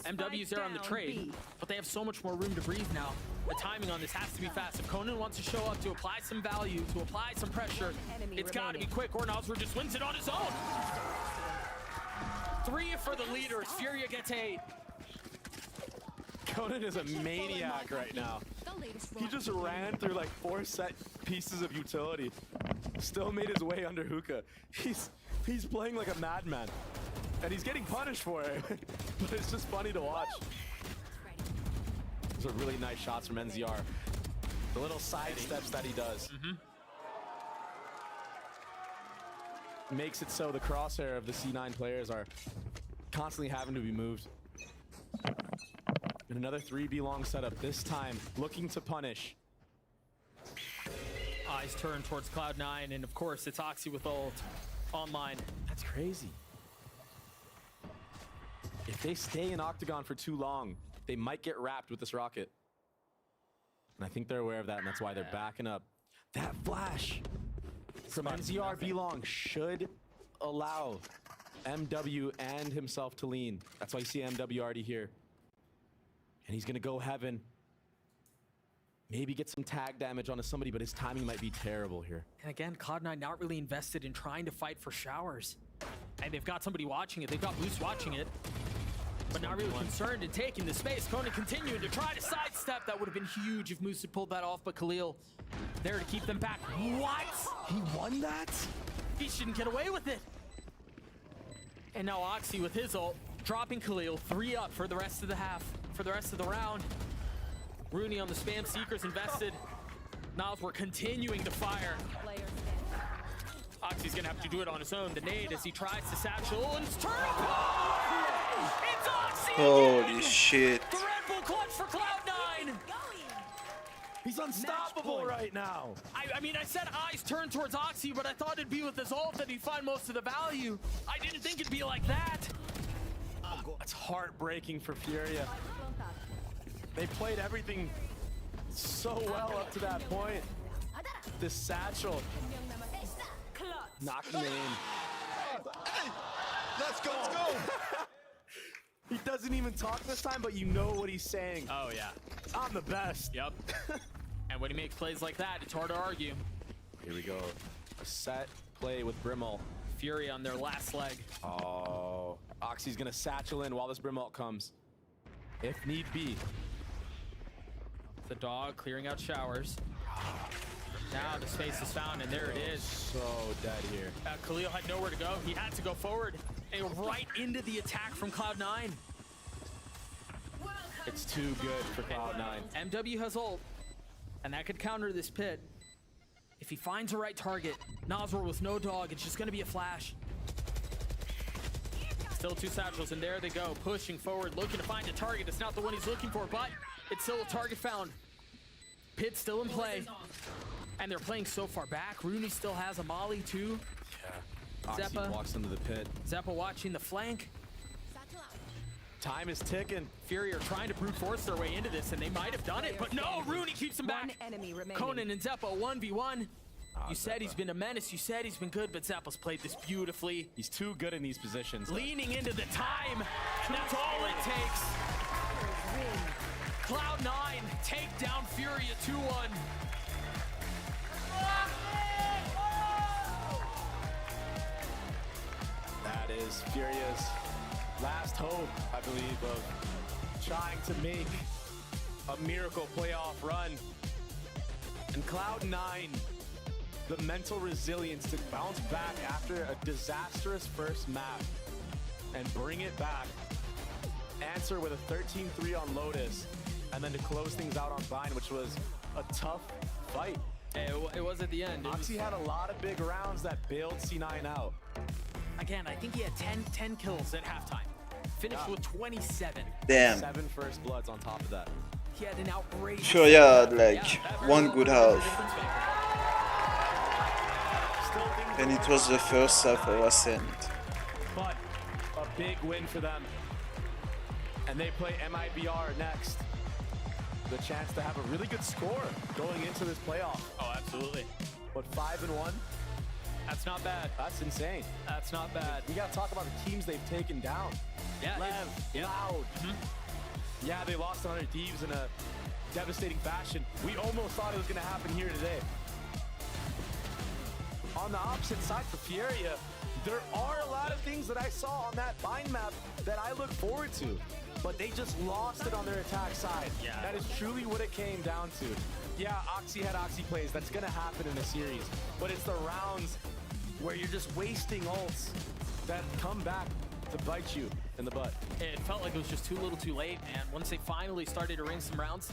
MW's there on the trade, but they have so much more room to breathe now. The timing on this has to be fast. If Conan wants to show up to apply some value, to apply some pressure, it's got to be quick, or Nosworth just wins it on his own. 3 for the leaders. Furia gets 8. Conan is a maniac right now. He just ran through like 4 set pieces of utility. Still made his way under hookah. He's playing like a madman. And he's getting punished for it. But it's just funny to watch. Those are really nice shots from NZR. The little side steps that he does. Makes it so the crosshair of the C9 players are constantly having to be moved. And another 3B long setup, this time looking to punish. Eyes turn towards Cloud9, and of course it's Oxy with ult online. That's crazy. If they stay in Octagon for too long, they might get wrapped with this rocket. And I think they're aware of that, and that's why they're backing up. That flash from NZR B-Long should allow MW and himself to lean. That's why you see MW already here. And he's gonna go heaven. Maybe get some tag damage onto somebody, but his timing might be terrible here. And again, Cloud9 not really invested in trying to fight for showers. And they've got somebody watching it. They've got Moose watching it. But not really concerned in taking the space. Conan continuing to try to sidestep. That would have been huge if Moose had pulled that off, but Khalil there to keep them back. What? He won that? He shouldn't get away with it. And now Oxy with his ult, dropping Khalil 3 up for the rest of the half, for the rest of the round. Rooney on the spam seekers invested. Nosworth continuing to fire. Oxy's gonna have to do it on his own. The nade as he tries to satchel, and it's turn apart! It's Oxy Holy again! shit. The Red Bull clutch for Cloud9! He's unstoppable right now. I mean, I said eyes turn towards Oxy, but I thought it'd be with his ult that he'd find most of the value. I didn't think it'd be like that. It's heartbreaking for Furia. They played everything so well up to that point. This satchel knocking it in. Hey, let's go, let's go. He doesn't even talk this time, but you know what he's saying. Oh, yeah. I'm the best. Yep. And when he makes plays like that, it's hard to argue. Here we go. A set play with Brimalt. Fury on their last leg. Oh, Oxy's gonna satchel in while this Brimalt comes, if need be. The dog clearing out showers. Now the space is found, and there it is. So dead here. Khalil had nowhere to go. He had to go forward and right into the attack from Cloud9. It's too good for Cloud9. MW has ult, and that could counter this pit. If he finds the right target, Nosworth with no dog, it's just gonna be a flash. Still 2 satchels, and there they go, pushing forward, looking to find a target. It's not the one he's looking for, but it's still a target found. Pit still in play. And they're playing so far back. Rooney still has a molly too. Yeah. Oxy Zeppa walks into the pit. Zeppa watching the flank. Time is ticking. Fury are trying to brute force their way into this, and they might have done it, but no, Rooney keeps them back. Enemy remaining. Conan and Zeppa 1v1. You said he's been a menace, you said he's been good, but Zeppa's played this beautifully. He's too good in these positions. Leaning into the time, that's all it takes. Cloud9 take down Furia 2-1. That is Furia's last hope, I believe, of trying to make a miracle playoff run. And Cloud9, the mental resilience to bounce back after a disastrous first map and bring it back. Answer with a 13-3 on Lotus, and then to close things out on Vine, which was a tough fight. It was at the end. Oxy had a lot of big rounds that bailed C9 out. Again, I think he had 10 kills at halftime. Finished with 27. Damn. 7 first bloods on top of that. He had an outrageous... Sure, yeah, like one good half. And it was the first half of Ascent. But a big win for them. And they play MIBR next. The chance to have a really good score going into this playoff. Oh, absolutely. But 5-1? That's not bad. That's insane. That's not bad. We got to talk about the teams they've taken down. Yeah. Lev, Loud. Yeah, they lost to 100 Thieves in a devastating fashion. We almost thought it was going to happen here today. On the opposite side for Furia, there are a lot of things that I saw on that Vine map that I look forward to, but they just lost it on their attack side. Yeah. That is truly what it came down to. Yeah, Oxy had Oxy plays. That's going to happen in a series, but it's the rounds where you're just wasting ults that come back to bite you in the butt. It felt like it was just too little too late, man. Once they finally started to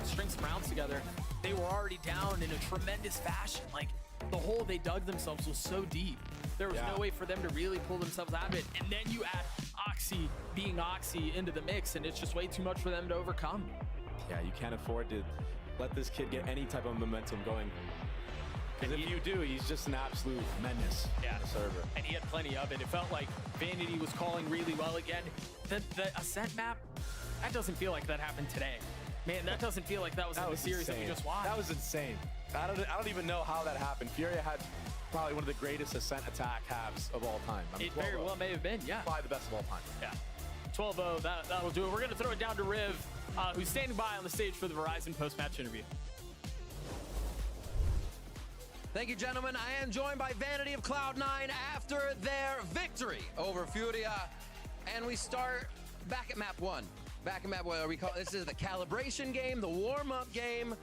string some rounds together, they were already down in a tremendous fashion. Like, the hole they dug themselves was so deep. There was no way for them to really pull themselves out of it. And then you add Oxy being Oxy into the mix, and it's just way too much for them to overcome. Yeah, you can't afford to let this kid get any type of momentum going. Because if you do, he's just an absolute menace on the server. And he had plenty of it. It felt like Vanity was calling really well again. The Ascent map, that doesn't feel like that happened today. Man, that doesn't feel like that was in the series that we just watched. That was insane. I don't even know how that happened. Furia had probably one of the greatest Ascent attack halves of all time. I mean, it very well may have been, yeah. Probably the best of all time. Yeah. 12-0, that'll do it. We're going to throw it down to Riv, who's standing by on the stage for the Verizon post-match interview. Thank you, gentlemen. I am joined by Vanity of Cloud9 after their victory over Furia. And we start back at map 1. Back at map 1, this is the calibration game, the warm-up game.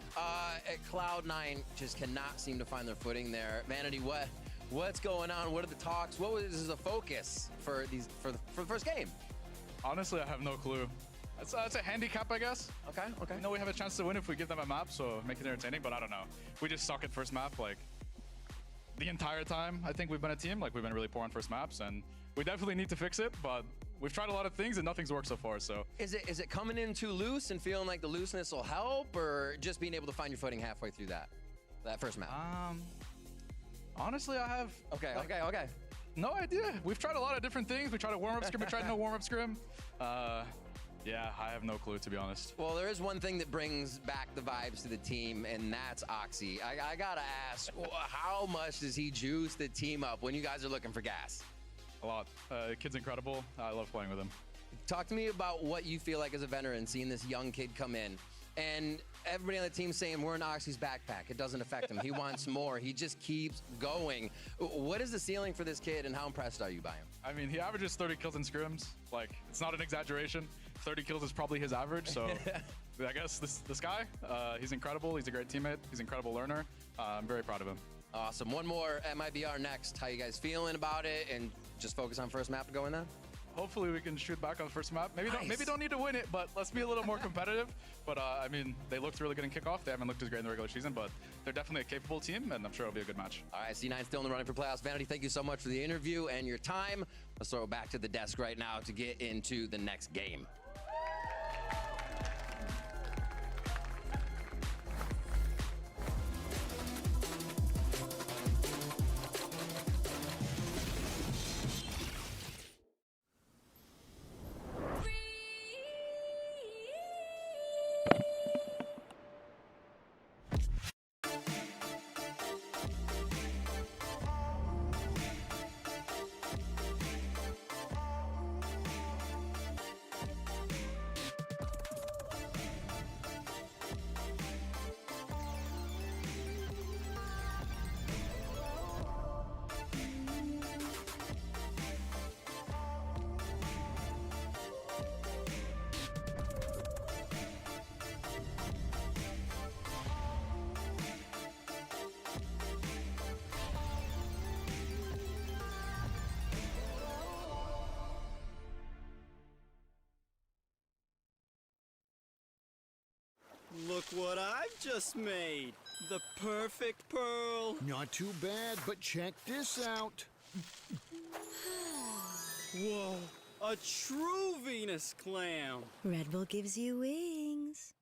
Cloud9 just cannot seem to find their footing there. Vanity, what's going on? What are the talks? What was the focus for the first game? Honestly, I have no clue. It's a handicap, I guess. Okay. I know we have a chance to win if we give them a map, so make it entertaining, but I don't know. We just suck at first map, like, the entire time. I think we've been a team, like, we've been really poor on first maps, and we definitely need to fix it, but we've tried a lot of things and nothing's worked so far, so. Is it coming in too loose and feeling like the looseness will help, or just being able to find your footing halfway through that first map? Honestly, I have... Okay. No idea. We've tried a lot of different things. We tried a warm-up scrim, we tried no warm-up scrim. Yeah, I have no clue, to be honest. Well, there is one thing that brings back the vibes to the team, and that's Oxy. I gotta ask, how much does he juice the team up when you guys are looking for gas? A lot. Kid's incredible. I love playing with him. Talk to me about what you feel like as a veteran, seeing this young kid come in, and everybody on the team saying, we're in Oxy's backpack. It doesn't affect him. He wants more. He just keeps going. What is the ceiling for this kid, and how impressed are you by him? I mean, he averages 30 kills in scrims. Like, it's not an exaggeration. 30 kills is probably his average, so I guess this guy, he's incredible. He's a great teammate. He's an incredible learner. I'm very proud of him. Awesome. One more MIBR next. How you guys feeling about it, and just focus on first map to go in there? Hopefully we can shoot back on the first map. Maybe don't need to win it, but let's be a little more competitive. But I mean, they looked really good in kickoff. They haven't looked as great in the regular season, but they're definitely a capable team, and I'm sure it'll be a good match. All right, C9 still in the running for playoffs. Vanity, thank you so much for the interview and your time. Let's throw it back to the desk right now to get into the next game. Look what I've just made. The perfect pearl. Not too bad, but check this out. Whoa, a true Venus clam. Red Bull gives you wings.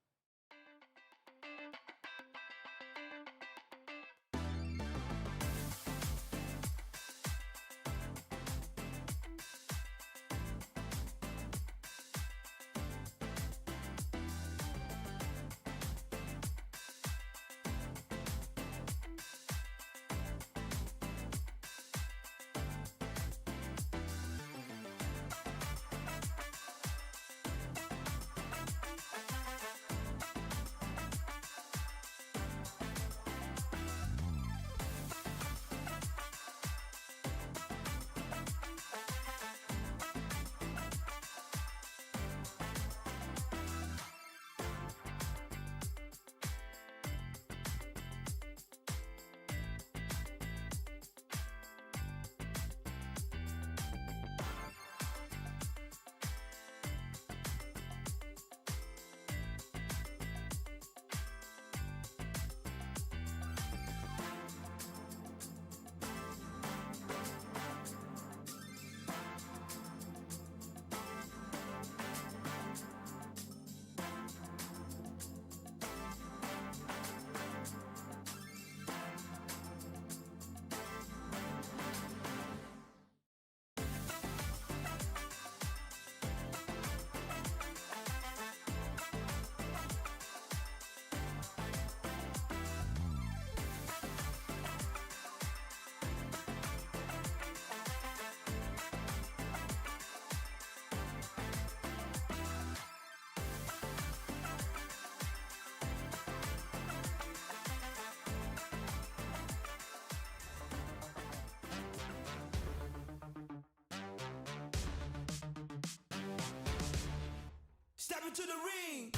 Step into the ring.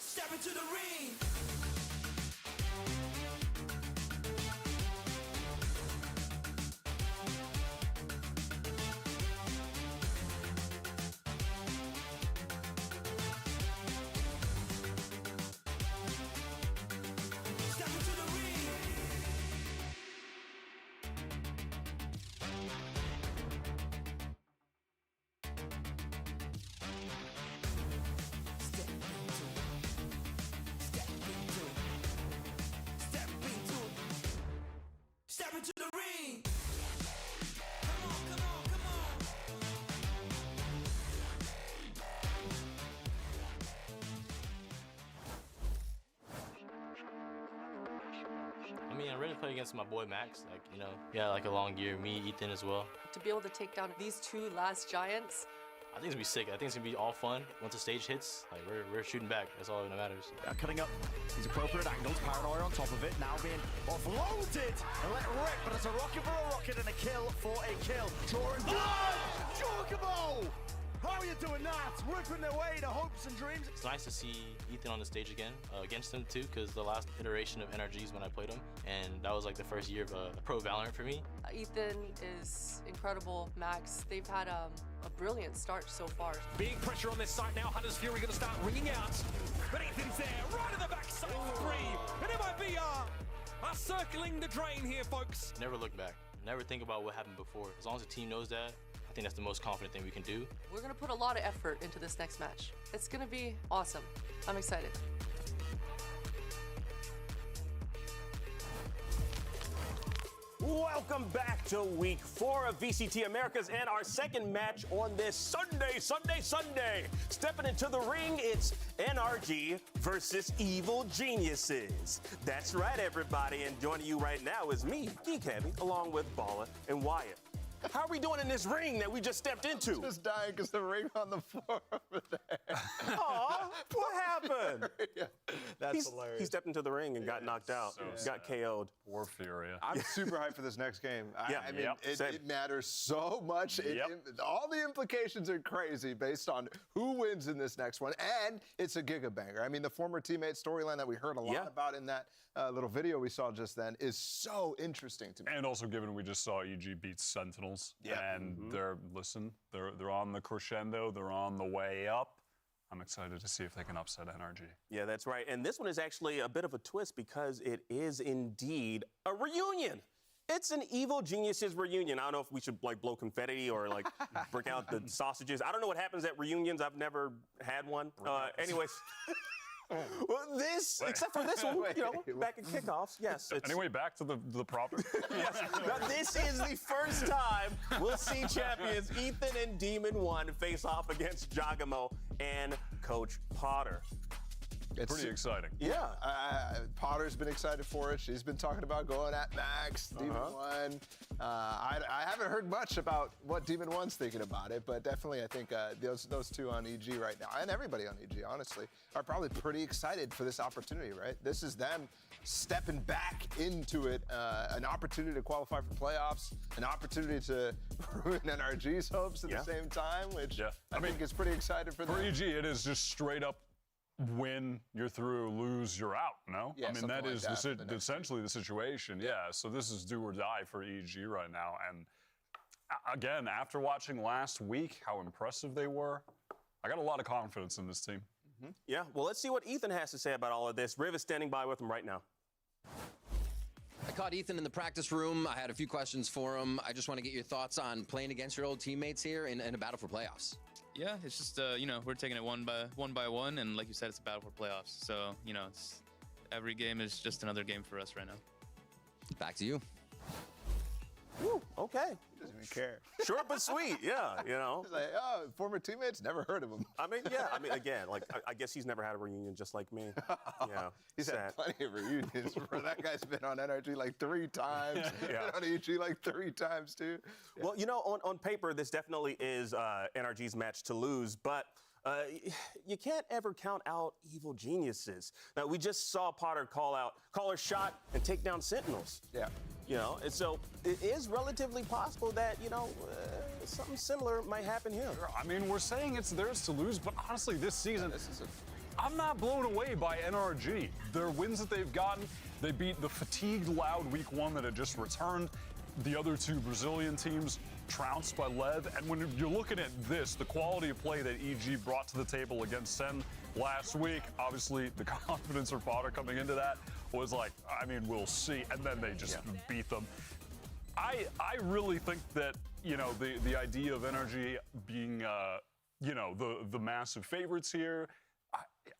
Step into the ring. Step into the ring. Come on, come on, come I mean, I really played against my boy Max. Like, you know, yeah, like a long year. Me, Ethan as well. To be able to take down these two last giants, I think it's gonna be sick. I think it's gonna be all fun. Once the stage hits, like we're shooting back. That's all that matters. Cutting up these appropriate angles. Paranoia on top of it. Now being offloaded and let rip. But it's a rocket for a rocket and a kill for a kill. Drawing down. Chocobo! How are you doing that? Ripping away the hopes and dreams. It's nice to see Ethan on the stage again against him too, because the last iteration of NRG is when I played him, and that was like the first year of pro Valorant for me. Ethan is incredible. Max, they've had a brilliant start so far. Big pressure on this side now. Hunter's Fury going to start ringing out. But Ethan's there, right at the backside for three. And MIB are circling the drain here, folks. Never look back. Never think about what happened before. As long as the team knows that, I think that's the most confident thing we can do. We're going to put a lot of effort into this next match. It's going to be awesome. I'm excited. Welcome back to week 4 of VCT Americas and our second match on this Sunday. Stepping into the ring, it's NRG versus Evil Geniuses. That's right, everybody, and joining you right now is me, Geek Heavy, along with Balla and Wyatt. How are we doing in this ring that we just stepped into? I'm just dying because the ring on the floor over there. Aw, what happened? Yeah. That's hilarious. He stepped into the ring and got knocked out. Got KO'd. Poor Furia. I'm super hyped for this next game. I mean, it matters so much. All the implications are crazy based on who wins in this next one. And it's a gigabanger. I mean, the former teammate storyline that we heard a lot about in that little video we saw just then is so interesting to me. And also, given we just saw EG beat Sentinels, and they're on the crescendo, they're on the way up. I'm excited to see if they can upset NRG. Yeah, that's right. And this one is actually a bit of a twist because it is indeed a reunion. It's an Evil Geniuses reunion. I don't know if we should like blow confetti or like break out the sausages. I don't know what happens at reunions. I've never had one. Anyways. Well, except for this one, back at kickoffs, yes. Anyway, back to the proper. Yes. Now, this is the first time we'll see champions Ethan and Demon One face off against Giacomo and Coach Potter. It's pretty exciting. Yeah. Potter's been excited for it. She's been talking about going at Max, Demon One. I haven't heard much about what Demon One's thinking about it, but definitely I think those two on EG right now, and everybody on EG, honestly, are probably pretty excited for this opportunity, right? This is them stepping back into it, an opportunity to qualify for playoffs, an opportunity to ruin NRG's hopes at the same time, which I think is pretty exciting for them. For EG, it is just straight up win, you're through, lose, you're out, no? Yeah, I mean, that is essentially the situation, so this is do or die for EG right now. And again, after watching last week how impressive they were, I got a lot of confidence in this team. Yeah, well, let's see what Ethan has to say about all of this. Riv is standing by with him right now. I caught Ethan in the practice room. I had a few questions for him. I just want to get your thoughts on playing against your old teammates here in a battle for playoffs. Yeah, it's just, we're taking it one by one, and like you said, it's a battle for playoffs. So, every game is just another game for us right now. Back to you. Woo, okay. He doesn't even care. Short but sweet, yeah, He's like, former teammates, never heard of him. Again, I guess he's never had a reunion just like me. Yeah, he's had plenty of reunions. Bro. That guy's been on NRG like 3 times. Been on EG like 3 times too. Yeah. Well, on paper, this definitely is NRG's match to lose, but you can't ever count out Evil Geniuses. Now, we just saw Potter call her shot and take down Sentinels. Yeah. And so it is relatively possible that, something similar might happen here. I mean, we're saying it's theirs to lose, but honestly, this season, I'm not blown away by NRG. Their wins that they've gotten, they beat the fatigued Loud Week 1 that had just returned. The other 2 Brazilian teams trounced by Lev. And when you're looking at this, the quality of play that EG brought to the table against Sen last week, obviously the confidence for Potter coming into that was like, I mean, we'll see. And then they just beat them. I really think that, the idea of NRG being, the massive favorites here,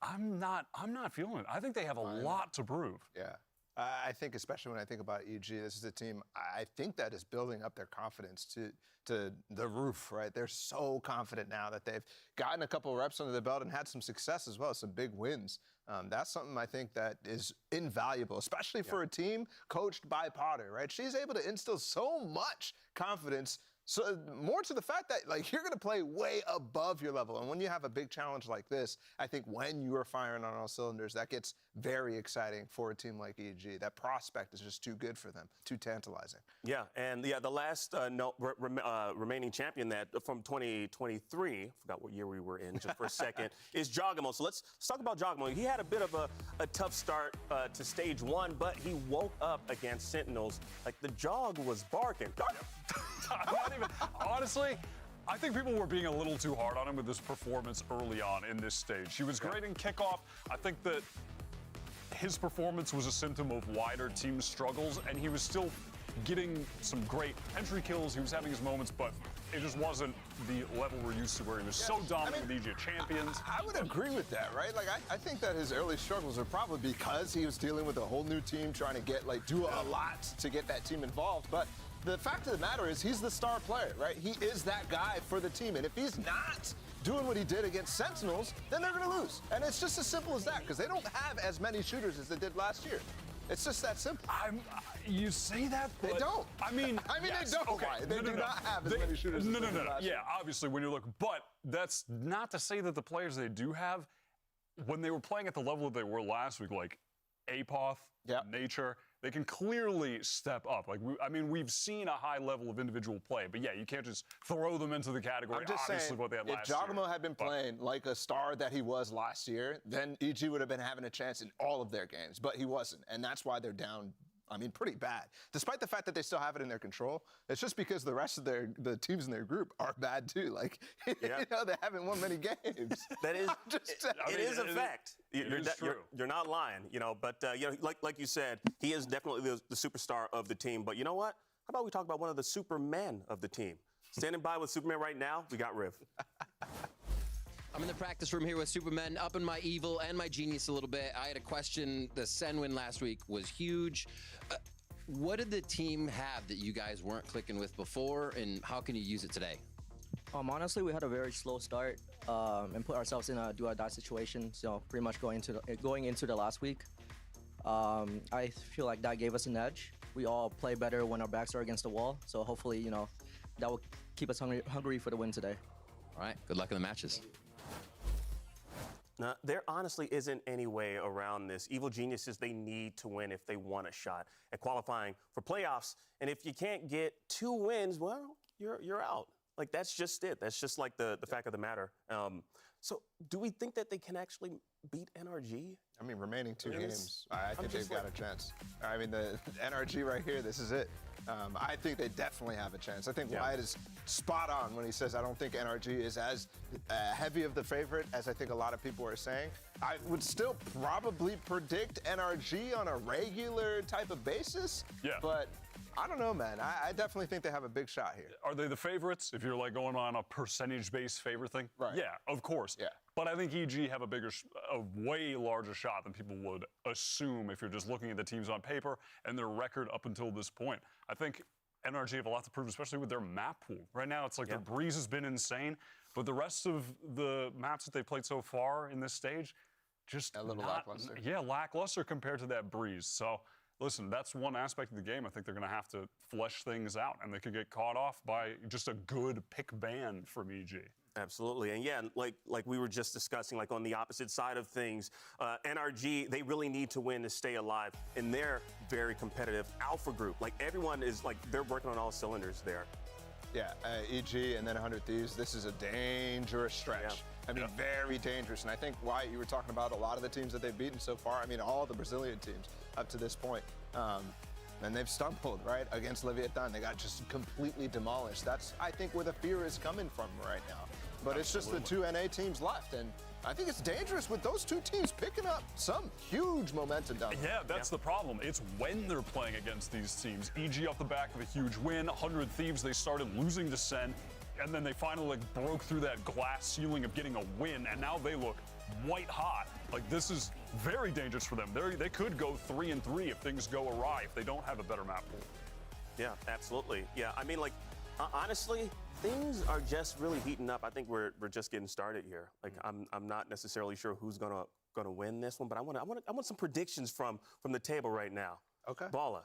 I'm not feeling it. I think they have a lot to prove. Yeah. I think, especially when I think about EG, this is a team I think that is building up their confidence to the roof, right? They're so confident now that they've gotten a couple of reps under the belt and had some success as well, some big wins. That's something I think that is invaluable, especially for a team coached by Potter, right? She's able to instill so much confidence. So more to the fact that you're going to play way above your level. And when you have a big challenge like this, I think when you are firing on all cylinders, that gets very exciting for a team like EG. That prospect is just too good for them, too tantalizing. Yeah, and the last remaining champion that from 2023, I forgot what year we were in just for a second, is Giacomo. So let's talk about Giacomo. He had a bit of a tough start to stage 1, but he woke up against Sentinels like the jog was barking. Honestly, I think people were being a little too hard on him with his performance early on in this stage. He was great in kickoff. I think that his performance was a symptom of wider team struggles, and he was still getting some great entry kills. He was having his moments, but it just wasn't the level we're used to where he was so dominant with EG champions. I would agree with that, right? I think that his early struggles are probably because he was dealing with a whole new team, trying to get do a lot to get that team involved. But the fact of the matter is he's the star player, right? He is that guy for the team. And if he's not doing what he did against Sentinels, then they're going to lose. And it's just as simple as that, because they don't have as many shooters as they did last year. It's just that simple. You say that, but they don't. I mean, yes, they don't. Okay. They do not have as many shooters as they did last year. Yeah, obviously, when you look, but that's not to say that the players they do have when they were playing at the level that they were last week, like Apoth, Nature, they can clearly step up. Like, we've seen a high level of individual play, but yeah, you can't just throw them into the category. I'm just obviously saying, what they had if last year. Giacomo had been playing like a star that he was last year, then EG would have been having a chance in all of their games, but he wasn't, and that's why they're down. I mean, pretty bad. Despite the fact that they still have it in their control, it's just because the rest of the teams in their group are bad too. Like, you know, they haven't won many games. That is, it is a fact. You're not lying, you know. But you know, like you said, he is definitely the superstar of the team. But you know what? How about we talk about one of the supermen of the team? Standing by with Superman right now, we got Riv. I'm in the practice room here with Supermen, up in my evil and my genius a little bit. I had a question. The Sen win last week was huge. What did the team have that you guys weren't clicking with before, and how can you use it today? Honestly, we had a very slow start and put ourselves in a do-or-die situation. So pretty much going into the last week, I feel like that gave us an edge. We all play better when our backs are against the wall. So hopefully, you know, that will keep us hungry for the win today. All right. Good luck in the matches. Now, there honestly isn't any way around this. Evil Geniuses, they need to win if they want a shot at qualifying for playoffs. And if you can't get 2 wins, well, you're out. Like, that's just it. That's just like the fact of the matter. So do we think that they can actually beat NRG? I mean, remaining 2 games, I think they've got a chance. I mean, the NRG right here, this is it. I think they definitely have a chance. I think Wyatt is spot on when he says I don't think NRG is as heavy of the favorite as I think a lot of people are saying. I would still probably predict NRG on a regular type of basis. Yeah. But I don't know, man. I definitely think they have a big shot here. Are they the favorites if you're like going on a percentage-based favorite thing? Right. Yeah, of course. Yeah. But I think EG have a way larger shot than people would assume if you're just looking at the teams on paper and their record up until this point. I think NRG have a lot to prove, especially with their map pool. Right now, it's like the Breeze has been insane, but the rest of the maps that they've played so far in this stage, just a little lackluster. Yeah, lackluster compared to that Breeze. So, listen, that's one aspect of the game. I think they're going to have to flesh things out, and they could get caught off by just a good pick ban from EG. Absolutely. And yeah, like we were just discussing, like on the opposite side of things, NRG, they really need to win to stay alive. And they're very competitive alpha group. Like everyone is like, they're working on all cylinders there. Yeah, EG and then 100 Thieves, this is a dangerous stretch. Yeah. I mean, very dangerous. And I think, Wyatt, you were talking about a lot of the teams that they've beaten so far. I mean, all the Brazilian teams up to this point. And they've stumbled, right, against Leviathan. They got just completely demolished. That's, I think, where the fear is coming from right now. But it's just the 2 NA teams left. And I think it's dangerous with those 2 teams picking up some huge momentum down there. Yeah, that's the problem. It's when they're playing against these teams. EG off the back of a huge win. 100 Thieves, they started losing to Sen. And then they finally broke through that glass ceiling of getting a win. And now they look white hot. Like, this is very dangerous for them. They could go 3-3 if things go awry, if they don't have a better map pool. Yeah, absolutely. Yeah, I mean, like, honestly, things are just really heating up. I think we're just getting started here. Like, I'm not necessarily sure who's gonna win this one, but I want some predictions from the table right now. Okay. Balla.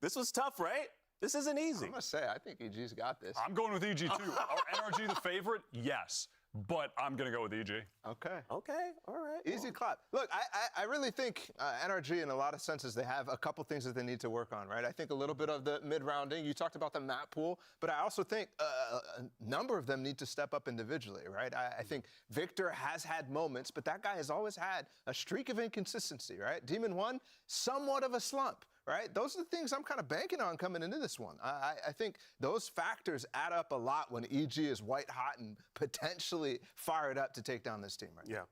This was tough, right? This isn't easy. I'm gonna say, I think EG's got this. I'm going with EG too. Are NRG the favorite? Yes. But I'm going to go with EG. Okay. Okay. All right. Easy clap. Look, I really think NRG, in a lot of senses, they have a couple things that they need to work on, right? I think a little bit of the mid-rounding. You talked about the map pool, but I also think a number of them need to step up individually, right? I think Victor has had moments, but that guy has always had a streak of inconsistency, right? Demon 1, somewhat of a slump. Right? Those are the things I'm kind of banking on coming into this one. I think those factors add up a lot when EG is white hot and potentially fired up to take down this team, right? Yeah.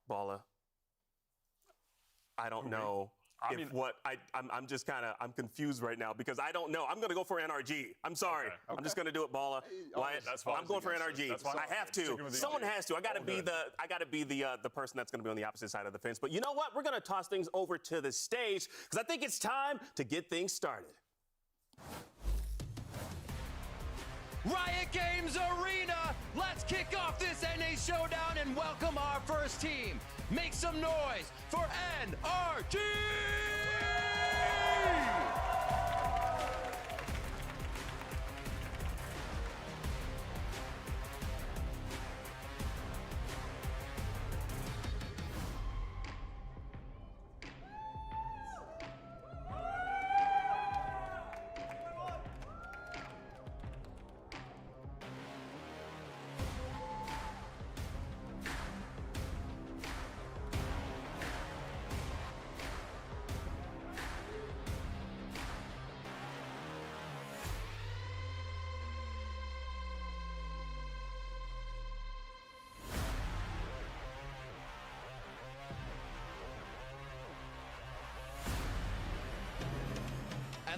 Balla. I don't know. I'm just kind of, I'm confused right now because I don't know. I'm going to go for NRG. I'm sorry. Okay. I'm just going to do it, Balla. That's fine. I'm going for NRG. I have to. Someone has to. I got to be the person that's going to be on the opposite side of the fence. But you know what? We're going to toss things over to the stage because I think it's time to get things started. Riot Games Arena, let's kick off this NA showdown and welcome our first team. Make some noise for NRG!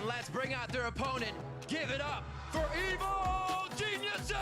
And let's bring out their opponent. Give it up for Evil Geniuses!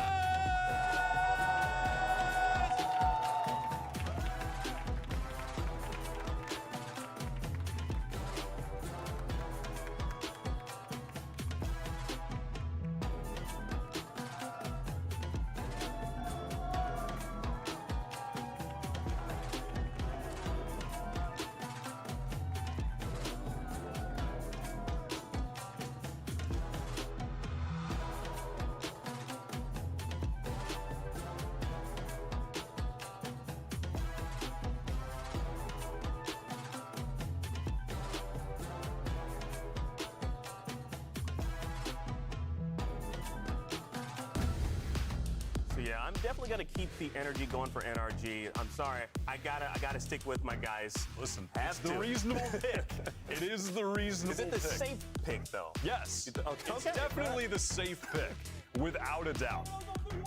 Yeah, I'm definitely gonna keep the energy going for NRG. I'm sorry, I gotta stick with my guys. Listen, Have it's the to. reasonable pick. It is the reasonable Is it the pick. safe pick though? Yes. Okay. It's definitely the safe pick, without a doubt.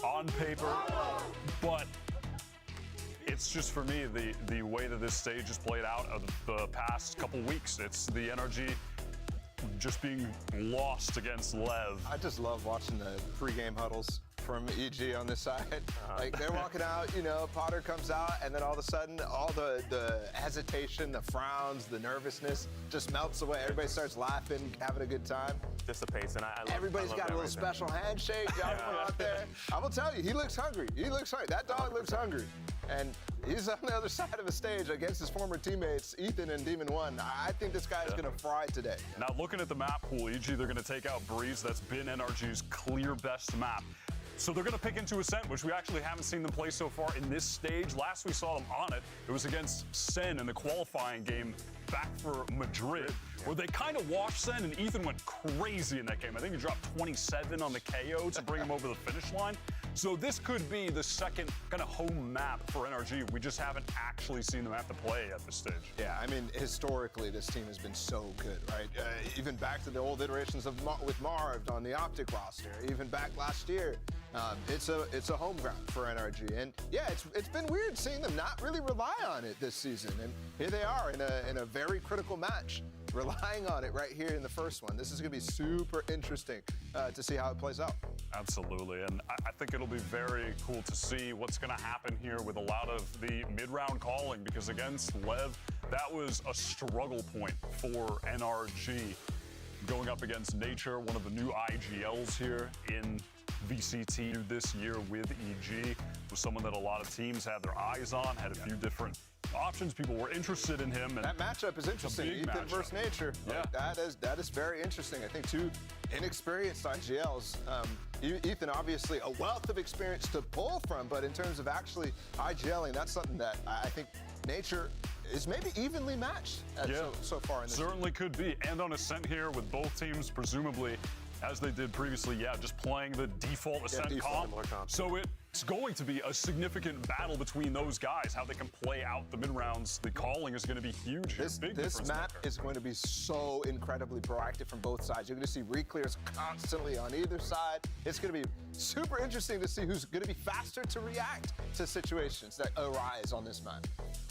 On paper, but it's just for me the way that this stage has played out of the past couple weeks. It's the NRG just being lost against Lev. I just love watching the pregame huddles from EG on this side. Like they're walking out, you know, Potter comes out, and then all of a sudden, all the hesitation, the frowns, the nervousness just melts away. Everybody starts laughing, having a good time. Dissipates, and I love, Everybody's got a little special handshake. Y'all come out there. I will tell you, he looks hungry. He looks hungry. That dog looks hungry. And he's on the other side of the stage against his former teammates, Ethan and Demon One. I think this guy is going to fry today. Now, looking at the map pool, EG, they're going to take out Breeze. That's been NRG's clear best map. So they're going to pick into Ascent, which we actually haven't seen them play so far in this stage. Last we saw them on it, it was against Sen in the qualifying game back for Madrid, where they kind of washed Sen, and Ethan went crazy in that game. I think he dropped 27 on the KO to bring him over the finish line. So this could be the second kind of home map for NRG. We just haven't actually seen them have to play at this stage. Yeah, I mean, historically, this team has been so good, right? Even back to the old iterations of with Marv on the Optic roster, even back last year. It's a home ground for NRG, and yeah, it's been weird seeing them not really rely on it this season. And here they are in a very critical match, relying on it right here in the first one. This is going to be super interesting to see how it plays out. Absolutely, and I think it'll be very cool to see what's going to happen here with a lot of the mid-round calling, because against Lev, that was a struggle point for NRG. Going up against Nature, one of the new IGLs here in VCT this year with EG, was someone that a lot of teams had their eyes on, had a few different options. People were interested in him. And that matchup is interesting. Ethan versus Nature. Yeah. That is very interesting. I think two inexperienced IGLs. Ethan, obviously, a wealth of experience to pull from, but in terms of actually IGLing, that's something that I think Nature is maybe evenly matched so far in this Certainly could be. And on Ascent here with both teams, presumably, as they did previously, just playing the default Ascent comp. So it's going to be a significant battle between those guys. How they can play out the mid-rounds, the calling is going to be huge. This map is going to be so incredibly proactive from both sides. You're going to see reclears constantly on either side. It's going to be super interesting to see who's going to be faster to react to situations that arise on this map.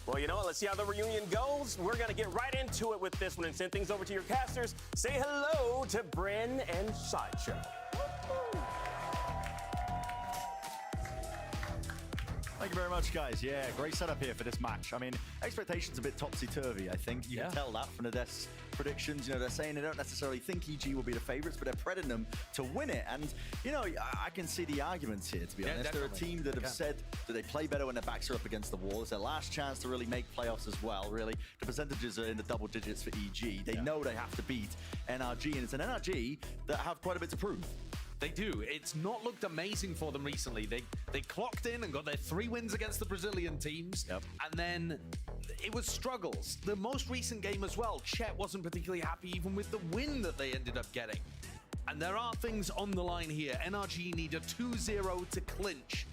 Well, you know what? Let's see how the reunion goes. We're going to get right into it with this one and send things over to your casters. Say hello to Bryn and Sideshow. Thank you very much, guys. Yeah, great setup here for this match. I mean, expectations a bit topsy-turvy, I think. You can tell that from the Death's predictions. You know, they're saying they don't necessarily think EG will be the favorites, but they're prepping them to win it. And, you know, I can see the arguments here, to be honest. They're a team that have said that they play better when their backs are up against the wall. It's their last chance to really make playoffs as well, really. The percentages are in the double digits for EG. They know they have to beat NRG, and it's an NRG that have quite a bit to prove. They do. It's not looked amazing for them recently. They clocked in and got their 3 wins against the Brazilian teams, and then it was struggles. The most recent game as well, Chet wasn't particularly happy even with the win that they ended up getting. And there are things on the line here. NRG need a 2-0 to clinch.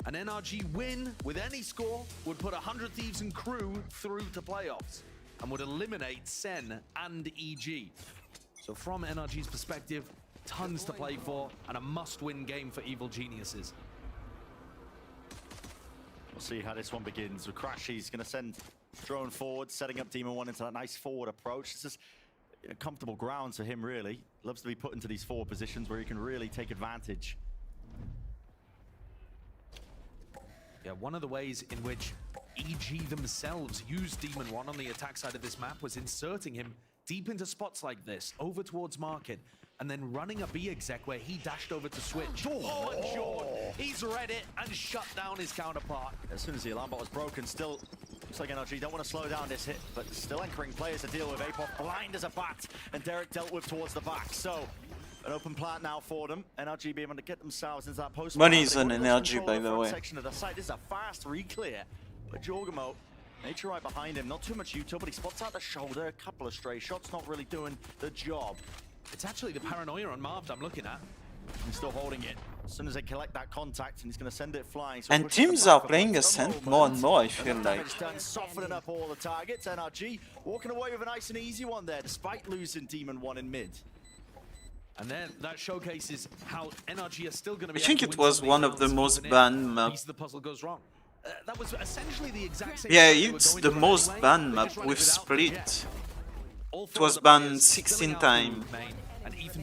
An NRG win with any score would put 100 Thieves and crew through to playoffs and would eliminate Sen and EG. So from NRG's perspective, tons to play for, and a must-win game for Evil Geniuses. We'll see how this one begins. With Crash, he's going to send drone forward, setting up Demon One into that nice forward approach. This is comfortable ground for him, really. Loves to be put into these forward positions where he can really take advantage. Yeah, one of the ways in which EG themselves used Demon 1 on the attack side of this map was inserting him deep into spots like this, over towards Market, and then running a B exec where he dashed over to switch. Oh, and Sean, he's read it and shut down his counterpart. As soon as the alarm bot was broken, still looks like NRG don't want to slow down this hit, but still anchoring players to deal with. Apoth blind as a bat, and Derek dealt with towards the back. So an open plant now for them. NRG being able to get themselves into that post. Money is an energy, by the way. Section of the site. This is a fast re-clear, but Jorgamo, nature right behind him. Not too much util, but he spots out the shoulder. A couple of stray shots, not really doing the job. It's actually the paranoia on Marved I'm looking at. He's still holding it. As soon as they collect that contact, and he's going to send it flying. So and teams are playing Ascent more and more, I feel like. Done, softening up all the targets. NRG walking away with a nice and easy one there, despite losing Demon 1 in mid. And then that showcases how NRG are still going to be. I think it was one of the most banned maps. The puzzle goes wrong. That was essentially the exact same. Yeah, it's the most banned map with Split. It was banned 16 times.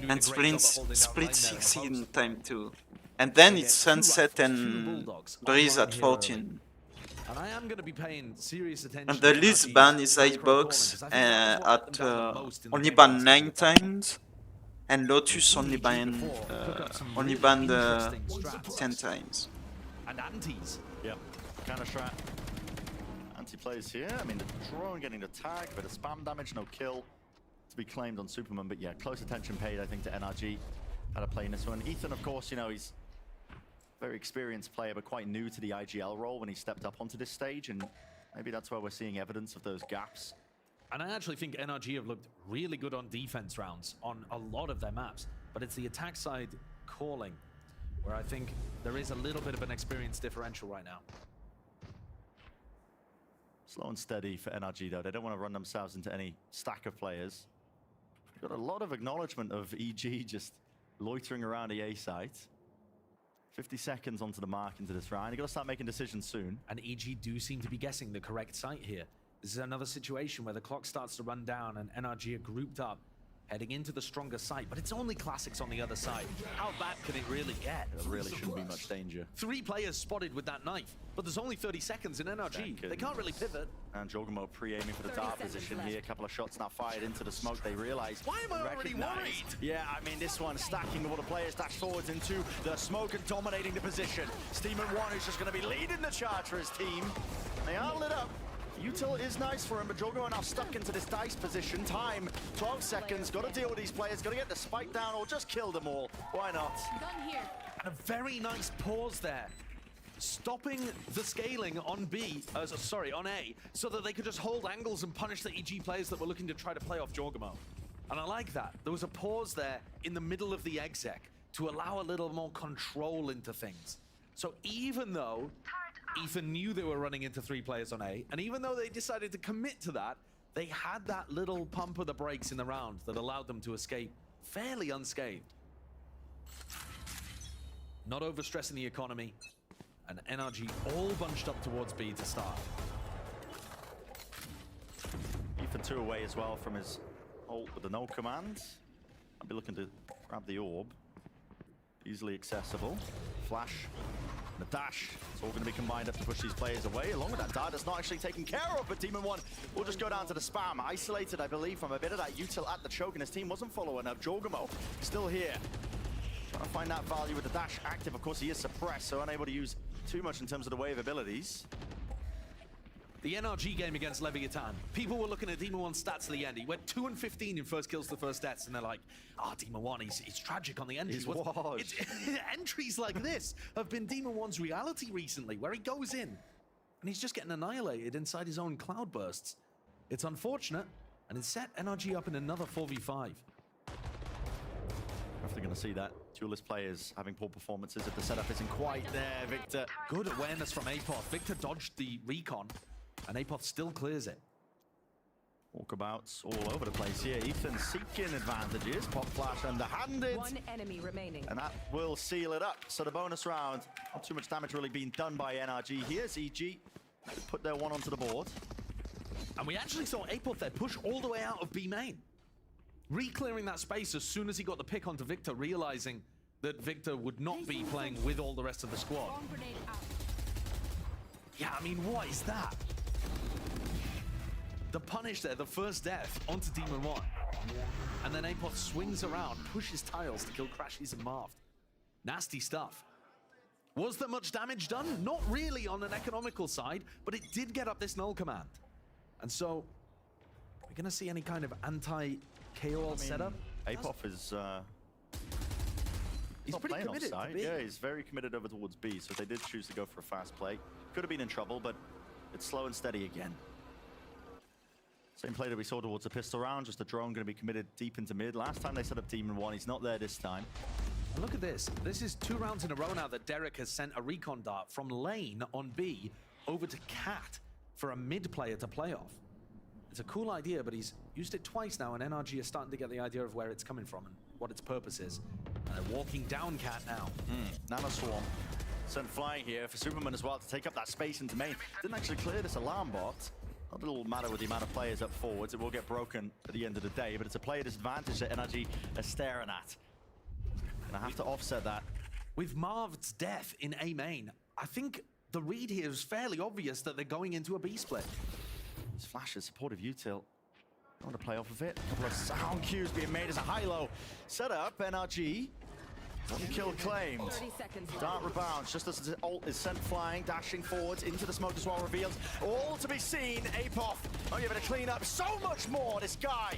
And Split 16 times too. And then it's Sunset and Breeze at 14. And I am going to be paying serious attention. And the least ban is Icebox at only banned 9 times. And Lotus only banned 10 times. And antis. Yep. Counter strat. Anti plays here. I mean, the drone getting the tag, but a spam damage, no kill to be claimed on Superman. But yeah, close attention paid, I think, to NRG. How to play in this one. Ethan, of course, you know, he's a very experienced player, but quite new to the IGL role when he stepped up onto this stage. And maybe that's where we're seeing evidence of those gaps. And I actually think NRG have looked really good on defense rounds on a lot of their maps. But it's the attack side calling where I think there is a little bit of an experience differential right now. Slow and steady for NRG, though. They don't want to run themselves into any stack of players. Got a lot of acknowledgement of EG just loitering around the A site. 50 seconds onto the mark into this round. You've got to start making decisions soon. And EG do seem to be guessing the correct site here. This is another situation where the clock starts to run down and NRG are grouped up, heading into the stronger site, but it's only Classics on the other side. How bad can it really get? There really shouldn't be much danger. 3 players spotted with that knife, but there's only 30 seconds in NRG. They can't really pivot. And Jorgamo pre-aiming for the dart position here. A couple of shots now fired into the smoke. They realize. Why am I already worried? Yeah, I mean, this one stacking all the players dash forwards into the smoke and dominating the position. Steeman 1 who's just going to be leading the charge for his team. They are lit up. Util is nice for him, but Jorgamo now stuck into this dice position. Time, 12 seconds. Got to deal with these players. Got to get the spike down or just kill them all. Why not? And a very nice pause there. Stopping the scaling on on A, so that they could just hold angles and punish the EG players that were looking to try to play off Jorgamo. And I like that. There was a pause there in the middle of the exec to allow a little more control into things. So even though Ethan knew they were running into 3 players on A, and even though they decided to commit to that, they had that little pump of the brakes in the round that allowed them to escape fairly unscathed. Not overstressing the economy, and NRG all bunched up towards B to start. Ethan 2 away as well from his ult with the no command. I'll be looking to grab the orb. Easily accessible. Flash. The dash, it's all going to be combined up to push these players away, along with that dart that's not actually taken care of, but Demon 1 will just go down to the spam. Isolated, I believe, from a bit of that util at the choke, and his team wasn't following up. Jorgamo still here. Trying to find that value with the dash active. Of course, he is suppressed, so unable to use too much in terms of the wave abilities. The NRG game against Leviathan, people were looking at Demon 1's stats at the end. He went 2 and 15 in first kills to first deaths, and they're like, Demon 1, he's tragic on the entries. Entries like this have been Demon 1's reality recently, where he goes in, and he's just getting annihilated inside his own cloud bursts. It's unfortunate, and it's set NRG up in another 4v5. Definitely going to see that. Duelist players having poor performances if the setup isn't quite there. Victor. Good awareness from Apoth. Victor dodged the recon, and Apoth still clears it. Walkabouts all over the place here. Ethan seeking advantages. Pop flash underhanded. 1 enemy remaining. And that will seal it up. So the bonus round, not too much damage really being done by NRG. Here's EG. Put their 1 onto the board. And we actually saw Apoth there push all the way out of B main. re-clearing that space as soon as he got the pick onto Victor, realizing that Victor would not be playing with all the rest of the squad. Yeah, I mean, what is that? The punish there, the first death onto Demon 1. And then Apoth swings around, pushes tiles to kill Crashies and Marved. Nasty stuff. Was there much damage done? Not really on an economical side, but it did get up this null command. And so, we're going to see any kind of anti-KOL setup? Apoth is... he's pretty committed to B. Yeah, he's very committed over towards B, so they did choose to go for a fast play. Could have been in trouble, but it's slow and steady again. Same play that we saw towards the pistol round, just a drone going to be committed deep into mid. Last time they set up Demon 1, he's not there this time. And look at this. This is 2 rounds in a row now that Derek has sent a recon dart from lane on B over to Cat for a mid player to play off. It's a cool idea, but he's used it twice now, and NRG is starting to get the idea of where it's coming from and what its purpose is. And they're walking down Cat now. Nano Swarm sent flying here for Superman as well to take up that space into main. Didn't actually clear this alarm bot. Not a little matter with the amount of players up forwards. It will get broken at the end of the day, but it's a player disadvantage that NRG are staring at. Gonna have to offset that. With Marv's death in A main, I think the read here is fairly obvious that they're going into a B split. This flash is supportive util. I want to play off of it. A couple of sound cues being made as a high-low set up. NRG. One kill claimed. Dart rebounds just as the ult is sent flying, dashing forwards into the smoke as well reveals. All to be seen. Apoth. Oh, you're going to clean up so much more. This guy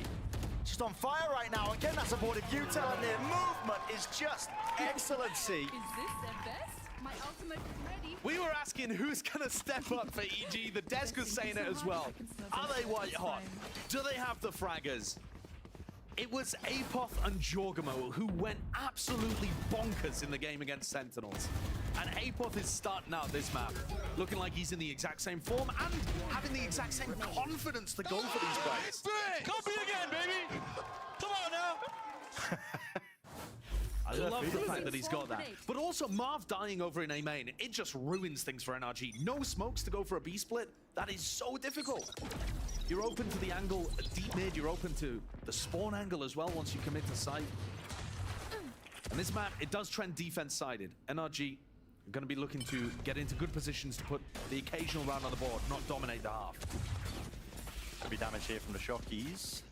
just on fire right now. Again, that supportive util, and their movement is just excellency. Is this their best? My ultimate is ready. We were asking who's going to step up for EG. The desk was saying it as well. Are they white hot? Do they have the fraggers? It was Apoth and Jorgamo who went absolutely bonkers in the game against Sentinels. And Apoth is starting out this map looking like he's in the exact same form and having the exact same confidence to go for these plays. Copy again, baby! Come on now! I love the fact that he's got that. But also Marv dying over in A main, it just ruins things for NRG. No smokes to go for a B split. That is so difficult. You're open to the angle deep mid, you're open to the spawn angle as well once you commit to sight. And this map, it does trend defense sided. NRG are going to be looking to get into good positions to put the occasional round on the board, not dominate the half. Could be damage here from the Shockies.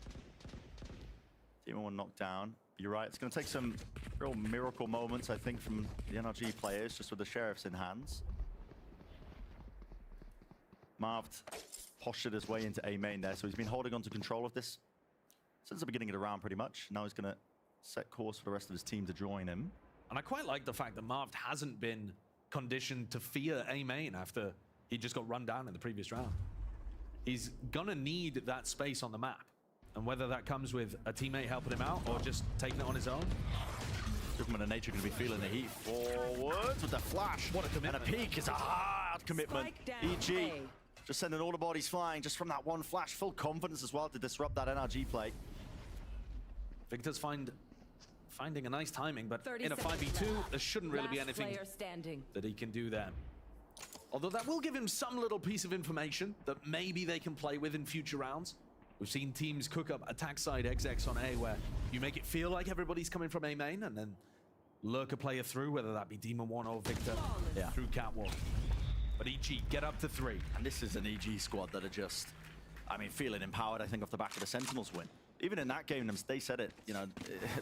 Demon 1 knocked down. You're right, it's going to take some real miracle moments, I think, from the NRG players, just with the Sheriffs in hands. Marved postured his way into A main there, so he's been holding on to control of this since the beginning of the round, pretty much. Now he's going to set course for the rest of his team to join him. And I quite like the fact that Marved hasn't been conditioned to fear A main after he just got run down in the previous round. He's going to need that space on the map. And whether that comes with a teammate helping him out or just taking it on his own. Superman and Nature going to be feeling the heat. Forwards with the flash. What a commitment. And a peek is a hard commitment. EG just sending all the bodies flying just from that one flash. Full confidence as well to disrupt that NRG play. Victor's finding a nice timing, but in a 5v2, there shouldn't really be anything that he can do there. Although that will give him some little piece of information that maybe they can play with in future rounds. We've seen teams cook up attack side XX on A where you make it feel like everybody's coming from A main and then lurk a player through, whether that be Demon 1 or Victor, through Catwalk. But EG get up to 3. And this is an EG squad that are just, I mean, feeling empowered, I think, off the back of the Sentinels win. Even in that game, they said it, you know,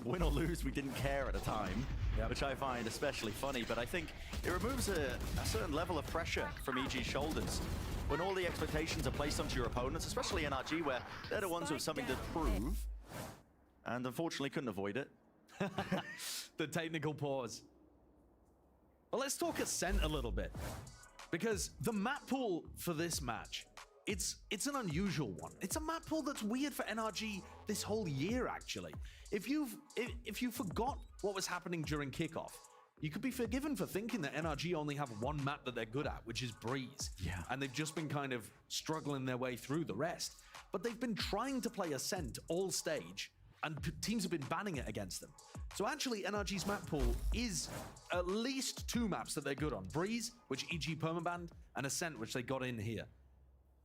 win or lose, we didn't care at the time, which I find especially funny. But I think it removes a certain level of pressure from EG's shoulders when all the expectations are placed onto your opponents, especially NRG, where they're the ones with something to prove, and unfortunately couldn't avoid it. The technical pause. Well, let's talk Ascent a little bit, because the map pool for this match, it's an unusual one. It's a map pool that's weird for NRG this whole year, actually. If you forgot what was happening during kickoff, you could be forgiven for thinking that NRG only have one map that they're good at, which is Breeze. Yeah. And they've just been kind of struggling their way through the rest. But they've been trying to play Ascent all stage, and teams have been banning it against them. So actually, NRG's map pool is at least 2 maps that they're good on. Breeze, which EG permabanned, and Ascent, which they got in here.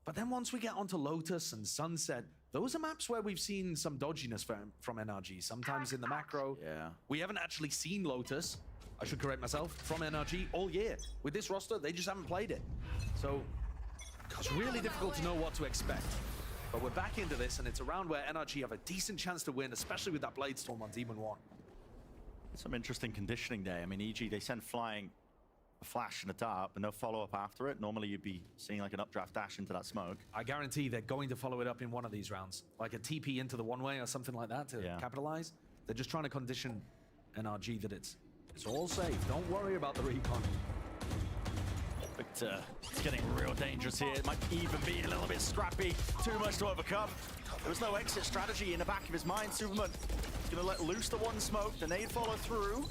But then once we get onto Lotus and Sunset, those are maps where we've seen some dodginess from NRG. Sometimes in the macro. Yeah. We haven't actually seen Lotus, I should correct myself, from NRG all year. With this roster, they just haven't played it. So it's really difficult to know what to expect. But we're back into this, and it's a round where NRG have a decent chance to win, especially with that Blade Storm on Demon 1. Some interesting conditioning there. I mean, EG, they send flying a flash and a dart, but no follow-up after it. Normally, you'd be seeing like an updraft dash into that smoke. I guarantee they're going to follow it up in one of these rounds. Like a TP into the one-way or something like that to capitalize. They're just trying to condition NRG that it's all safe. Don't worry about the recon. But it's getting real dangerous here. It might even be a little bit scrappy. Too much to overcome. There was no exit strategy in the back of his mind. Superman is going to let loose the one smoke. The nade follow through.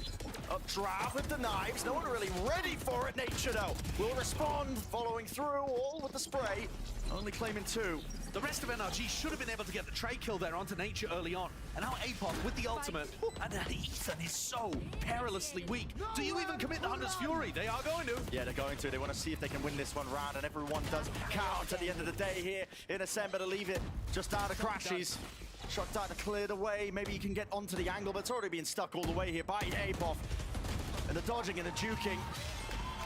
Updraft with the knives. No one really ready for it. Nature, though, will respond. Following through, all with the spray. Only claiming 2. The rest of NRG should have been able to get the trade kill there onto Nature early on. And now Apop with the ultimate. And Ethan is so perilously weak. Do you even commit the Hunter's Fury? They are going to. Yeah, they're going to. They want to see if they can win this one round. And everyone does count at the end of the day here in December to leave it just out of Crashies. Shot dart cleared away. Maybe you can get onto the angle, but it's already been stuck all the way here by Apop. And the dodging and the juking.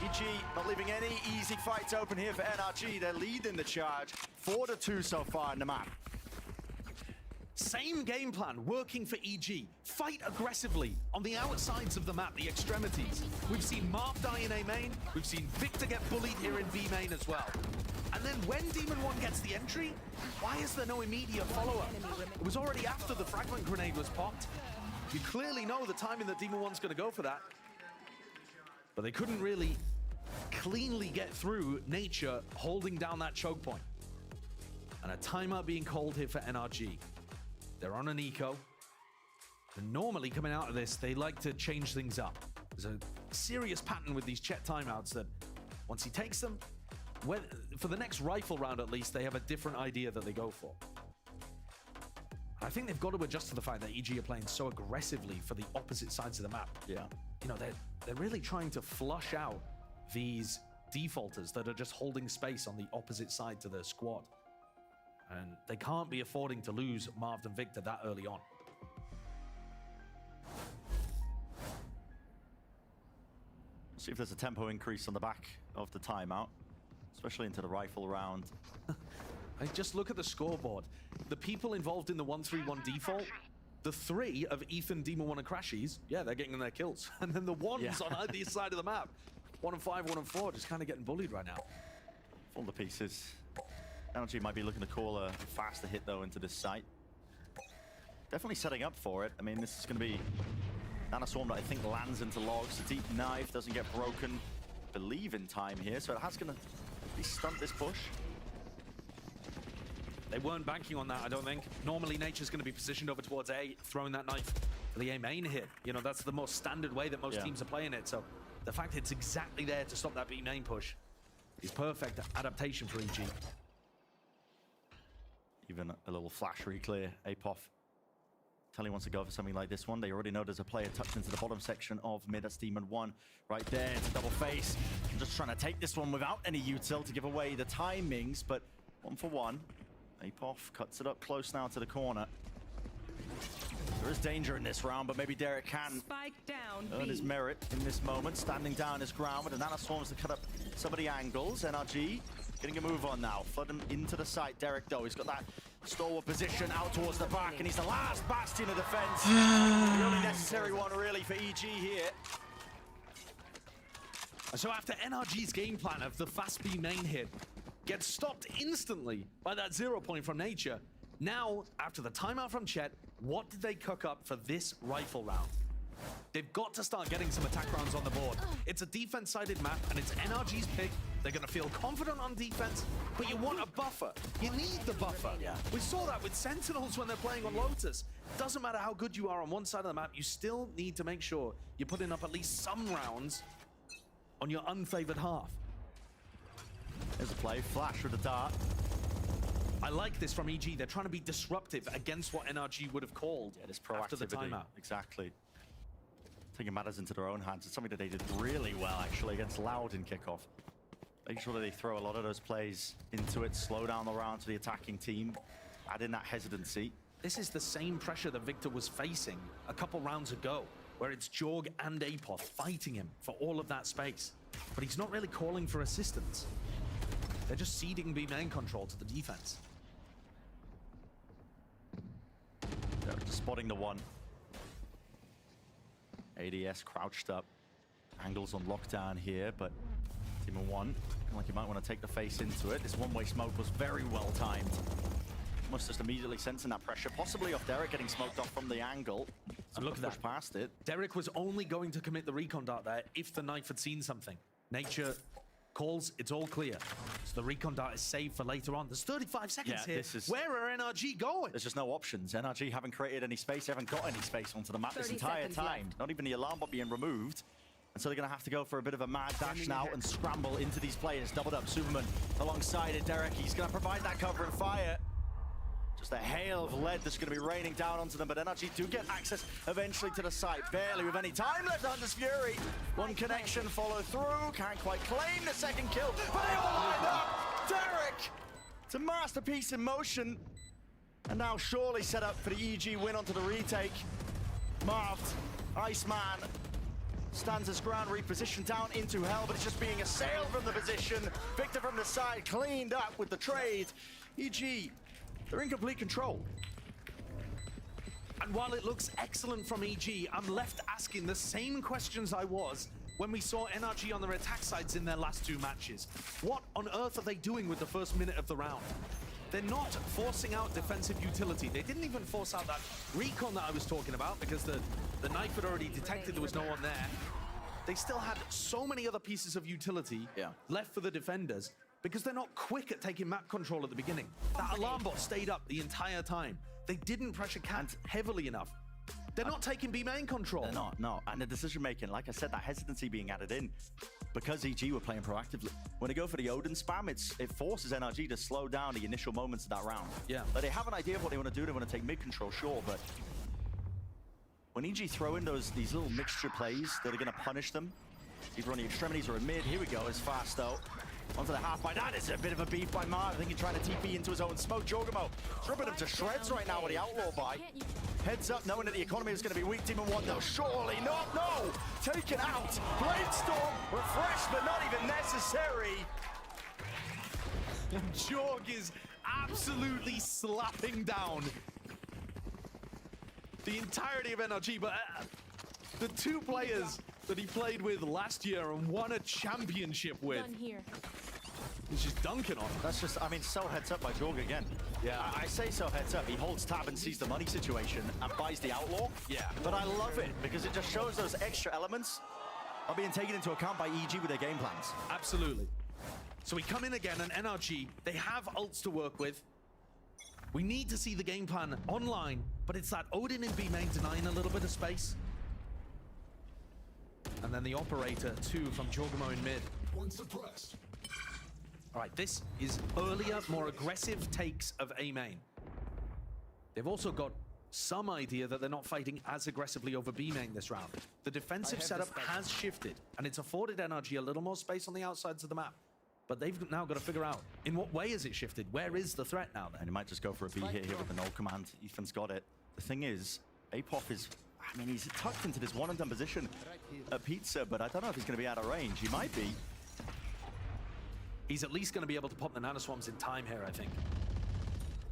EG not leaving any easy fights open here for NRG. They're leading the charge. 4-2 so far in the map. Same game plan working for EG. Fight aggressively on the outsides of the map, the extremities. We've seen Marv die in A main. We've seen Victor get bullied here in B main as well. And then when Demon 1 gets the entry, why is there no immediate follow-up? It was already after the fragment grenade was popped. You clearly know the timing that Demon 1's going to go for that. But they couldn't really cleanly get through Nature holding down that choke point. And a timeout being called here for NRG. They're on an eco. And normally coming out of this, they like to change things up. There's a serious pattern with these Chet timeouts that once he takes them, for the next rifle round at least, they have a different idea that they go for. I think they've got to adjust to the fact that EG are playing so aggressively for the opposite sides of the map. Yeah. You know, they're really trying to flush out these defaulters that are just holding space on the opposite side to their squad. And they can't be affording to lose Marv and Victor that early on. See if there's a tempo increase on the back of the timeout, especially into the rifle round. Just look at the scoreboard. The people involved in the 1-3-1 default, the 3 of Ethan, Demon 1, and Crashies, yeah, they're getting their kills. And then the 1s on either side of the map, 1 and 5, 1 and 4, just kind of getting bullied right now. All the pieces. NRG might be looking to call a faster hit, though, into this site. Definitely setting up for it. I mean, this is going to be Nanoswarm that I think lands into logs. The deep knife doesn't get broken, I believe, in time here, so it has going to stunt this push. They weren't banking on that, I don't think. Normally, Nature's going to be positioned over towards A, throwing that knife for the A main hit. You know, that's the most standard way that most teams are playing it. So the fact it's exactly there to stop that B main push is perfect adaptation for EG. Even a little flash reclear. Apop Telly wants to go for something like this one. They already know there's a player tucked into the bottom section of mid. That's Demon 1 right there. It's a double face. I'm just trying to take this one without any util to give away the timings, but 1 for 1. Apop cuts it up close now to the corner. There is danger in this round, but maybe Derek can Spike down, earn his merit in this moment, standing down his ground with the Nanoswarms to cut up some of the angles. NRG getting a move on now. Flood him into the site. Derek, though, he's got that stalwart position out towards the back, and he's the last bastion of defense. The only necessary one, really, for EG here. So after NRG's game plan of the fast B main hit gets stopped instantly by that 0 point from Nature, now, after the timeout from Chet, what did they cook up for this rifle round? They've got to start getting some attack rounds on the board. It's a defense-sided map, and it's NRG's pick. They're going to feel confident on defense, but you want a buffer. You need the buffer. Yeah. We saw that with Sentinels when they're playing on Lotus. Doesn't matter how good you are on one side of the map, you still need to make sure you're putting up at least some rounds on your unfavored half. There's a play, flash with the dart. I like this from EG. They're trying to be disruptive against what NRG would have called after the timeout. Exactly. Taking matters into their own hands. It's something that they did really well, actually, against Loud in kickoff. Making sure that they throw a lot of those plays into it, slow down the round to the attacking team. add in that hesitancy. This is the same pressure that Victor was facing a couple rounds ago, where it's Jorg and Apoth fighting him for all of that space. But he's not really calling for assistance. They're just ceding B main control to the defense. They're just spotting the one. ADS crouched up. Angles on lockdown here, but Team of One, like you might want to take the face into it. This one-way smoke was very well timed. Almost just immediately sensing that pressure, possibly off Derek getting smoked off from the angle. And look at that. Past it. Derek was only going to commit the recon dart there if the knife had seen something. Nature calls, it's all clear. So the recon dart is saved for later on. There's 35 seconds here. Where are NRG going? There's just no options. NRG haven't created any space, haven't got any space onto the map this entire time. Not even the alarm bot being removed. And so they're going to have to go for a bit of a mad dash now and scramble into these players. Doubled up Superman alongside it. Derek, he's going to provide that cover and fire. Just a hail of lead that's going to be raining down onto them, but NRG do get access eventually to the site. Barely with any time left. Hunter's Fury. One connection follow through. Can't quite claim the second kill, but they all line up. Derek! It's a masterpiece in motion. And now surely set up for the EG win onto the retake. Marved, Iceman, stands his ground, repositioned down into hell, but it's just being assailed from the position. Victor from the side, cleaned up with the trade. EG, they're in complete control. And while it looks excellent from EG, I'm left asking the same questions I was when we saw NRG on their attack sides in their last two matches. What on earth are they doing with the first minute of the round? They're not forcing out defensive utility. They didn't even force out that recon that I was talking about because the knife had already detected there was no one there. They still had so many other pieces of utility left for the defenders because they're not quick at taking map control at the beginning. That alarm bot stayed up the entire time. They didn't pressure Cat heavily enough. They're not taking B main control. They're not, no. And the decision making, like I said, that hesitancy being added in because EG were playing proactively. When they go for the Odin spam, it forces NRG to slow down the initial moments of that round. Yeah. But they have an idea of what they want to do. They want to take mid control, sure, but when EG throw in these little mixture plays that are going to punish them, either on the extremities or in mid, here we go, is fast though. Onto the half by that is a bit of a beef by Marv. I think he's trying to TP into his own smoke. Jorgamo ripping him to shreds right now with the outlaw buy. Heads up, knowing that the economy is going to be weak. Team of One, though, surely not. No! Taken out. Bladestorm, refreshed, but not even necessary. Jorg is absolutely slapping down the entirety of NRG, but the two players that he played with last year and won a championship with. He's just dunking on him. That's just, I mean, so heads up by Jorg again. Yeah, I say so heads up. He holds tab and sees the money situation and buys the outlaw. Yeah. But I love it because it just shows those extra elements are being taken into account by EG with their game plans. Absolutely. So we come in again, and NRG, they have ults to work with. We need to see the game plan online, but it's that Odin in B main denying a little bit of space. And then the operator, too, from Jorgamo in mid. One suppressed. All right, this is earlier, more aggressive takes of A main. They've also got some idea that they're not fighting as aggressively over B main this round. The defensive setup has shifted, and it's afforded NRG a little more space on the outsides of the map. But they've now got to figure out, in what way has it shifted? Where is the threat now then? And he might just go for a B hit here with the null command. Ethan's got it. The thing is, Apoth is, I mean, he's tucked into this one and done position at Pizza, but I don't know if he's going to be out of range. He might be. He's at least going to be able to pop the nanoswarms in time here, I think.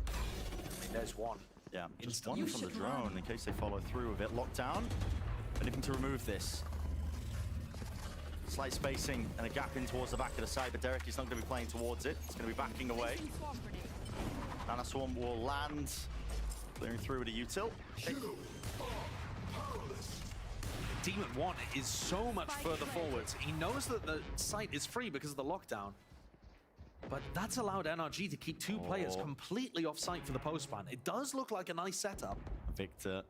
I mean, there's one. Yeah, just one from the drone in case they follow through with it. Lockdown. Anything to remove this. Slight spacing and a gap in towards the back of the side, but Derek is not going to be playing towards it. He's going to be backing away. Nanoswarm will land. Clearing through with a util. Demon 1 is so much further forwards. He knows that the site is free because of the lockdown. But that's allowed NRG to keep two players completely off site for the post-ban. It does look like a nice setup. Victor,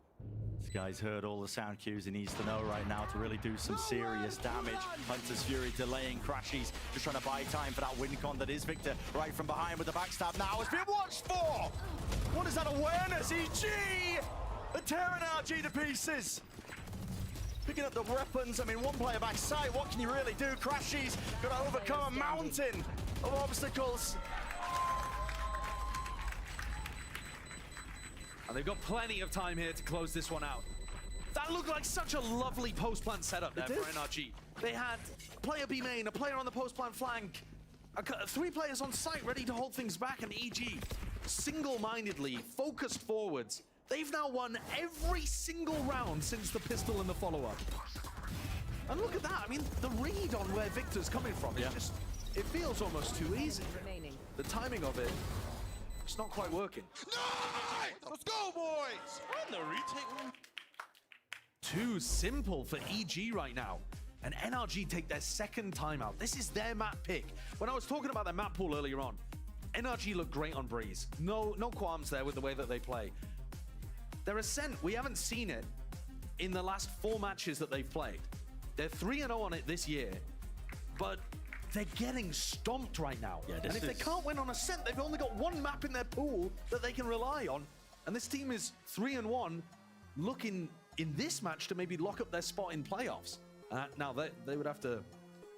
this guy's heard all the sound cues he needs to know right now to really do some serious damage. Hunter's Fury delaying crashes, just trying to buy time for that win con that is Victor. Right from behind with the backstab now has been watched for! What is that awareness? EG! They're tearing NRG to pieces! Picking up the weapons, I mean, one player backside, what can you really do? Crashes, got to overcome a mountain of obstacles. And they've got plenty of time here to close this one out. That looked like such a lovely post-plant setup there for NRG. They had a player B main, a player on the post-plant flank, 3 players on site ready to hold things back, and EG single-mindedly focused forwards. They've now won every single round since the pistol and the follow-up. And look at that. I mean, the read on where Victor's coming from is just, it feels almost too easy. The timing of it, it's not quite working. Nice! Let's go, boys! And the retake. Too simple for EG right now. And NRG take their second timeout. This is their map pick. When I was talking about their map pool earlier on, NRG looked great on Breeze. No qualms there with the way that they play. Their Ascent, we haven't seen it in the last 4 matches that they've played. They're 3-0 on it this year, but they're getting stomped right now. Yeah, and if they can't win on Ascent, they've only got 1 map in their pool that they can rely on. And this team is 3-1, looking in this match to maybe lock up their spot in playoffs. Now they would have to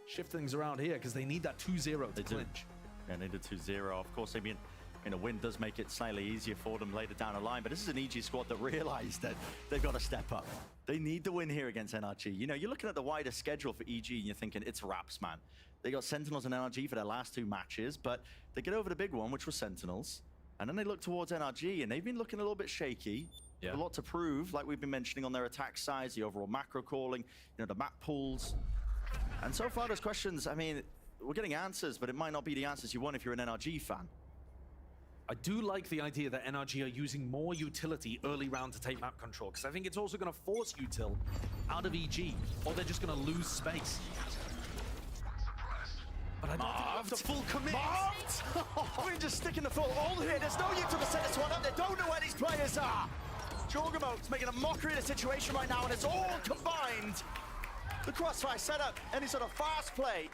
shift things around here because they need that 2-0 to clinch. Yeah, they need a 2-0. Of course, a win does make it slightly easier for them later down the line, but this is an EG squad that realized that they've got to step up. They need the win here against NRG. You know, you're looking at the wider schedule for EG and you're thinking, it's wraps, man. They got Sentinels and NRG for their last 2 matches, but they get over the big one, which was Sentinels, and then they look towards NRG, and they've been looking a little bit shaky. A lot to prove, like we've been mentioning on their attack size, the overall macro calling, you know, the map pools. And so far, those questions, I mean, we're getting answers, but it might not be the answers you want if you're an NRG fan. I do like the idea that NRG are using more utility early round to take map control, because I think it's also going to force util out of EG, or they're just going to lose space. But I don't think the full commit. We're just sticking the full all here. There's no util to set this one up. They don't know where these players are. Jorgamo's making a mockery of the situation right now, and it's all combined. The crossfire setup, any sort of fast play,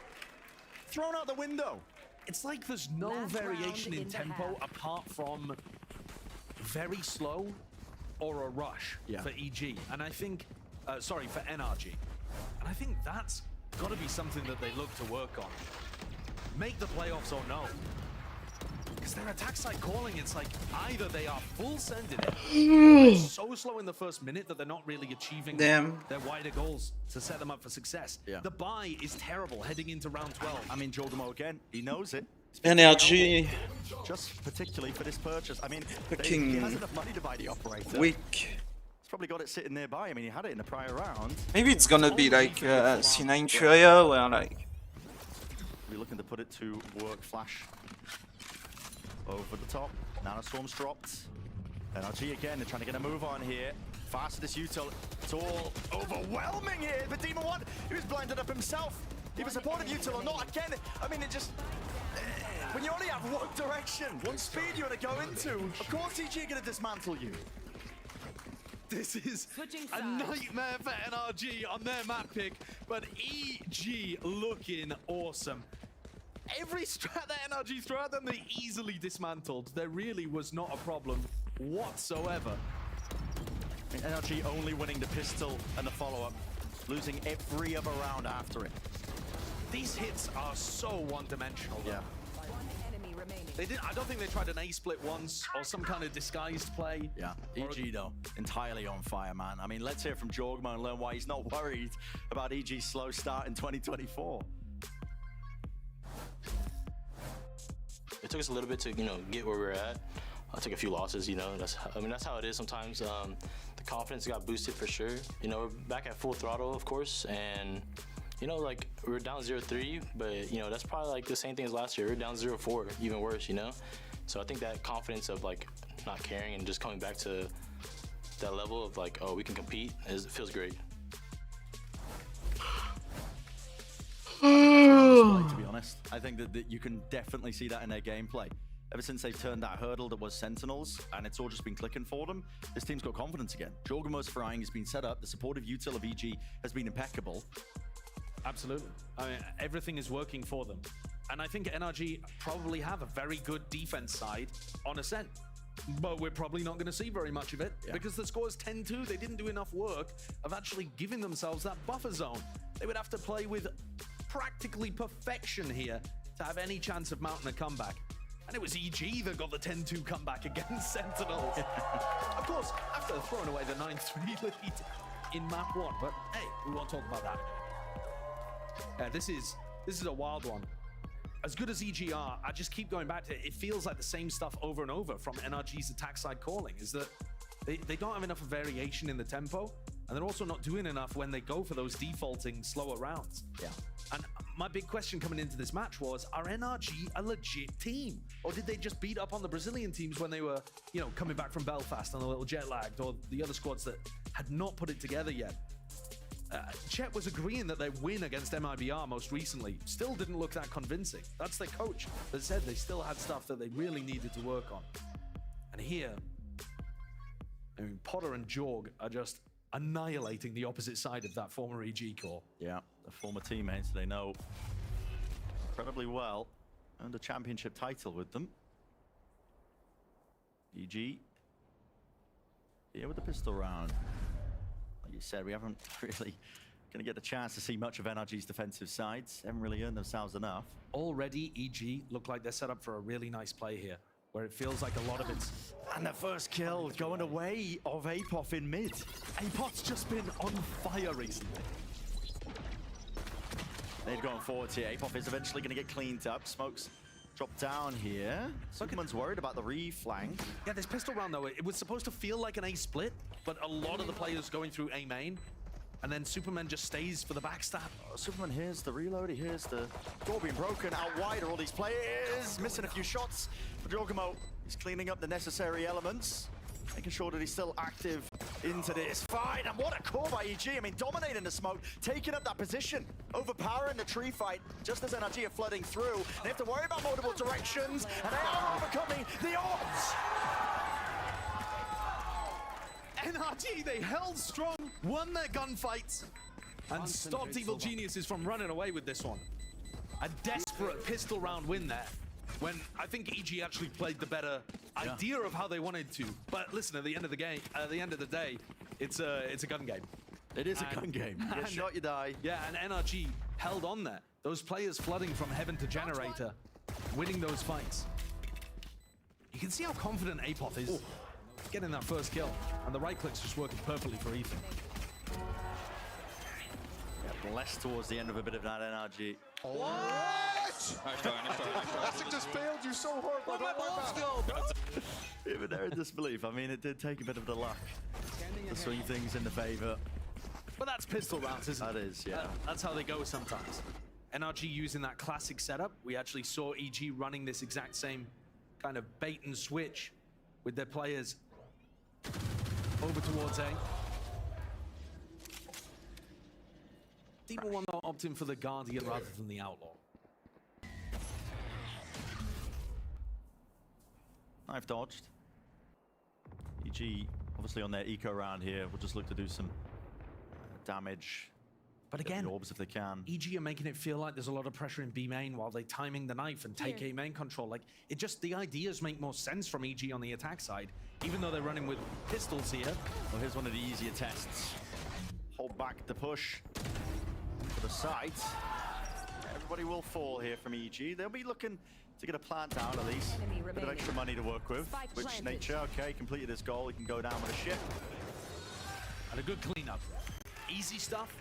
thrown out the window. It's like there's no variation in tempo apart from very slow or a rush for EG. And I think, sorry, for NRG. And I think that's got to be something that they look to work on. Make the playoffs or no. Because their attack side calling, it's like either they are full sending it, or they're so slow in the first minute that they're not really achieving their wider goals to set them up for success. The buy is terrible heading into round 12. I mean, Jogamo again, he knows it. NRG. Just particularly for this purchase. I mean, Fucking he has enough money to buy the operator. Weak. He's probably got it sitting nearby. I mean, he had it in the prior round. Maybe it's gonna be like C9 Furia, where like... We're looking to put it to work. Flash over the top. Nanostorm's dropped. NRG again, they're trying to get a move on here. Faster this util. It's all overwhelming here. But Demon One, he was blinded up himself. He was supportive util or not. Again, I mean, it just... When you only have one direction, one speed you want to go into, of course EG are going to dismantle you. This is a nightmare for NRG on their map pick, but EG looking awesome. Every strat that NRG threw at them, they easily dismantled. There really was not a problem whatsoever. I mean, NRG only winning the pistol and the follow-up, losing every other round after it. These hits are so one-dimensional. I don't think they tried an A-split once or some kind of disguised play. Yeah, EG though, entirely on fire, man. I mean, let's hear from Jorgmo and learn why he's not worried about EG's slow start in 2024. It took us a little bit to, get where we're at. I took a few losses, that's how it is sometimes. The confidence got boosted for sure. We're back at full throttle, of course, and we're down 0-3, but that's probably like the same thing as last year. We're down 0-4, even worse, So I think that confidence of like not caring and just coming back to that level of like, oh, we can compete, feels great. To be honest, I think that you can definitely see that in their gameplay. Ever since they've turned that hurdle that was Sentinels, and it's all just been clicking for them, this team's got confidence again. Jorgamo's frying has been set up, the supportive util of EG has been impeccable. Absolutely. I mean, everything is working for them. And I think NRG probably have a very good defense side on Ascent. But we're probably not going to see very much of it because the score is 10-2. They didn't do enough work of actually giving themselves that buffer zone. They would have to play with practically perfection here to have any chance of mounting a comeback. And it was EG that got the 10-2 comeback against Sentinels. Of course, after throwing away the 9-3 lead in map 1. But hey, we won't talk about that. This is a wild one. As good as EG are, I just keep going back to it. It feels like the same stuff over and over from NRG's attack side calling, is that they don't have enough variation in the tempo, and they're also not doing enough when they go for those defaulting slower rounds. Yeah. And my big question coming into this match was, are NRG a legit team? Or did they just beat up on the Brazilian teams when they were, you know, coming back from Belfast and a little jet lagged, or the other squads that had not put it together yet? Chet was agreeing that their win against MIBR most recently still didn't look that convincing. That's their coach that said they still had stuff that they really needed to work on. And here, I mean, Potter and Jorg are just annihilating the opposite side of that former EG core. Yeah, the former teammates they know incredibly well. Earned a championship title with them. EG here with the pistol round. Like you said, we haven't really going to get the chance to see much of NRG's defensive sides. Haven't really earned themselves enough. Already, EG look like they're set up for a really nice play here, where it feels like a lot of it's... And the first kill going away of Apoth in mid. Apoth's just been on fire recently. They've gone forwards here. Apoth is eventually going to get cleaned up. Smokes drop down here. Superman's worried about the re-flank. Yeah, this pistol round, though, it was supposed to feel like an A split, but a lot of the players going through A main, and then Superman just stays for the backstab. Oh, Superman hears the reload. He hears the door being broken. Out wide are all these players. Missing a few shots. But Jorgamo is cleaning up the necessary elements, making sure that he's still active into this fight. And what a call by EG. I mean, dominating the smoke, taking up that position, overpowering the tree fight, just as NRG are flooding through. They have to worry about multiple directions, and they are overcoming the odds. NRG, they held strong, won their gunfights, and stopped Evil Geniuses from running away with this one. A desperate pistol round win there, when I think EG actually played the better idea of how they wanted to. But listen, at the end of the game, at the end of the day, it's a gun game. It is a gun game. You get shot, you die. Yeah, and NRG held on there. Those players flooding from heaven to generator, winning those fights. You can see how confident Apoth is getting that first kill, and the right click's just working perfectly for Ethan. Yeah, blessed towards the end of a bit of that NRG. What? Nice try. That just failed you so hard. Where'd my balls go, bro? Even there in disbelief. I mean, it did take a bit of the luck to swing things in the favor. But that's pistol rounds, isn't it? That is, yeah. That's how they go sometimes. NRG using that classic setup. We actually saw EG running this exact same kind of bait and switch with their players over towards A. Demon 1 though opting for the Guardian rather than the Outlaw. Knife dodged. EG obviously on their eco round here. We'll just look to do some damage. But again, the orbs if they can. EG are making it feel like there's a lot of pressure in B main while they're timing the knife and take A main control. Like, it just, the ideas make more sense from EG on the attack side, even though they're running with pistols here. Well, here's one of the easier tests. Hold back the push to the site. Everybody will fall here from EG. They'll be looking to get a plant down at least. A bit of extra money to work with. Which Nature, okay, completed his goal. He can go down with a ship. And a good cleanup. Easy stuff.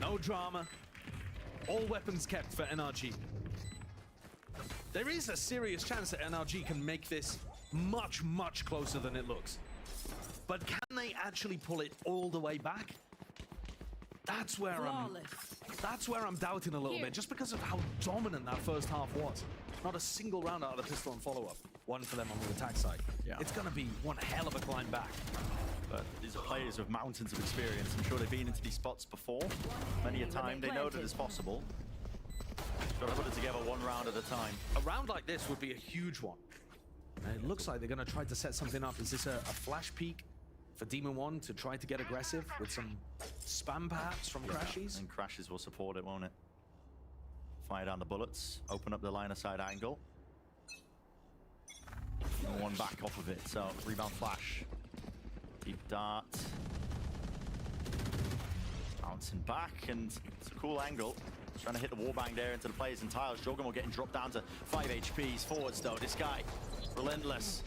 No drama. All weapons kept for NRG. There is a serious chance that NRG can make this much, much closer than it looks. But can they actually pull it all the way back? That's where I'm doubting a little bit, just because of how dominant that first half was. Not a single round out of the pistol and follow-up. One for them on the attack side. Yeah. It's going to be one hell of a climb back. But these are players with mountains of experience. I'm sure they've been into these spots before. Many a time, they know that it's possible. Got to put it together one round at a time. A round like this would be a huge one. And it looks like they're going to try to set something up. Is this a flash peek for Demon 1 to try to get aggressive with some spam perhaps from Crashies? And Crashies will support it, won't it? Fire down the bullets, open up the line of sight angle. And one back off of it, so rebound flash. Deep dart. Bouncing back, and it's a cool angle. Trying to hit the wallbang there into the players and tiles. Jorgamo getting dropped down to 5 HPs. Forwards though, this guy, relentless.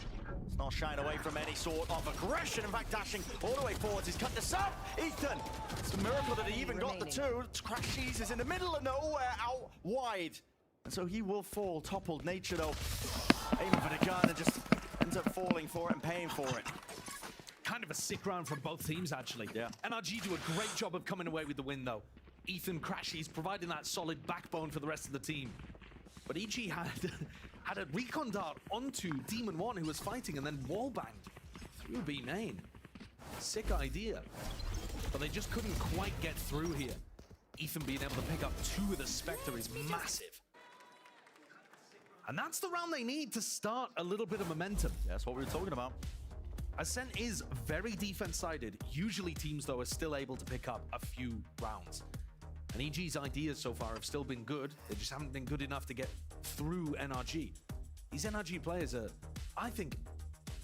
It's not shying away from any sort of aggression. In fact, dashing all the way forwards. He's cut this up. Ethan, it's a miracle that he even got the two. Crashies is in the middle of nowhere, out wide. And so he will fall, toppled. Nature though, aiming for the gun and just ends up falling for it and paying for it. Kind of a sick round from both teams, actually. Yeah. NRG do a great job of coming away with the win, though. Ethan Crashies providing that solid backbone for the rest of the team. But EG had a recon dart onto Demon 1, who was fighting, and then wallbanged through B main. Sick idea. But they just couldn't quite get through here. Ethan being able to pick up 2 of the Spectre is massive. And that's the round they need to start a little bit of momentum. That's what we were talking about. Ascent is very defense-sided. Usually teams, though, are still able to pick up a few rounds. And EG's ideas so far have still been good. They just haven't been good enough to get through NRG. These NRG players are, I think,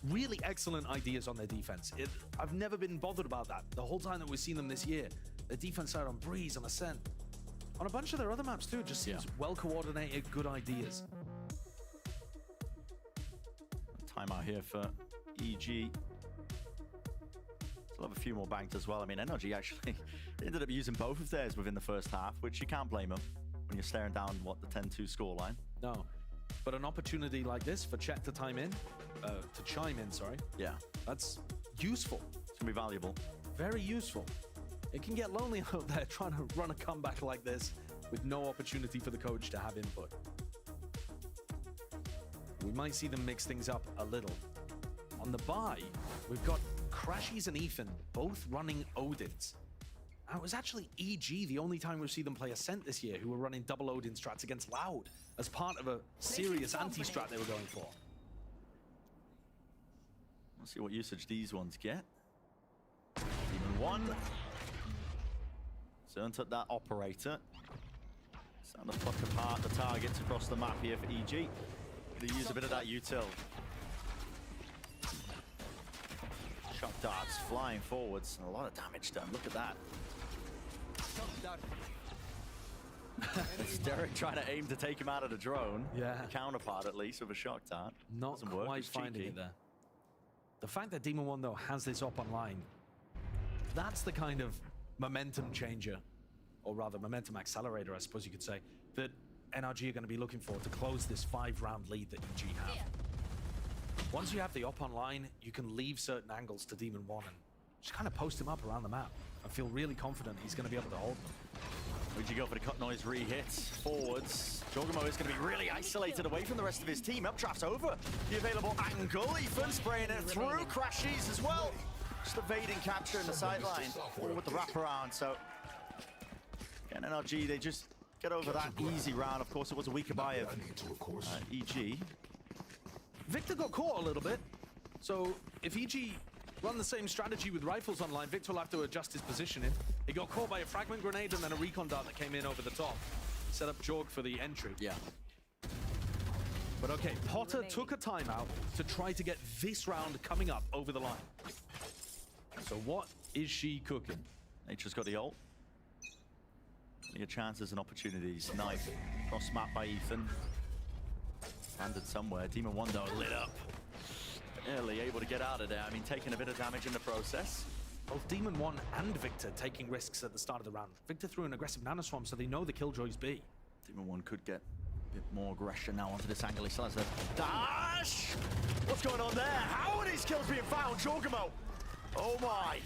really excellent ideas on their defense. I've never been bothered about that. The whole time that we've seen them this year, the defense side on Breeze, on Ascent, on a bunch of their other maps too, it just seems well-coordinated, good ideas. Timeout here for EG. Still have a few more banked as well. I mean, NRG actually ended up using both of theirs within the first half, which you can't blame them when you're staring down, what, the 10-2 scoreline. No, but an opportunity like this for Chet to chime in, sorry. Yeah. That's useful. It's gonna be valuable. Very useful. It can get lonely out there trying to run a comeback like this with no opportunity for the coach to have input. We might see them mix things up a little. On the buy, we've got Crashies and Ethan both running Odins. Now, it was actually EG the only time we've seen them play Ascent this year who were running double Odin strats against Loud as part of a serious anti-strat they were going for. We'll see what usage these ones get. Demon 1. Zern took that operator. Starting to pluck apart the targets across the map here for EG. Gonna use a bit of that util. Shock darts flying forwards and a lot of damage done. Look at that. It's Derek trying to aim to take him out of the drone. Yeah. Counterpart at least with a shock dart. Not Doesn't work. quite It's finding cheeky. it there. The fact that Demon 1 though has this up online, that's the kind of momentum changer, or rather momentum accelerator, I suppose you could say, that NRG are going to be looking for to close this 5-round lead that EG have. Once you have the op online, you can leave certain angles to Demon 1 and just kind of post him up around the map. I feel really confident he's going to be able to hold them. Would you go for the cut noise re-hits? Forwards. Jorgamo is going to be really isolated away from the rest of his team. Updraft's over the available angle. Ethan spraying it through. Crashies as well. Just evading capture in the sideline. Or with the wraparound. So, again, NRG, they just get over that easy round. Of course, it was a weaker buy of EG. Victor got caught a little bit. So if EG run the same strategy with rifles online, Victor will have to adjust his positioning. He got caught by a fragment grenade and then a recon dart that came in over the top. Set up Jorg for the entry. Yeah. But okay, Potter took a timeout to try to get this round coming up over the line. So what is she cooking? Nature's got the ult. Plenty of chances and opportunities. Knife cross map by Ethan. Landed somewhere. Demon 1 though lit up. Barely able to get out of there. I mean, taking a bit of damage in the process. Both Demon 1 and Victor taking risks at the start of the round. Victor threw an aggressive nanoswarm, so they know the killjoys B. Demon 1 could get a bit more aggression now onto this angle. He still has the dash! What's going on there? How are these kills being found? Jorgamo! Oh my!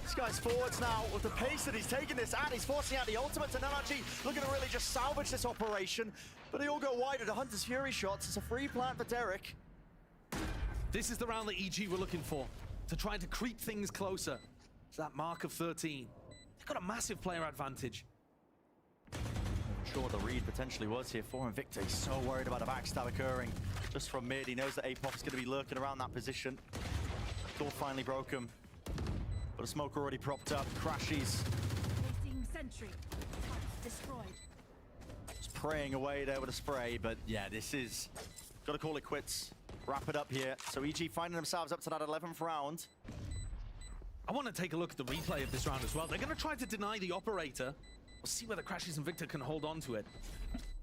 This guy's forwards now with the pace that he's taking this at. He's forcing out the ultimate, and NRG looking to really just salvage this operation. But they all go wide with the Hunter's Fury shots. It's a free plant for Derek. This is the round that EG were looking for, to try to creep things closer to that mark of 13. They've got a massive player advantage. I'm sure the read potentially was here for him. Victor, he's so worried about a backstab occurring just from mid. He knows that Apop's going to be lurking around that position. Door finally broke him. But a smoke already propped up. Crashies. Sentry. Destroyed. Just praying away there with a spray. But yeah, this is... got to call it quits. Wrap it up here. So EG finding themselves up to that 11th round. I want to take a look at the replay of this round as well. They're going to try to deny the operator, We'll see whether Crashes and Victor can hold on to it.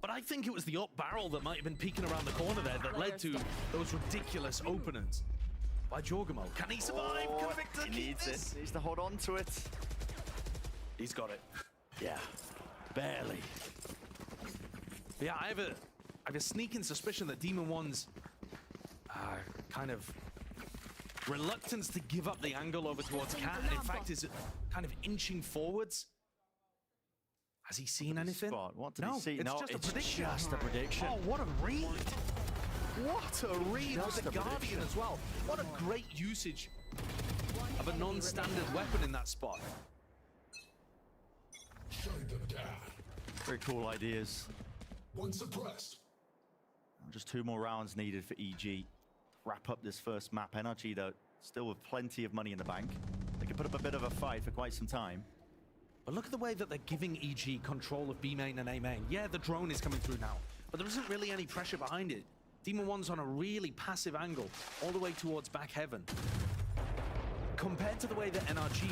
But I think it was the up barrel that might have been peeking around the corner there that led to those ridiculous openings by Jorgamo. Can he survive? Can Victor keep this? He needs to hold on to it. He's got it. Yeah, barely. Yeah, I have a sneaking suspicion that Demon One's kind of reluctance to give up the angle over towards Cat, and in fact is kind of inching forwards. Has he seen anything? What did no, he see? It's No, just it's a prediction. just a prediction. Oh, what a read! What a read with the Guardian as well. What a great usage of a non-standard weapon in that spot. Very cool ideas. One suppressed. Just 2 more rounds needed for EG. Wrap up this first map. NRG, though, still with plenty of money in the bank. They can put up a bit of a fight for quite some time. But look at the way that they're giving EG control of B main and A main. Yeah, the drone is coming through now, but there isn't really any pressure behind it. Demon One's on a really passive angle, all the way towards back heaven. Compared to the way that NRG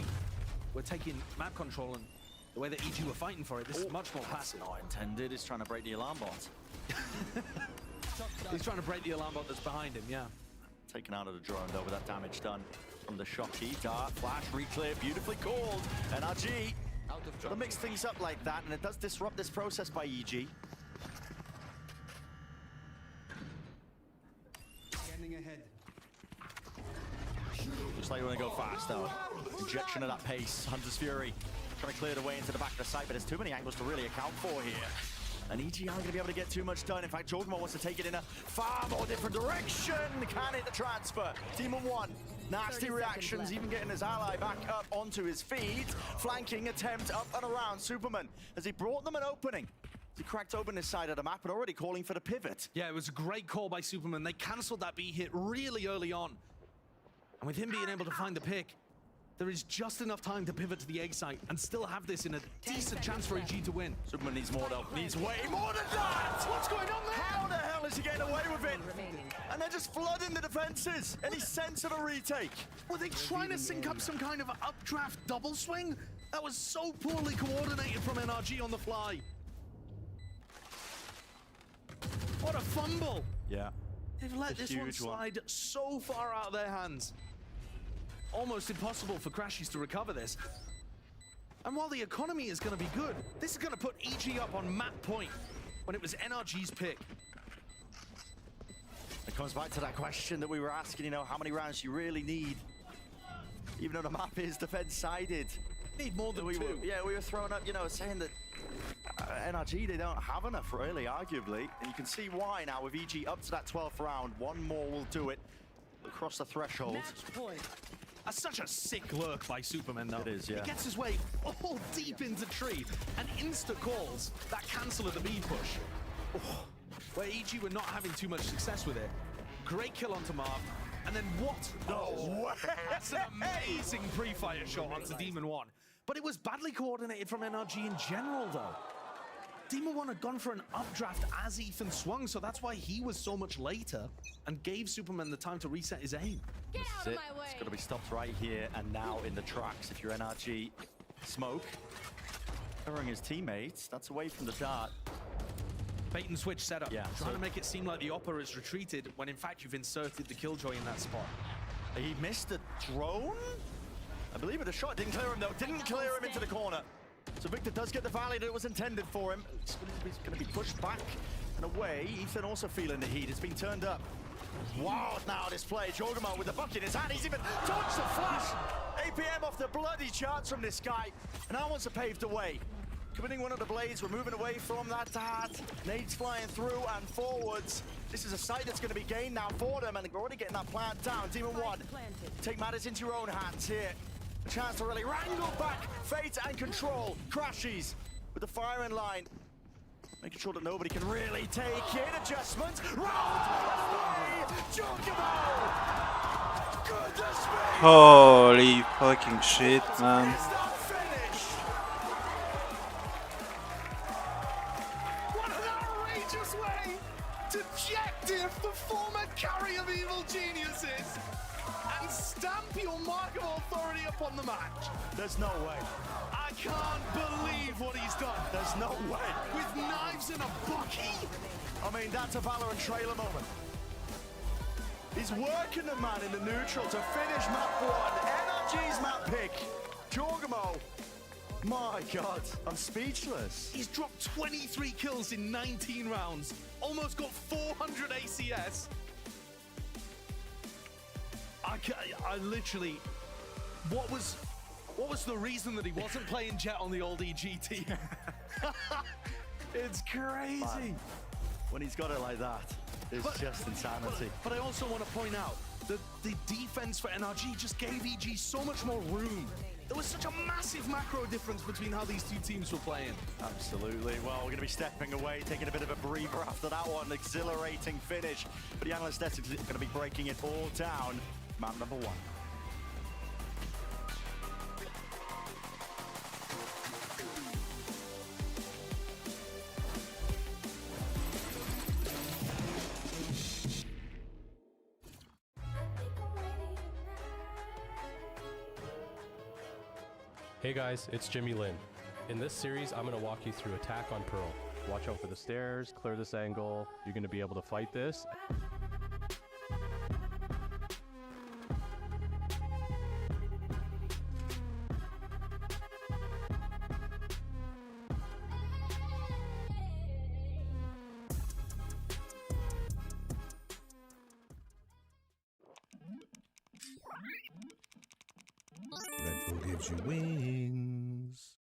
were taking map control and the way that EG were fighting for it, this is much more passive. Not intended. He's trying to break the alarm bot. He's trying to break the alarm bot that's behind him, yeah. Taken out of the drone, though, with that damage done from the Shocky. Dart, flash, reclear, beautifully called. NRG got to mix things up like that, and it does disrupt this process by EG. Standing ahead. Looks like you want to go fast, though. Injection of that pace. Hunter's Fury trying to clear the way into the back of the site, but there's too many angles to really account for here. And EG aren't going to be able to get too much done. In fact, Jorgamo wants to take it in a far more different direction. Can it the transfer? Demon One, nasty reactions, even getting his ally back up onto his feet. Flanking attempt up and around Superman. Has he brought them an opening? He cracked open his side of the map and already calling for the pivot. Yeah, it was a great call by Superman. They cancelled that B hit really early on. And with him being able to find the pick, there is just enough time to pivot to the egg site and still have this in a decent chance for EG to win. Superman needs more though. Needs way more than that! What's going on there? How the hell is he getting away with it? And they're just flooding the defenses. Any sense of a retake? Were they trying to sync up some kind of updraft double swing? That was so poorly coordinated from NRG on the fly. What a fumble! Yeah. They've let this one slide so far out of their hands. Almost impossible for Crashies to recover this. And while the economy is going to be good, this is going to put EG up on map point when it was NRG's pick. It comes back to that question that we were asking, you know, how many rounds you really need. Even though the map is defense-sided. Need more than two. We were throwing up, you know, saying that NRG, they don't have enough, really, arguably. And you can see why now with EG up to that 12th round. One more will do it across the threshold. Match point. That's such a sick lurk by Superman, though. It is, yeah. He gets his way all deep into tree and insta-calls that cancel of the B push. Oh, where EG were not having too much success with it. Great kill onto Marv. And then what? No. That's an amazing pre-fire shot onto Demon One. But it was badly coordinated from NRG in general, though. Demon One had gone for an updraft as Ethan swung, so that's why he was so much later and gave Superman the time to reset his aim. This is it. It's got to be stopped right here and now in the tracks. If you're NRG, smoke. Covering his teammates. That's away from the dart. Bait and switch setup. Yeah, Trying to make it seem like the Opera has retreated when in fact you've inserted the Killjoy in that spot. He missed the drone? I believe the shot didn't clear him though. Didn't clear him into the corner. So Victor does get the volley that was intended for him. He's going to be pushed back and away. Ethan also feeling the heat. It's been turned up. Wild now display. Jorgamo with the bucket in his hand. He's even touched the flash. APM off the bloody charts from this guy. And now wants to pave the way. Committing one of the blades. We're moving away from that dart. Nades flying through and forwards. This is a site that's going to be gained now for them. And they're already getting that plant down. Demon One, take matters into your own hands here. A chance to really wrangle back Fate and Control. Crashies with the firing line. Making sure that nobody can really take it. Adjustment. Round 3! Jorgamo! Goodness me! Holy fucking shit, man. What an outrageous way to Jekdiff, the former carry of evil geniuses, and stamp your mark mark of authority upon the match. There's no way. I can't believe what he's done. There's no way. With knives and a bucky? I mean, that's a Valorant trailer moment. He's working the man in the neutral to finish map 1. NRG's map pick. Jorgamo. My God, I'm speechless. He's dropped 23 kills in 19 rounds. Almost got 400 ACS. I literally... What was the reason that he wasn't playing Jet on the old EGT? It's crazy. Man, when he's got it like that, it's just insanity. But I also want to point out that the defense for NRG just gave EG so much more room. There was such a massive macro difference between how these two teams were playing. Absolutely. Well, we're going to be stepping away, taking a bit of a breather after that one. Exhilarating finish. But the Analyst is going to be breaking it all down. Map number 1. Hey guys, it's Jimmy Lin. In this series, I'm going to walk you through Attack on Pearl. Watch out for the stairs, clear this angle, you're going to be able to fight this. Red Bull gives you wings.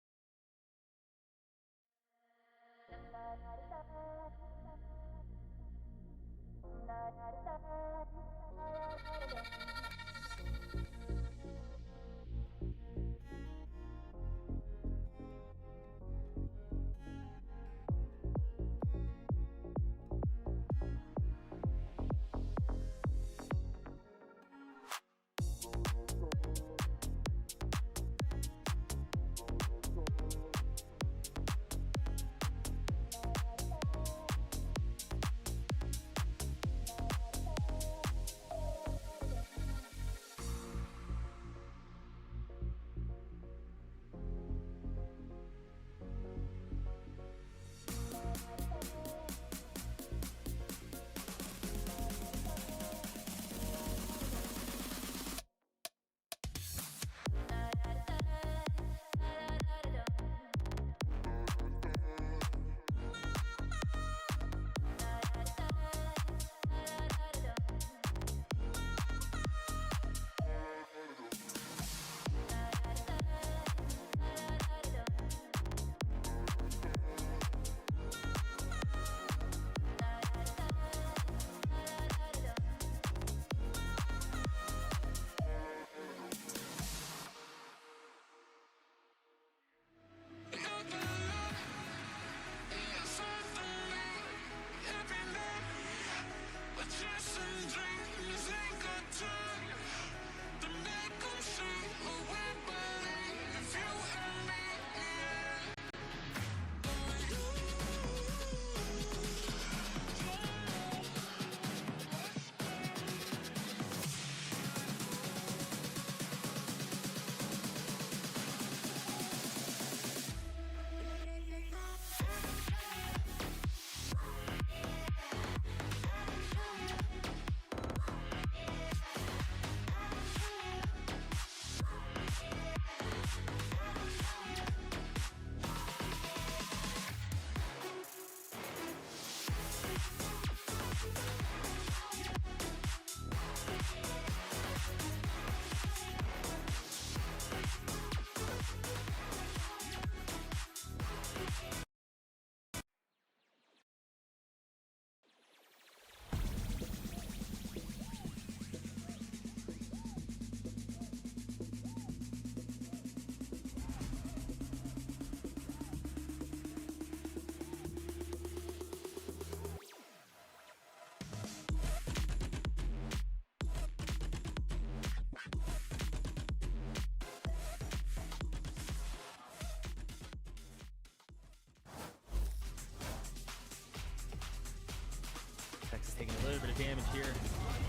Texas taking a little bit of damage here.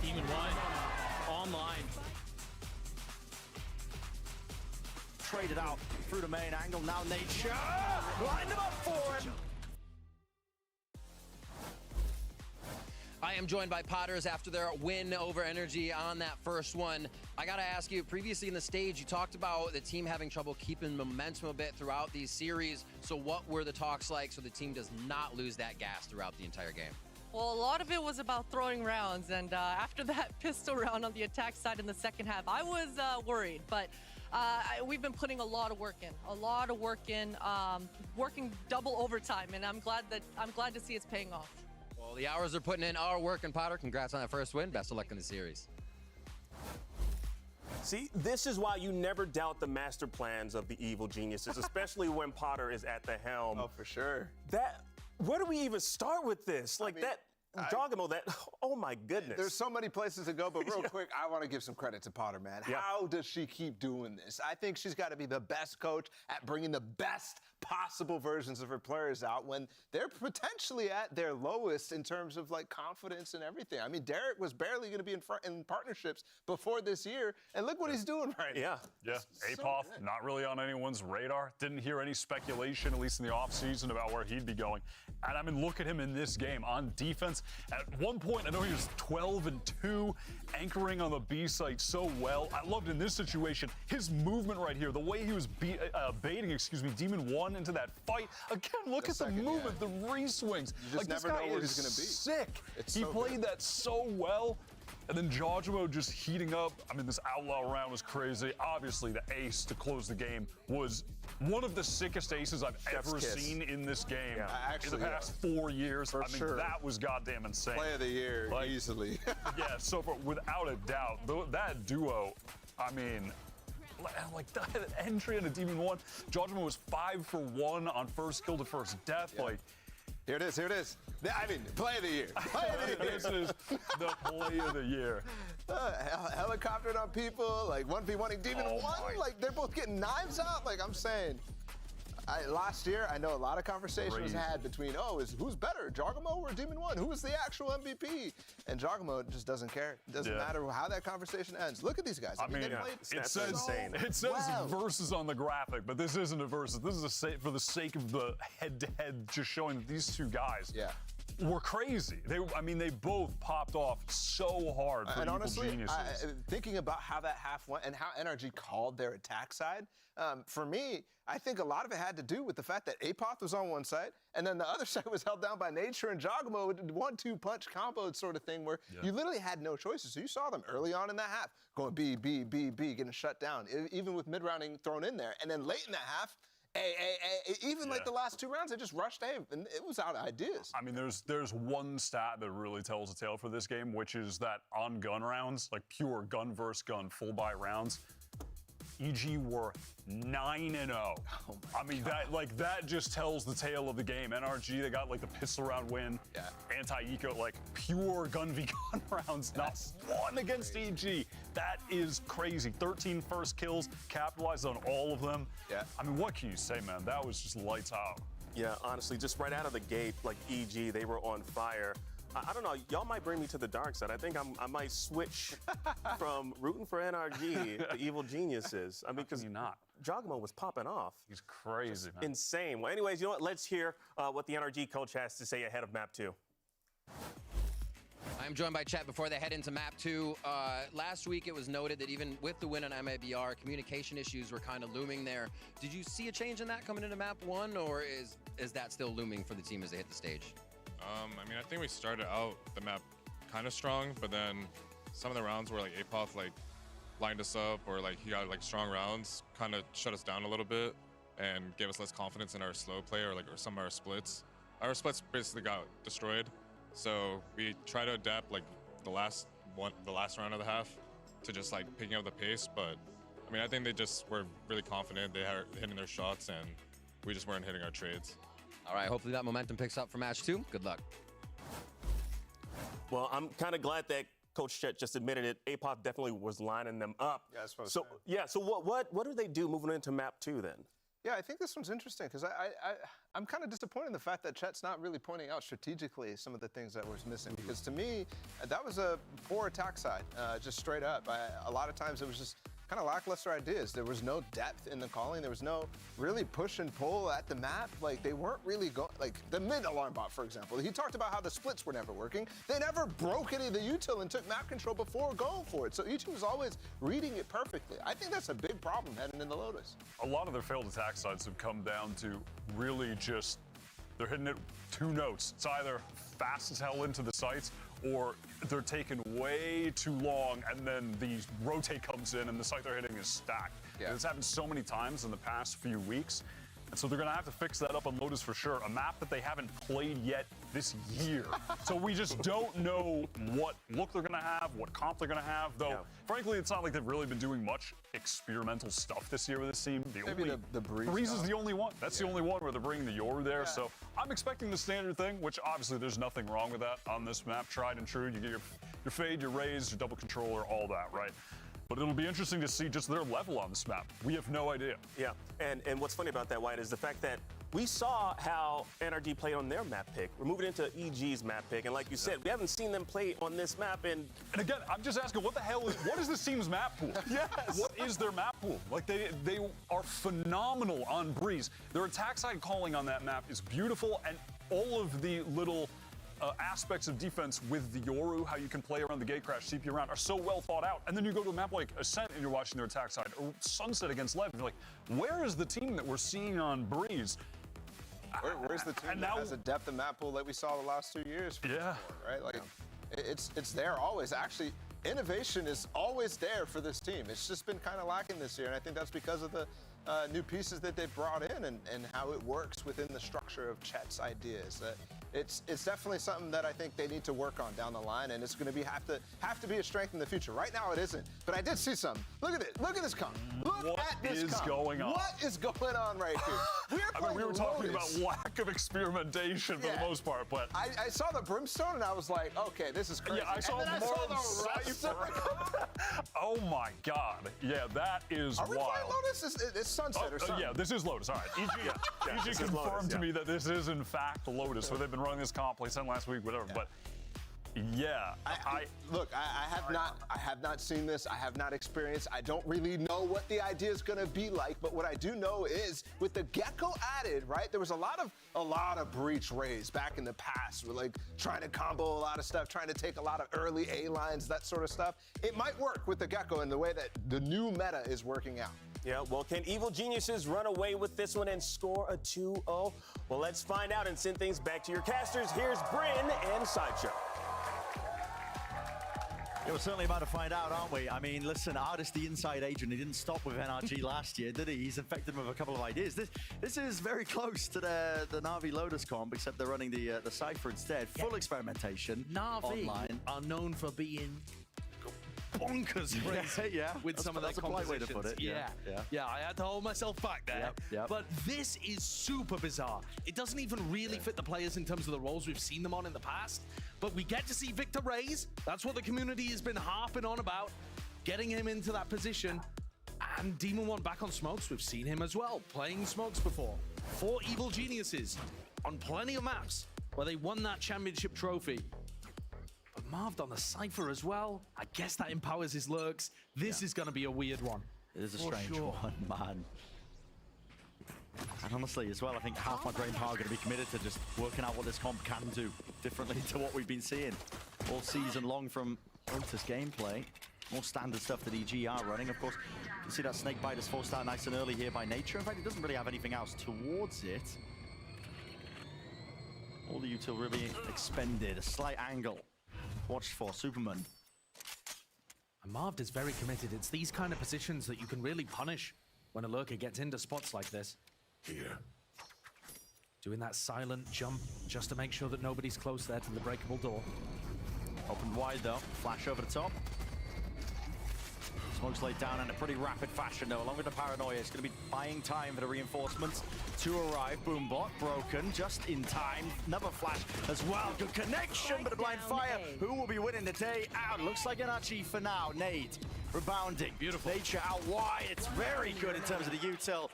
Demon 1 online. traded out through the main angle. Now Nature lined them up for him. I am joined by Potters after their win over Energy on that first one. I gotta ask you, previously in the stage, you talked about the team having trouble keeping momentum a bit throughout these series. So what were the talks like so the team does not lose that gas throughout the entire game? Well, a lot of it was about throwing rounds, and after that pistol round on the attack side in the second half, I was worried, but we've been putting a lot of work in, working double overtime, and I'm glad to see it's paying off. Well, the hours are putting in our work, and Potter, congrats on that first win. Best of luck in the series. See, this is why you never doubt the master plans of the evil geniuses, especially when Potter is at the helm. Oh, for sure. Where do we even start with this? Like, Jogamo, oh my goodness. There's so many places to go, but real quick, I want to give some credit to Potter, man. Yeah. How does she keep doing this? I think she's got to be the best coach at bringing the best possible versions of her players out when they're potentially at their lowest in terms of like confidence and everything. I mean, Derek was barely going to be in partnerships before this year, and look what he's doing right now. Yeah, Apoth, not really on anyone's radar. Didn't hear any speculation, at least in the offseason, about where he'd be going. And I mean, look at him in this game on defense. At one point, I know he was 12-2, anchoring on the B site so well. I loved in this situation his movement right here, the way he was baiting, Demon 1 into that fight. Again, look at the movement, the re-swings. You just never know where he's going to be. Sick. He played that so well. And then Jojimo just heating up. I mean, this outlaw round was crazy. Obviously, the ace to close the game was one of the sickest aces I've ever seen in this game in the past 4 years. I mean, that was goddamn insane. Play of the year, easily. Yeah, so without a doubt, that duo, I mean, like that entry into Demon 1, Jojimo was 5 for 1 on first kill to first death. Yeah. Like, here it is. I mean, play of the year. Play of the year. This is the play of the year. Helicoptering on people, like 1v1ing Demon 1, like they're both getting knives out. Like I'm saying, last year, I know a lot of conversation was had between, who's better, Jogamo or Demon 1? Who was the actual MVP? And Jogamo just doesn't care. It doesn't matter how that conversation ends. Look at these guys. I mean, it says versus on the graphic, but this isn't a versus. This is for the sake of the head-to-head, just showing that these two guys were crazy. They both popped off so hard for and Evil honestly, Geniuses. Thinking about how that half went and how NRG called their attack side, for me, I think a lot of it had to do with the fact that Apoth was on one side, and then the other side was held down by Nature and Jogamo with 1-2 punch combo sort of thing where you literally had no choices. So you saw them early on in that half going B, B, B, B, getting shut down, even with mid-rounding thrown in there. And then late in that half, even like the last 2 rounds, they just rushed A, and it was out of ideas. I mean, there's one stat that really tells a tale for this game, which is that on gun rounds, like pure gun versus gun, full buy rounds, EG were 9-0. I mean, that just tells the tale of the game. NRG, they got like the pistol round win. Anti-eco, like pure gun v gun rounds, not one against EG. That is crazy. 13 first kills, capitalized on all of them. I mean, what can you say, man? That was just lights out. Yeah, honestly, just right out of the gate, like EG, they were on fire. I don't know, y'all might bring me to the dark side. I think I might switch from rooting for NRG to Evil Geniuses. I mean, because Jogamo was popping off. He's crazy, man. Insane. Well, anyways, you know what? Let's hear what the NRG coach has to say ahead of Map 2. I'm joined by Chet before they head into Map 2. Last week, it was noted that even with the win on MABR, communication issues were kind of looming there. Did you see a change in that coming into Map 1, or is that still looming for the team as they hit the stage? I mean, I think we started out the map kind of strong, but then some of the rounds where like Apoth like lined us up or like he got like strong rounds kind of shut us down a little bit and gave us less confidence in our slow play or some of our splits. Our splits basically got destroyed, so we try to adapt like the last round of the half to just like picking up the pace. But I mean, I think they just were really confident. They had hitting their shots and we just weren't hitting our trades. All right, hopefully that momentum picks up for match 2. Good luck. Well, I'm kind of glad that Coach Chet just admitted it. Apoth definitely was lining them up. Yeah, that's what I was saying. So what do they do moving into Map 2 then? Yeah, I think this one's interesting because I'm kind of disappointed in the fact that Chet's not really pointing out strategically some of the things that was missing. Because to me, that was a poor attack side, just straight up. A lot of times it was just kind of lackluster ideas. There was no depth in the calling. There was no really push and pull at the map. Like, they weren't really going, like the mid alarm bot, for example. He talked about how the splits were never working. They never broke any of the util and took map control before going for it. So E2 was always reading it perfectly. I think that's a big problem heading into Lotus. A lot of their failed attack sides have come down to really just, they're hitting it 2 notes. It's either fast as hell into the sites, or they're taking way too long, and then the rotate comes in and the site they're hitting is stacked. Yeah. It's happened so many times in the past few weeks. And so they're gonna have to fix that up on Lotus for sure. A map that they haven't played yet this year. So we just don't know what look they're gonna have, what comp they're gonna have, though frankly, it's not like they've really been doing much experimental stuff this year with this team. Maybe the Breeze. Breeze is the only one. That's the only one where they're bringing the Yoru there. So I'm expecting the standard thing, which obviously there's nothing wrong with that on this map. Tried and true. You get your fade, your raise, your double controller, all that, right? But it'll be interesting to see just their level on this map. We have no idea. Yeah, and what's funny about that, White, is the fact that we saw how NRG played on their map pick. We're moving into EG's map pick, and like you said, we haven't seen them play on this map. And again, I'm just asking, what is this team's map pool? Yes. What is their map pool? Like, they are phenomenal on Breeze. Their attack side calling on that map is beautiful, and all of the little aspects of defense with the Yoru, how you can play around the gate crash, CP around, are so well thought out. And then you go to a map like Ascent and you're watching their attack side, or Sunset against Lev, and you're like, where is the team that we're seeing on Breeze? Where's the team that has a depth of map pool like we saw the last 2 years? Yeah. Right? Like, it's there always. Actually, innovation is always there for this team. It's just been kind of lacking this year, and I think that's because of the new pieces that they've brought in and how it works within the structure of Chet's ideas. It's definitely something that I think they need to work on down the line, and it's going to have to be a strength in the future. Right now, it isn't, but I did see something. Look at it. Look at this comp. Look at this comp. Going on? What is going on right here? We were talking about lack of experimentation for the most part, but I saw the Brimstone and I was like, okay, this is crazy. Yeah, I saw the Cypher. Oh my God. Yeah, that is Are we wild. playing Lotus? It's Sunset or something? Yeah, this is Lotus. All right. EG confirmed to me that this is in fact Lotus. So they've been running this comp, play last week, whatever. But yeah, look, I have not seen this. I have not experienced. I don't really know what the idea is going to be like. But what I do know is with the Gecko added, right? There was a lot of breach raise back in the past. We're like trying to combo a lot of stuff, trying to take a lot of early A lines, that sort of stuff. It might work with the Gecko in the way that the new meta is working out. Yeah, well, can Evil Geniuses run away with this one and score a 2-0? Well, let's find out and send things back to your casters. Here's Bryn and Sideshow. Yeah, we're certainly about to find out, aren't we? I mean, listen, Artist, the inside agent, he didn't stop with NRG last year, did he? He's infected them with a couple of ideas. This is very close to the Na'Vi Lotus comp, except they're running the Cypher instead. Full experimentation. Na'Vi online. are known for being bonkers crazy with some of their that's a polite way to put it. Yeah, I had to hold myself back there. But this is super bizarre. It doesn't even really fit the players in terms of the roles we've seen them on in the past. But we get to see Victor Reyes. That's what the community has been harping on about, getting him into that position. And Demon One back on Smokes. We've seen him as well, playing Smokes before. 4 Evil Geniuses on plenty of maps where they won that championship trophy. But Marved on the Cypher as well. I guess that empowers his lurks. This is going to be a weird one. It is a strange one, man. And honestly, as well, I think half my brain power are going to be committed to just working out what this comp can do differently to what we've been seeing all season long from Lotus gameplay. More standard stuff that EG are running. Of course, you can see that Snakebite is forced out nice and early here by nature. In fact, it doesn't really have anything else towards it. All the util really expended. A slight angle. Watch for Superman. And Marved is very committed. It's these kind of positions that you can really punish when a lurker gets into spots like this. Here. Doing that silent jump just to make sure that nobody's close there to the breakable door. Open wide though. Flash over the top. Smokes laid down in a pretty rapid fashion though, along with the paranoia. It's going to be buying time for the reinforcements to arrive. Boombot broken just in time. Another flash as well. Good connection, but a blind fire. Who will be winning the day out? Looks like an Archie for now. Nade rebounding. Beautiful. Nature out wide. It's very good in terms of the util.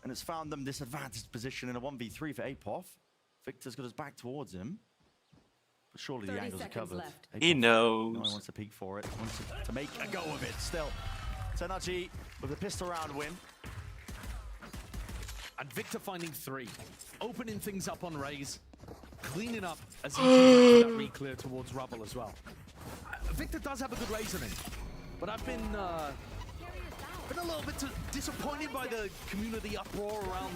And it's found them disadvantaged position in a 1v3 for Apoth. Victor's got his back towards him. But surely the angles are covered. He knows. No one wants to peek for it. Wants to make a go of it still. It's NRG with the pistol round win. And Victor finding 3. Opening things up on Raze. Cleaning up as he gets that re-clear towards Rubble as well. Victor does have a good Raze in him. But I've been a little bit disappointed by the community uproar around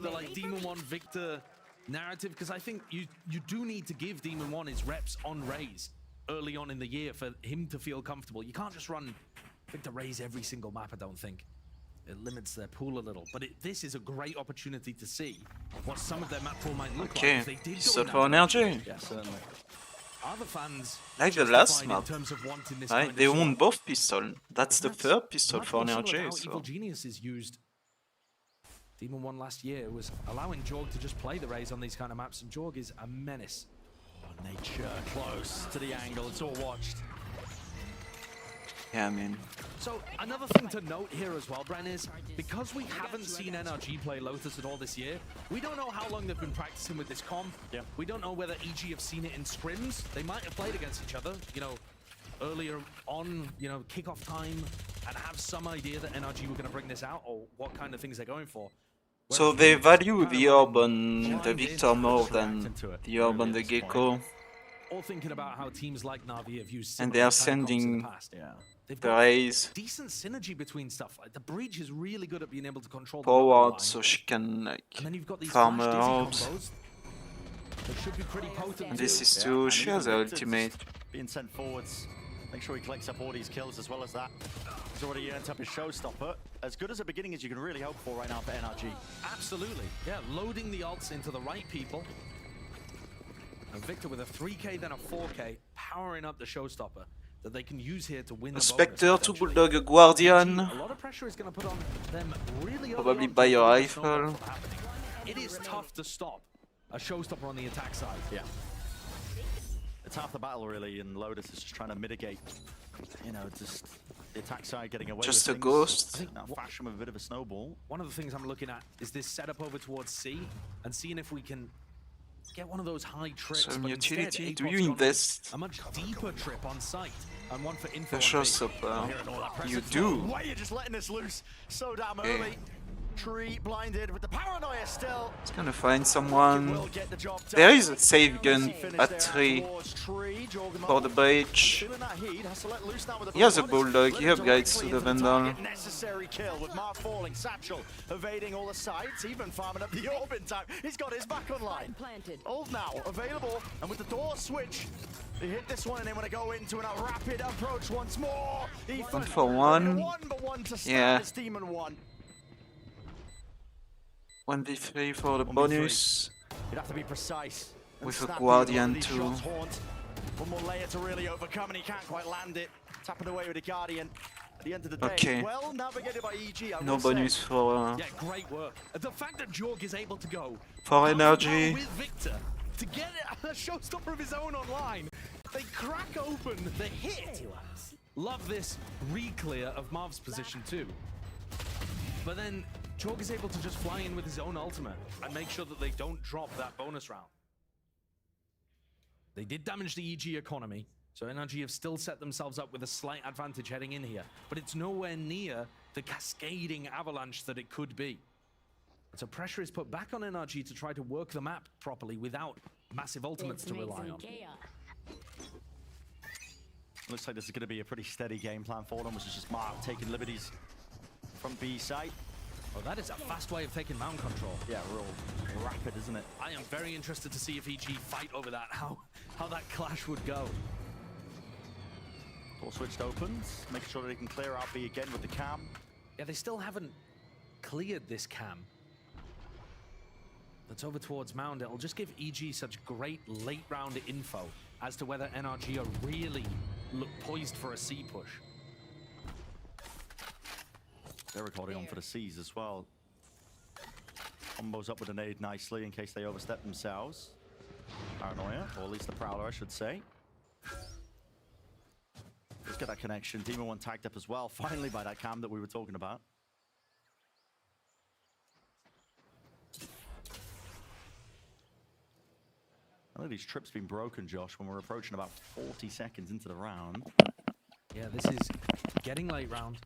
the like Demon One Victor narrative, because I think you do need to give Demon One his reps on Raze early on in the year for him to feel comfortable. You can't just run Victor Raze every single map, I don't think. It limits their pool a little, but this is a great opportunity to see what some of their map pool might look like if they did pistol go for energy. Yeah, certainly. Other fans Like the last map. in terms of wanting this Right, kind they of own stuff. both pistol. That's the third pistol Much for more similar to energy. how So Evil Geniuses used Demon One last year, was allowing Jorg to just play the Raze on these kind of maps, and Jorg is a menace. Oh, Nature close to the angle. It's all watched. yeah, I mean, So another thing to note here as well, Bren, is because we haven't seen NRG play Lotus at all this year, we don't know how long they've been practicing with this comp. Yeah. We don't know whether EG have seen it in scrims. They might have played against each other, you know, earlier on, you know, kickoff time, and have some idea that NRG were going to bring this out, or what kind of things they're going for. so they value the orb on the Victor more than the orb on the Gecko, All thinking about how teams like Na'Vi have used and similar they are attack comps in the sending past. They've the got Raze decent synergy between stuff. Like the Breach is really good at being able to control the forward line. so she can like And then you've got these farm her flash dizzy orbs. combos that should be pretty potent. And this too. is too, she has her Victor's ultimate. Being sent forwards. Make sure he collects up all these kills as well as that. He's already earned up his showstopper. As good as a beginning as you can really hope for right now for NRG. Absolutely. Yeah, loading the ults into the right people. And Victor with a 3k, then a 4k, powering up the showstopper that they can use here to win A the Spectre bonus, to potentially. Bulldog, a Guardian. A lot of pressure is going to put on them really early Probably on buy to a prevent the snowball rifle. from happening. It is tough to stop a showstopper on the attack side. Yeah. It's half the battle really, and Lotus is just trying to mitigate, you know, just the attack side getting away Just with a things. ghost. I think now fashion with a bit of a snowball. One of the things I'm looking at is this setup over towards C and seeing if we can get one of those high trips. Some but utility. instead, Do APOP's you gone invest? a much deeper trip on site and one for info. The on B. showstopper. Hearing all that You presence, do. Why are you just letting this loose so damn Okay. early? Tree blinded with the paranoia still. It's gonna find someone. Will get the job done. There is a save gun Finish at there 3 towards Tree. Jorgensen for the breach. feeling that heat, has to let loose now with the He has a Bulldog. Bulldog, Let he him upgrades to directly the into Vandal. target. Necessary kill with Mark falling, Satchel evading all the sides, even farming up the orb in time. He's got his back online. Ult now available, and with the door switch, they hit this one and they want to go into a rapid approach once more. Ethan, 1 for 1. but one to start Yeah. this Demon One. 1v3 for the 1v3. bonus. You'd have to be precise. and With a snappy Guardian these too. shots haunt. One more layer to really overcome, and he can't quite land it. Tapping away with the Guardian. At the end of the day, Okay. well navigated by EG. I No will say. bonus for Yeah, great work. The fact that Jorg is able to go For half energy. an hour with Victor to get a showstopper of his own online. They crack open the hit. Love this re-clear of Marv's position too. But then Jorg is able to just fly in with his own ultimate and make sure that they don't drop that bonus round. They did damage the EG economy, so NRG have still set themselves up with a slight advantage heading in here, but it's nowhere near the cascading avalanche that it could be. So pressure is put back on NRG to try to work the map properly without massive ultimates to rely on. Looks like this is going to be a pretty steady game plan for them, which is just Mark taking liberties from B site. Oh, that is a fast way of taking mound control. Yeah, real rapid, isn't it? I am very interested to see if EG fight over that, how that clash would go. Door switched opens, making sure that they can clear out B again with the cam. Yeah, they still haven't cleared this cam. That's over towards mound. It'll just give EG such great late round info as to whether NRG are really poised for a C push. They're recording on for the C's as well. Combos up with a nade nicely in case they overstep themselves. Paranoia, or at least the Prowler, I should say. Let's get that connection. Demon One tagged up as well, finally by that cam that we were talking about. I think these trips been broken, Josh, when we're approaching about 40 seconds into the round. Yeah, this is getting late round.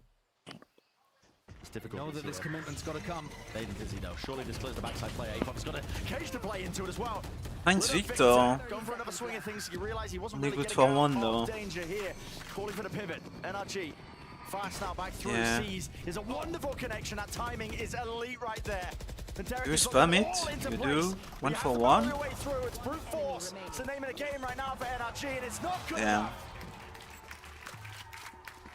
It's difficult. Know that this commitment's got to come. They didn't dizzy though. Surely this clears the backside play. Apop's got a cage to play into it as well. Finds Little Victor. Going for another swing of things. You realize he wasn't Only really good getting for out one, of though. danger here. Calling for the pivot. NRG. Fast now back through Yeah. seas. Is a wonderful connection. That timing is elite right there. And Derek You has got spam them it. all into You place. do. But 1 you for have to 1. battle your way through. It's brute force. It's the name of the game right now for NRG, and it's not good Damn. enough.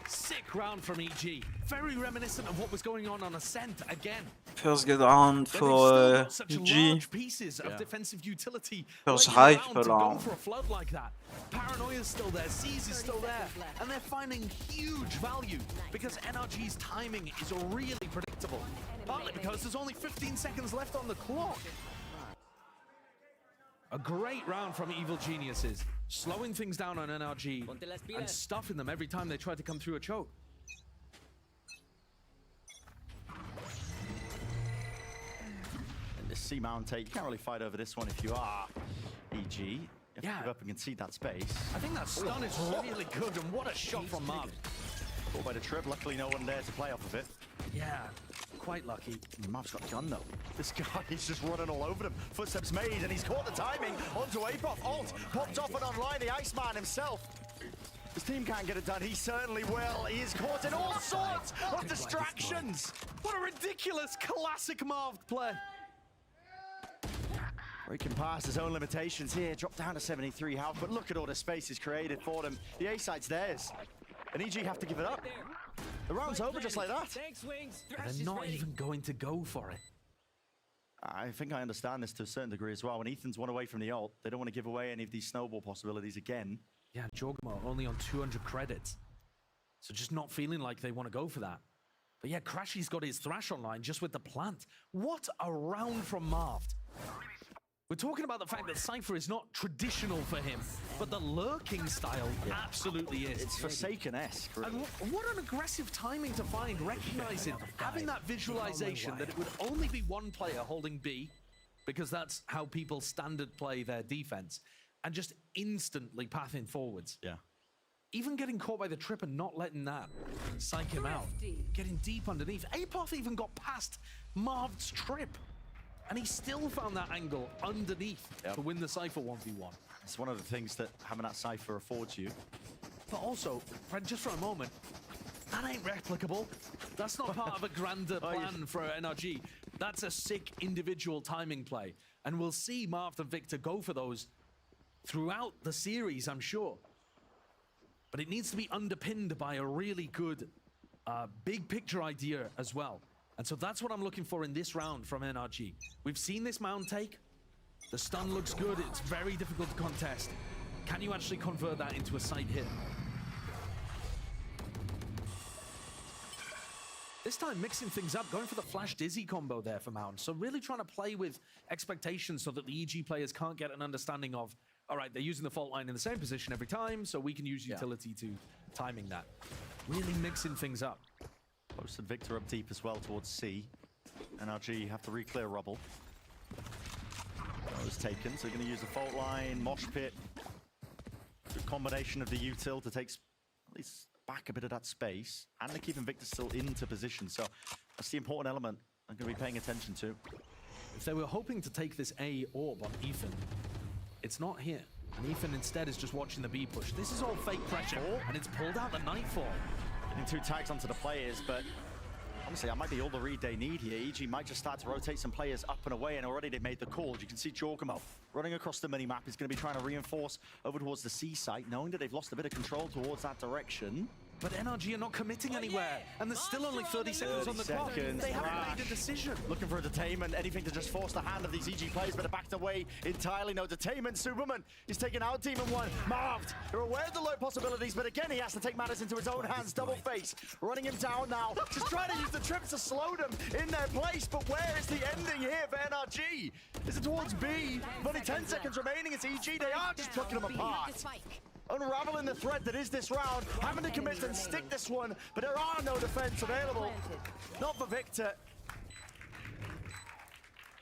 Sick round from EG. Very reminiscent of what was going on Ascent again. First get round They've for still got such G. large pieces of defensive utility. First laying hype around to go alarm. for a flood like that. Paranoia's still there, Seize is still there, and they're finding huge value because NRG's timing is really predictable. Partly because there's only 15 seconds left on the clock. A great round from Evil Geniuses, slowing things down on NRG and stuffing them every time they try to come through a choke. And the C-mount take, you can't really fight over this one if you are EG. You have to give up and concede that space. I think that stun is really good, and what a shot from Marv. Caught by the trip, luckily no one there to play off of it. Yeah, quite lucky. Mav's got a gun though. This guy, he's just running all over them. Footsteps made, and he's caught the timing onto Apop. Alt popped off and online, the Iceman himself. His team can't get it done, he certainly will. He is caught in all sorts of distractions. What a ridiculous classic Marv play. Breaking past his own limitations here, dropped down to 73 health, but look at all the space he's created for them. The A side's theirs, and EG have to give it up. The round's over just like that. And they're not even going to go for it. I think I understand this to a certain degree as well. When Ethan's one away from the ult, they don't want to give away any of these snowball possibilities again. Yeah, Jorgamo only on 200 credits. So just not feeling like they want to go for that. But yeah, Crashy's got his Thrash online just with the plant. What a round from Marv. We're talking about the fact that Cypher is not traditional for him, but the lurking style absolutely is. It's Forsaken-esque. And what an aggressive timing to find, recognizing, having that visualization that it would only be one player holding B, because that's how people standard play their defense, and just instantly pathing forwards. Yeah. Even getting caught by the trip and not letting that psych him out. Getting deep underneath. Apoth even got past Marv's trip. And he still found that angle underneath to win the Cypher 1v1. It's one of the things that having that Cypher affords you. But also, Fred, just for a moment, that ain't replicable. That's not part of a grander plan for NRG. That's a sick individual timing play. And we'll see Marv and Victor go for those throughout the series, I'm sure. But it needs to be underpinned by a really good big picture idea as well. And so that's what I'm looking for in this round from NRG. We've seen this mount take. The stun looks good. It's very difficult to contest. Can you actually convert that into a side hit? This time mixing things up, going for the Flash Dizzy combo there for Mount. So really trying to play with expectations so that the EG players can't get an understanding of, all right, they're using the fault line in the same position every time, so we can use utility to timing that. Really mixing things up. Posted Victor up deep as well towards C. NRG have to re-clear rubble. That was taken, so they're going to use the fault line, mosh pit. Good combination of the util to take at least back a bit of that space. And they're keeping Victor still into position, so that's the important element I'm going to be paying attention to. If they were hoping to take this A orb on Ethan, it's not here. And Ethan instead is just watching the B push. This is all fake pressure, and it's pulled out the Nightfall. Getting 2 tags onto the players, but honestly, that might be all the read they need here. EG might just start to rotate some players up and away, and already they've made the calls. You can see Jorgamo running across the minimap. He's going to be trying to reinforce over towards the C site, knowing that they've lost a bit of control towards that direction. But NRG are not committing anywhere, and there's still only 30 seconds on the clock. They haven't made a decision. Looking for a detainment, anything to just force the hand of these EG players, but are backed away entirely. No detainment. Superman, he's taking out Demon 1. Marved, they're aware of the low possibilities, but again, he has to take matters into his own hands. Double face, running him down now. Just trying to use the trip to slow them in their place, but where is the ending here for NRG? Is it towards B? With only 10 seconds remaining, it's EG. They are just plucking them apart. Unraveling the thread that is this round, having to commit and stick this one, but there are no defense available. Not for Victor.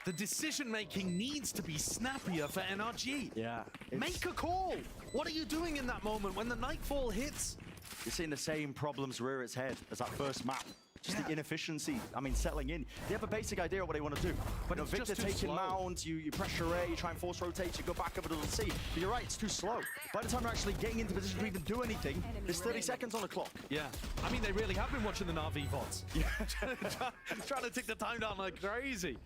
The decision-making needs to be snappier for NRG. Yeah. Make a call. What are you doing in that moment when the Nightfall hits? You're seeing the same problems rear its head as that first map. Just the inefficiency, I mean, settling in. They have a basic idea of what they want to do. But you know, Victor taking Mount, you pressure A, you try and force rotate, you go back over to the C. But you're right, it's too slow. By the time they're actually getting into position to even do anything, there's 30 seconds on the clock. Yeah, I mean, they really have been watching the Na'Vi VODs. Yeah. Trying to tick the time down like crazy.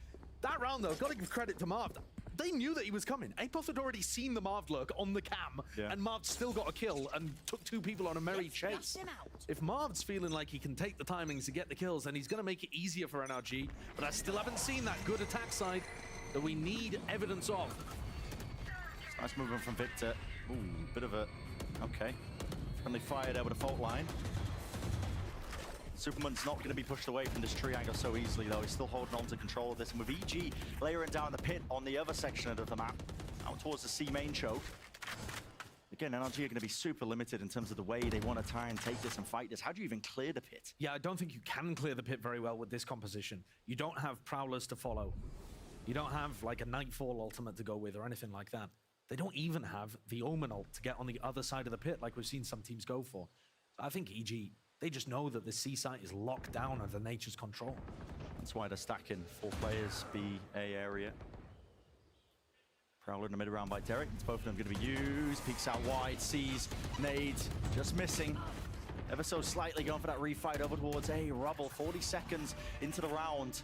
That round, though, got to give credit to Marv. They knew that he was coming. Apoth had already seen the Marv lurk on the cam, and Marv still got a kill and took 2 people on a merry chase. If Marv's feeling like he can take the timings to get the kills, then he's going to make it easier for NRG. But I still haven't seen that good attack side that we need evidence of. Nice movement from Victor. Ooh, bit of a... Okay. Friendly fire there with a fault line. Superman's not going to be pushed away from this tree angle so easily, though. He's still holding on to control of this. And with EG layering down the pit on the other section of the map, out towards the C main choke. Again, NRG are going to be super limited in terms of the way they want to try and take this and fight this. How do you even clear the pit? Yeah, I don't think you can clear the pit very well with this composition. You don't have Prowlers to follow. You don't have like a Nightfall ultimate to go with or anything like that. They don't even have the Omen ult to get on the other side of the pit like we've seen some teams go for. I think EG, they just know that the C site is locked down under nature's control. That's why they're stacking 4 players, B, A area. Prowler in the mid round by Derek. It's both of them going to be used. Peeks out wide, sees, nade, just missing. Ever so slightly going for that refight over towards A. Rubble, 40 seconds into the round.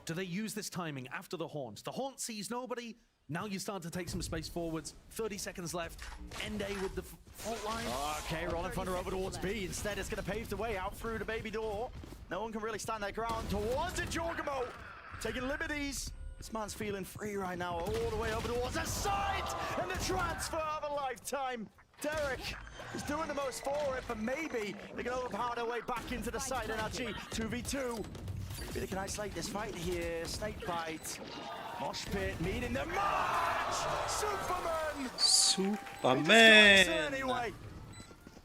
Do they use this timing after the Haunt? The Haunt sees nobody. Now you start to take some space forwards. 30 seconds left. End A with the fault line. Okay, rolling thunder over towards B. Instead, it's going to pave the way out through the baby door. No one can really stand their ground. Towards it, Jorgamo. Taking liberties. This man's feeling free right now. All the way over towards the side. And the transfer of a lifetime. Derek is doing the most for it, but maybe they can overpower their way back into the side. NRG 2v2. Maybe they can isolate this fight here. Snake bite. Mosh pit meeting the match! Superman! Superman! Anyway.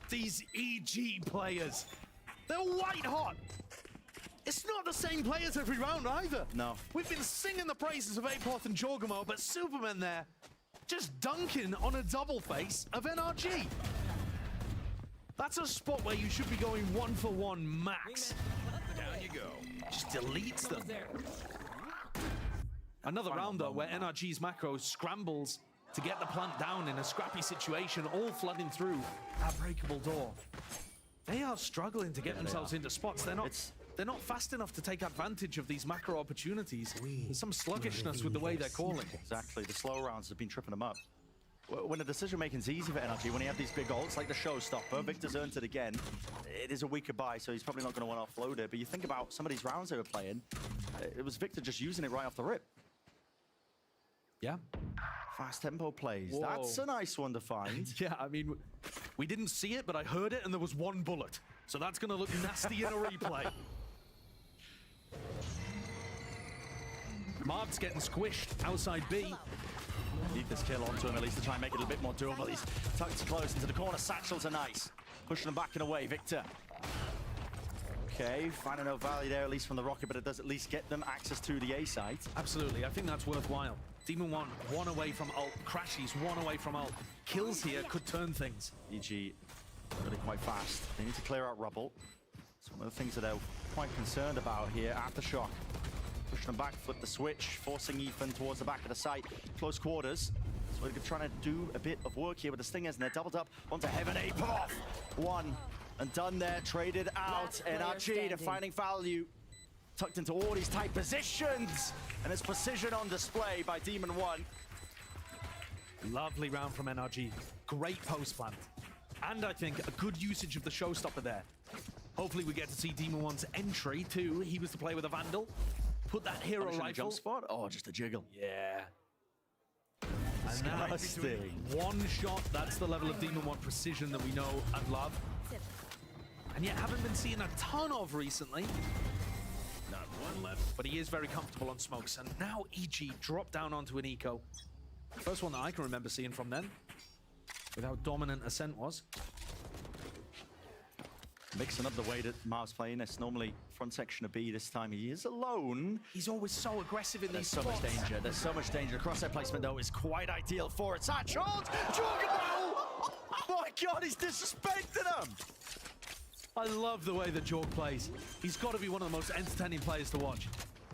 These EG players, they're white hot. It's not the same players every round either. No. We've been singing the praises of Apoth and Jorgamo, but Superman there, just dunking on a double face of NRG. That's a spot where you should be going 1-for-1 max. Down you go. Just deletes them. Another round, though, where NRG's macro scrambles to get the plant down in a scrappy situation, all flooding through that breakable door. They are struggling to get themselves into spots. They're not fast enough to take advantage of these macro opportunities. There's some sluggishness with the way they're calling. Exactly. The slow rounds have been tripping them up. When the decision-making's easy for NRG, when you have these big ults like the showstopper, Victor's earned it again. It is a weaker buy, so he's probably not going to want to offload it. But you think about some of these rounds they were playing, it was Victor just using it right off the rip. Yeah. Fast tempo plays. Whoa. That's a nice one to find. Yeah, I mean, we didn't see it, but I heard it, and there was 1 bullet. So that's going to look nasty in a replay. Marv's getting squished outside B. Need this kill onto him at least to try and make it a bit more doable. He's tucked close into the corner. Satchels are nice. Pushing them back and away. Victor. Okay, finding no value there, at least from the rocket, but it does at least get them access to the A site. Absolutely, I think that's worthwhile. Demon 1 away from ult. Crashies 1 away from ult. Kills here could turn things. EG really quite fast. They need to clear out Rubble. It's one of the things that they're quite concerned about here. Aftershock. Pushing them back, flip the switch, forcing Ethan towards the back of the site. Close quarters. So we're trying to do a bit of work here with the Stingers, and they're doubled up onto Heaven. Apoth! 1 and done there, traded out. NRG finding value. Tucked into all these tight positions. And it's precision on display by Demon 1. Lovely round from NRG. Great post plant. And I think a good usage of the showstopper there. Hopefully we get to see Demon 1's entry too. He was to play with a Vandal. Put that hero rifle. Jump spot? Oh, just a jiggle. Yeah. And now one shot, that's the level of Demon 1 precision that we know and love. And yet haven't been seeing a ton of recently. Not one left. But he is very comfortable on smokes. And now EG dropped down onto an eco. First one that I can remember seeing from them. With how dominant Ascent was. Mixing up the way that Marv's playing. It's normally front section of B this time. He is alone. He's always so aggressive in these spots. There's so much danger. There's so much danger. Crosshair placement, though, is quite ideal for it. Satchel! Jorgamo! My God, he's disrespected him! I love the way that Jorg plays. He's got to be one of the most entertaining players to watch.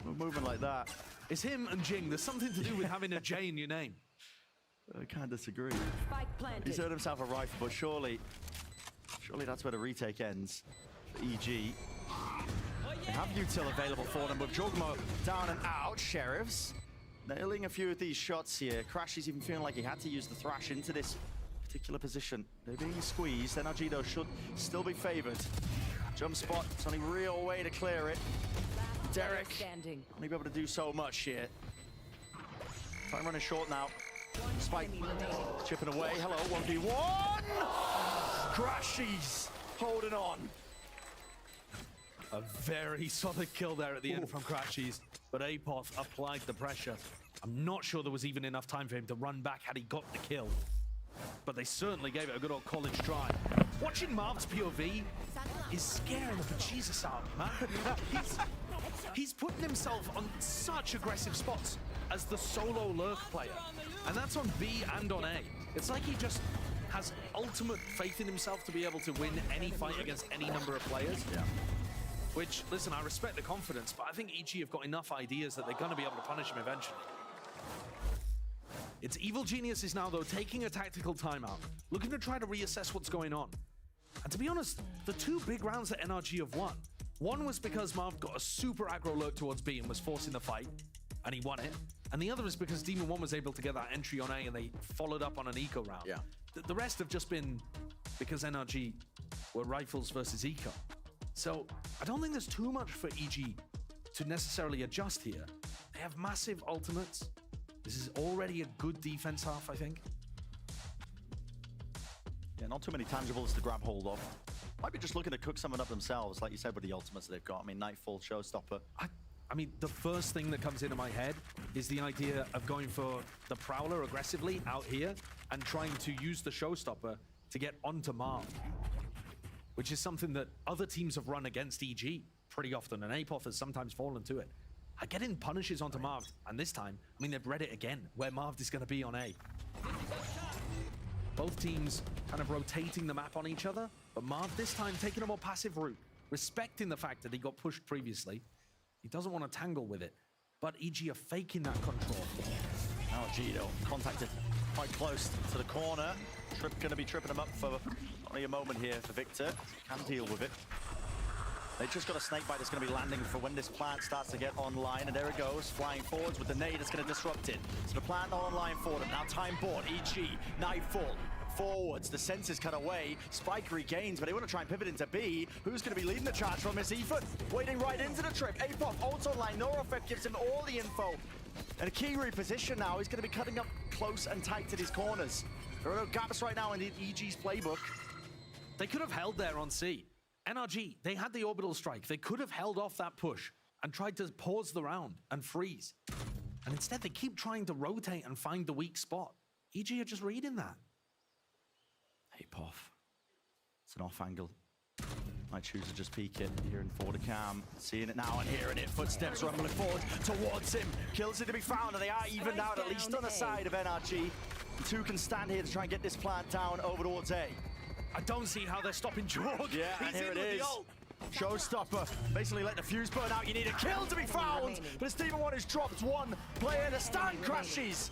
A movement like that. It's him and Jing. There's something to do with having a J in your name. I can't disagree. Spike planted. He's earned himself a rifle, but surely that's where the retake ends for EG. They have util available for them, but Jogmo down and out. Sheriffs nailing a few of these shots here. Crash is even feeling like he had to use the thrash into this particular position. They're being squeezed. NRG though should still be favored. Jump spot, it's only real way to clear it. Derek only be able to do so much here. Time running short now. Spike chipping away. Hello, 1v1. Crashies holding on. A very solid kill there at the end from Crashies, but Apoth applied the pressure. I'm not sure there was even enough time for him to run back had he got the kill, but they certainly gave it a good old college try. Watching Marv's POV is scaring the bejesus out of me, man. He's putting himself on such aggressive spots as the solo lurk player, and that's on B and on A. It's like he just has ultimate faith in himself to be able to win any fight against any number of players. Yeah. Which, listen, I respect the confidence, but I think EG have got enough ideas that they're going to be able to punish him eventually. It's Evil Geniuses now, though, taking a tactical timeout, looking to try to reassess what's going on. And to be honest, the two big rounds that NRG have won, one was because Marv got a super aggro lurk towards B and was forcing the fight, and he won it. And the other is because Demon 1 was able to get that entry on A and they followed up on an eco round. Yeah. The rest have just been because NRG were rifles versus eco. So I don't think there's too much for EG to necessarily adjust here. They have massive ultimates. This is already a good defense half, I think. Yeah, not too many tangibles to grab hold of. Might be just looking to cook something up themselves, like you said, with the ultimates they've got. I mean, Nightfall, Showstopper. I mean, the first thing that comes into my head is the idea of going for the Prowler aggressively out here and trying to use the Showstopper to get onto Marv, which is something that other teams have run against EG pretty often, and Apoth has sometimes fallen to it. Getting punishes onto Marv, and this time, I mean, they've read it again, where Marv is going to be on A. Both teams kind of rotating the map on each other, but Marv this time taking a more passive route, respecting the fact that he got pushed previously. He doesn't want to tangle with it, but EG are faking that control. Now Gino contacted quite close to the corner. Going to be tripping him up for only a moment here for Victor. Can deal with it. They just got a snake bite that's going to be landing for when this plant starts to get online, and there it goes, flying forwards with the nade that's going to disrupt it. So the plant online for them. Now time bought, EG, Nightfall, forwards, the senses cut away, Spike regains, but they want to try and pivot into B. Who's going to be leading the charge from is Ethan, wading right into the trip. Apoth also online, Norofef gives him all the info. And a key reposition now, he's going to be cutting up close and tight to these corners. There are no gaps right now in the EG's playbook. They could have held there on C. NRG, they had the orbital strike. They could have held off that push and tried to pause the round and freeze. And instead, they keep trying to rotate and find the weak spot. EG are just reading that. Apoth. It's an off angle. Might choose to just peek it here in forward cam. Seeing it now and hearing it. Footsteps rumbling forward towards him. Kills it to be found, and they are evened out, at least on the side of NRG. The two can stand here to try and get this plant down over towards A. I don't see how they're stopping Jorg. Yeah, He's and here in it with is. the ult. Showstopper, basically let the fuse burn out. You need a kill to be found, but it's Demon 1 who's dropped one player. The stand crashes.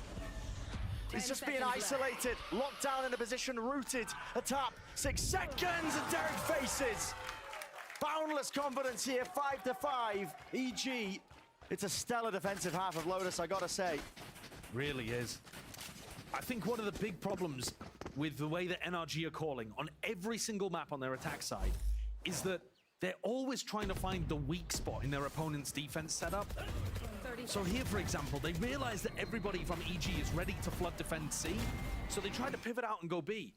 He's just being isolated, locked down in a position, rooted, a tap. 6 seconds, and Derek faces. Boundless confidence here, 5-5. EG, it's a stellar defensive half of Lotus, I gotta say. Really is. I think one of the big problems with the way that NRG are calling on every single map on their attack side is that they're always trying to find the weak spot in their opponent's defense setup. So here, for example, they realize that everybody from EG is ready to flood defend C, so they try to pivot out and go B.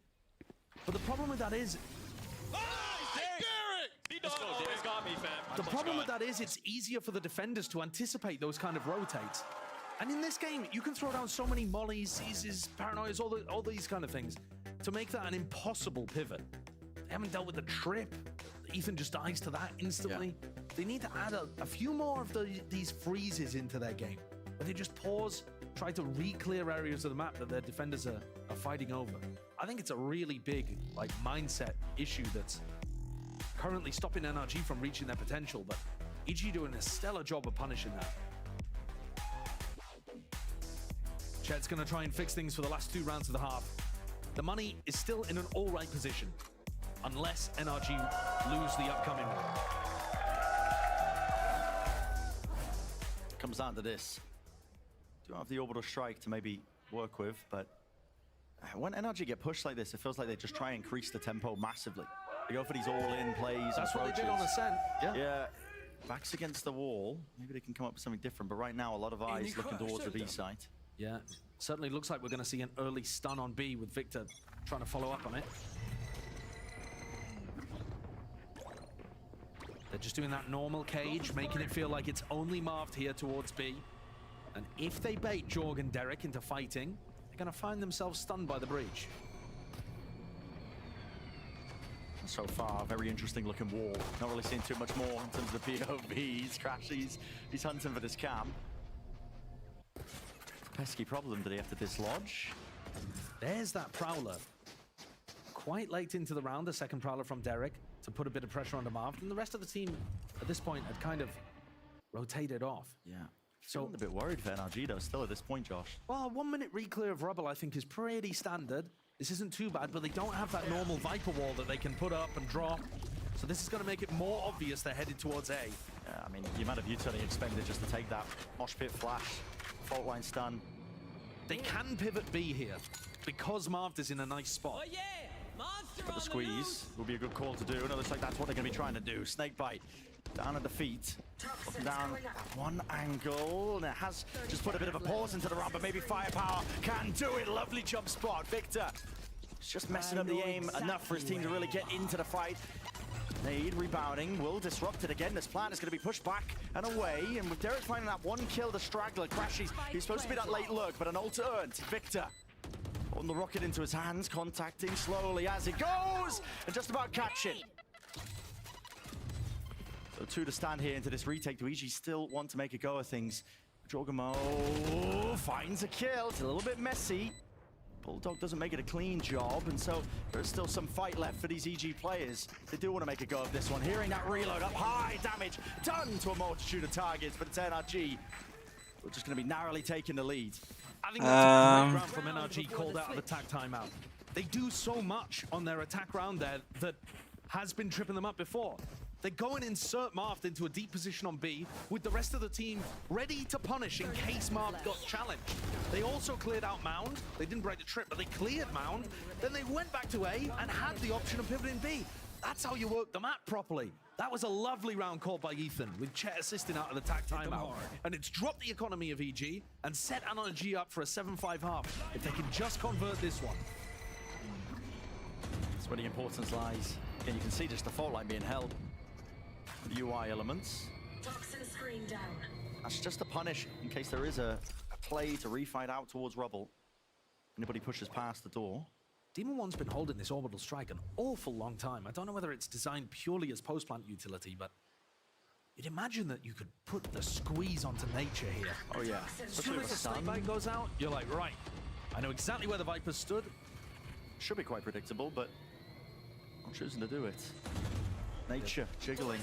But the problem with that is... The problem with that is it's easier for the defenders to anticipate those kind of rotates. And in this game, you can throw down so many mollies, seizes, paranoias, all these kind of things to make that an impossible pivot. They haven't dealt with the trip. Ethan just dies to that instantly. Yeah. They need to add a few more of these freezes into their game, where they just pause, try to re-clear areas of the map that their defenders are fighting over. I think it's a really big mindset issue that's currently stopping NRG from reaching their potential, but EG doing a stellar job of punishing that. Chet's going to try and fix things for the last 2 rounds of the half. The money is still in an all-right position, unless NRG lose the upcoming one. Comes down to this. Do have the orbital strike to maybe work with, but when NRG get pushed like this, it feels like they just try and increase the tempo massively. They go for these all-in plays. That's approaches. what they did on Ascent. Yeah. Backs against the wall. Maybe they can come up with something different, but right now a lot of eyes looking towards the B site. Yeah, certainly looks like we're going to see an early stun on B with Victor trying to follow up on it. They're just doing that normal cage, making it feel like it's only Marved here towards B. And if they bait Jorg and Derek into fighting, they're going to find themselves stunned by the breach. So far, very interesting looking wall. Not really seeing too much more in terms of the POVs. Crash, he's hunting for this cam. Pesky problem, did he have to dislodge? There's that Prowler. Quite late into the round, the second Prowler from Derek to put a bit of pressure on the Marved, and the rest of the team at this point had kind of rotated off. Yeah. So I'm a bit worried for NRG though, still at this point, Josh. Well, 1 minute reclear of rubble I think is pretty standard. This isn't too bad, but they don't have that normal Viper wall that they can put up and drop. So this is going to make it more obvious they're headed towards A. Yeah, I mean, the amount of utility expended just to take that mosh pit flash, fault line stun. They can pivot B here because Marved is in a nice spot. Oh yeah! Monster But the squeeze will be a good call to do, and it looks like that's what they're going to be trying to do. Snakebite down at the feet, looking down at one angle, and it has just put a bit of a pause into the run, but maybe Firepower can do it. Lovely jump spot. Victor is just messing up the aim enough for his team to really get into the fight. Nade rebounding, will disrupt it again. This plan is going to be pushed back and away, and with Derek finding that one kill, the straggler crashes. He's supposed to be that late look, but an ult earned. Victor on the rocket into his hands, contacting slowly as he goes, and just about catching. So 2 to stand here into this retake. Do EG still want to make a go of things? Jorgamo finds a kill. It's a little bit messy. Bulldog doesn't make it a clean job, and so there's still some fight left for these EG players. They do want to make a go of this one. Hearing that reload up high, damage done to a multitude of targets, but it's NRG. We're just going to be narrowly taking the lead. I think that's a great round from NRG called out of attack timeout. They do so much on their attack round there that has been tripping them up before. They go and insert Marved into a deep position on B with the rest of the team ready to punish in case Marved got challenged. They also cleared out Mound. They didn't break the trip, but they cleared Mound. Then they went back to A and had the option of pivoting B. That's how you work the map properly. That was a lovely round called by Ethan, with Chet assisting out of the attack timeout. And it's dropped the economy of EG and set NRG up for a 7-5 half if they can just convert this one. That's where the importance lies. Again, you can see just the fault line being held. The UI elements. Toxin screen down. That's just a punish in case there is a play to refight out towards rubble. Anybody pushes past the door. Demon One's been holding this orbital strike an awful long time. I don't know whether it's designed purely as post-plant utility, but you'd imagine that you could put the squeeze onto nature here. Oh yeah. As soon as the Snakebite goes out, you're like, right, I know exactly where the Vipers stood. Should be quite predictable, but I'm choosing to do it. Nature jiggling,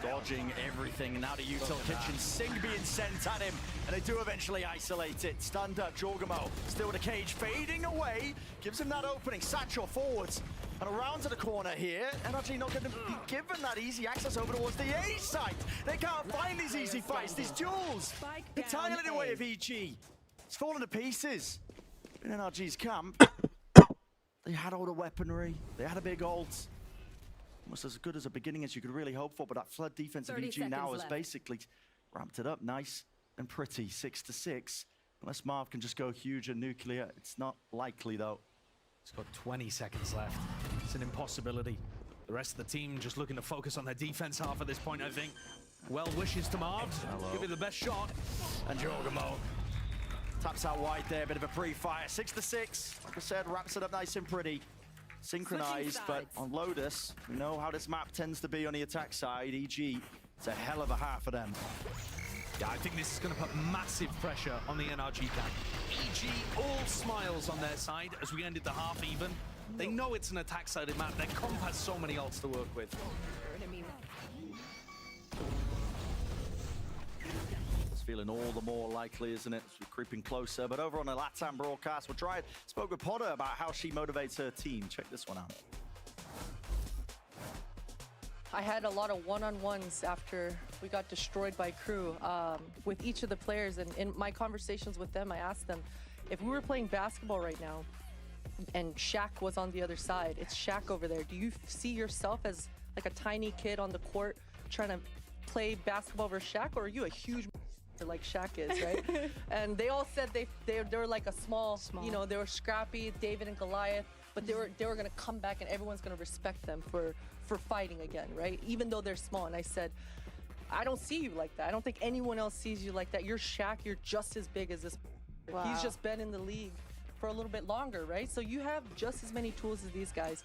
dodging everything, and now the util kitchen sing being sent at him, and they do eventually isolate it. Stunned up, Jorgamo still with the cage fading away, gives him that opening. Satchel forwards and around to the corner here. NRG not going to be given that easy access over towards the A site. They can't find these easy fights, these duels. Entirely in the way of EG. It's falling to pieces. In NRG's camp, they had all the weaponry, they had a big ult. Almost as good as a beginning as you could really hope for, but that flood defense of EG now has basically ramped it up nice and pretty, 6-6. Unless Marv can just go huge and nuclear, it's not likely though. It's got 20 seconds left. It's an impossibility. The rest of the team just looking to focus on their defense half at this point, I think. Well wishes to Marv. Give it the best shot. And Jorgamo taps out wide there, bit of a pre-fire. 6-6, like I said, wraps it up nice and pretty. Synchronized, but on Lotus, we know how this map tends to be on the attack side. EG, it's a hell of a half for them. Yeah, I think this is going to put massive pressure on the NRG camp. EG all smiles on their side as we ended the half even. They know it's an attack-sided map. Their comp has so many ults to work with. It's feeling all the more likely, isn't it? We're creeping closer. But over on the LATAM broadcast, spoke with Potter about how she motivates her team. Check this one out. I had a lot of one-on-ones after we got destroyed by Crew with each of the players, and in my conversations with them, I asked them, if we were playing basketball right now and Shaq was on the other side, it's Shaq over there, do you see yourself as like a tiny kid on the court trying to play basketball versus Shaq, or are you a huge like Shaq is, right? And they all said they were like a small, you know, they were scrappy, David and Goliath, but they were gonna come back and everyone's gonna respect them for fighting again, right? Even though they're small. And I said, I don't see you like that. I don't think anyone else sees you like that. You're Shaq, you're just as big as this. Wow. He's just been in the league for a little bit longer, right? So you have just as many tools as these guys.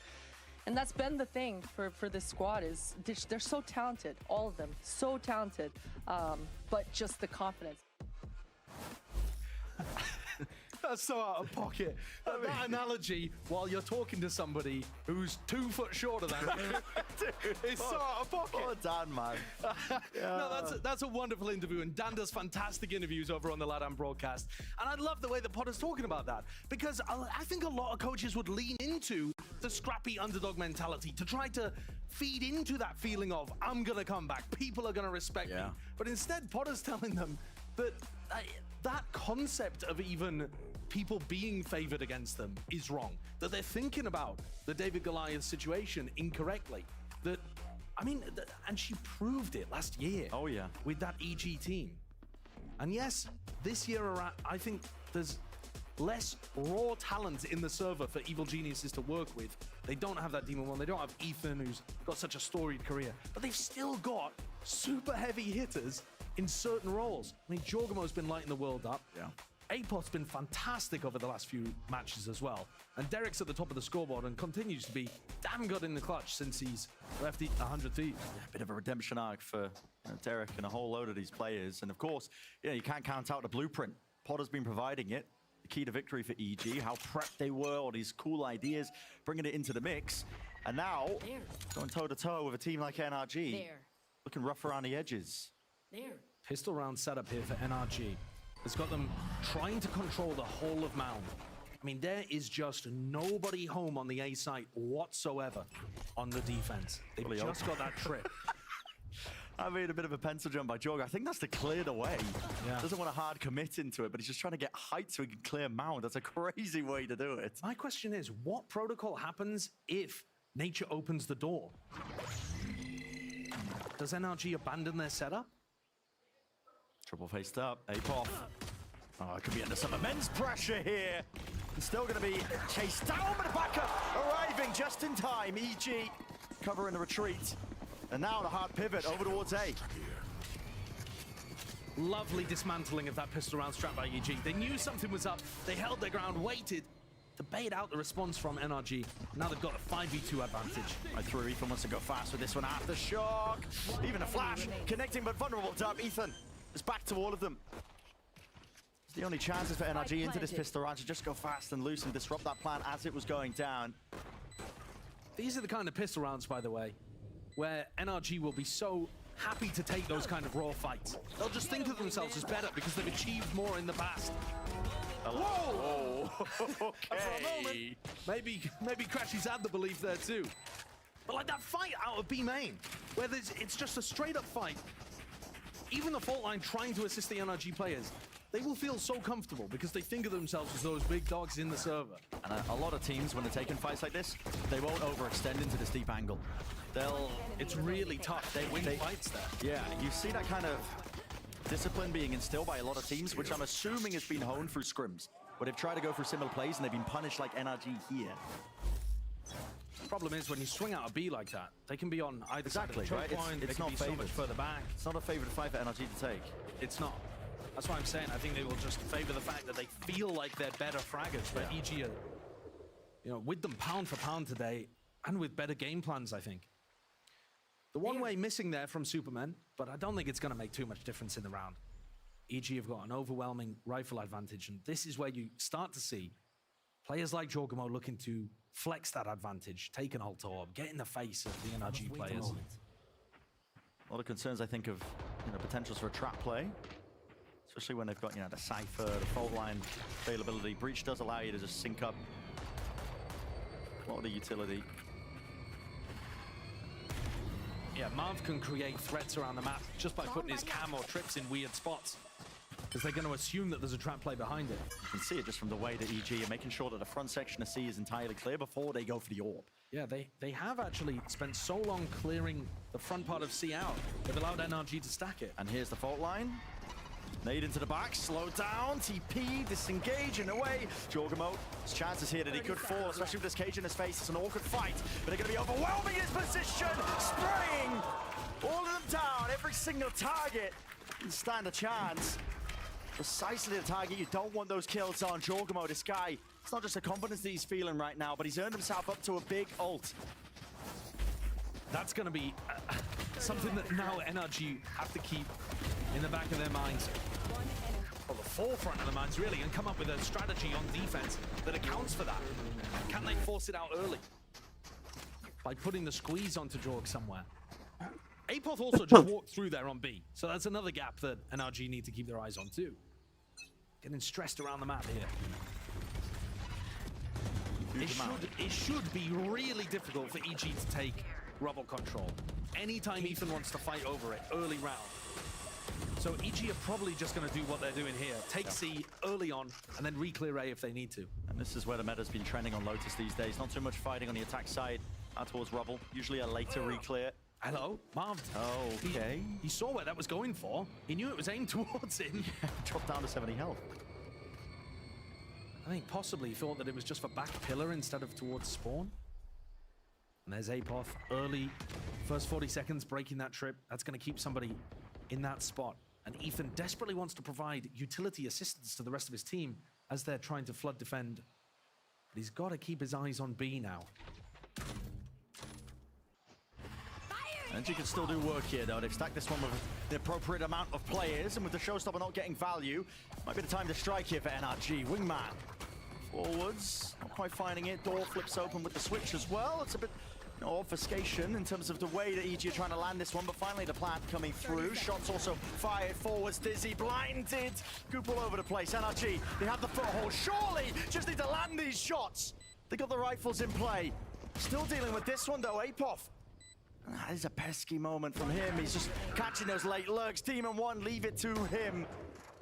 And that's been the thing for this squad is they're so talented, all of them, so talented, but just the confidence. That's so out of pocket. That analogy, while you're talking to somebody who's 2 foot shorter than you, is so out of pocket. Oh, Dan, man. No, that's a wonderful interview, and Dan does fantastic interviews over on the LATAM broadcast. And I love the way that Potter's talking about that, because I think a lot of coaches would lean into the scrappy underdog mentality to try to feed into that feeling of, I'm going to come back, people are going to respect me. But instead, Potter's telling them that that concept of even people being favored against them is wrong. That they're thinking about the David Goliath situation incorrectly. That, I mean, and she proved it last year. Oh, yeah. With that EG team. And yes, this year around, I think there's less raw talent in the server for Evil Geniuses to work with. They don't have that Demon One. They don't have Ethan, who's got such a storied career. But they've still got super heavy hitters in certain roles. I mean, Jorgamo's been lighting the world up. Yeah. Apot's been fantastic over the last few matches as well. And Derek's at the top of the scoreboard and continues to be damn good in the clutch since he's left 100 Thieves. Yeah, a bit of a redemption arc for Derek and a whole load of these players. And of course, you can't count out the blueprint. Potter's been providing it. The key to victory for EG, how prepped they were, all these cool ideas, bringing it into the mix. And now, going toe-to-toe with a team like NRG, looking rough around the edges. Pistol round setup here for NRG. It's got them trying to control the whole of Mound. I mean, there is just nobody home on the A site whatsoever on the defense. They've just got that trip. I made a bit of a pencil jump by Jorg. I think that's to clear the way. Yeah. Doesn't want to hard commit into it, but he's just trying to get height so he can clear Mound. That's a crazy way to do it. My question is, what protocol happens if nature opens the door? Does NRG abandon their setup? Triple faced up, Apop. Oh, it could be under some immense pressure here. It's still going to be chased down, but Baka arriving just in time. EG covering the retreat. And now the hard pivot over towards A. Lovely dismantling of that pistol round strat by EG. They knew something was up. They held their ground, waited to bait out the response from NRG. Now they've got a 5v2 advantage. I threw Ethan wants to go fast with this one. Aftershock. Even a flash. Connecting but vulnerable to up. Ethan is back to all of them. It's the only chances for NRG into this pistol round to just go fast and loose and disrupt that plan as it was going down. These are the kind of pistol rounds, by the way, where NRG will be so happy to take those kind of raw fights. They'll just think of themselves as better because they've achieved more in the past. Whoa! Okay. For a moment, maybe Crashy's had the belief there too. But like that fight out of B main, where it's just a straight up fight. Even the fault line trying to assist the NRG players, they will feel so comfortable because they think of themselves as those big dogs in the server. And a lot of teams, when they're taking fights like this, they won't overextend into this deep angle. It's really tough. They win fights there. Yeah, you see that kind of discipline being instilled by a lot of teams, which I'm assuming has been honed through scrims, where they've tried to go through similar plays and they've been punished like NRG here. The problem is when you swing out a B like that, they can be on either side of the choke point. It's they can not be favored. so much further back. It's not a favored fight for NRG to take. It's not. That's why I'm saying I think they will just favor the fact that they feel like they're better fraggers. But EG are, with them pound for pound today, and with better game plans, I think. The one way missing there from Superman, but I don't think it's going to make too much difference in the round. EG have got an overwhelming rifle advantage, and this is where you start to see Players like Jorgamo looking to flex that advantage, take an alt orb, get in the face of the NRG players. A lot of concerns, I think, of potentials for a trap play, especially when they've got the Cypher, the fault line availability. Breach does allow you to just sync up a lot of the utility. Yeah, Marv can create threats around the map just by putting his cam or trips in weird spots, because they're going to assume that there's a trap play behind it. You can see it just from the way that EG are making sure that the front section of C is entirely clear before they go for the orb. Yeah, they have actually spent so long clearing the front part of C out, they've allowed NRG to stack it. And here's the fault line. Nade into the back, slow down, TP, disengage in a way. Jorgamo, his chances here that he could fall, especially with this cage in his face. It's an awkward fight, but they're going to be overwhelming his position, spraying all of them down, every single target. Didn't stand a chance. Precisely the target you don't want those kills on. Jorgamo, this guy, it's not just the confidence that he's feeling right now, but he's earned himself up to a big ult. That's going to be something that now NRG have to keep in the back of their minds, or the forefront of their minds really, and come up with a strategy on defense that accounts for that. Can they force it out early by putting the squeeze onto Jorg somewhere? Apoth also just walked through there on B, so that's another gap that NRG need to keep their eyes on too. Getting stressed around the map here. It should be really difficult for EG to take rubble control anytime Ethan wants to fight over it early round. So EG are probably just going to do what they're doing here. Take C early on and then re-clear A if they need to. And this is where the meta's been trending on Lotus these days. Not too much fighting on the attack side out towards rubble. Usually a later re-clear. Hello, Marv. Oh, okay. He saw where that was going for. He knew it was aimed towards him. Dropped down to 70 health. I think possibly he thought that it was just for back pillar instead of towards spawn. And there's Apoth early, first 40 seconds breaking that trip. That's going to keep somebody in that spot. And Ethan desperately wants to provide utility assistance to the rest of his team as they're trying to flood defend. But he's got to keep his eyes on B now. And you can still do work here, though. They've stacked this one with the appropriate amount of players, and with the showstopper not getting value, might be the time to strike here for NRG. Wingman forwards, not quite finding it. Door flips open with the switch as well. It's a bit obfuscation in terms of the way that EG are trying to land this one, but finally the plant coming through. Shots also fired forwards. Dizzy blinded. Goop all over the place. NRG, they have the foothold. Surely just need to land these shots. They got the rifles in play. Still dealing with this one, though. Apoth. That is a pesky moment from him. He's just catching those late lurks. Demon 1, leave it to him.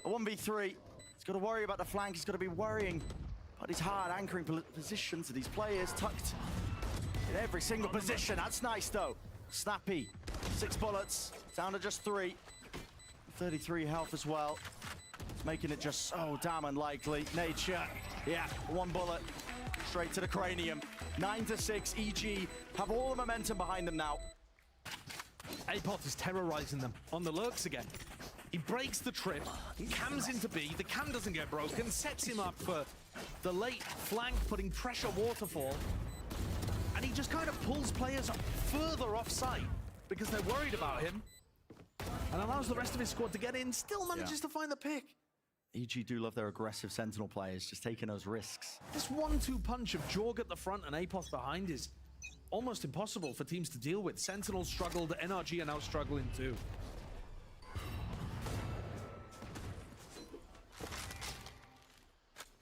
A 1v3. He's got to worry about the flank. He's got to be worrying about his hard anchoring positions of these players. Tucked in every single position. That's nice, though. Snappy. 6 bullets. Down to just 3. 33 health as well. It's making it just so damn unlikely. Nature. Yeah, 1 bullet. Straight to the cranium. 9-6. EG have all the momentum behind them now. Apoth is terrorizing them on the lurks again. He breaks the trip, cams into B, the cam doesn't get broken, sets him up for the late flank, putting pressure waterfall, and he just kind of pulls players further off site because they're worried about him, and allows the rest of his squad to get in, still manages to find the pick. EG do love their aggressive Sentinel players, just taking those risks. This 1-2 punch of Jorg at the front and Apoth behind is almost impossible for teams to deal with. Sentinels struggled, NRG are now struggling too.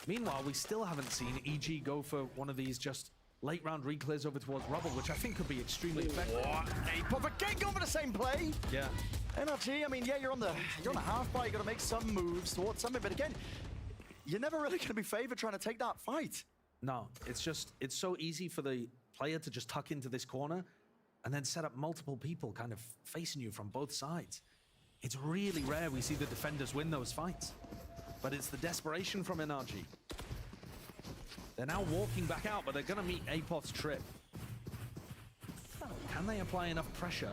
Meanwhile, we still haven't seen EG go for one of these just late round reclears over towards rubble, which I think could be extremely effective. Apoth again going for the same play. Yeah. NRG, I mean, yeah, you're on the half bar. You got to make some moves towards something, but again, you're never really going to be favored trying to take that fight. No, it's so easy for the player to just tuck into this corner and then set up multiple people kind of facing you from both sides. It's really rare we see the defenders win those fights, but it's the desperation from NRG. They're now walking back out, but they're going to meet Apoth's trip. Can they apply enough pressure?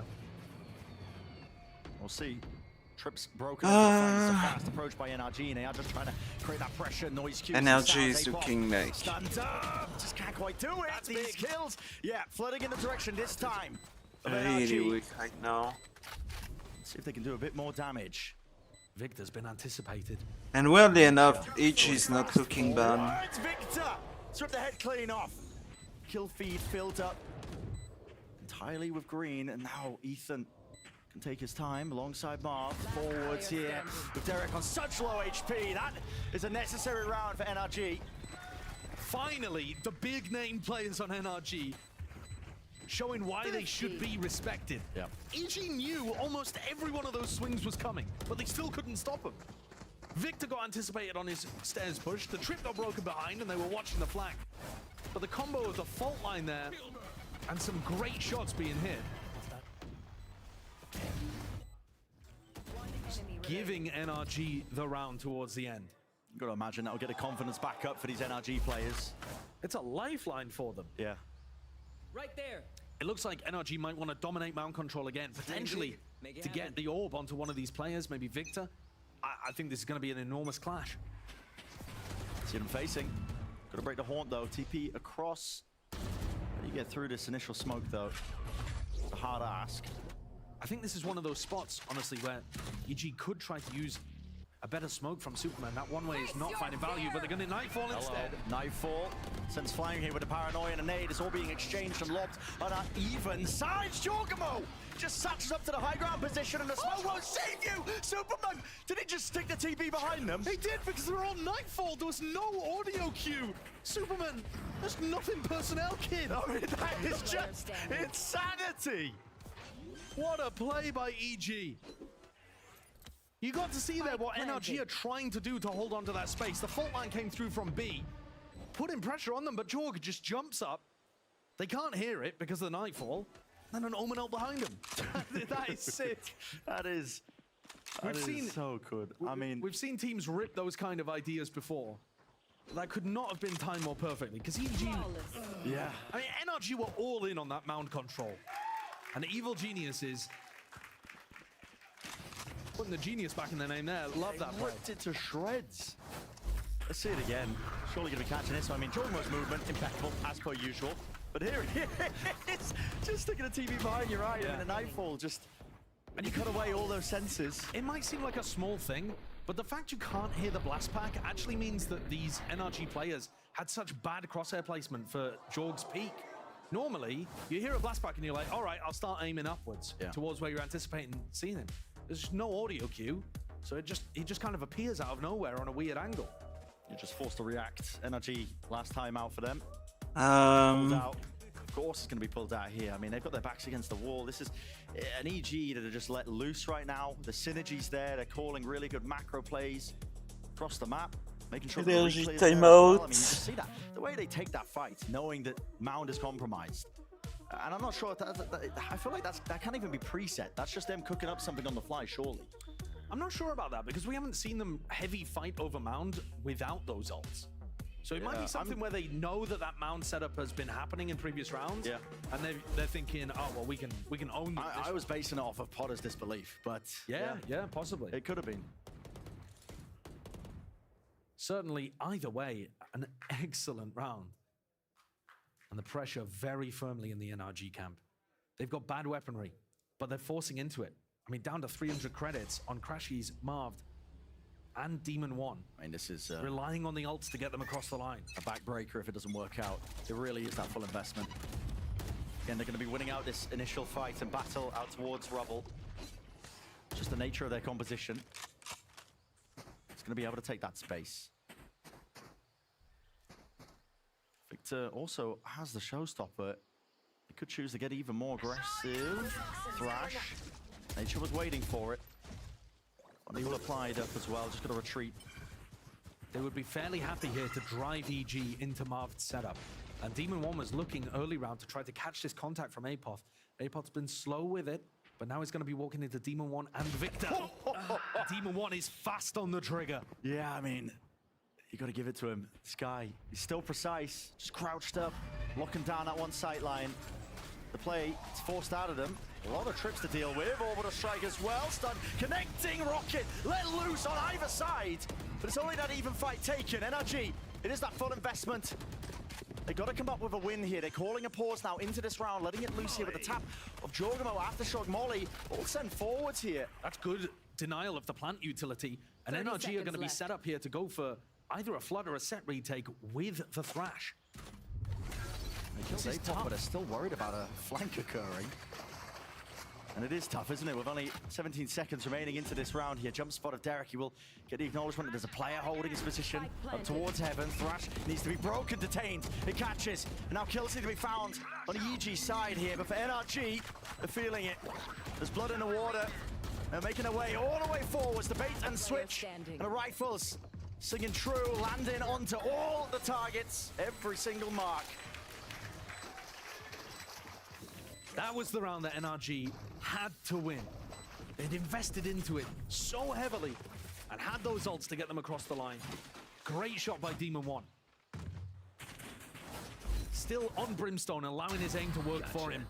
We'll see. Trips broken. It's a fast approach by NRG, and they are just trying to create that pressure. Noise cues. NRG is looking like stunned up. Just can't quite do it. That's these kills. Yeah, flooding in the direction this time. really weak right now. Let's see if they can do a bit more damage. Victor's been anticipated. And weirdly enough, EG is not looking bad. It's Victor Strip the head clean off. Kill feed filled up entirely with green, and now Ethan can take his time alongside Marv. Forwards here with Derek on such low HP. That is a necessary round for NRG. Finally, the big name players on NRG showing why they should be respected. Yeah. EG knew almost every one of those swings was coming, but they still couldn't stop him. Victor got anticipated on his stairs push, the trip got broken behind, and they were watching the flank. But the combo of the fault line there, and some great shots being hit, giving NRG the round towards the end. You've got to imagine that'll get the confidence back up for these NRG players. It's a lifeline for them. Yeah. Right there. It looks like NRG might want to dominate mount control again, potentially to get the orb onto one of these players, maybe Victor. I think this is going to be an enormous clash. See them facing. Got to break the haunt though. TP across. How do you get through this initial smoke though? It's a hard ask. I think this is one of those spots, honestly, where EG could try to use a better smoke from Superman. That one way is not finding value, but they're going to Nightfall instead. Nightfall sends flying here with a paranoia and a nade. It's all being exchanged and lobbed on our even sides. Jorgamo just satches up to the high ground position, and the smoke won't save you. Superman, did he just stick the TP behind them? He did, because they're on Nightfall. There was no audio cue. Superman, there's nothing personnel, kid. I mean, that is just insanity. What a play by EG. You got to see there what NRG are trying to do to hold on to that space. The fault line came through from B, putting pressure on them, but Jorg just jumps up. They can't hear it because of the Nightfall. And an Omen ult behind him. That is sick. That is so good. I mean, we've seen teams rip those kind of ideas before. That could not have been timed more perfectly, because EG... Yeah. I mean, NRG were all in on that mount control. And the Evil Geniuses... Putting the genius back in their name there. Love that play. Ripped it to shreds. Let's see it again. Surely going to be catching this. I mean, Jorgamo's movement, impeccable, as per usual. But here it is. Just sticking a TV behind your eye and a Nightfall just... And you cut away all those senses. It might seem like a small thing, but the fact you can't hear the blast pack actually means that these NRG players had such bad crosshair placement for Jorg's peak. Normally, you hear a blast pack and you're like, all right, I'll start aiming upwards towards where you're anticipating seeing him. There's no audio cue, so he just kind of appears out of nowhere on a weird angle. You're just forced to react. NRG last time out for them. Pulled out. Of course it's going to be pulled out here. I mean, they've got their backs against the wall. This is an EG that are just let loose right now. The synergy's there. They're calling really good macro plays across the map, making sure Energy the replays there as timeout. well. I mean, you just see that. The way they take that fight, knowing that Mound is compromised. And I'm not sure, I feel like that can't even be preset. That's just them cooking up something on the fly, surely. I'm not sure about that, because we haven't seen them heavy fight over Mound without those ults. So it might be something where they know that Mound setup has been happening in previous rounds, and they're thinking, oh, well, we can own this. I was basing it off of Potter's disbelief, but... Yeah, possibly. It could have been. Certainly, either way, an excellent round. And the pressure very firmly in the NRG camp. They've got bad weaponry, but they're forcing into it. I mean, down to 300 credits on Crashies, Marved, and Demon 1. I mean, this is... relying on the ults to get them across the line. A backbreaker if it doesn't work out. It really is that full investment. Again, they're going to be winning out this initial fight and battle out towards Rubble. Just the nature of their composition. It's going to be able to take that space. Victor also has the showstopper. He could choose to get even more aggressive. Thrash. Nature was waiting for it. And he will apply it up as well, just going to retreat. They would be fairly happy here to drive EG into Marv's setup. And Demon 1 was looking early round to try to catch this contact from Apoth. Apoth's been slow with it, but now he's going to be walking into Demon 1 and Victor. Demon 1 is fast on the trigger. Yeah, I mean, you got to give it to him. This guy, he's still precise, just crouched up, locking down that one sight line. The play, it's forced out of them. A lot of trips to deal with. Orbital strike as well. Stun, connecting rocket, let loose on either side. But it's only that even fight taken. NRG, it is that full investment. They got to come up with a win here. They're calling a pause now into this round, letting it loose here with the tap of Jorgamo, Aftershock, Molly, all sent forwards here. That's good denial of the plant utility. And NRG are going to be set up here to go for either a flood or a set retake with the Thrash. This is tough, but they're still worried about a flank occurring. And it is tough, isn't it? With only 17 seconds remaining into this round here. Jump spot of Derek. He will get the acknowledgement. There's a player holding his position up towards heaven. Thrash needs to be broken, detained. It catches. And now kills need to be found on the EG side here. But for NRG, they're feeling it. There's blood in the water. They're making their way all the way forwards. The bait and switch. And the rifles singing true, landing onto all the targets. Every single mark. That was the round that NRG had to win. They'd invested into it so heavily and had those ults to get them across the line. Great shot by Demon One. Still on Brimstone, allowing his aim to work for him.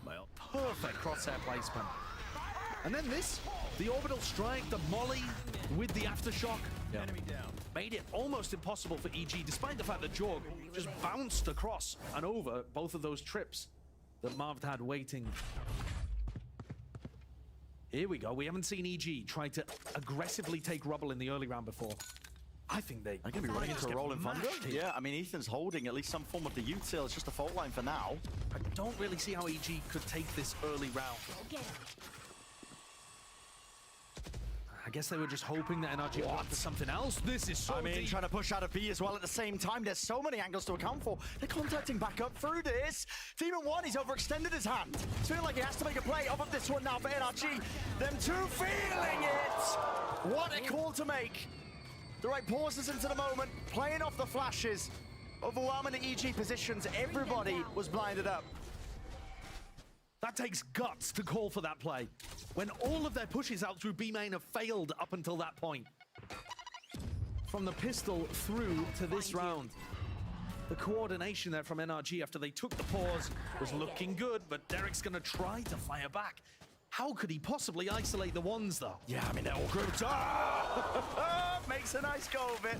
Perfect crosshair placement. And then this, the orbital strike, the molly with the aftershock. Enemy down. Made it almost impossible for EG, despite the fact that Jorg just bounced across and over both of those trips that Marv had waiting. Here we go. We haven't seen EG try to aggressively take Rubble in the early round before. I think they're going to be running into a rolling thunder. Yeah, I mean, Ethan's holding at least some form of the util. It's just a fault line for now. I don't really see how EG could take this early round. I guess they were just hoping that NRG would want something else. This is so deep. Trying to push out a B as well at the same time. There's so many angles to account for. They're contacting back up through this. Demon One, he's overextended his hand. It's feeling like he has to make a play off of this one now for NRG. Them two feeling it. What a call to make. The right pauses into the moment, playing off the flashes. Overwhelming the EG positions. Everybody was blinded up. That takes guts to call for that play, when all of their pushes out through B main have failed up until that point. From the pistol through to this round, the coordination there from NRG after they took the pause was looking good, but Derek's gonna try to fire back. How could he possibly isolate the ones though? Yeah, I mean, they're all grouped. Makes a nice go of it,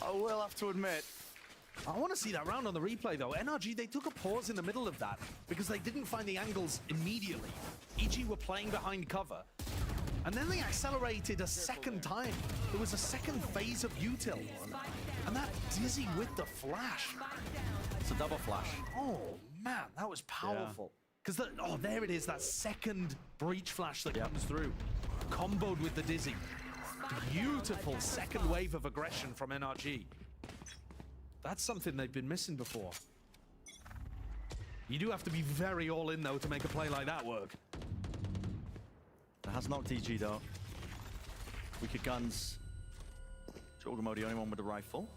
I will have to admit. I want to see that round on the replay though. NRG, they took a pause in the middle of that because they didn't find the angles immediately. EG were playing behind cover. And then they accelerated a second time. There was a second phase of util. And that Dizzy with the flash. It's a double flash. Oh man, that was powerful. Because oh, there it is, that second breach flash that comes through. Comboed with the Dizzy. Beautiful second wave of aggression from NRG. That's something they've been missing before. You do have to be very all in though to make a play like that work. That has knocked EG though. Wicked guns. Jorgamo the only one with the rifle.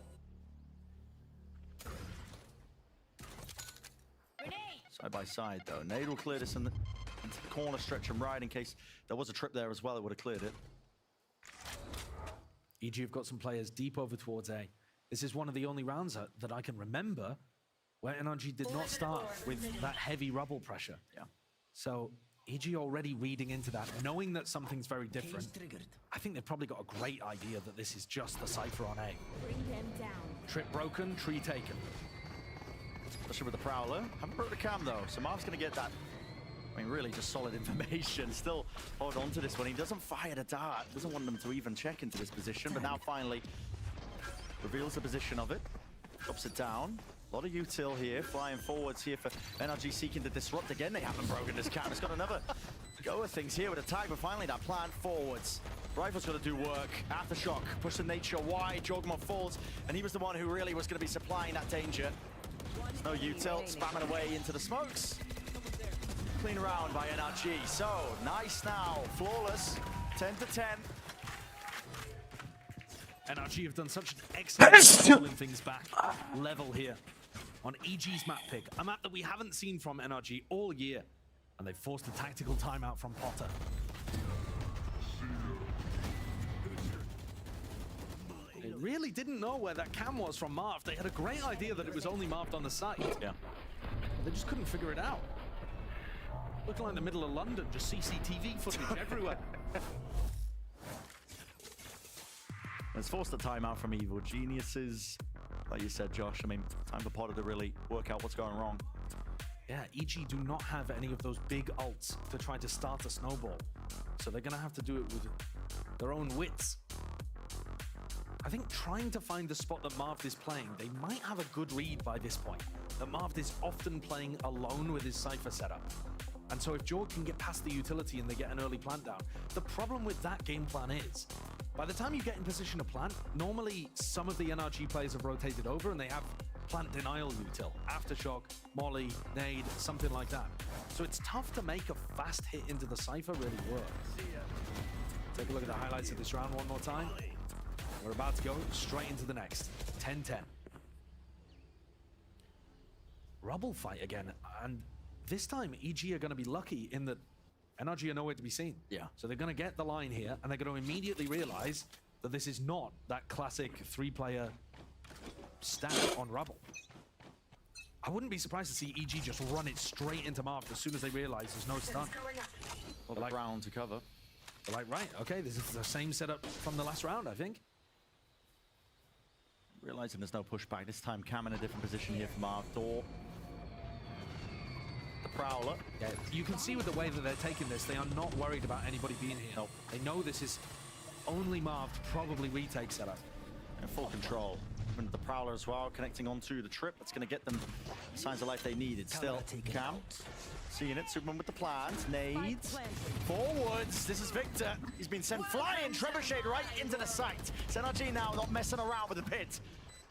Side by side though. Nade will clear this into the corner stretch and right in case there was a trip there as well, it would have cleared it. EG have got some players deep over towards A. This is one of the only rounds that I can remember where NRG did not start with that heavy rubble pressure. Yeah. So EG already reading into that, knowing that something's very different. I think they've probably got a great idea that this is just the Cypher on A. Bring them down. Trip broken, tree taken. Especially with the Prowler. Haven't broke the cam though, so Marv's going to get that. I mean, really just solid information. Still hold on to this one. He doesn't fire the dart. Doesn't want them to even check into this position, but now finally reveals the position of it. Drops it down. A lot of util here, flying forwards here for NRG seeking to disrupt again. They haven't broken this cam. It's got another go of things here with a tag, but finally that plan forwards. Rifle's got to do work. Aftershock, push the nature wide. Jorgamo falls, and he was the one who really was going to be supplying that danger. There's no util, spamming away into the smokes. Clean round by NRG. So, nice now, flawless, 10 to 10. NRG have done such an excellent job pulling things back level here on EG's map pick, a map that we haven't seen from NRG all year, and they've forced a tactical timeout from Potter. They really didn't know where that cam was from Marv. They had a great idea that it was only marked on the site. Yeah. They just couldn't figure it out. Looking like the middle of London, just CCTV footage everywhere. It's forced a timeout from Evil Geniuses. Like you said, Josh, I mean, time for Potter to really work out what's going wrong. Yeah, EG do not have any of those big ults to try to start a snowball. So they're going to have to do it with their own wits. I think trying to find the spot that Marv is playing, they might have a good read by this point. That Marv is often playing alone with his Cypher setup. And so if Jorg can get past the utility and they get an early plant down, the problem with that game plan is, by the time you get in position to plant, normally some of the NRG players have rotated over and they have plant denial util, aftershock, molly, nade, something like that. So it's tough to make a fast hit into the Cypher really work. Take a look at the highlights of this round one more time. We're about to go straight into the next. 10-10. Rubble fight again, and this time EG are going to be lucky in that NRG are nowhere to be seen. Yeah. So they're going to get the line here, and they're going to immediately realize that this is not that classic 3-player stack on Rubble. I wouldn't be surprised to see EG just run it straight into Marv as soon as they realize there's no stun. Well, like round to cover. Like, right, okay, this is the same setup from the last round, I think. Realizing there's no pushback this time, Cam in a different position here for Marv. Door. The Prowler. Yeah, you can see with the way that they're taking this, they are not worried about anybody being here. Nope. They know this is only Marv to probably retake setup. And full control. Even the Prowler as well, connecting onto the trip. That's going to get them signs of life they needed. Still, Cam seeing it. Superman with the plant. Nades. Forwards. This is Victor. He's been sent flying. Trebuchet right into the site. It's NRG now not messing around with the pit.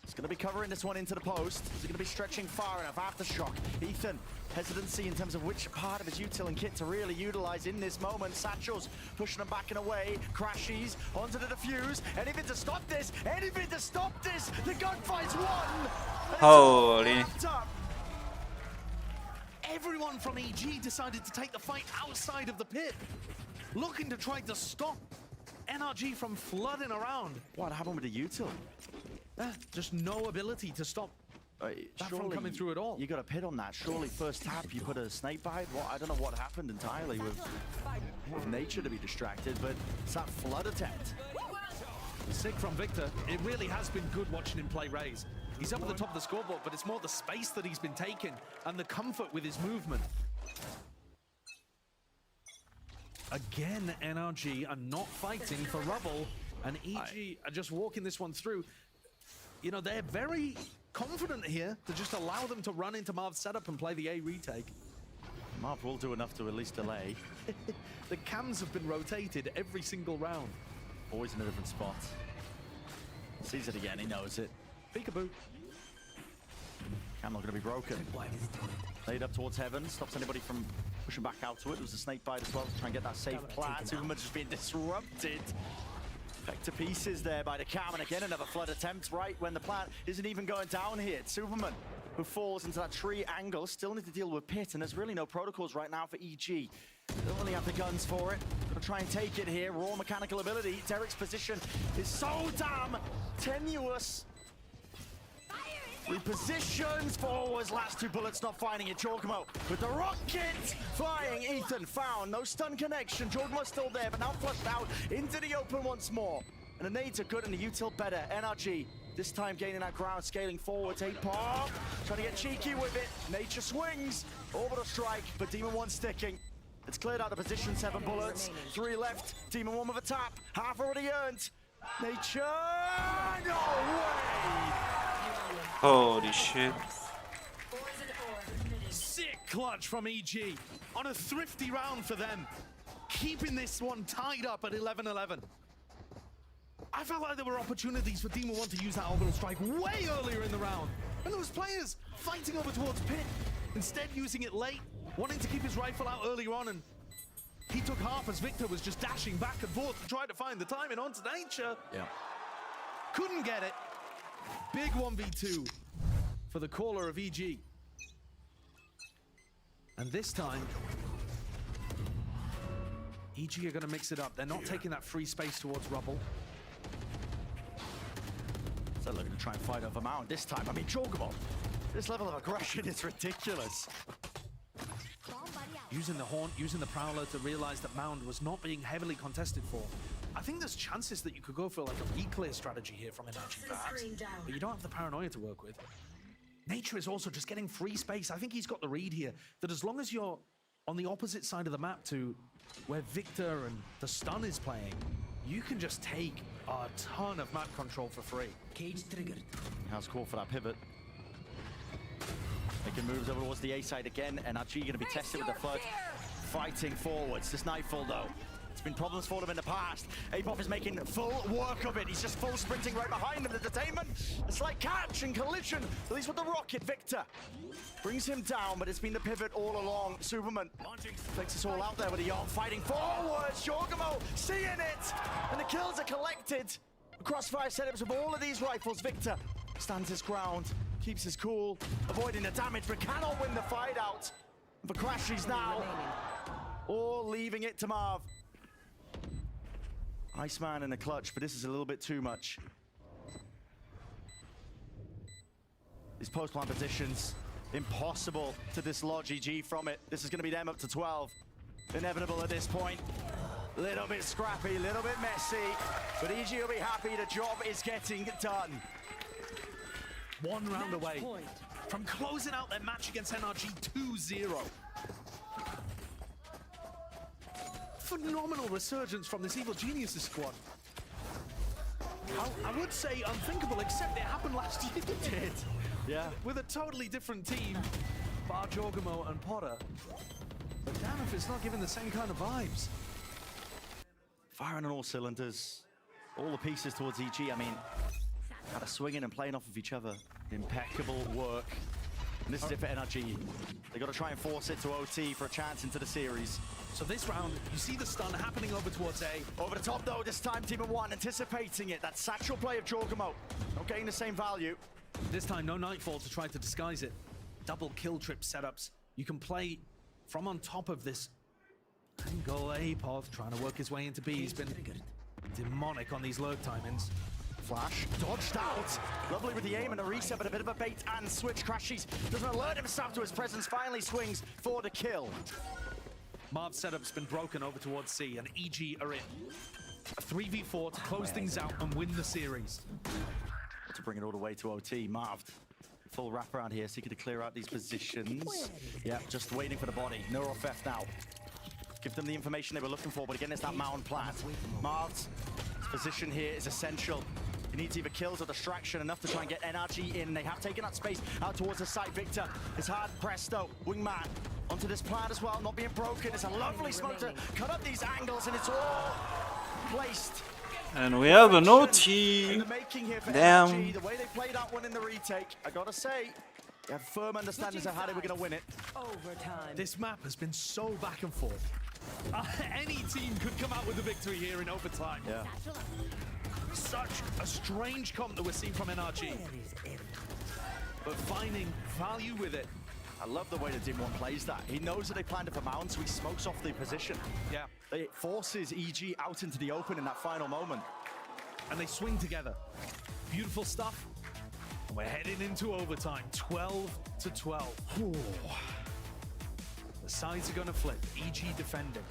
He's going to be covering this one into the post. He's going to be stretching far enough. Aftershock. Ethan, hesitancy in terms of which part of his util and kit to really utilize in this moment. Satchel's pushing him back and away. Crashies onto the defuse. Anything to stop this. Anything to stop this. The gunfight's won. Holy. Everyone from EG decided to take the fight outside of the pit, looking to try to stop NRG from flooding around. What happened with the util? Just no ability to stop that from coming through at all. You got a pit on that. Surely first tap you put a snake bite. What, I don't know what happened entirely with nature to be distracted, but it's that flood attempt. Sick from Victor. It really has been good watching him play Raze. He's up at the top of the scoreboard, but it's more the space that he's been taking and the comfort with his movement. Again, NRG are not fighting for Rubble, and EG are just walking this one through. You know, they're very confident here to just allow them to run into Marv's setup and play the A retake. Marv will do enough to at least delay. The cams have been rotated every single round. Always in a different spot. Sees it again, he knows it. Peekaboo. Cam not going to be broken. Laid up towards heaven, stops anybody from pushing back out to it. It was a snake bite as well to try and get that safe plant. Superman just being disrupted. Back to pieces there by the Cam, and again another flood attempt right when the plant isn't even going down here. It's Superman who falls into that tree angle. Still need to deal with pit, and there's really no protocols right now for EG. They don't really have the guns for it. Gonna try and take it here. Raw mechanical ability. Derek's position is so damn tenuous. Repositions forwards, last two bullets not finding it. Jorgmo with the rocket flying. Ethan found, no stun connection. Jorgmo's still there, but now flushed out into the open once more. And the nades are good and the util better. NRG this time gaining that ground, scaling forwards. 8-Pop trying to get cheeky with it. Nature swings, orbital strike, but Demon 1 sticking. It's cleared out the position, 7 bullets, 3 left. Demon 1 with a tap, half already earned. Nature, no way! Holy shit. Sick clutch from EG on a thrifty round for them, keeping this one tied up at 11-11. I felt like there were opportunities for Demon 1 to use that orbital strike way earlier in the round, and there was players fighting over towards pit, instead using it late, wanting to keep his rifle out earlier on, and he took half as Victor was just dashing back and forth to try to find the timing onto Nature. Yeah. Couldn't get it. Big 1v2 for the caller of EG. And this time, EG are going to mix it up. They're not taking that free space towards Rubble. So looking to try and fight over Mound this time. I mean, Jorgmo, this level of aggression is ridiculous. Using the Haunt, using the Prowler to realize that Mound was not being heavily contested for. I think there's chances that you could go for like a re-clear strategy here from NRG perhaps, but you don't have the paranoia to work with. Nature is also just getting free space. I think he's got the read here, that as long as you're on the opposite side of the map to where Victor and the stun is playing, you can just take a ton of map control for free. Cage triggered. How's call for that pivot? Making moves over towards the A side again, and RG going to be tested with the flood. Fighting forwards. This Nightfall though, it's been problems for them in the past. Apop is making full work of it. He's just full sprinting right behind him. The detainment, a slight catch and collision, at least with the rocket. Victor brings him down, but it's been the pivot all along. Superman takes us all out there with a yacht fighting forwards. Jorgamo seeing it, and the kills are collected. Crossfire setups with all of these rifles. Victor stands his ground, keeps his cool, avoiding the damage, but cannot win the fight out. For Crashies now, all leaving it to Marv. Iceman in the clutch, but this is a little bit too much. These post-plan positions, impossible to dislodge EG from it. This is going to be them up to 12. Inevitable at this point. Little bit scrappy, little bit messy, but EG will be happy the job is getting done. One round away from closing out their match against NRG 2-0. Phenomenal resurgence from this Evil Geniuses squad. I would say unthinkable, except it happened last year. It did. Yeah. With a totally different team, bar Jorgamo and Potter. But damn if it's not giving the same kind of vibes. Firing on all cylinders, all the pieces towards EG. I mean, kind of swinging and playing off of each other. Impeccable work. And this is it for NRG. They got to try and force it to OT for a chance into the series. So this round, you see the stun happening over towards A. Over the top though, this time Team of One anticipating it. That satchel play of Jorgamo, not getting the same value. This time, no Nightfall to try to disguise it. Double kill trip setups. You can play from on top of this angle. Apov trying to work his way into B. He's been demonic on these lurk timings. Flash, dodged out. Lovely with the aim and a reset, but a bit of a bait and switch. Crashies doesn't alert himself to his presence, finally swings for the kill. Marv's setup's been broken over towards C, and EG are in. A 3v4 to close things out and win the series. To bring it all the way to OT, Marv. Full wraparound here, seeking to clear out these positions. Yeah, just waiting for the body. Neural theft now. Give them the information they were looking for, but again, it's that mound plant. Marv's position here is essential. He needs either kills or distraction, enough to try and get NRG in. They have taken that space out towards the site. Victor is hard pressed though. Wingman onto this plant as well, not being broken. It's a lovely smoke to cut up these angles, and it's all placed. And we have an OT. In the making here for Damn. NRG, the way they played that one in the retake, I gotta say, they have firm understandings of how they were gonna win it. Overtime. This map has been so back and forth. Any team could come out with a victory here in overtime. Yeah. Such a strange comp that we're seeing from NRG. But finding value with it. I love the way that Team 1 plays that. He knows that they planned it for Mount, so he smokes off the position. Yeah. It forces EG out into the open in that final moment. And they swing together. Beautiful stuff. And we're heading into overtime, 12-12. The sides are going to flip. EG defending.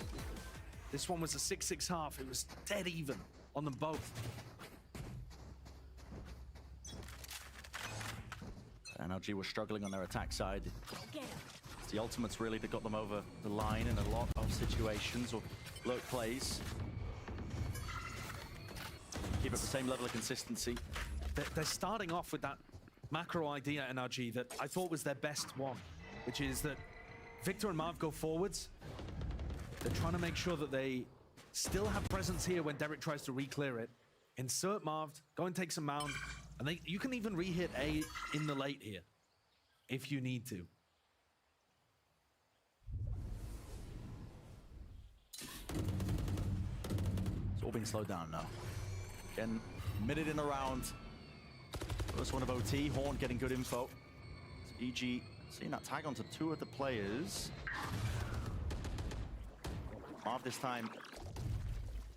This one was a 6-6 half. It was dead even on them both. NRG were struggling on their attack side. It's the ultimates really that got them over the line in a lot of situations or lurk plays. Keep up the same level of consistency. They're starting off with that macro idea, NRG, that I thought was their best one, which is that Victor and Marv go forwards. They're trying to make sure that they still have presence here when Derek tries to re-clear it. Insert Marv, go and take some mound, and you can even re-hit A in the late here, if you need to. It's all being slowed down now. Again, minute in the round. First one of OT, Horn getting good info. So EG seeing that tag onto two of the players. Marv this time,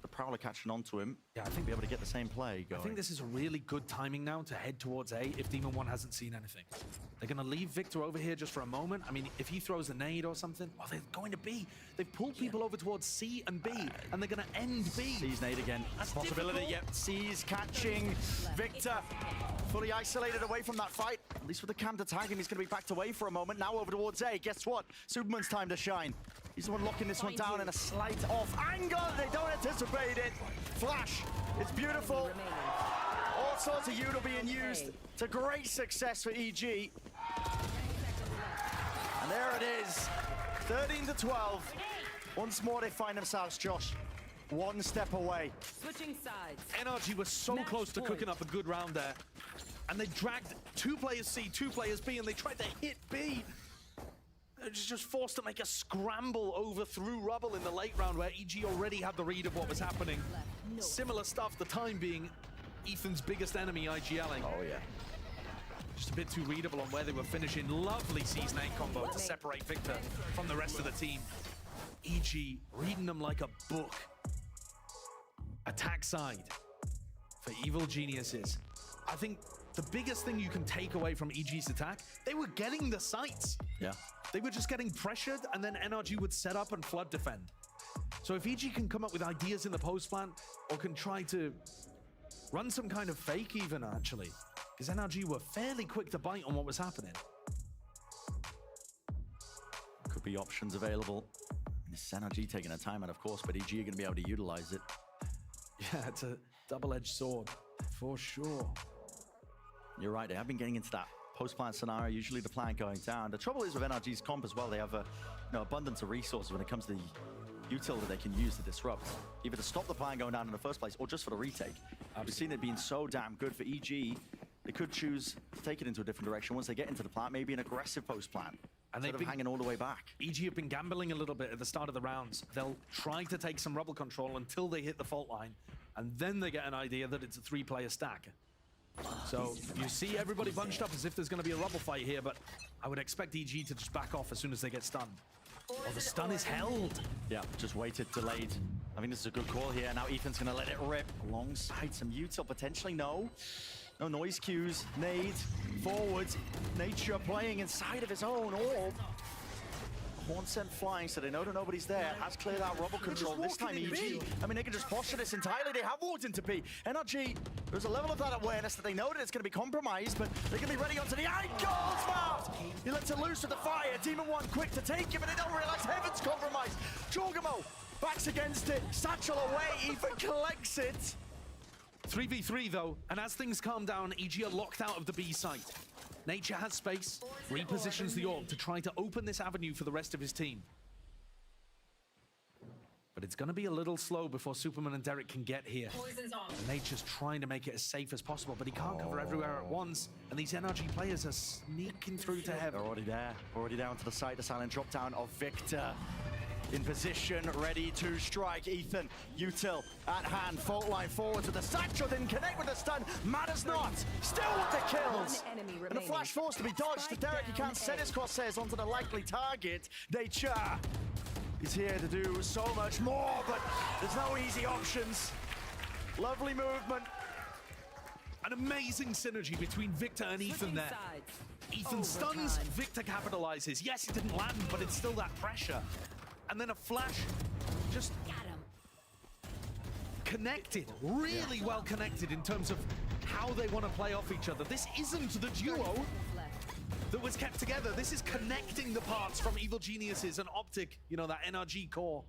the Prowler catching onto him. Yeah, I think be able to get the same play going. I think this is a really good timing now to head towards A if Demon 1 hasn't seen anything. They're going to leave Victor over here just for a moment. I mean, if he throws a nade or something, oh, they're going to B. They've pulled people over towards C and B, and they're going to end B. C's nade again. That's possibility, difficult. yep. C's catching Victor. Fully isolated away from that fight. At least with the cam to tag him, he's going to be backed away for a moment. Now over towards A. Guess what? Superman's time to shine. He's the one locking this one down in a slight off angle. They don't anticipate it. Flash. It's beautiful. All sorts of util being used to great success for EG. And there it is. 13 to 12. Once more they find themselves, Josh, one step away. Switching sides. NRG was so close to cooking up a good round there. And they dragged 2 players C, 2 players B, and they tried to hit B. They're just forced to make a scramble over through rubble in the late round where EG already had the read of what was happening. Similar stuff, the time being Ethan's biggest enemy, IGLing. Oh, yeah. Just a bit too readable on where they were finishing. Lovely Season 8 combo to separate Victor from the rest of the team. EG reading them like a book. Attack side for Evil Geniuses. I think the biggest thing you can take away from EG's attack, they were getting the sights. Yeah. They were just getting pressured, and then NRG would set up and flood defend. So if EG can come up with ideas in the post plant, or can try to run some kind of fake even, actually, because NRG were fairly quick to bite on what was happening. Could be options available. This NRG taking a time out, of course, but EG are going to be able to utilize it. Yeah, it's a double-edged sword, for sure. You're right, they have been getting into that post-plant scenario, usually the plant going down. The trouble is with NRG's comp as well, they have a abundance of resources when it comes to the util that they can use to disrupt, either to stop the plant going down in the first place or just for the retake. We've seen it being so damn good for EG, they could choose to take it into a different direction once they get into the plant, maybe an aggressive post-plant. And Instead of hanging all the way back. EG have been gambling a little bit at the start of the rounds. They'll try to take some rubble control until they hit the fault line, and then they get an idea that it's a 3-player stack. So you see everybody bunched up as if there's going to be a rubble fight here, but I would expect EG to just back off as soon as they get stunned. Oh, the stun is held. Yeah, just waited, delayed. I think this is a good call here. Now Ethan's going to let it rip alongside some util, potentially. No noise cues. Nade forward. Nature playing inside of his own orb. Horn sent flying, so they know that nobody's there. Has cleared out rubble control this time, EG. I mean, they can just posture this entirely. They have walked into B. NRG, there's a level of that awareness that they know that it's going to be compromised, but they're going to be ready onto the angles. Mouth! He lets it loose with the fire. Demon One quick to take it, but they don't realize Heaven's compromised. Jorgamo backs against it. Satchel away. Ethan collects it. 3v3 though, and as things calm down, EG are locked out of the B site. Nature has space, repositions the orb to try to open this avenue for the rest of his team. But it's going to be a little slow before Superman and Derek can get here. And Nature's trying to make it as safe as possible, but he can't cover everywhere at once. And these NRG players are sneaking through to heaven. They're already down to the side. The silent drop down of Victor. In position, ready to strike. Ethan, util at hand, fault line forward to the satchel, didn't connect with the stun, matters not, still with the kills. And a flash force to be dodged. Derek, he can't set his crosshairs onto the likely target. Nature is here to do so much more, but there's no easy options. Lovely movement. An amazing synergy between Victor and Ethan there. Ethan stuns, Victor capitalizes. Yes, it didn't land, but it's still that pressure. And then a flash, just connected, really well connected in terms of how they want to play off each other. This isn't the duo that was kept together. This is connecting the parts from Evil Geniuses and Optic, you know, that NRG core,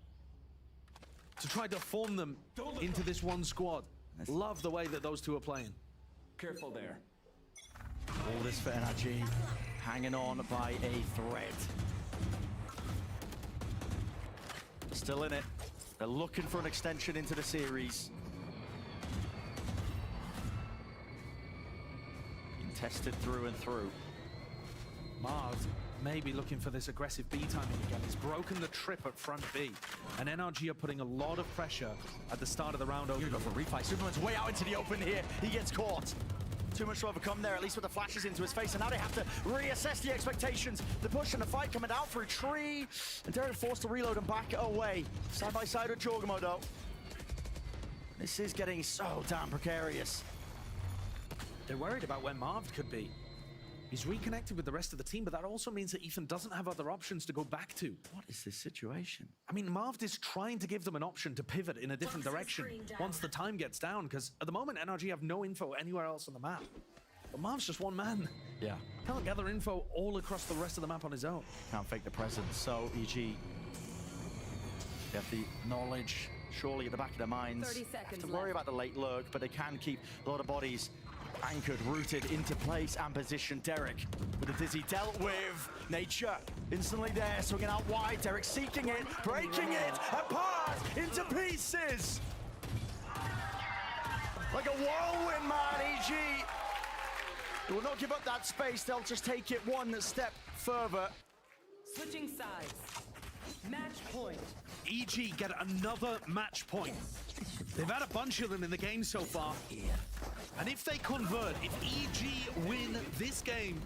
to try to form them into this one squad. Love the way that those two are playing. Careful there. All this for NRG, hanging on by a thread. Still in it. They're looking for an extension into the series. Being tested through and through. Marv maybe looking for this aggressive B timing again. He's broken the trip at front B. And NRG are putting a lot of pressure at the start of the round. Gonna go for a refight. Superman's way out into the open here. He gets caught. Too much to overcome there, at least with the flashes into his face, and now they have to reassess the expectations. The push and the fight coming down through tree, and Derek forced to reload and back away. Side by side with Jorgamo though. This is getting so damn precarious. They're worried about where Marv could be. He's reconnected with the rest of the team, but that also means that Ethan doesn't have other options to go back to. What is this situation? I mean, Marv is trying to give them an option to pivot in a different direction once the time gets down, because at the moment, NRG have no info anywhere else on the map. But Marv's just one man. Yeah. Can't gather info all across the rest of the map on his own. Can't fake the presence, so EG They have the knowledge, surely at the back of their minds. 30 They have seconds to worry about the late lurk, but they can keep a lot of bodies anchored, rooted into place and position. Derek with the dizzy dealt with. Nature instantly there, swinging out wide. Derek seeking it, breaking it, apart into pieces. Like a whirlwind, man, EG. They will not give up that space. They'll just take it one step further. Switching sides. Match point. EG get another match point. They've had a bunch of them in the game so far. And if they convert, if EG win this game,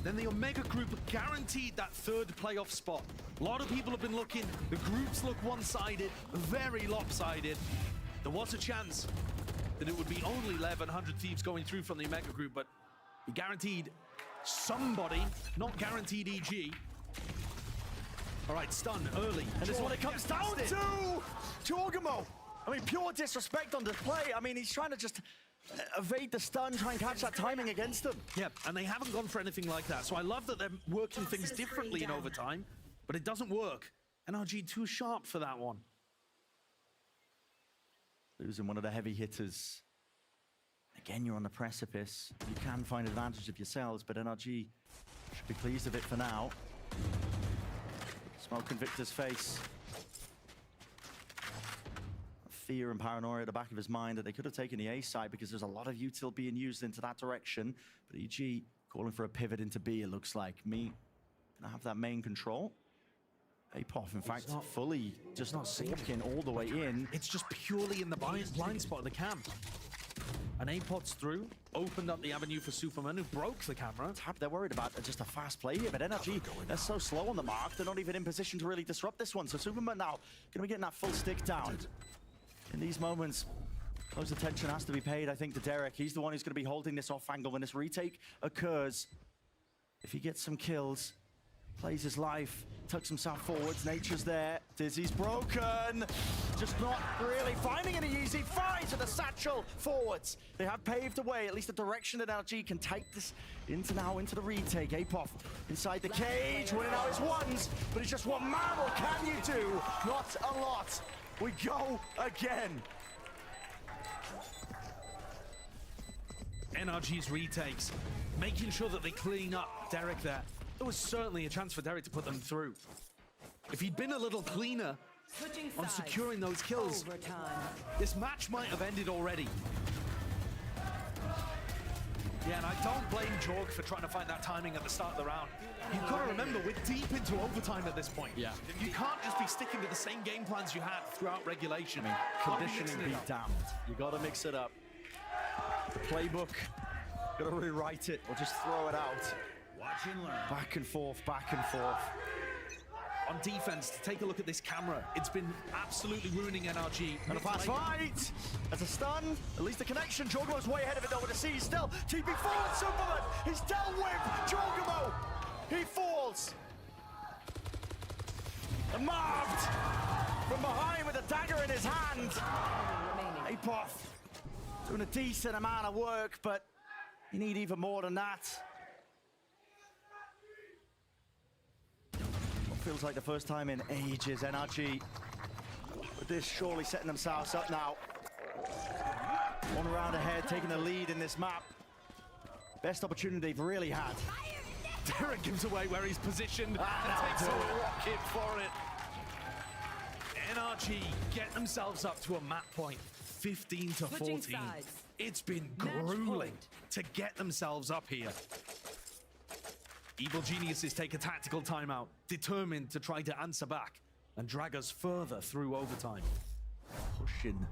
then the Omega Group guaranteed that third playoff spot. A lot of people have been looking, the groups look one-sided, very lopsided. There was a chance that it would be only 1,100 Thieves going through from the Omega Group, but he guaranteed somebody, not guaranteed EG. All right, stun early. And this is what it comes down to! Jorgamo! I mean, pure disrespect on display. I mean, he's trying to just evade the stun, try and catch that timing against them. Yeah, and they haven't gone for anything like that. So I love that they're working things differently in overtime, but it doesn't work. NRG too sharp for that one. Losing one of the heavy hitters. Again, you're on the precipice. You can find advantage of yourselves, but NRG should be pleased with it for now. Smoke in Victor's face. Fear and paranoia at the back of his mind that they could have taken the A side because there's a lot of util being used into that direction. But EG calling for a pivot into B, it looks like. Me gonna have that main control. Apoff, in fact, fully just not walking all the way in. It's just purely in the blind spot of the cam. And Apoff's through, opened up the avenue for Superman, who broke the camera. They're worried about just a fast play here, but NRG, they're so slow on the mark, they're not even in position to really disrupt this one. So Superman now gonna be getting that full stick down. In these moments, close attention has to be paid, I think, to Derek. He's the one who's going to be holding this off angle when this retake occurs. If he gets some kills, plays his life, tucks himself forwards, Nature's there, Dizzy's broken. Just not really finding any easy finds with the satchel forwards. They have paved the way, at least the direction that NRG can take this into the retake. Apoff inside the cage, winning out his ones, but it's just one man. What can you do? Not a lot. We go again. NRG's retakes, making sure that they clean up Derek there. There was certainly a chance for Derek to put them through. If he'd been a little cleaner on securing those kills, this match might have ended already. Yeah, and I don't blame Jorg for trying to find that timing at the start of the round. You've got to remember, we're deep into overtime at this point. Yeah. You can't just be sticking to the same game plans you had throughout regulation. Conditioning be damned. You got to mix it up. The playbook, got to rewrite it or just throw it out. Watch and learn. Back and forth, back and forth. On defense, take a look at this camera. It's been absolutely ruining NRG. And a fast fight! As a stun, at least the connection. Jorgamo's way ahead of it though with the C. Still keeping forward, Superman! He's dealt with Jorgamo! He falls! And marked from behind with a dagger in his hand. Apoff doing a decent amount of work, but you need even more than that. Feels like the first time in ages. NRG with this surely setting themselves up now. One round ahead, taking the lead in this map. Best opportunity they've really had. Derek gives away where he's positioned and takes a rocket for it. NRG get themselves up to a map point, 15 to 14. It's been grueling to get themselves up here. Evil geniuses take a tactical timeout, determined to try to answer back and drag us further through overtime. Pushing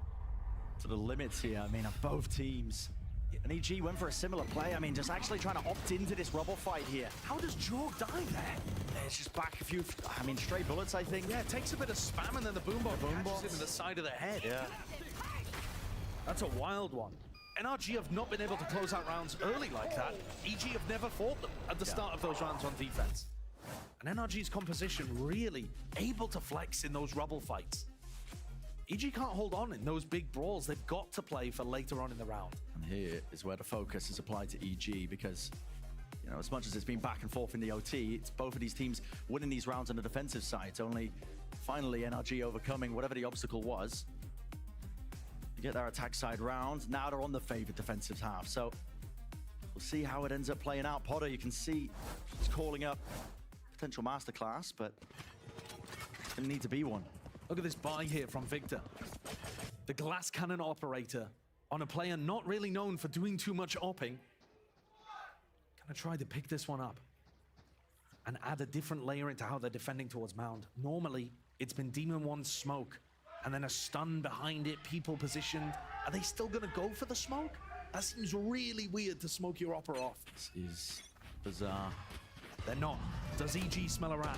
to the limits here, I mean, of both teams. And EG went for a similar play. I mean, just actually trying to opt into this rubble fight here. How does Jorg die there? It's just back a few, I mean, stray bullets, I think. Yeah, it takes a bit of spam and then the boombot catches him in the side of the head. Yeah. That's a wild one. NRG have not been able to close out rounds early like that. EG have never fought them at the start of those rounds on defense. And NRG's composition really able to flex in those rubble fights. EG can't hold on in those big brawls. They've got to play for later on in the round. And here is where the focus is applied to EG because You know, as much as it's been back and forth in the OT, it's both of these teams winning these rounds on the defensive side. It's only finally NRG overcoming whatever the obstacle was. You get their attack side round. Now they're on the favored defensive half. So we'll see how it ends up playing out. Potter, you can see he's calling up potential masterclass, but it's going to need to be one. Look at this buy here from Victor. The glass cannon operator on a player not really known for doing too much opping. Gonna try to pick this one up and add a different layer into how they're defending towards Mound. Normally, it's been Demon 1 smoke and then a stun behind it, people positioned. Are they still gonna go for the smoke? That seems really weird to smoke your opera off. This is bizarre. They're not. Does EG smell a rat?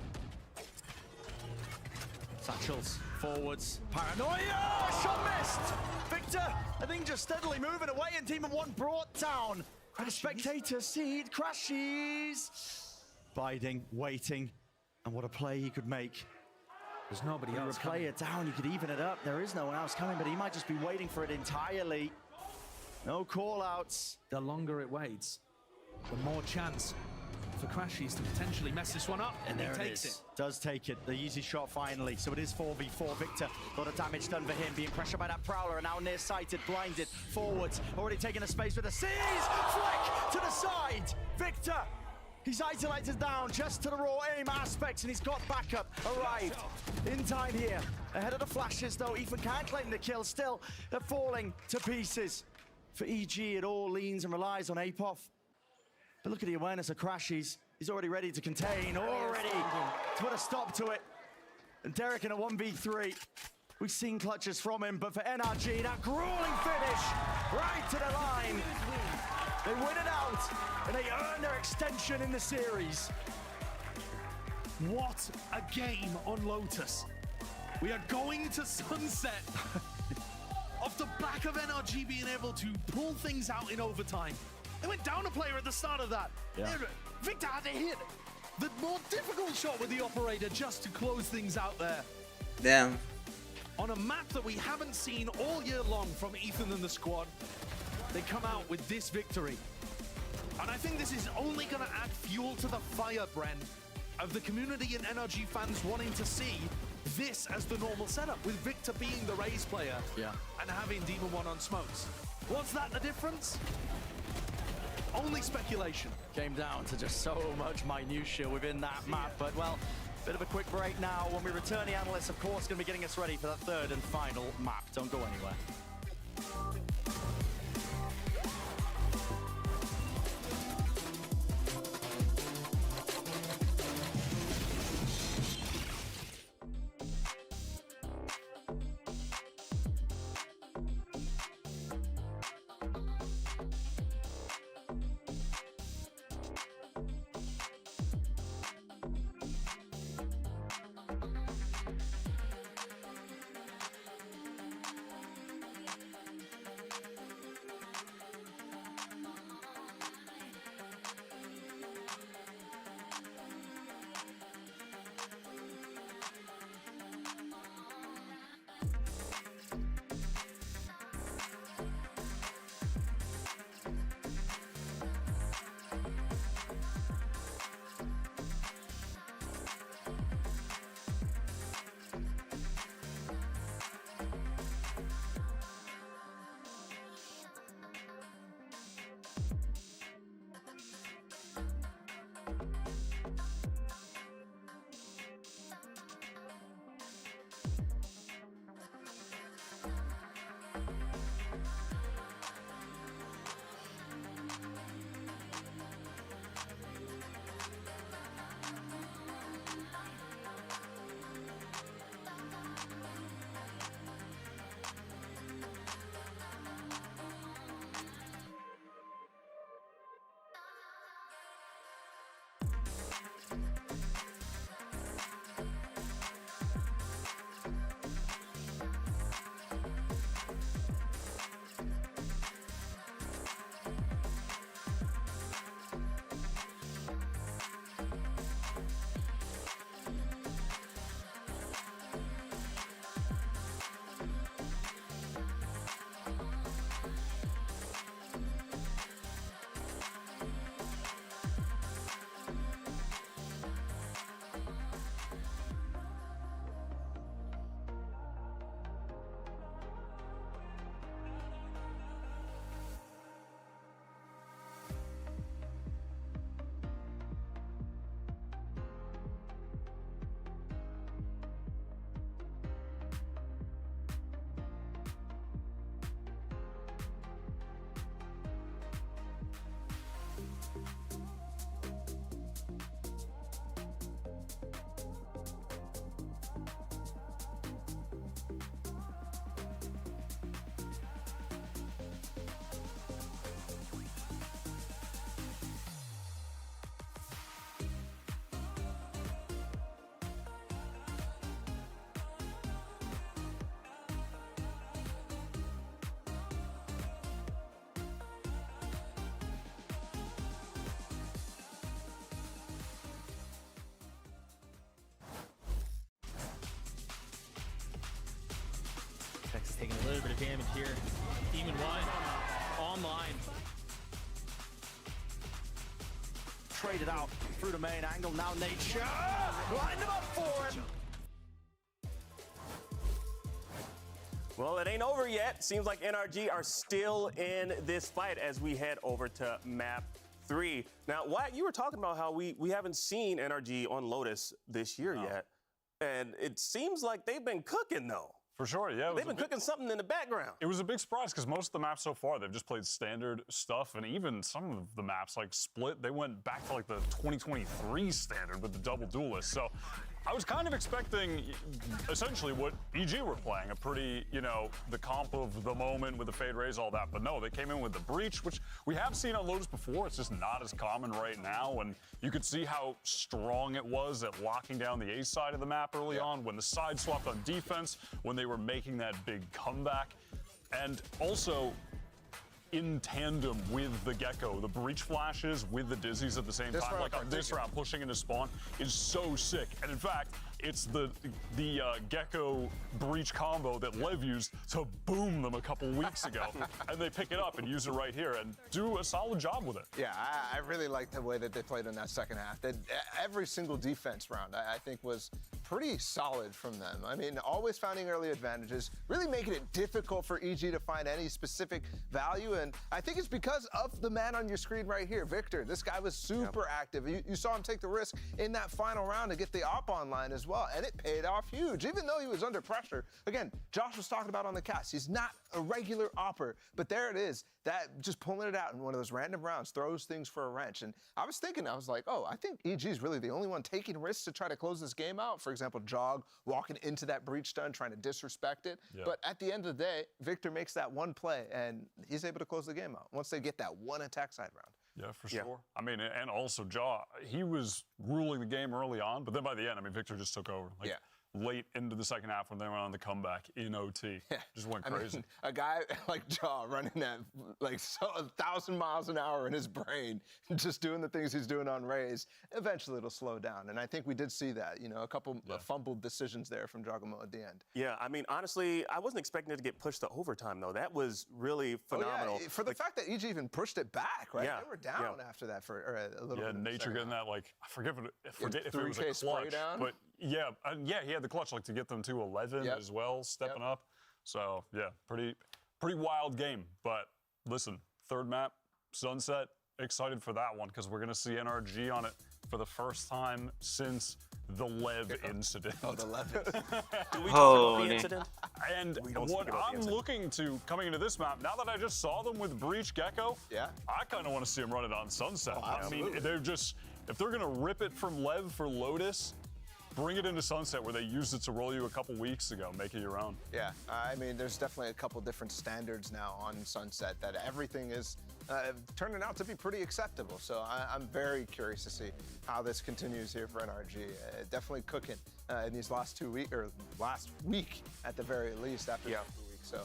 Satchels, forwards, paranoia, shot missed! Victor, I think just steadily moving away and Demon 1 brought down. The spectator seed crashes. Biding, waiting, and what a play he could make. There's nobody else Replay coming. it down, you could even it up. There is no one else coming, but he might just be waiting for it entirely. No call-outs. The longer it waits, the more chance for Crashies to potentially mess this one up. And there he takes it is. Does take it. The easy shot finally. So it is 4v4. Victor, a lot of damage done for him. Being pressured by that Prowler and now nearsighted, blinded. Forwards, already taking a space with a seize. Flick to the side. Victor, he's isolated down just to the raw aim aspects and he's got backup. Arrived in time here. Ahead of the flashes though. Ethan can't claim the kill. Still, they're falling to pieces. For EG, it all leans and relies on Apoth. But look at the awareness of Crashies. He's already ready to contain, already to put a stop to it. And Derek in a 1v3. We've seen clutches from him, but for NRG, that grueling finish right to the line. They win it out, and they earn their extension in the series. What a game on Lotus. We are going to sunset off the back of NRG being able to pull things out in overtime. They went down a player at the start of that. Yeah. Victor had to hit the more difficult shot with the operator just to close things out there. Damn. On a map that we haven't seen all year long from Ethan and the squad, they come out with this victory. And I think this is only going to add fuel to the fire, Bren, of the community and NRG fans wanting to see this as the normal setup, with Victor being the Raze player and having Demon 1 on smokes. Was that the difference? Only speculation. Came down to just so much minutiae within that map, but well, bit of a quick break now. When we return, the analysts, of course, going to be getting us ready for that third and final map. Don't go anywhere. damage here. Demon 1 online. Traded out through the main angle. Now Nature lined him up for him. Well, it ain't over yet. Seems like NRG are still in this fight as we head over to map 3. Now, Wyatt, you were talking about how we haven't seen NRG on Lotus this year yet. And it seems like they've been cooking, though. For sure, yeah. They've been cooking something in the background. It was a big surprise because most of the maps so far, they've just played standard stuff. And even some of the maps, like Split, they went back to like the 2023 standard with the double duelist. So I was kind of expecting essentially what EG were playing, a pretty, you know, the comp of the moment with the Fade Rays, all that. But no, they came in with the Breach, which we have seen on Lotus before. It's just not as common right now. And you could see how strong it was at locking down the A side of the map early on, when the side swapped on defense, when they were making that big comeback. And also, in tandem with the Gecko, the Breach flashes with the Dizzies at the same time, like on this round, pushing into spawn is so sick. And in fact, it's the Gecko Breach combo that Lev used to boom them a couple weeks ago. And they pick it up and use it right here and do a solid job with it. Yeah, I really liked the way that they played in that second half. Every single defense round, I think, was pretty solid from them. I mean, always finding early advantages, really making it difficult for EG to find any specific value. And I think it's because of the man on your screen right here, Victor. This guy was super active. You saw him take the risk in that final round to get the op online as well, and it paid off huge, even though he was under pressure. Again, Josh was talking about on the cast, he's not a regular opper, but there it is. That just pulling it out in one of those random rounds throws things for a wrench. And I was thinking, I was like, oh, I think EG is really the only one taking risks to try to close this game out. For example, Jog walking into that breach stun, trying to disrespect it. Yeah. But at the end of the day, Victor makes that one play, and he's able to close the game out once they get that one attack side round. Yeah, for sure. I mean, and also Jaw, he was ruling the game early on, but then by the end, I mean, Victor just took over. Like, late into the second half when they went on the comeback in OT. Just went crazy. I mean, a guy like Jaw running at like 1,000 miles an hour in his brain, just doing the things he's doing on Rays, eventually it'll slow down. And I think we did see that, you know, a couple fumbled decisions there from Jogamo at the end. Yeah, I mean, honestly, I wasn't expecting it to get pushed to overtime, though. That was really phenomenal. Oh, yeah. For the fact that EG even pushed it back, right? They were down after that for a little bit. Yeah, Nature getting that, like, I forget if it was a clutch, but yeah, he had the clutch, like, to get them to 11 as well, stepping up. So, yeah, pretty wild game. But listen, third map, Sunset, excited for that one because we're going to see NRG on it for the first time since the Lev incident. Oh, the Lev incident. Do we talk about the incident? And what I'm looking to coming into this map, now that I just saw them with Breach Gecko, I kind of want to see them run it on Sunset. I mean, they're just, if they're going to rip it from Lev for Lotus, bring it into Sunset where they used it to roll you a couple weeks ago. Make it your own. Yeah, I mean, there's definitely a couple different standards now on Sunset that everything is turning out to be pretty acceptable. So I'm very curious to see how this continues here for NRG. Definitely cooking in these last 2 weeks, or last week at the very least after 2 weeks. So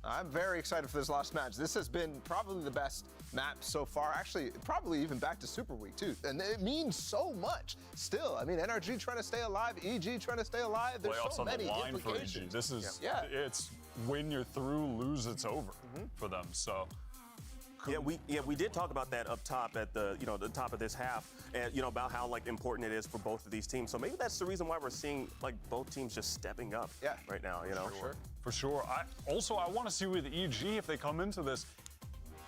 I'm very excited for this last match. This has been probably the best map so far. Actually, probably even back to Super Week too. And it means so much still. I mean, NRG trying to stay alive, EG trying to stay alive. There's Playoffs so many on the line implications. for EG. This is, it's win you're through, lose it's over for them. So. We did talk about that up top at the the top of this half, and about how like important it is for both of these teams. So maybe that's the reason why we're seeing like both teams just stepping up right now. For sure. I want to see with EG if they come into this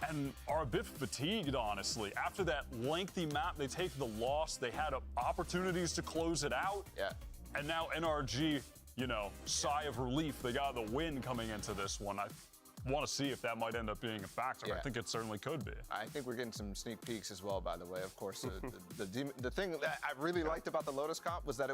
and are a bit fatigued, honestly. After that lengthy map, they take the loss. They had opportunities to close it out. And now NRG, sigh of relief. They got the win coming into this one. I want to see if that might end up being a factor. I think it certainly could be. I think we're getting some sneak peeks as well, by the way. Of course, the thing that I really liked about the Lotus comp was that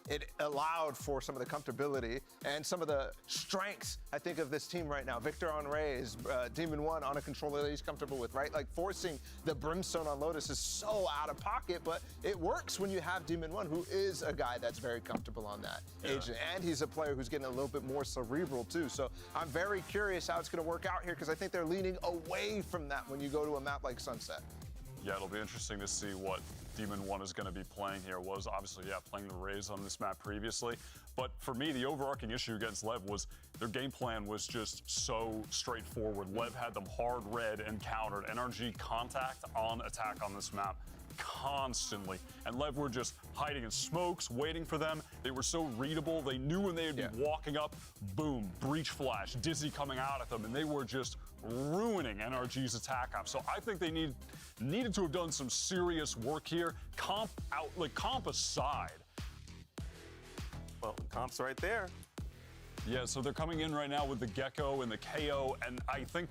it allowed for some of the comfortability and some of the strengths, I think, of this team right now. Victor on Rays, Demon 1 on a controller that he's comfortable with, right? Like forcing the Brimstone on Lotus is so out of pocket, but it works when you have Demon 1, who is a guy that's very comfortable on that agent. And he's a player who's getting a little bit more cerebral too. So I'm very curious how it's going to work out here because I think they're leaning away from that when you go to a map like Sunset. Yeah, it'll be interesting to see what Demon 1 is going to be playing here. Was obviously, playing the Rays on this map previously. But for me, the overarching issue against Lev was Their game plan was just so straightforward. Lev had them hard read and countered. NRG contact on attack on this map constantly. And Lev were just hiding in smokes, waiting for them. They were so readable. They knew when they would be walking up, boom, breach flash, Dizzy coming out at them, and they were just ruining NRG's attack op. So I think they needed to have done some serious work here. Comp aside. Well, comp's right there. Yeah, so they're coming in right now with the Gecko and the KO, and I think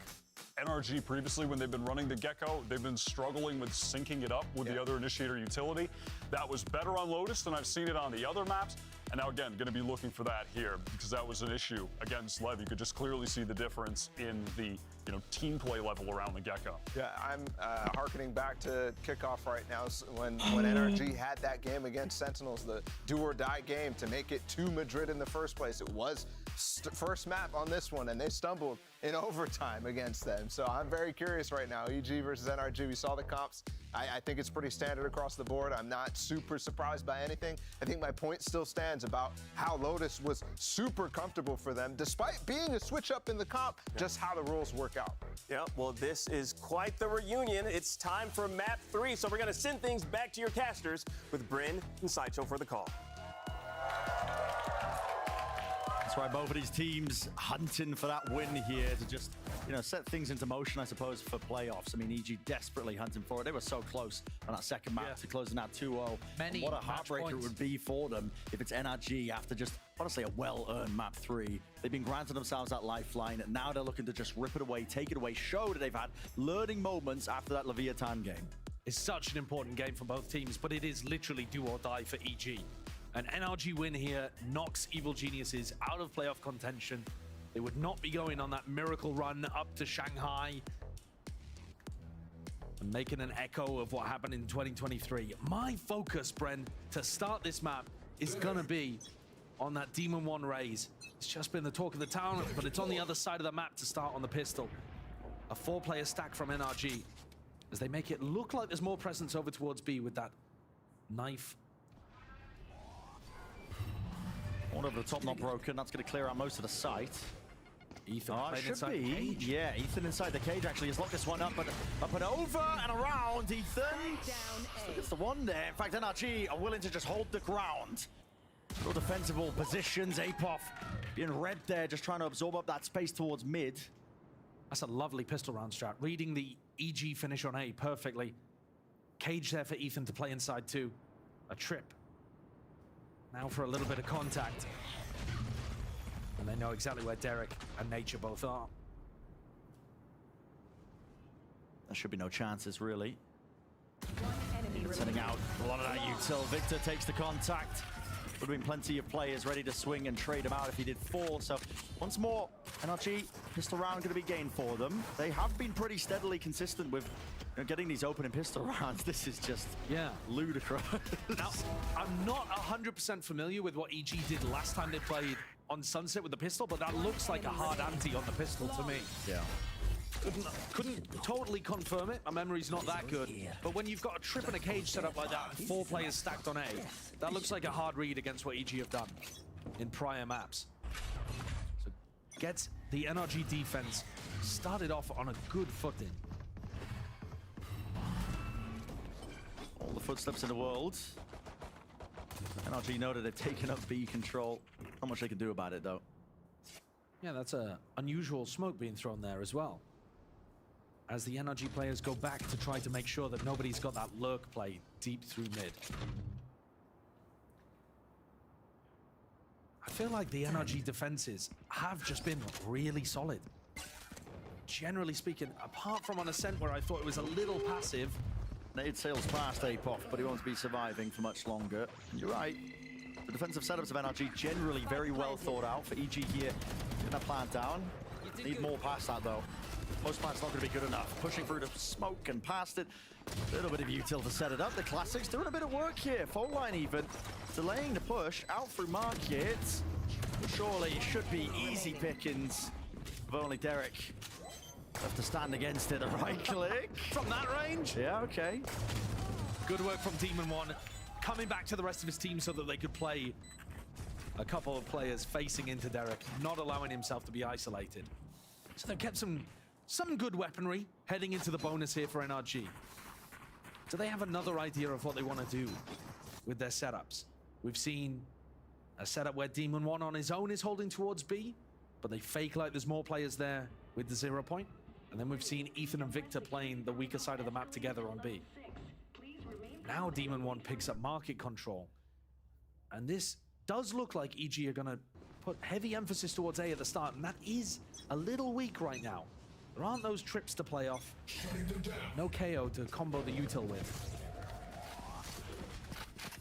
NRG previously, when they've been running the Gecko, they've been struggling with syncing it up with the other initiator utility. That was better on Lotus than I've seen it on the other maps. And now again, going to be looking for that here because that was an issue against Lev. You could just clearly see the difference in the team play level around the Gecko. Yeah, I'm hearkening back to kickoff right now when NRG had that game against Sentinels, the do or die game to make it to Madrid in the first place. It was first map on this one, and they stumbled in overtime against them. So I'm very curious right now. EG versus NRG, we saw the comps. I think it's pretty standard across the board. I'm not super surprised by anything. I think my point still stands about how Lotus was super comfortable for them, despite being a switch up in the comp, just how the rules work out. Yeah, well, this is quite the reunion. It's time for map 3, so we're going to send things back to your casters with Bryn and Sideshow for the call. That's right, both of these teams hunting for that win here to just, set things into motion, I suppose, for playoffs. I mean, EG desperately hunting for it. They were so close on that second map to closing out 2-0. Many what a heartbreaker it would be for them if it's NRG after just, honestly, a well-earned map 3. They've been granting themselves that lifeline, and now they're looking to just rip it away, take it away, show that they've had learning moments after that Leviathan game. It's such an important game for both teams, but it is literally do or die for EG. An NRG win here knocks Evil Geniuses out of playoff contention. They would not be going on that miracle run up to Shanghai and making an echo of what happened in 2023. My focus, Bren, to start this map is gonna be on that Demon 1 raise. It's just been the talk of the town, but it's on the other side of the map to start on the pistol. A 4-player stack from NRG as they make it look like there's more presence over towards B with that knife. One over the top not broken. That's going to clear out most of the site. Ethan should inside be. the cage. Yeah, Ethan inside the cage actually has locked this one up, but up and over and around, Ethan. Still gets the one there. In fact, NRG are willing to just hold the ground. Little defensible positions. Apoff being red there, just trying to absorb up that space towards mid. That's a lovely pistol round strat. Reading the EG finish on A perfectly. Cage there for Ethan to play inside too. A trip. Now for a little bit of contact. And they know exactly where Derek and Nature both are. There should be no chances, really. Sending out a lot of that util. Victor takes the contact. Would have been plenty of players ready to swing and trade him out if he did 4. So once more, NRG pistol round going to be gained for them. They have been pretty steadily consistent with getting these opening pistol rounds. This is just ludicrous. Now, I'm not 100% familiar with what EG did last time they played on Sunset with the pistol, but that looks like a hard ante on the pistol to me. Yeah. Couldn't totally confirm it. My memory's not that good. But when you've got a trip and a cage set up like that, 4 players stacked on A, that looks like a hard read against what EG have done in prior maps. So gets the NRG defense started off on a good footing. All the footsteps in the world. NRG know that they've taken up B control. Not much they can do about it, though. Yeah, that's a unusual smoke being thrown there as well. As the NRG players go back to try to make sure that nobody's got that lurk play deep through mid. I feel like the NRG defenses have just been really solid. Generally speaking, apart from on Ascent where I thought it was a little passive. Nade sails past Apoff, but he won't be surviving for much longer. And you're right. The defensive setups of NRG generally very well thought out. For EG here, gonna plant down. Need more past that though. Most plants not gonna be good enough. Pushing through the smoke and past it. A little bit of util to set it up. The Classics doing a bit of work here. Full line even. Delaying the push out through market. Surely should be easy pickings. If only Derek have to stand against it. A right click. From that range? Yeah, okay. Good work from Demon 1. Coming back to the rest of his team so that they could play a couple of players facing into Derek, not allowing himself to be isolated. So they've kept some good weaponry heading into the bonus here for NRG. So they have another idea of what they want to do with their setups. We've seen a setup where Demon One on his own is holding towards B, but they fake like there's more players there with the 0 point. And then we've seen Ethan and Victor playing the weaker side of the map together on B. Now Demon One picks up market control. And this does look like EG are going to put heavy emphasis towards A at the start, and that is a little weak right now. There aren't those trips to play off. No KO to combo the util with.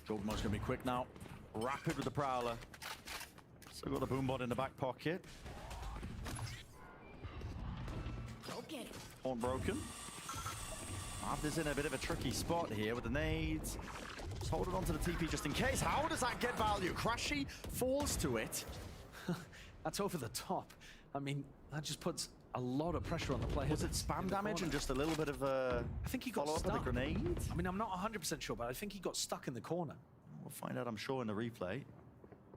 Jorgenmo's going to be quick now. Rapid with the Prowler. Still got the Boombot in the back pocket. Horn broken. Avda's in a bit of a tricky spot here with the nades. Just holding on to the TP just in case. How does that get value? Crashy falls to it. That's over the top. I mean, that just puts a lot of pressure on the player. Was it spam damage and just a little bit of I think he got follow-up with stuck. the grenade? I mean, I'm not 100% sure, but I think he got stuck in the corner. We'll find out, I'm sure, in the replay.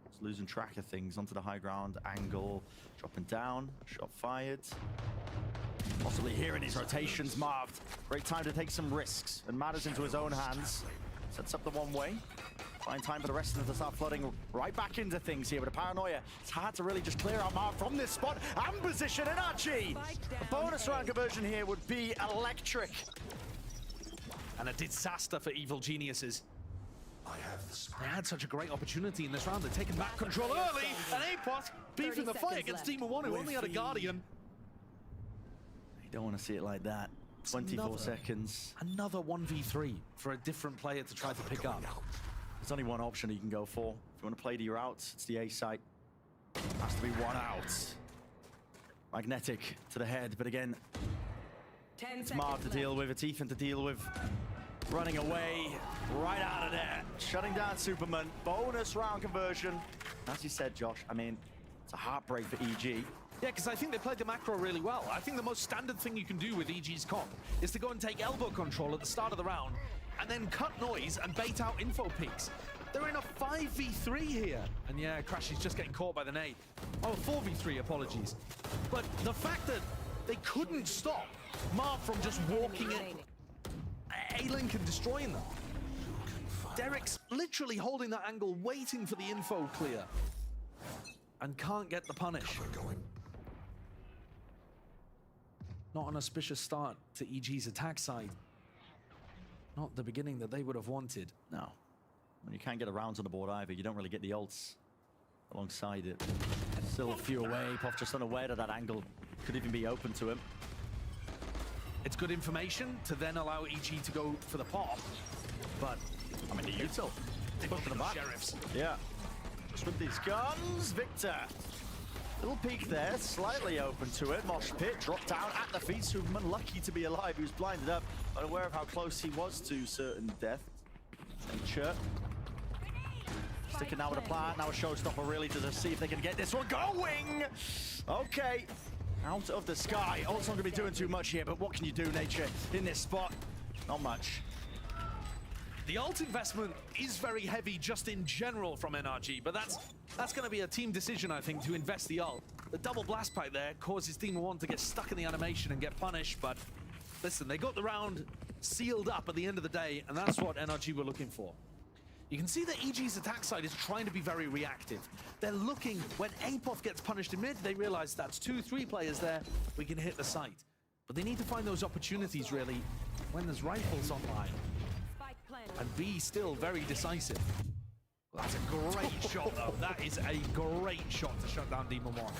Just losing track of things. Onto the high ground, angle, dropping down, shot fired. Possibly hearing his rotations, Marv. Great time to take some risks and matters into his own hands. Sets up the one way. Find time for the rest of them to start flooding right back into things here. But a Paranoia, it's hard to really just clear out Marv from this spot and position NRG. A bonus round conversion here would be electric. And a disaster for Evil Geniuses. They had such a great opportunity in this round. They've taken back control early, and Apoth beefing the fight against Demon One, who only had a Guardian. You don't want to see it like that. 24 seconds. Another 1v3 for a different player to try to pick up. There's only one option you can go for. If you want to play to your outs, it's the A site. Has to be one out. Magnetic to the head, but again, it's Marv to deal with, it's Ethan to deal with. Running away, right out of there. Shutting down Superman. Bonus round conversion. As you said, Josh, I mean, it's a heartbreak for EG. Yeah, because I think they played the macro really well. I think the most standard thing you can do with EG's comp is to go and take elbow control at the start of the round and then cut noise and bait out info peaks. They're in a 5v3 here. And yeah, Crashy's just getting caught by the nade. Oh, 4v3, apologies. But the fact that they couldn't stop Marv from just walking in, A-Link and destroying them. Derek's literally holding that angle, waiting for the info clear. And can't get the punish. Not an auspicious start to EG's attack side. Not the beginning that they would have wanted. No. When you can't get the rounds on the board either, you don't really get the ults alongside it. Still a few away. Puff just unaware that that angle could even be open to him. It's good information to then allow EG to go for the pop. But, I mean, the util. Put to the back. Sheriffs. Yeah. Just with these guns, Victor. Little peek there, slightly open to it. Mosh pit dropped down at the feet. Superman lucky to be alive. He was blinded up, unaware of how close he was to certain death. Nature. Sticking now with a plan. Now a showstopper really to just see if they can get this one going. Okay. Out of the sky. Ult's not going to be doing too much here, but what can you do, Nature, in this spot? Not much. The ult investment is very heavy just in general from NRG, but that's going to be a team decision, I think, to invest the ult. The double blast pipe there causes Demon One to get stuck in the animation and get punished, but listen, they got the round sealed up at the end of the day, and that's what NRG were looking for. You can see that EG's attack side is trying to be very reactive. They're looking, when Apoth gets punished in mid, they realize that's 2-3 players there, we can hit the site. But they need to find those opportunities, really, when there's rifles online. And B still very decisive. Well, that's a great shot, though. That is a great shot to shut down Demon One.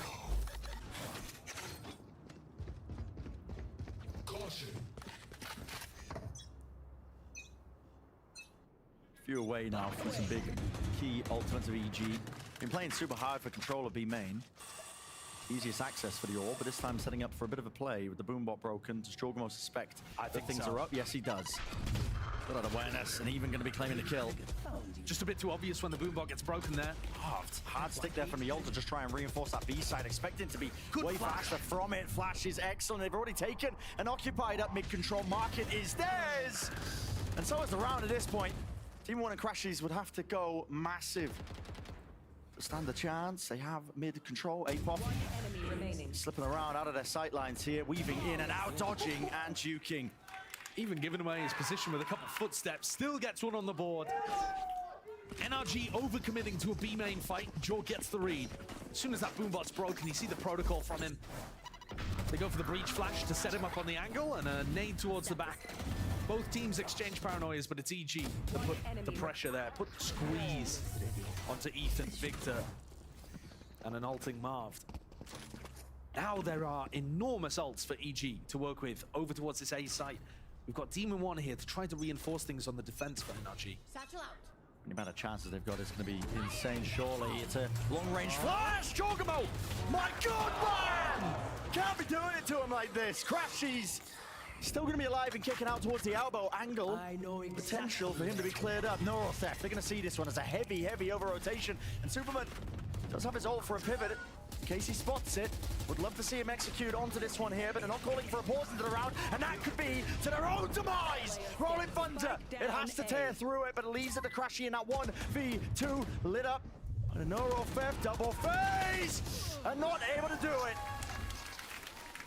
Caution. Few away now from some big key ultimates of EG. Been playing super hard for control of B main. Easiest access for the orb, but this time setting up for a bit of a play with the boombot broken. Does Jorgenmo suspect that things are up? Yes, he does. Got that awareness and even going to be claiming the kill. Just a bit too obvious when the boombot gets broken there. Hard stick there from the ult to just try and reinforce that B side, expecting to be way faster from it. Flash is excellent. They've already taken and occupied up mid-control. Market is theirs! And so is the round at this point. Team 1 and Crashies would have to go massive stand a chance. They have mid control. APOF Enemy remaining. slipping around out of their sight lines here, weaving in and out, dodging and juking. Even giving away his position with a couple footsteps, still gets one on the board. NRG overcommitting to a B main fight. Jorg gets the read. As soon as that boombot's broken, you see the protocol from him. They go for the breach flash to set him up on the angle and a nade towards the back. Both teams exchange paranoias, but it's EG that put the pressure there, put the squeeze onto Ethan, Victor, and an ulting Marv. Now there are enormous ults for EG to work with over towards this A site. We've got Demon 1 here to try to reinforce things on the defense for NRG. Satchel out. The amount of chances they've got is going to be insane, surely. It's a long-range flash! Jorgamo! My God, man! Can't be doing it to him like this. Crashies still going to be alive and kicking out towards the elbow angle. Potential for him to be cleared up. Neuro theft. They're going to see this one as a heavy, heavy over-rotation. And Superman does have his ult for a pivot. In case he spots it, would love to see him execute onto this one here, but they're not calling for a pause into the round, and that could be to their own demise! Rolling Thunder, it has to tear through it, but it leaves it to Crashy in that 1v2 lit up. And a Neuro theft, double phase, and not able to do it.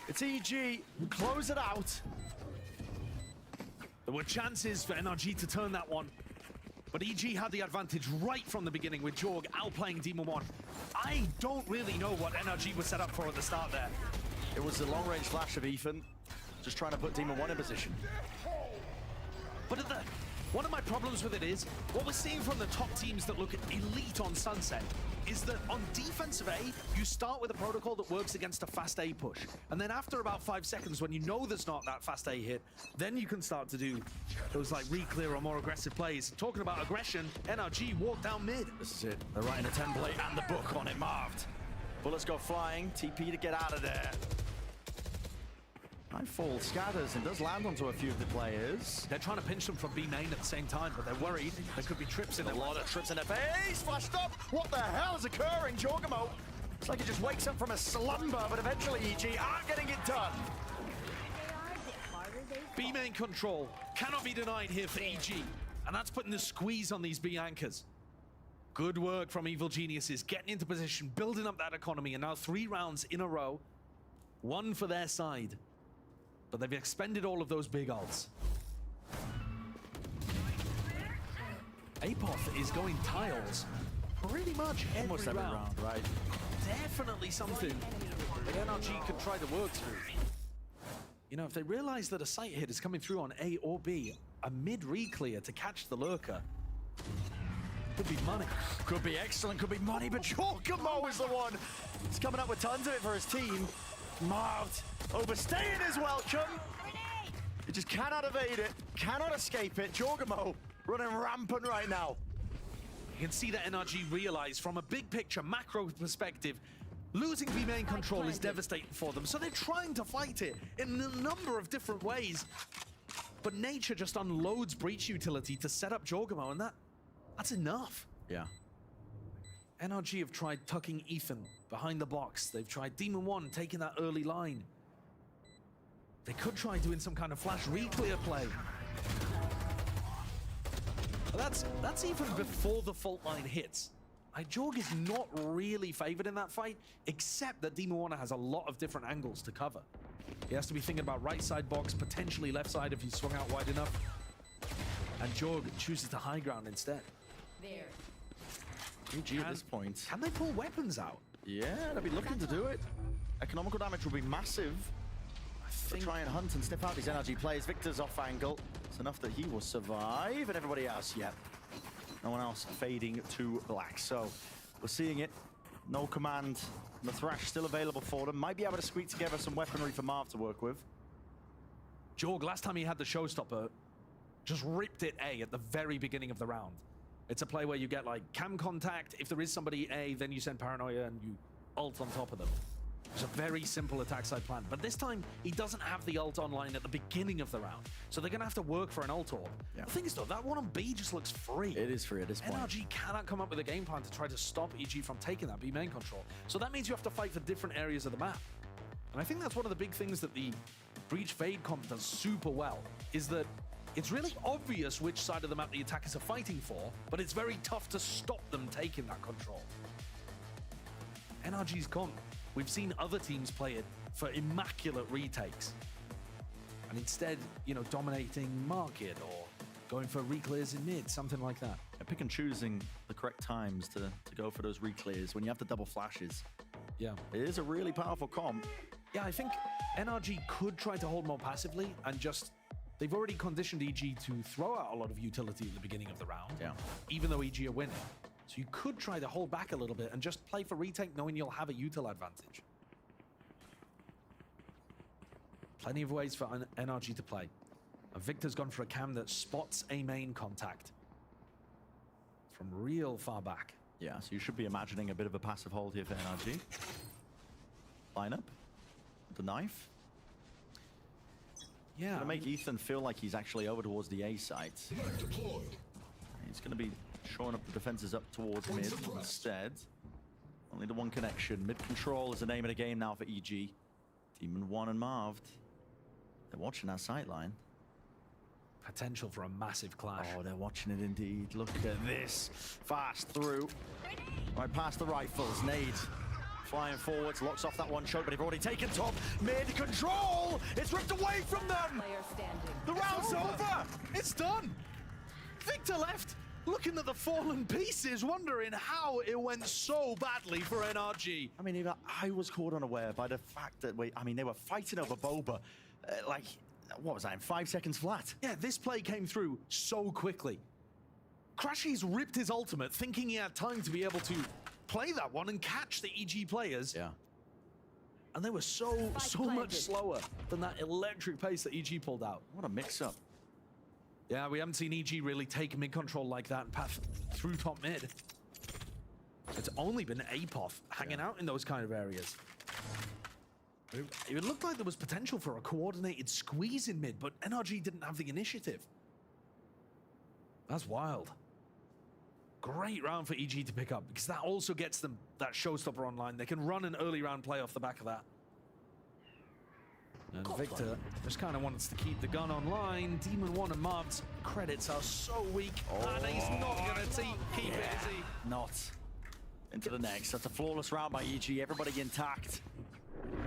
It's EG who close it out. There were chances for NRG to turn that one, but EG had the advantage right from the beginning with Jorg outplaying Demon 1. I don't really know what NRG was set up for at the start there. It was the long-range flash of Ethan, just trying to put Demon 1 in position. But one of my problems with it is, what we're seeing from the top teams that look elite on Sunset is that on defensive A, you start with a protocol that works against a fast A push. And then after about 5 seconds, when you know there's not that fast A hit, then you can start to do those like re-clear or more aggressive plays. Talking about aggression, NRG walk down mid. This is it. They're writing a template and the book on it, Marved. Bullets go flying, TP to get out of there. Nightfall scatters and does land onto a few of the players. They're trying to pinch them from B main at the same time, but they're worried. There could be trips in there. A lot of trips in their face. Flashed up. What the hell is occurring, Jorgamo? It's like he just wakes up from a slumber, but eventually EG aren't getting it done. B main control cannot be denied here for EG, and that's putting the squeeze on these B anchors. Good work from Evil Geniuses, getting into position, building up that economy, and now 3 rounds in a row. 1 for their side. But they've expended all of those big ults. APOF is going tiles pretty much Almost every round, right? Definitely something that NRG can try to work through. You know, if they realize that a sight hit is coming through on A or B, a mid re-clear to catch the lurker could be money. Could be excellent, could be money, but Jorgamo is the one. He's coming up with tons of it for his team. Marved, overstaying his welcome. He just cannot evade it, cannot escape it. Jorgamo running rampant right now. You can see that NRG realize from a big picture, macro perspective, losing B main control is devastating for them. So they're trying to fight it in a number of different ways. But nature just unloads breach utility to set up Jorgamo, and that's enough. Yeah. NRG have tried tucking Ethan behind the box. They've tried Demon 1 taking that early line. They could try doing some kind of flash re-clear play. But that's even before the fault line hits. Jorg is not really favored in that fight, except that Demon 1 has a lot of different angles to cover. He has to be thinking about right side box, potentially left side if he's swung out wide enough. And Jorg chooses the high ground instead. There. EG at this point. Can they pull weapons out? Yeah, they'll be looking to do it. Economical damage will be massive. They'll try and hunt and sniff out these NRG players. Victor's off angle. It's enough that he will survive, and everybody else, yep. No one else fading to black. So we're seeing it. No command. The Thrash still available for them. Might be able to squeak together some weaponry for Marv to work with. Jorg, last time he had the showstopper, just ripped it A at the very beginning of the round. It's a play where you get like cam contact. If there is somebody A, then you send Paranoia and you ult on top of them. It's a very simple attack side plan. But this time, he doesn't have the ult online at the beginning of the round. So they're going to have to work for an ult orb. Yeah. The thing is though, that one on B just looks free. It is free at this point. NRG cannot come up with a game plan to try to stop EG from taking that B main control. So that means you have to fight for different areas of the map. And I think that's one of the big things that the Breach Fade comp does super well, is that it's really obvious which side of the map the attackers are fighting for, but it's very tough to stop them taking that control. NRG's gone. We've seen other teams play it for immaculate retakes. And instead, you know, dominating market or going for reclears in mid, something like that. Pick and choosing the correct times to go for those reclears when you have the double flashes. Yeah. It is a really powerful comp. Yeah, I think NRG could try to hold more passively and just... They've already conditioned EG to throw out a lot of utility at the beginning of the round, even though EG are winning. So you could try to hold back a little bit and just play for retake knowing you'll have a util advantage. Plenty of ways for NRG to play. And Victor's gone for a cam that spots a main contact from real far back. Yeah, so you should be imagining a bit of a passive hold here for NRG. Lineup, the knife. Yeah. Gonna make Ethan feel like he's actually over towards the A site. He's gonna be shoring up the defenses up towards mid instead. Only the one connection. Mid control is the name of the game now for EG. Demon 1 and Marved. They're watching that sight line. Potential for a massive clash. Oh, they're watching it indeed. Look at this. Fast through. Right past the rifles. Nade. Flying forwards, locks off that one choke, but they've already taken top. Mid control! It's ripped away from them! The round's over! It's done! Victor left, looking at the fallen pieces, wondering how it went so badly for NRG. I mean, even I was caught unaware by the fact that, they were fighting over Boba. What was that, in 5 seconds flat? Yeah, this play came through so quickly. Crashy's ripped his ultimate, thinking he had time to be able to play that one and catch the EG players. Yeah. And they were so much slower than that electric pace that EG pulled out. What a mix-up. Yeah, we haven't seen EG really take mid control like that and path through top mid. It's only been Apoth hanging out in those kind of areas. It looked like there was potential for a coordinated squeeze in mid, but NRG didn't have the initiative. That's wild. Great round for EG to pick up, because that also gets them that showstopper online. They can run an early round play off the back of that. And Victor just kind of wants to keep the gun online. Demon 1 and Marv's credits are so weak, and he's not going to keep it, is he? Not. Into the next. That's a flawless round by EG. Everybody intact.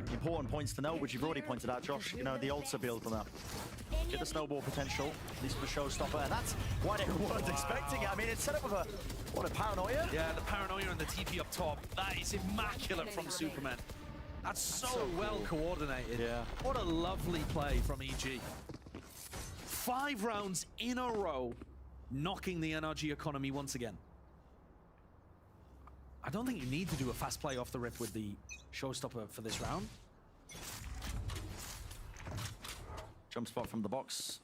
The important points to know, which you've already pointed out, Josh, you know, the ults are building up. Get the snowball potential, at least for the showstopper, and that's why they weren't expecting it. I mean, it's set up with a paranoia? Yeah, the paranoia and the TP up top. That is immaculate from Superman. That's so well coordinated. Yeah. What a lovely play from EG. 5 rounds in a row, knocking the NRG economy once again. I don't think you need to do a fast play off the rip with the showstopper for this round. Jump spot from the box.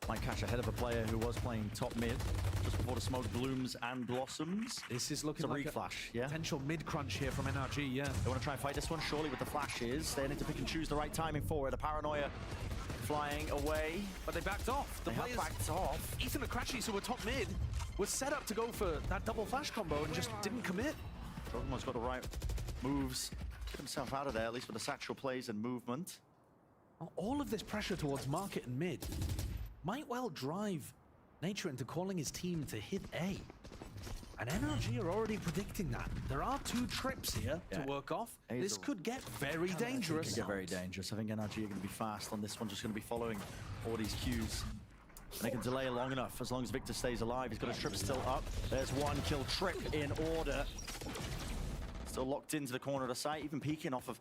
Might catch ahead of a player who was playing top mid just before the smoke blooms and blossoms. This is looking like a flash, yeah? Potential mid crunch here from NRG, yeah. They want to try and fight this one, surely, with the flashes. They need to pick and choose the right timing for it. The paranoia flying away. But they backed off. The players backed off. Ethan and Crashy, who were top mid, was set up to go for that double flash combo and just didn't commit. Drogomon's got the right moves. Get himself out of there, at least with the satchel plays and movement. All of this pressure towards market and mid might well drive Nature into calling his team to hit A. And NRG are already predicting that. There are 2 trips here to work off. This could get very dangerous. Could get very dangerous. I think NRG are going to be fast on this one, just going to be following all these cues. And they can delay long enough, as long as Victor stays alive. He's got a trip still up. There's one kill trip in order. Still locked into the corner of the site, even peeking off of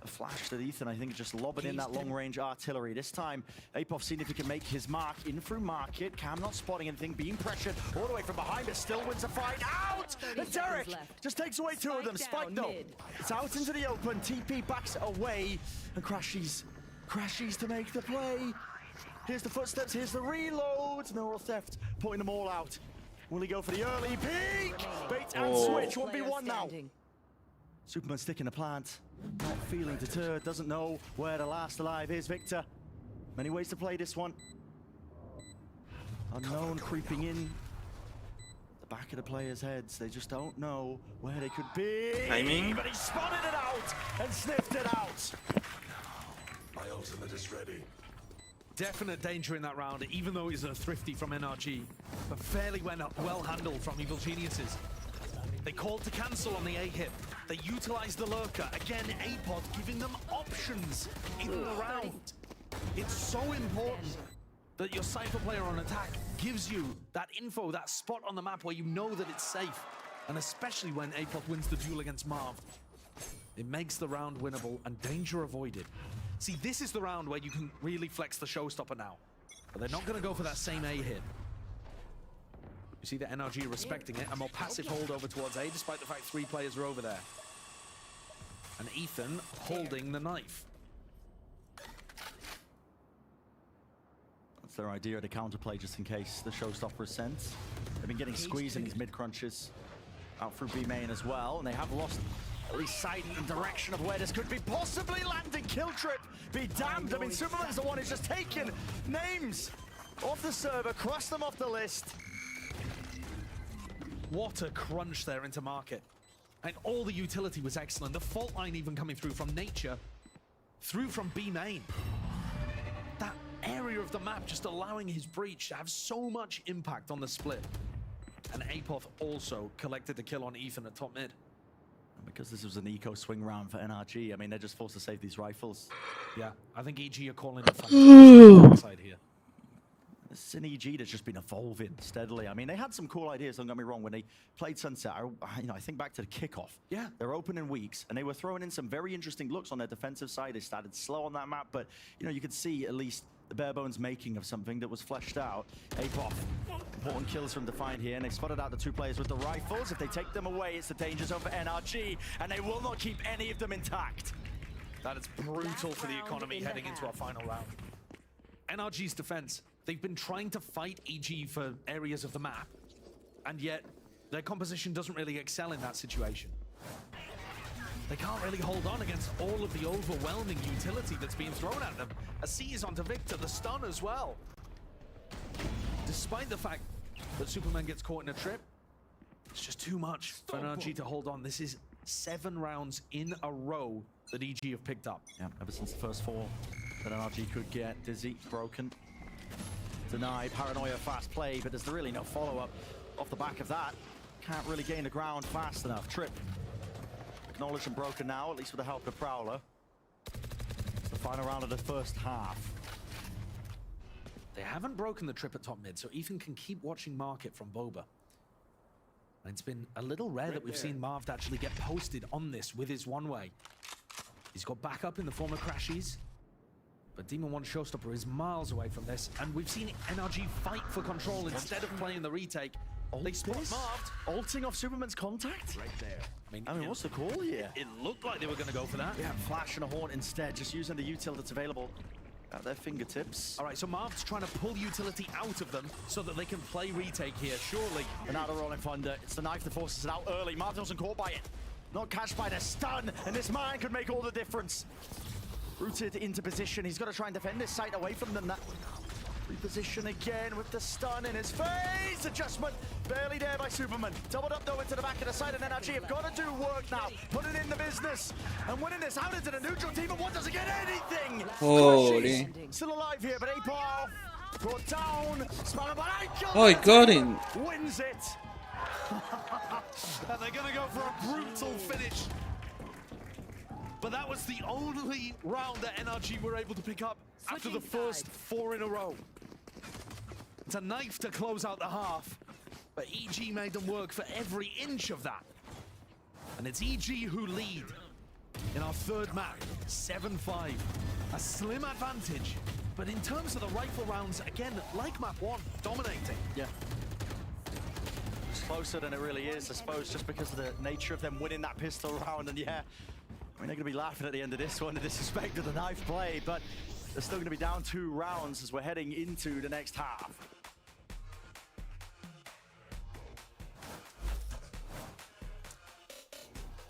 a flash that Ethan, I think, just lobbing in that long-range artillery. This time, Apoth seeing if he can make his mark in through market. Cam not spotting anything, being pressured all the way from behind, but still wins the fight. Out! And Derek just takes away 2 of them. Spike, though. It's out into the open. TP backs away. And Crashies to make the play. Here's the footsteps, here's the reload. Neural Theft putting them all out. Will he go for the early peek? Bait and switch, 1v1 now. Superman sticking the plant. Not feeling deterred, doesn't know where the last alive is. Victor, many ways to play this one. Unknown creeping in the back of the players' heads. They just don't know where they could be. Timing. But he spotted it out and sniffed it out. My ultimate is ready. Definite danger in that round, even though he's a thrifty from NRG, but fairly well handled from Evil Geniuses. They called to cancel on the A hit. They utilized the lurker. Again, APOD giving them options in the round. It's so important that your Cypher player on attack gives you that info, that spot on the map where you know that it's safe. And especially when APOD wins the duel against Marv. It makes the round winnable and danger avoided. See, this is the round where you can really flex the showstopper now. But they're not going to go for that same A hit. You see the NRG respecting it. A more passive hold over towards A, despite the fact 3 players are over there. And Ethan holding the knife. That's their idea to counterplay just in case the showstopper is sent. They've been getting squeezed in these mid-crunches out through B main as well, and they have lost at least sight and direction of where this could be possibly landing. Kill trip, be damned. I mean, Superman's the one who's just taken names off the server, crossed them off the list. What a crunch there into market. And all the utility was excellent. The fault line even coming through from nature, through from B main. That area of the map just allowing his breach to have so much impact on the split. And Apoth also collected the kill on Ethan at top mid. Because this was an eco swing round for NRG, I mean, they're just forced to save these rifles. Yeah, I think EG are calling the fight side here. This is an EG that's just been evolving steadily. I mean, they had some cool ideas, don't get me wrong, when they played Sunset. I think back to the kickoff. Yeah. They're opening weeks, and they were throwing in some very interesting looks on their defensive side. They started slow on that map, but, you could see at least the bare bones making of something that was fleshed out. Apoth, important kills from Defiant here, and they spotted out the 2 players with the rifles. If they take them away, it's the danger zone for NRG, and they will not keep any of them intact. That is brutal for the economy heading into our final round. NRG's defense, they've been trying to fight EG for areas of the map, and yet their composition doesn't really excel in that situation. They can't really hold on against all of the overwhelming utility that's being thrown at them. A C is onto Victor, the stun as well. Despite the fact that Superman gets caught in a trip, it's just too much for NRG to hold on. This is 7 rounds in a row that EG have picked up. Yeah, ever since the first 4 that NRG could get. Dizzy, broken, denied, paranoia, fast play, but there's really no follow-up off the back of that. Can't really gain the ground fast enough. Trip acknowledged and broken now, at least with the help of Prowler. It's the final round of the first half. They haven't broken the trip at top mid, so Ethan can keep watching market from Boba. And it's been a little rare that we've seen Marv actually get posted on this with his one-way. He's got backup in the form of Crashies, but Demon 1 Showstopper is miles away from this, and we've seen NRG fight for control instead of playing the retake. They spot Marv. Ulting off Superman's contact? Right there. I mean, what's the call here? It looked like they were going to go for that. Yeah, Flash and a Horn instead, just using the util that's available at their fingertips. All right, so Marv's trying to pull utility out of them so that they can play retake here, surely. And now they're rolling thunder. It's the knife that forces it out early. Marv wasn't caught by it. Not catched by the stun, and this man could make all the difference. Rooted into position. He's got to try and defend this site away from them. That reposition again with the stun in his face. Adjustment barely there by Superman. Doubled up though into the back of the side, and NRG have got to do work now. Putting in the business and winning this out into the neutral team. And one doesn't get anything. Holy. Still alive here, but Apol brought down. Oh, he got him. Wins it. And they're going to go for a brutal finish. But that was the only round that NRG were able to pick up after the first 4 in a row. It's a knife to close out the half, but EG made them work for every inch of that. And it's EG who lead in our 3rd map, 7-5. A slim advantage, but in terms of the rifle rounds, again, like map 1, dominating. Yeah. It's closer than it really is, I suppose, just because of the nature of them winning that pistol round. And yeah, I mean, they're going to be laughing at the end of this one in disrespect of the knife play, but they're still going to be down 2 rounds as we're heading into the next half.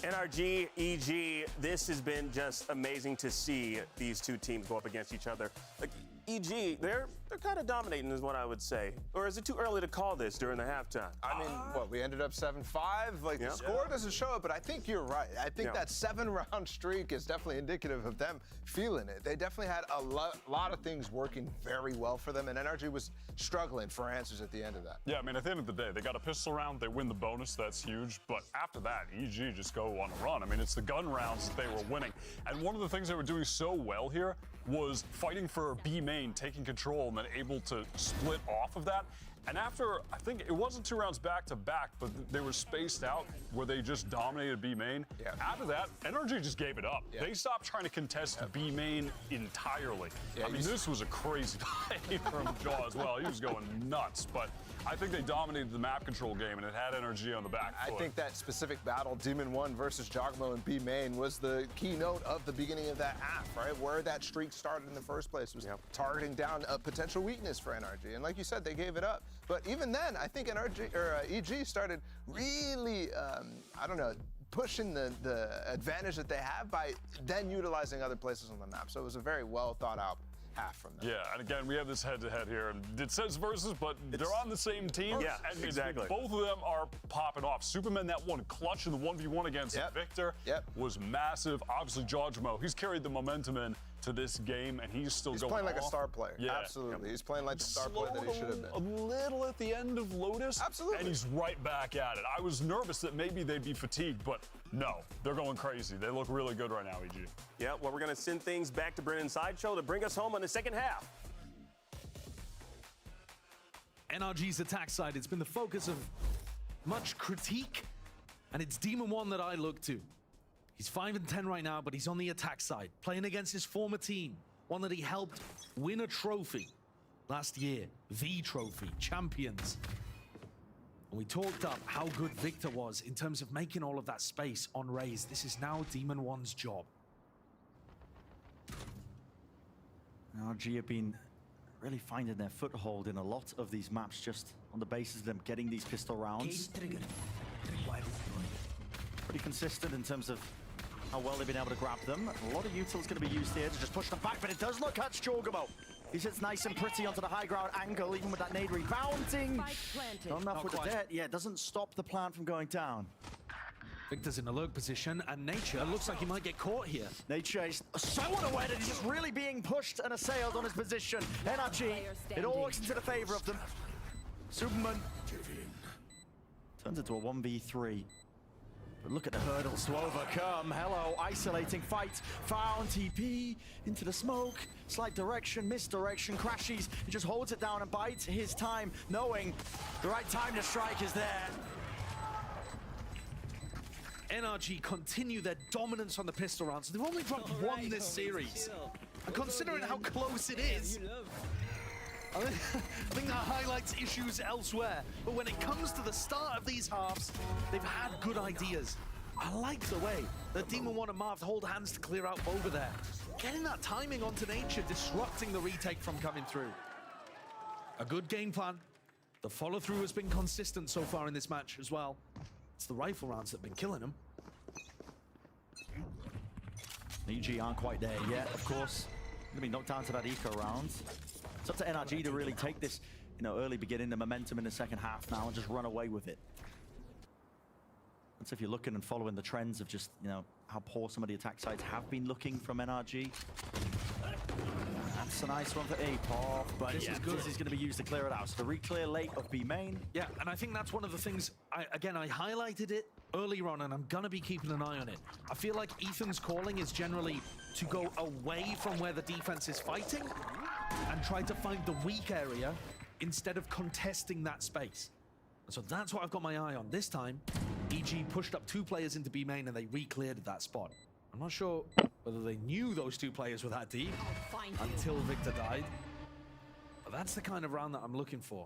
NRG, EG, this has been just amazing to see these 2 teams go up against each other. Like, EG, they're They're kind of dominating is what I would say. Or is it too early to call this during the halftime? I mean, what, we ended up 7-5? Like, the score doesn't show it, but I think you're right. I think that 7-round streak is definitely indicative of them feeling it. They definitely had a lot of things working very well for them, and NRG was struggling for answers at the end of that. Yeah, I mean, at the end of the day, they got a pistol round, they win the bonus, that's huge. But after that, EG just go on a run. I mean, it's the gun rounds that they were winning. And one of the things they were doing so well here was fighting for B main, taking control, and then able to split off of that. And after, I think it wasn't 2 rounds back to back, but they were spaced out where they just dominated B main. Yeah. After that, NRG just gave it up. Yeah. They stopped trying to contest B main entirely. Yeah, I mean, this was a crazy play from Jaw as well. He was going nuts, but I think they dominated the map control game, and it had NRG on the back foot. I think that specific battle, Demon 1 versus Jogmo in B main, was the keynote of the beginning of that half, right? Where that streak started in the first place was targeting down a potential weakness for NRG. And like you said, they gave it up. But even then, I think EG started really, I don't know, pushing the advantage that they have by then utilizing other places on the map. So it was a very well thought out half from them. Yeah, and again, we have this head-to-head here, and it says versus, but they're on the same team. Yeah, and exactly. Both of them are popping off. Superman, that one clutch in the 1v1 against Victor was massive. Obviously, Jojimo, he's carried the momentum in to this game, and he's still going playing like off. a star player. Yeah. Absolutely. He's playing like the star player that he should have been. A little at the end of Lotus. Absolutely. And he's right back at it. I was nervous that maybe they'd be fatigued, but no, they're going crazy. They look really good right now, EG. Yeah, well, we're going to send things back to Brennan Sideshow to bring us home in the second half. NRG's attack side, it's been the focus of much critique, and it's Demon 1 that I look to. He's 5-10 right now, but he's on the attack side, playing against his former team, one that he helped win a trophy last year, the trophy, champions. And we talked up how good Victor was in terms of making all of that space on Raze. This is now Demon 1's job. NRG have been really finding their foothold in a lot of these maps just on the basis of them getting these pistol rounds. Pretty consistent in terms of how well they've been able to grab them. A lot of util's going to be used here to just push them back, but it does not catch Jorgamo. He sits nice and pretty onto the high ground angle, even with that nade rebounding. Not enough with the debt. Yeah, it doesn't stop the plant from going down. Victor's in a lurk position, and Nature looks like he might get caught here. Nature is so unaware that he's just really being pushed and assailed on his position. NRG, it all works into the favor of them. Superman turns into a 1v3. But look at the hurdles to overcome. Hello, isolating fight. Found TP into the smoke. Slight direction, misdirection, crashes. He just holds it down and bides his time, knowing the right time to strike is there. NRG continue their dominance on the pistol rounds. They've only dropped one this series. And considering how close it is, I think that highlights issues elsewhere. But when it comes to the start of these halves, they've had good ideas. I like the way that Demon 1 and Marv hold hands to clear out over there. Getting that timing onto Nature, disrupting the retake from coming through. A good game plan. The follow-through has been consistent so far in this match as well. It's the rifle rounds that have been killing them. EG aren't quite there yet, of course. Gonna be knocked down to that eco round. It's up to NRG to really take this, early beginning, the momentum in the second half now and just run away with it. That's if you're looking and following the trends of just, how poor some of the attack sides have been looking from NRG. That's a nice one for Apov, but This is good. This is going to be used to clear it out. So the re-clear late of B main. Yeah, and I think that's one of the things, I highlighted it earlier on, and I'm going to be keeping an eye on it. I feel like Ethan's calling is generally to go away from where the defense is fighting and try to find the weak area instead of contesting that space. And so that's what I've got my eye on. This time, EG pushed up 2 players into B main and they re-cleared that spot. I'm not sure whether they knew those 2 players were that deep until Victor died. But that's the kind of round that I'm looking for.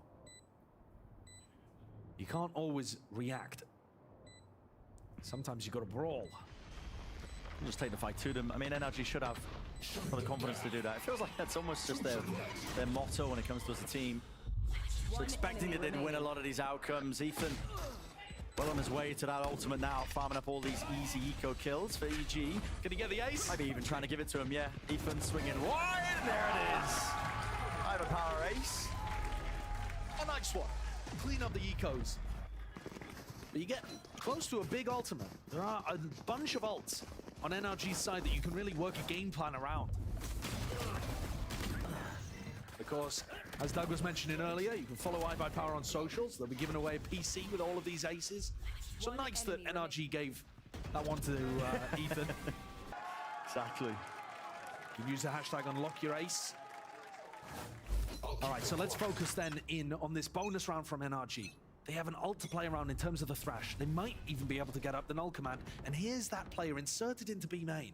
You can't always react. Sometimes you got to brawl. Just take the fight to them. I mean, NRG should have the confidence to do that. It feels like that's almost just their motto when it comes to us, a team. So expecting that they'd win a lot of these outcomes. Ethan, well on his way to that ultimate now, farming up all these easy eco kills for EG. Can he get the ace? Maybe even trying to give it to him, yeah. Ethan swinging wide, and there it is. I have a power ace. A nice one. Clean up the ecos. But you get close to a big ultimate. There are a bunch of ults on NRG's side that you can really work a game plan around. Of course, as Doug was mentioning earlier, you can follow iBuyPower on socials. They'll be giving away a PC with all of these aces. So nice that NRG gave that one to Ethan. Exactly. You can use the hashtag #UnlockYourAce. All right, so let's focus then in on this bonus round from NRG. They have an ult to play around in terms of the Thrash. They might even be able to get up the null command. And here's that player inserted into B main.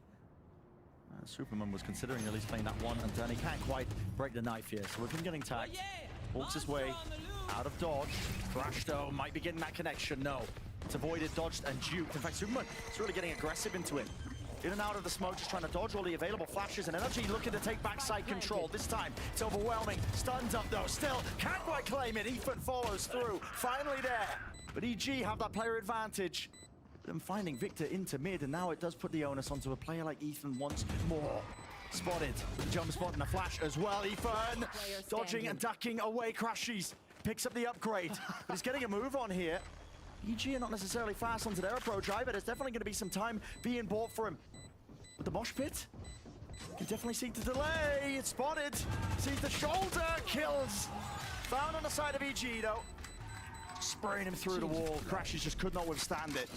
Superman was considering at least playing that one, and he can't quite break the knife here. So with him getting tagged, walks his way out of dodge. Thrash though might be getting that connection. No, it's avoided, dodged, and duped. In fact, Superman is really getting aggressive into it. In and out of the smoke, just trying to dodge all the available flashes, and NRG looking to take backside control. This time, it's overwhelming. Stuns up though, still can't quite claim it. Ethan follows through, finally there. But EG have that player advantage. Them finding Victor into mid, and now it does put the onus onto a player like Ethan once more. Spotted with a jump spot and a flash as well. Ethan dodging and ducking away. Crashies picks up the upgrade, but he's getting a move on here. EG are not necessarily fast onto their approach either. There's definitely going to be some time being bought for him. With the mosh pit, you definitely see the delay. It's spotted. Sees the shoulder. Kills. Found on the side of EG though. Spraying him through the wall. Crashies just could not withstand it.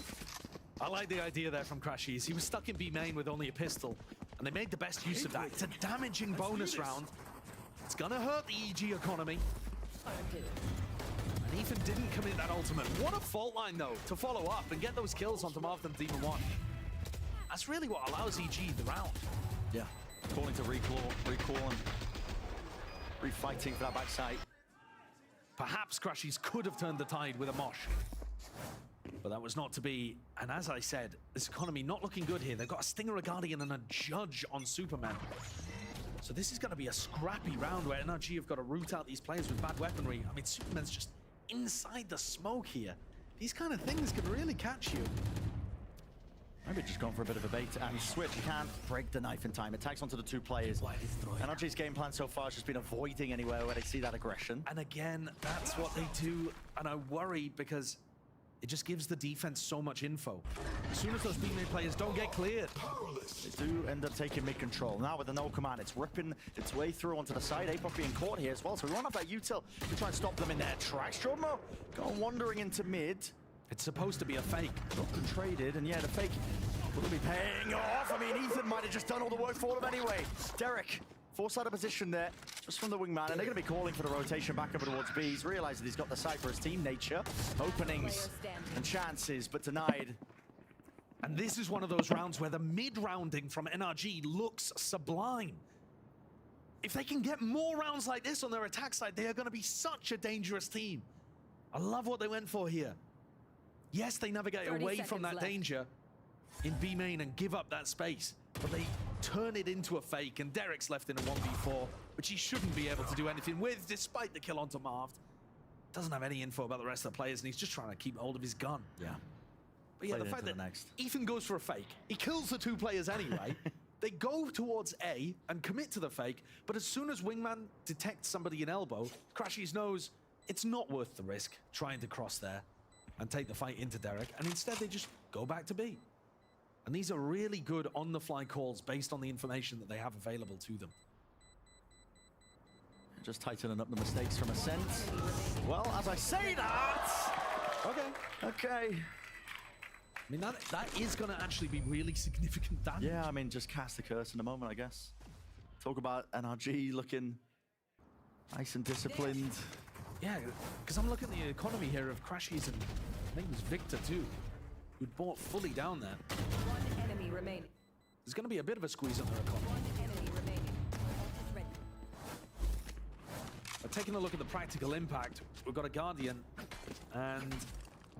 I like the idea there from Crashies. He was stuck in B main with only a pistol, and they made the best use of that. It's a damaging bonus round. It's gonna hurt the EG economy. And Ethan didn't commit that ultimate. What a fault line though, to follow up and get those kills onto Marvin Demon 1. That's really what allows EG the round. Yeah, calling to recall and refighting for that backside. Perhaps Crashies could have turned the tide with a mosh. But that was not to be, and as I said, this economy not looking good here. They've got a Stinger, a Guardian, and a Judge on Superman. So this is going to be a scrappy round where NRG have got to root out these players with bad weaponry. I mean, Superman's just inside the smoke here. These kind of things can really catch you. Maybe just gone for a bit of a bait and switch. Can't break the knife in time. It tags onto the two players. NRG's game plan so far has just been avoiding anywhere where they see that aggression. And again, that's what they do. And I worry because it just gives the defense so much info. As soon as those B-main players don't get cleared, they do end up taking mid-control. Now with the no command, it's ripping its way through onto the side. Apop being caught here as well, so we won't have that util to try and stop them in their tracks. Jormo going wandering into mid. It's supposed to be a fake. Broken traded, and yeah, the fake will be paying off. I mean, Ethan might have just done all the work for them anyway. Derek, forced out of position there, just from the wingman, and they're going to be calling for the rotation back over towards B. He's realized that he's got the side for his team. Nature, openings and chances, but denied. And this is one of those rounds where the mid-rounding from NRG looks sublime. If they can get more rounds like this on their attack side, they are going to be such a dangerous team. I love what they went for here. Yes, they navigate away from that danger in B main and give up that space, but they turn it into a fake, and Derek's left in a 1v4, which he shouldn't be able to do anything with, despite the kill onto Marv. Doesn't have any info about the rest of the players, and he's just trying to keep hold of his gun. Yeah. But yeah, the fact that Ethan goes for a fake, he kills the two players anyway. They go towards A and commit to the fake, but as soon as Wingman detects somebody in elbow, Crashies knows it's not worth the risk trying to cross there and take the fight into Derek, and instead they just go back to B. And these are really good on-the-fly calls based on the information that they have available to them. Just tightening up the mistakes from Ascent. Well, as I say that... Okay. I mean, that is going to actually be really significant damage. Yeah, I mean, just cast the curse in a moment, I guess. Talk about NRG looking nice and disciplined. Yeah, because I'm looking at the economy here of Crashies, and I think it was Victor too, who'd bought fully down there. One enemy remaining. There's going to be a bit of a squeeze on their economy. One enemy remaining. Ready. Taking a look at the practical impact, we've got a Guardian, and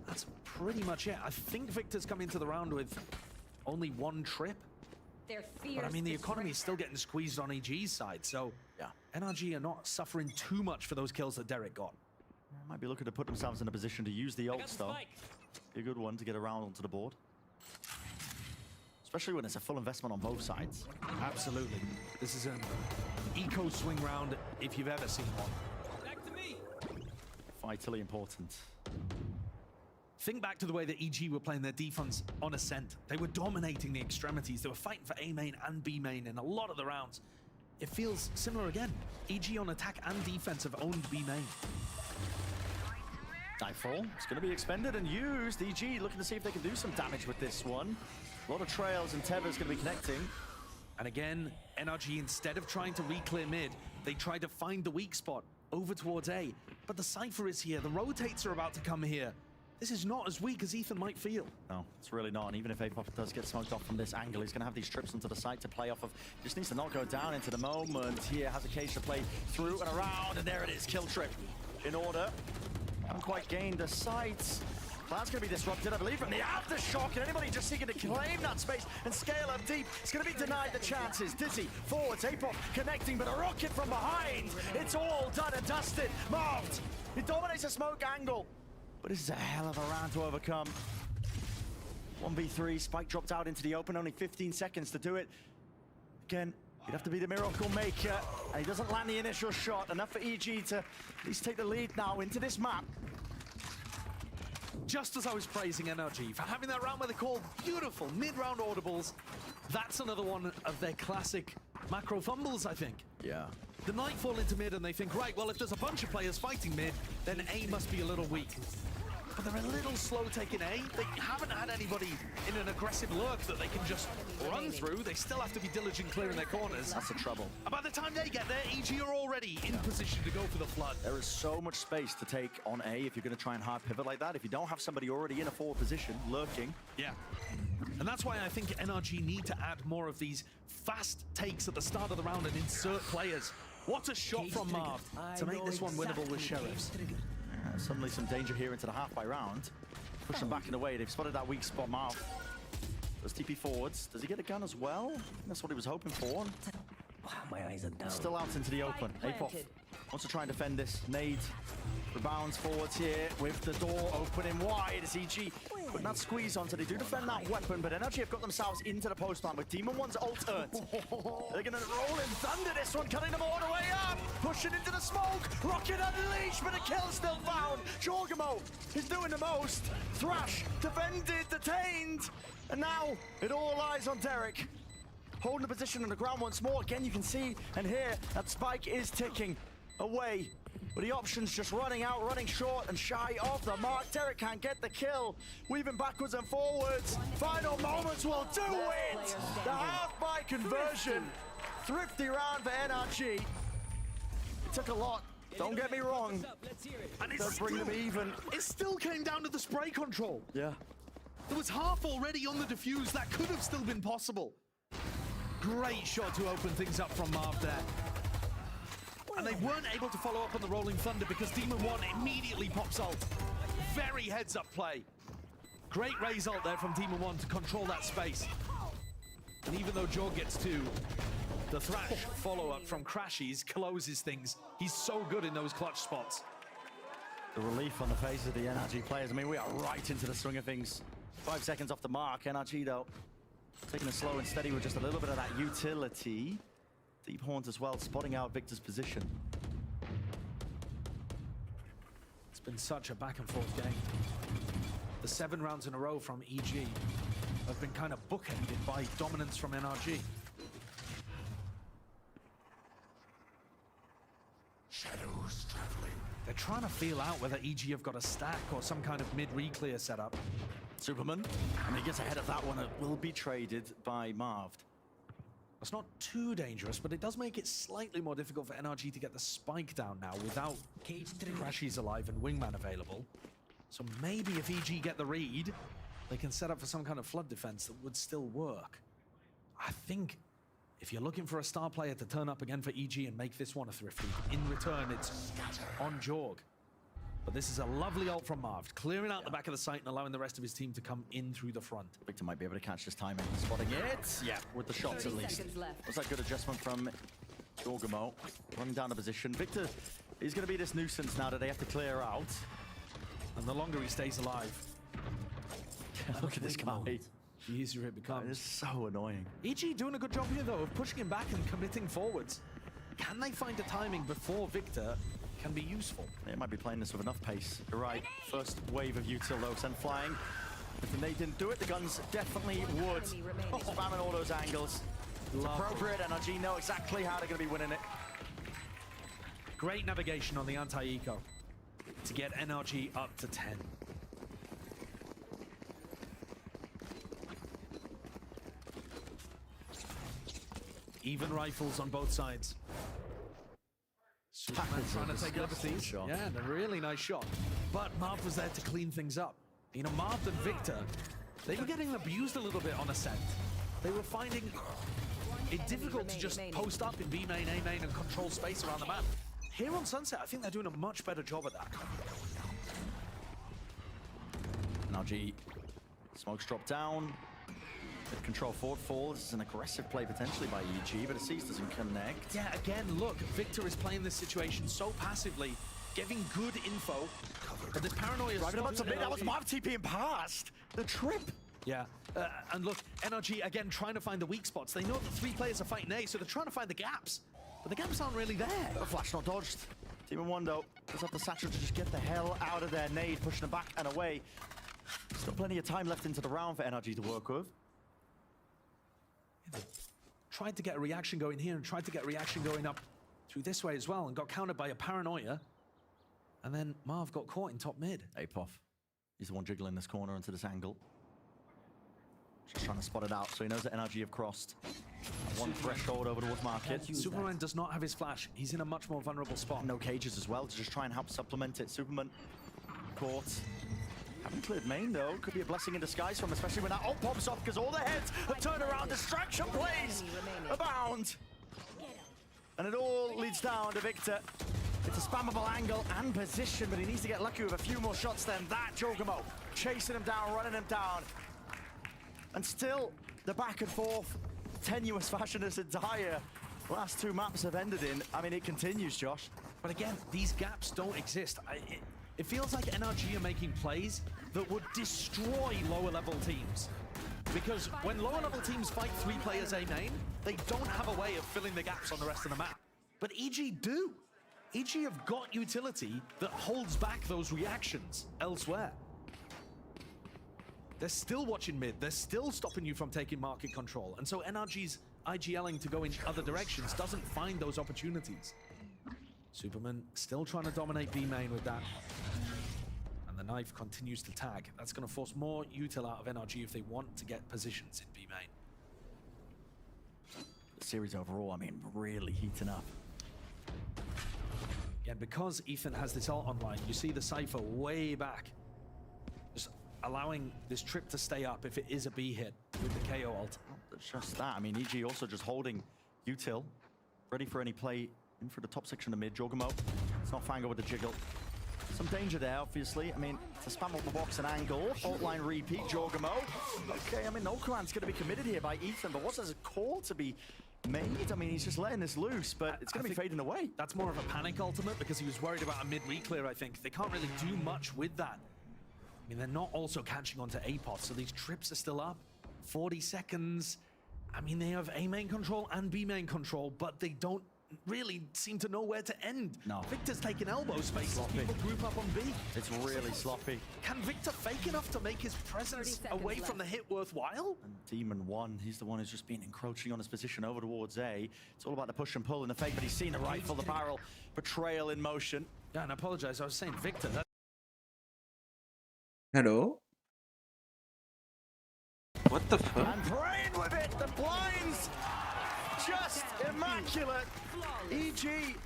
that's pretty much it. I think Victor's come into the round with only one trip. But I mean, the economy is still getting squeezed on EG's side, so yeah, NRG are not suffering too much for those kills that Derek got. Might be looking to put themselves in a position to use the ults, though. Be a good one to get around onto the board. Especially when it's a full investment on both sides. Absolutely. This is an eco swing round if you've ever seen one. vitally important. Think back to the way that EG were playing their defense on Ascent. They were dominating the extremities. They were fighting for A main and B main in a lot of the rounds. It feels similar again. EG on attack and defense have owned B main. Nightfall is going to be expended and used. EG looking to see if they can do some damage with this one. A lot of trails and Teva's going to be connecting. And again, NRG, instead of trying to re-clear mid, they try to find the weak spot over towards A. But the Cypher is here. The rotates are about to come here. This is not as weak as Ethan might feel. No, it's really not. And even if Apop does get smoked off from this angle, he's going to have these trips onto the site to play off of. Just needs to not go down into the moment. Here has a cage to play through and around, and there it is. Kill trip in order. Haven't quite gained the site. Plan's going to be disrupted, I believe, from the aftershock, and anybody just seeking to claim that space and scale up deep is going to be denied the chances. Dizzy, forwards, Apop connecting, but a rocket from behind. It's all done and dusted. Marved. He dominates a smoke angle. But this is a hell of a round to overcome. 1v3, Spike dropped out into the open, only 15 seconds to do it. Again, he'd have to be the miracle maker, and he doesn't land the initial shot. Enough for EG to at least take the lead now into this map. Just as I was praising NRG for having that round where they called beautiful mid-round audibles, that's another one of their classic macro fumbles, I think. Yeah. The Nightfall into mid and they think, right, well, if there's a bunch of players fighting mid, then A must be a little weak. But they're a little slow taking A. They haven't had anybody in an aggressive lurk that they can just run through. They still have to be diligent clearing their corners. That's the trouble. And by the time they get there, EG are already in position to go for the flood. There is so much space to take on A if you're going to try and hard pivot like that. If you don't have somebody already in a forward position, lurking. Yeah. And that's why I think NRG need to add more of these fast takes at the start of the round and insert players. What a shot from Marv to make this one winnable with Sheriffs. Suddenly some danger here into the half by round. Push them back in the way. They've spotted that weak spot, Marv. Does TP forwards. Does he get a gun as well? I think that's what he was hoping for. My eyes are down. Still out into the open. Apop wants to try and defend this. Nade rebounds forwards here with the door opening wide as EG putting that squeeze on, so they do defend that weapon, but NRG have got themselves into the postman with Demon 1's ult earned. They're going to roll in thunder this one, cutting them all the way up, pushing into the smoke, rocket unleashed, but a kill still found. Jorgamo is doing the most. Thrash defended, detained, and now it all lies on Derek. Holding the position on the ground once more. Again, you can see and hear that Spike is ticking away. But the options just running out, running short and shy of the mark. Derek can't get the kill. Weaving backwards and forwards. Final moments will do it. The half-by conversion. Thrifty round for NRG. It took a lot. Don't get me wrong. And Does bring them even. It still came down to the spray control. Yeah. There was half already on the defuse. That could have still been possible. Great shot to open things up from Marv there. And they weren't able to follow up on the Rolling Thunder because Demon 1 immediately pops ult. Very heads-up play. Great raise ult there from Demon 1 to control that space. And even though Jorg gets 2, the Thrash follow-up from Crashies closes things. He's so good in those clutch spots. The relief on the faces of the NRG players. I mean, we are right into the swing of things. 5 seconds off the mark. NRG, though, taking it slow and steady with just a little bit of that utility. Deep Horns as well, spotting out Victor's position. It's been such a back and forth game. The 7 rounds in a row from EG have been kind of bookended by dominance from NRG. Shadows traveling. They're trying to feel out whether EG have got a stack or some kind of mid-re-clear setup. Superman, and he gets ahead of that one. It will be traded by Marved. It's not too dangerous, but it does make it slightly more difficult for NRG to get the spike down now without Crashies alive and Wingman available. So maybe if EG get the read, they can set up for some kind of flood defense that would still work. I think if you're looking for a star player to turn up again for EG and make this one a thrifty, in return it's on Jorg. But this is a lovely ult from Marv, clearing out the back of the site and allowing the rest of his team to come in through the front. Victor might be able to catch this timing, spotting it. Yeah, with the shots at least. Was that good adjustment from Jorgamo, running down the position. Victor is going to be this nuisance now that they have to clear out. And the longer he stays alive, look at this guy. The easier it becomes. It's so annoying. EG doing a good job here though of pushing him back and committing forwards. Can they find a timing before Victor can be useful. They might be playing this with enough pace. You're right. First wave of util though, send flying. If they didn't do it, the guns definitely would. Spamming all those angles. It's appropriate. NRG know exactly how they're going to be winning it. Great navigation on the anti-eco to get NRG up to 10. Even rifles on both sides. Superman trying to take liberties. Shot. Yeah, and a really nice shot. But Marv was there to clean things up. You know, Marv and Victor, they were getting abused a little bit on Ascent. They were finding it difficult to just post up in B main, A main, and control space around the map. Here on Sunset, I think they're doing a much better job at that. NRG, smokes drop down. Control forward fall. This is an aggressive play potentially by EG, but Aziz doesn't connect. Yeah, again, look, Victor is playing this situation so passively, giving good info. But this paranoia is driving about to mid. That was Marv TPing past the trip. Yeah, and look, NRG again trying to find the weak spots. They know that 3 players are fighting A, so they're trying to find the gaps. But the gaps aren't really there. Flash not dodged. Team in 1 though. Does up the satchel to just get the hell out of there. Nade pushing them back and away. Still plenty of time left into the round for NRG to work with. Tried to get a reaction going here and tried to get a reaction going up through this way as well and got countered by a paranoia. And then Marv got caught in top mid. Apoff. He's the one jiggling this corner into this angle. Just trying to spot it out, so he knows that NRG have crossed. One threshold over towards market. Superman does not have his flash. He's in a much more vulnerable spot. No cages as well to just try and help supplement it. Superman caught. Haven't cleared main though. Could be a blessing in disguise for him, especially when that ult pops off because all the heads have turned around. Distraction plays abound. And it all leads down to Victor. It's a spammable angle and position, but he needs to get lucky with a few more shots than that. Jogamo chasing him down, running him down. And still, the back and forth, tenuous fashion this entire last 2 maps have ended in. I mean, it continues, Josh. But again, these gaps don't exist. It feels like NRG are making plays that would destroy lower level teams. Because when lower level teams fight 3 players A main, they don't have a way of filling the gaps on the rest of the map. But EG do. EG have got utility that holds back those reactions elsewhere. They're still watching mid, they're still stopping you from taking market control. And so NRG's IGLing to go in other directions doesn't find those opportunities. Superman still trying to dominate B main with that. And the knife continues to tag. That's going to force more util out of NRG if they want to get positions in B main. The series overall, I mean, really heating up. Yeah, because Ethan has this ult online, you see the Cypher way back. Just allowing this trip to stay up if it is a B hit with the KO ult. It's just that. I mean, EG also just holding util, ready for any play in for the top section of mid. Jogamo. It's not Fango with the jiggle. Some danger there, obviously. I mean, it's a spam up the box and angle. Alt line repeat, Jogamo. Okay, I mean, no command's going to be committed here by Ethan, but what's his call to be made? I mean, he's just letting this loose, but it's going to be fading away. That's more of a panic ultimate because he was worried about a mid reclear, I think. They can't really do much with that. I mean, they're not also catching onto APOT, so these trips are still up. 40 seconds. I mean, they have A main control and B main control, but they don't really seem to know where to end. No. Victor's taking elbow space. People group up on B. It's really sloppy. Can Victor fake enough to make his presence away from the hit worthwhile? And Demon 1, he's the one who's just been encroaching on his position over towards A. It's all about the push and pull and the fake, but he's seen the rifle, the barrel, betrayal in motion. Yeah, and I apologize, I was saying Victor. Hello? What the fuck? And praying with it, the blinds! Just immaculate. EG.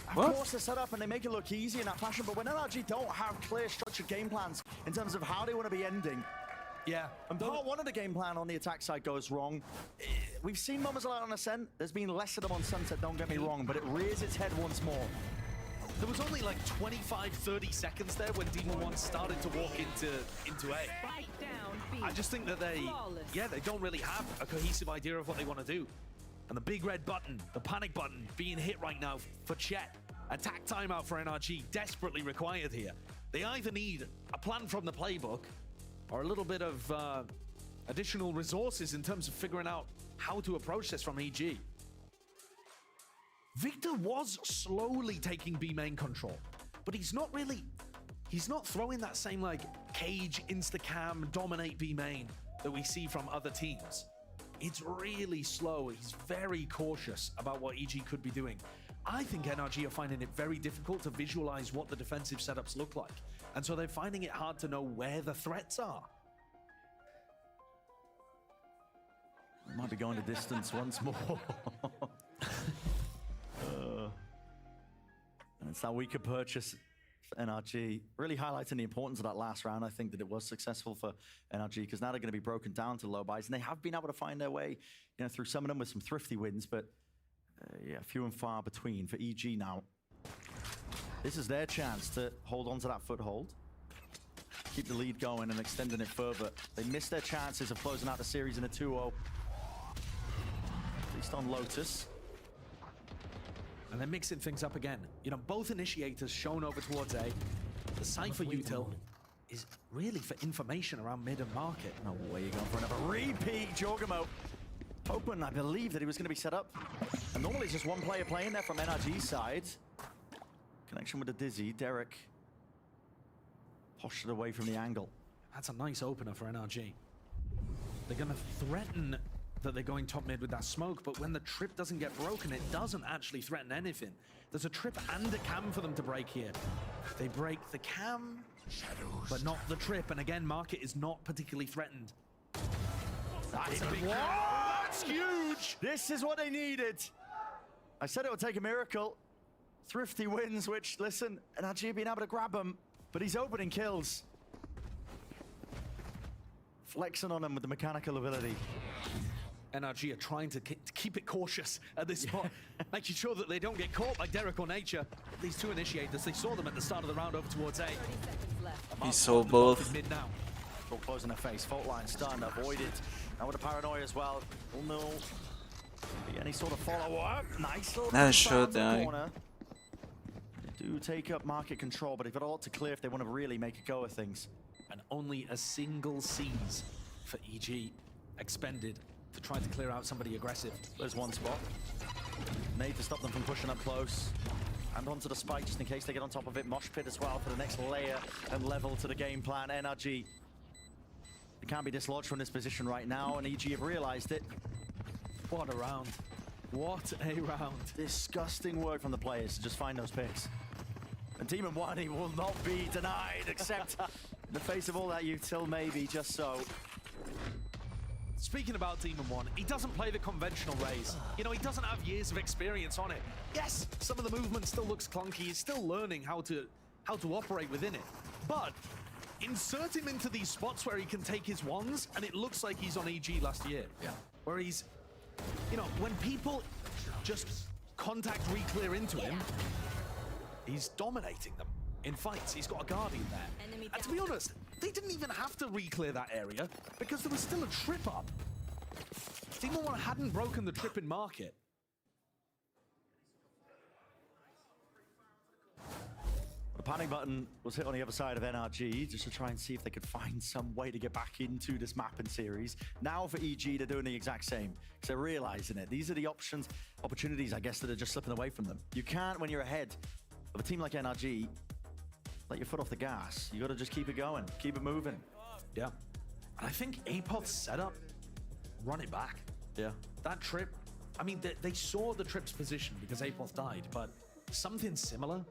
Of course they're set up and they make it look easy in that fashion, but when NRG don't have clear structured game plans in terms of how they want to be ending. Yeah. And part 1 of the game plan on the attack side goes wrong. We've seen moments like that on Ascent. There's been less of them on Sunset, don't get me wrong, but it rears its head once more. There was only like 25, 30 seconds there when Demon 1 started to walk into A. I just think that they don't really have a cohesive idea of what they want to do. And the big red button, the panic button being hit right now for Chet. Attack timeout for NRG, desperately required here. They either need a plan from the playbook or a little bit of additional resources in terms of figuring out how to approach this from EG. Victor was slowly taking B main control, but he's not throwing that same like cage, insta-cam, dominate B main that we see from other teams. It's really slow. He's very cautious about what EG could be doing. I think NRG are finding it very difficult to visualize what the defensive setups look like. And so they're finding it hard to know where the threats are. Might be going to distance once more. And it's that weaker purchase for NRG. Really highlighting the importance of that last round. I think that it was successful for NRG because now they're going to be broken down to low buys. And they have been able to find their way, you know, through some of them with some thrifty wins, but yeah, few and far between for EG now. This is their chance to hold on to that foothold, keep the lead going and extending it further. They missed their chances of closing out the series in a 2-0. At least on Lotus. And they're mixing things up again. You know, both initiators shown over towards A. The Cypher util is really for information around mid and market. No way you're going for another repeat, Jorgamo. Hoping, I believe, that he was going to be set up. And normally it's just one player playing there from NRG's side. Connection with the Dizzy. Derek postured away from the angle. That's a nice opener for NRG. They're going to threaten that they're going top mid with that smoke, but when the trip doesn't get broken, it doesn't actually threaten anything. There's a trip and a cam for them to break here. They break the cam, but not the trip. And again, market is not particularly threatened. That's a big one. That's huge. This is what they needed. I said it would take a miracle. Thrifty wins, which, listen, NRG being able to grab him, but he's opening kills. Flexing on him with the mechanical ability. NRG are trying to keep it cautious at this spot, making sure that they don't get caught by Derek or Nature. These two initiators, they saw them at the start of the round over towards A. He saw both. Mid now. Full close in the face, fault line stunned, avoided. Now with a paranoia as well. Oh no. Any sort of follow-up. Nice little Nice shot there. Corner. They do take up market control, but they've got a lot to clear if they want to really make a go of things. And only a single seize for EG expended to try to clear out somebody aggressive. There's one spot. Made to stop them from pushing up close. And onto the spike just in case they get on top of it. Mosh pit as well for the next layer and level to the game plan. NRG. They can't be dislodged from this position right now, and EG have realized it. What a round. What a round. Disgusting work from the players to just find those picks. And Demon One, he will not be denied, except in the face of all that util, maybe, just so. Speaking about Demon One, he doesn't play the conventional Raze. You know, he doesn't have years of experience on it. Yes, some of the movement still looks clunky. He's still learning how to operate within it. But insert him into these spots where he can take his wands, and it looks like he's on EG last year. Yeah. Where he's, you know, when people just contact re-clear into him, he's dominating them in fights. He's got a Guardian there. And to be honest, they didn't even have to re-clear that area because there was still a trip up. Demon One hadn't broken the trip in market. The panic button was hit on the other side of NRG just to try and see if they could find some way to get back into this map and series. Now for EG, they're doing the exact same because they're realizing it. These are the opportunities, I guess, that are just slipping away from them. You can't, when you're ahead of a team like NRG, let your foot off the gas. You got to just keep it going, keep it moving. Yeah. And I think Apoth's setup, run it back. Yeah. That trip, I mean, they saw the trip's position because Apoth died, but something similar,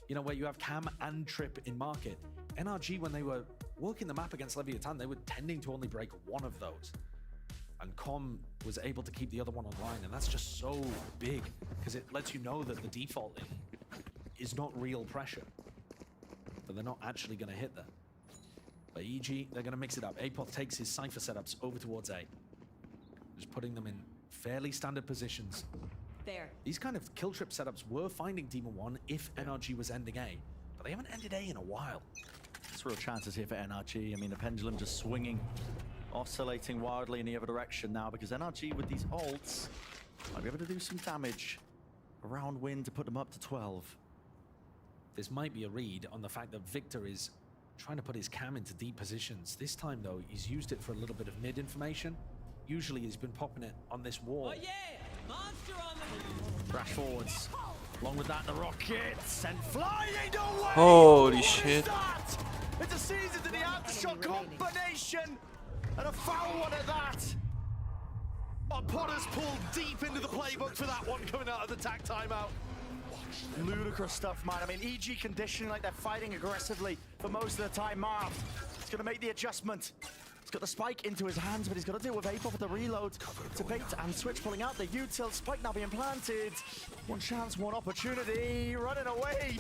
you know, where you have Cam and Trip in market. NRG, when they were working the map against Leviathan, they were tending to only break one of those. And Com was able to keep the other one online, and that's just so big because it lets you know that the default is not real pressure. But they're not actually going to hit that. But EG, they're going to mix it up. Apoth takes his Cypher setups over towards A. Just putting them in fairly standard positions. There. These kind of kill trip setups were finding Demon One if NRG was ending A. But they haven't ended A in a while. There's real chances here for NRG. I mean, the pendulum just swinging, oscillating wildly in the other direction now because NRG with these ults might be able to do some damage. A round win to put them up to 12. This might be a read on the fact that Victor is trying to put his cam into deep positions. This time, though, he's used it for a little bit of mid information. Usually, he's been popping it on this wall. Oh, yeah! Monster on the... Crash forwards. Along with that, the rockets and flying away. Holy shit. It's a season to the aftershock combination and a foul one at that. Potter's pulled deep into the playbook for that one coming out of the tack timeout. Ludicrous stuff, man. I mean, EG conditioning like they're fighting aggressively for most of the time. Marv, he's going to make the adjustment. He's got the spike into his hands, but he's got to deal with Apoff with the reload. To bait and switch pulling out the util. Spike now being planted. One chance, one opportunity. Running away.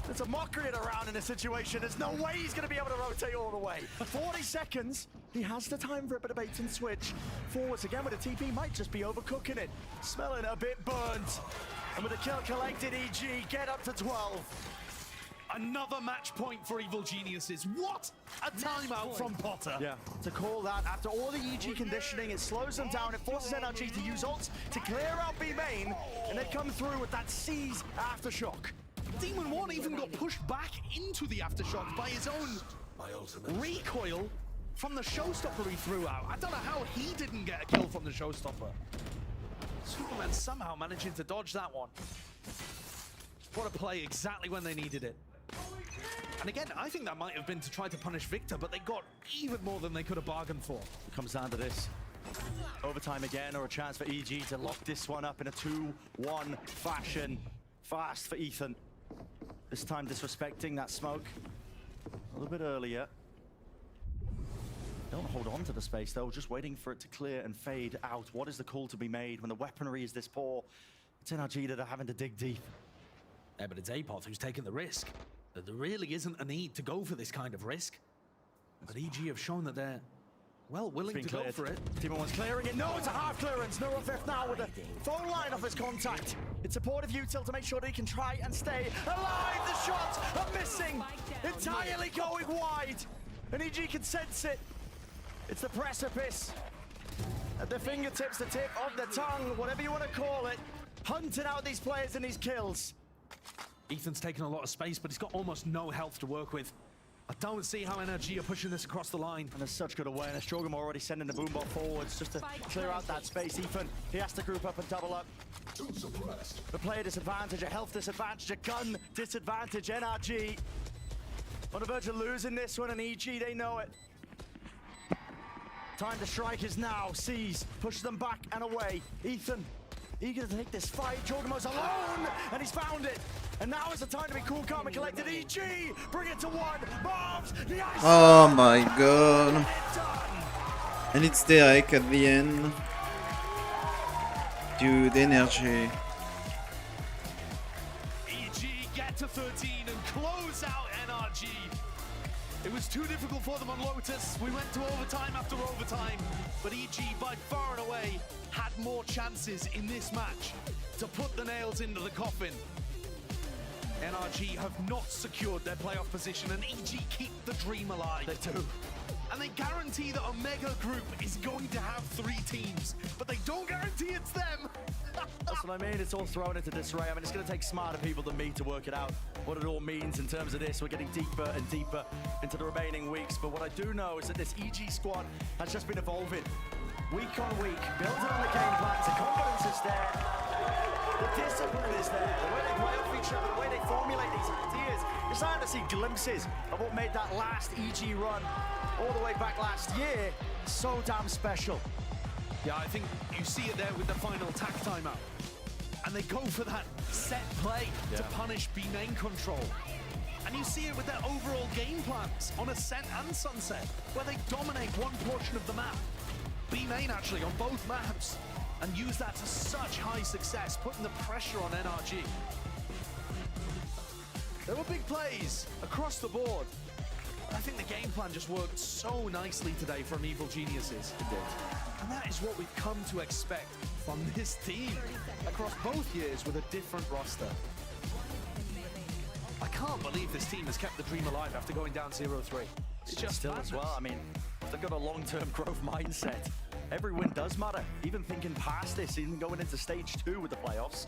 There's a mockery around in this situation. There's no way he's going to be able to rotate all the way. 40 seconds. He has the time for a bit of bait and switch. Forwards again with a TP. Might just be overcooking it. Smelling a bit burnt. And with a kill collected, EG get up to 12. Another match point for Evil Geniuses. What a timeout from Potter. Yeah, to call that after all the EG conditioning, it slows them down. It forces NRG to use ults to clear out B main, and they come through with that Seize aftershock. Demon One even got pushed back into the aftershock by his own recoil from the showstopper he threw out. I don't know how he didn't get a kill from the showstopper. Superman somehow managing to dodge that one. What a play exactly when they needed it. And again, I think that might have been to try to punish Victor, but they got even more than they could have bargained for. It comes down to this. Overtime again, or a chance for EG to lock this one up in a 2-1 fashion. Fast for Ethan. This time disrespecting that smoke. A little bit earlier. Don't hold on to the space though, just waiting for it to clear and fade out. What is the call to be made when the weaponry is this poor? It's NRG that are having to dig deep. Yeah, but it's Apoth who's taking the risk. There really isn't a need to go for this kind of risk. But EG have shown that they're, well, willing to go for it. Demon One's clearing it. No, it's a half clearance. Neuro Fifth now with the phone line off his contact. It's supportive util to make sure that he can try and stay alive. The shots are missing. Entirely going wide. And EG can sense it. It's the precipice. At the fingertips, the tip of the tongue, whatever you want to call it. Hunting out these players and these kills. Ethan's taken a lot of space, but he's got almost no health to work with. I don't see how NRG are pushing this across the line. And there's such good awareness. Jogam already sending the boombot forwards just to clear out that space. Ethan, he has to group up and double up. The player disadvantage, a health disadvantage, a gun disadvantage. NRG on the verge of losing this one, and EG, they know it. Time to strike is now. Seize, push them back and away. Ethan, eager to take this fight. Jorgamo's alone, and he's found it. And now is the time to be cool, calm, and collected. EG, bring it to one. Bombs, the ice. Oh my god. And it's Derek at the end. Dude, energy. EG get to 13 and close out NRG. It was too difficult for them on Lotus. We went to overtime after overtime, but EG by far and away had more chances in this match to put the nails into the coffin. NRG have not secured their playoff position, and EG keep the dream alive. They do. And they guarantee that Omega Group is going to have 3 teams, but they don't guarantee it's them. That's what I mean. It's all thrown into disarray. I mean, it's going to take smarter people than me to work it out, what it all means in terms of this. We're getting deeper and deeper into the remaining weeks. But what I do know is that this EG squad has just been evolving week on week, building on the game plans. The confidence is there. The discipline is there. The way they play off each other, the way they formulate these ideas. You're starting to see glimpses of what made that last EG run all the way back last year so damn special. Yeah, I think you see it there with the final attack timeout. And they go for that set play to punish B main control. And you see it with their overall game plans on Ascent and Sunset, where they dominate one portion of the map. B main actually on both maps, and use that to such high success, putting the pressure on NRG. There were big plays across the board. I think the game plan just worked so nicely today from Evil Geniuses. It did. And that is what we've come to expect from this team across both years with a different roster. I can't believe this team has kept the dream alive after going down 0-3. It's just still madness. as well. I mean, they've got a long-term growth mindset. Every win does matter. Even thinking past this, even going into stage 2 with the playoffs.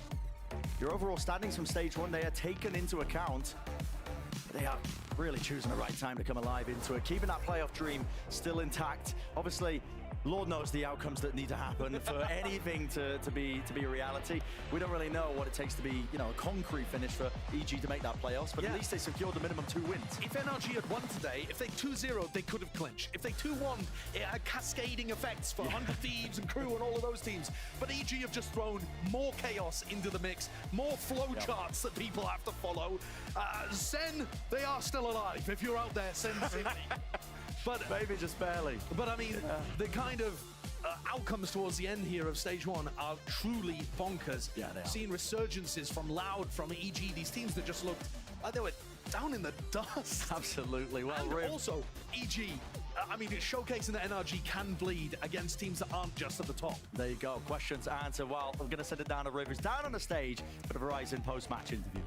Your overall standings from stage 1, they are taken into account. They are really choosing the right time to come alive into it, keeping that playoff dream still intact. Obviously, Lord knows the outcomes that need to happen for anything to be a reality. We don't really know what it takes to be, you know, a concrete finish for EG to make that playoffs, but at least they secured the minimum 2 wins. If NRG had won today, if they 2-0, they could have clinched. If they 2-1, it had cascading effects for 100 Thieves and Crew and all of those teams. But EG have just thrown more chaos into the mix, more flowcharts that people have to follow. Sen, they are still alive. If you're out there, Sen City. But maybe just barely. But I mean, the kind of outcomes towards the end here of stage 1 are truly bonkers. Yeah, they are. Seeing resurgences from Loud, from EG, these teams that just looked like they were down in the dust. Absolutely. Well, and also, EG, I mean, it's showcasing that NRG can bleed against teams that aren't just at the top. There you go. Question to answer. Well, I'm going to send it down to Rivers, down on the stage for the Verizon post-match interview.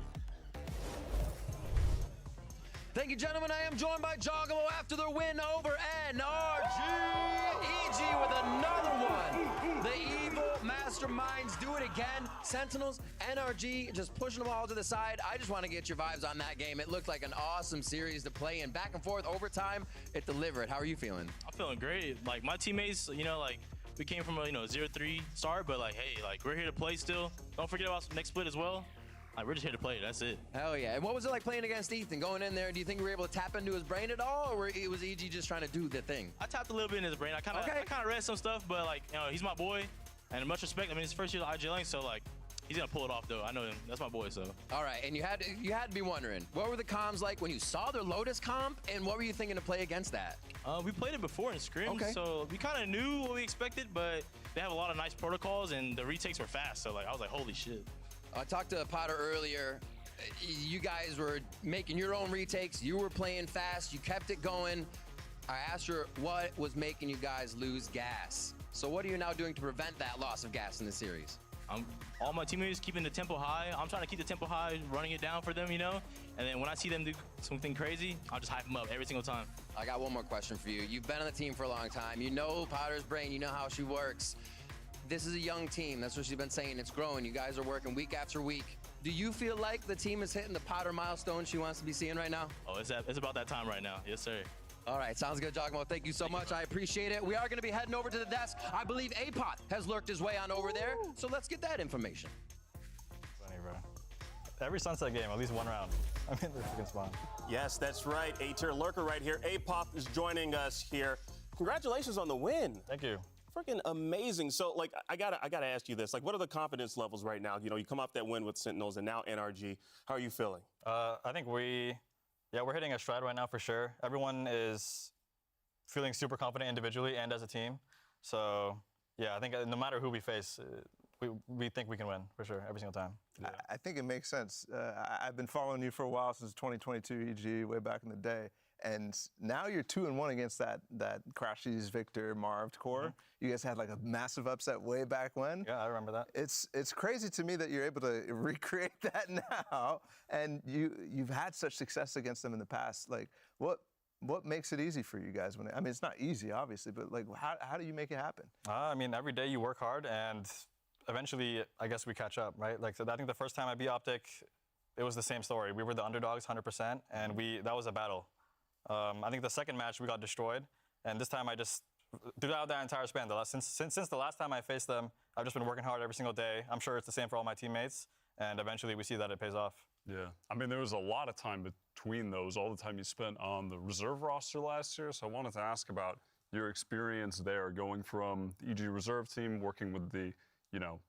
Thank you, gentlemen. I am joined by Giacomo after their win over NRG. EG with another one. The evil masterminds do it again. Sentinels, NRG, just pushing them all to the side. I just want to get your vibes on that game. It looked like an awesome series to play in. Back and forth, overtime, it delivered. How are you feeling? I'm feeling great. Like, my teammates, you know, like, we came from a, 0-3 start, but, like, hey, like, we're here to play still. Don't forget about next split as well. Like, we're just here to play. That's it. Hell yeah. And what was it like playing against Ethan? Going in there, do you think you were able to tap into his brain at all, or was EG just trying to do the thing? I tapped a little bit in his brain. I kind of read some stuff, but, like, he's my boy. And much respect. I mean, it's his first year at IGLing, so, like, he's going to pull it off, though. I know him. That's my boy, so. All right, and you had to be wondering, what were the comms like when you saw their Lotus comp, and what were you thinking to play against that? We played it before in scrims, so we kind of knew what we expected, but they have a lot of nice protocols, and the retakes were fast, so, like, I was like, holy shit. I talked to Potter earlier. You guys were making your own retakes. You were playing fast. You kept it going. I asked her what was making you guys lose gas. So what are you now doing to prevent that loss of gas in the series? All my teammates keeping the tempo high. I'm trying to keep the tempo high, running it down for them, And then when I see them do something crazy, I'll just hype them up every single time. I got one more question for you. You've been on the team for a long time. You know Potter's brain. You know how she works. This is a young team. That's what she's been saying. It's growing. You guys are working week after week. Do you feel like the team is hitting the Potter milestone she wants to be seeing right now? Oh, it's about that time right now. Yes, sir. All right, sounds good, Giacomo. Thank you so much. I appreciate it. We are going to be heading over to the desk. I believe APOT has lurked his way on over there. So let's get that information. Funny, bro. Every Sunset game, at least one round. I mean, they're freaking spawn. Yes, that's right. A-tier lurker right here. APOT is joining us here. Congratulations on the win. Thank you. Freaking amazing. So, like, I gotta ask you this. Like, what are the confidence levels right now? You come off that win with Sentinels and now NRG. How are you feeling? I think we're hitting a stride right now for sure. Everyone is feeling super confident individually and as a team. So, yeah, I think no matter who we face, we think we can win for sure every single time. Yeah. I think it makes sense. I've been following you for a while, since 2022 EG, way back in the day. And now you're 2-1 against that Crashies, Victor, Marv core. Mm-hmm. You guys had like a massive upset way back when. Yeah, I remember that. It's crazy to me that you're able to recreate that now, and you've had such success against them in the past. Like, what makes it easy for you guys? I mean, it's not easy, obviously, but like, how do you make it happen? I mean, every day you work hard, and eventually, I guess we catch up, right? Like, so I think the first time I beat Optic, it was the same story. We were the underdogs, 100%, and that was a battle. I think the second match we got destroyed, and this time I just throughout that entire span, since the last time I faced them, I've just been working hard every single day. I'm sure it's the same for all my teammates, and eventually we see that it pays off. Yeah, I mean, there was a lot of time between those, all the time you spent on the reserve roster last year. So I wanted to ask about your experience there, going from the EG reserve team, working with the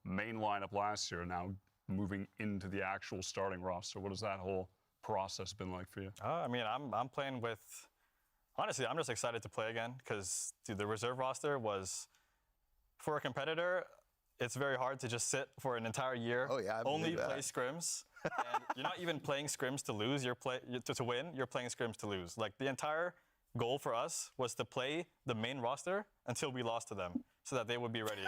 main lineup last year, now moving into the actual starting roster. What has that whole process been like for you? I mean, I'm playing with, honestly, I'm just excited to play again, because the reserve roster was, for a competitor, it's very hard to just sit for an entire year, only play scrims, and you're not even playing scrims to lose, to win, you're playing scrims to lose. Like, the entire goal for us was to play the main roster until we lost to them, so that they would be ready.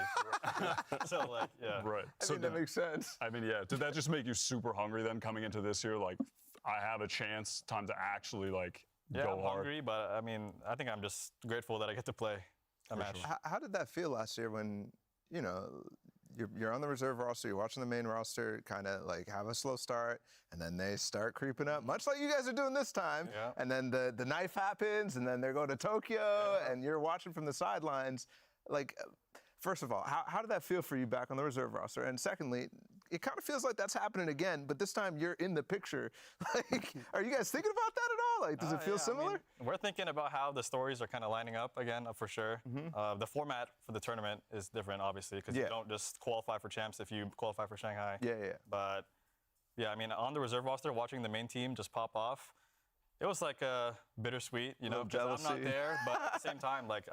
So, like, yeah. Right. I think that makes sense. I mean, yeah. Did that just make you super hungry then, coming into this year? Like, I have a chance, time to actually, like, go hard. I'm hungry, but I mean, I think I'm just grateful that I get to play a match. Sure. How did that feel last year when, you're on the reserve roster, you're watching the main roster kind of like have a slow start, and then they start creeping up, much like you guys are doing this time. Yeah. And then the knife happens, and then they're going to Tokyo, and you're watching from the sidelines. like, first of all, how did that feel for you back on the reserve roster? And secondly, it kind of feels like that's happening again, but this time you're in the picture. Like, are you guys thinking about that at all? Like, does it feel similar? I mean, we're thinking about how the stories are kind of lining up again, for sure. The format for the tournament is different, obviously, because you don't just qualify for champs if you qualify for Shanghai. Yeah. But yeah, I mean, on the reserve roster, watching the main team just pop off, it was like bittersweet, you know, because I'm not there, but at the same time, like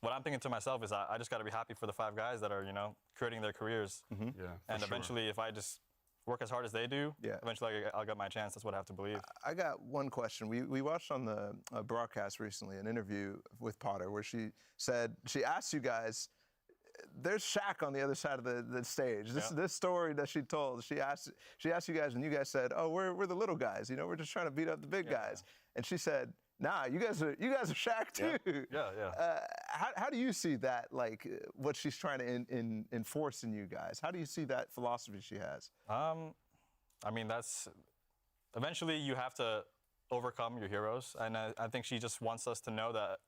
what I'm thinking to myself is I just got to be happy for the 5 guys that are, you know, creating their careers. And eventually, if I just work as hard as they do, eventually I'll get my chance. That's what I have to believe. I got one question. We watched on the broadcast recently an interview with Potter where she said, she asked you guys, there's Shaq on the other side of the stage. This story that she told, she asked you guys, and you guys said, oh, we're the little guys, you know, we're just trying to beat up the big guys. And she said, nah, you guys are Shaq too. How do you see that, like what she's trying to enforce in you guys? How do you see that philosophy she has? I mean, that's eventually you have to overcome your heroes, and I think she just wants us to know that,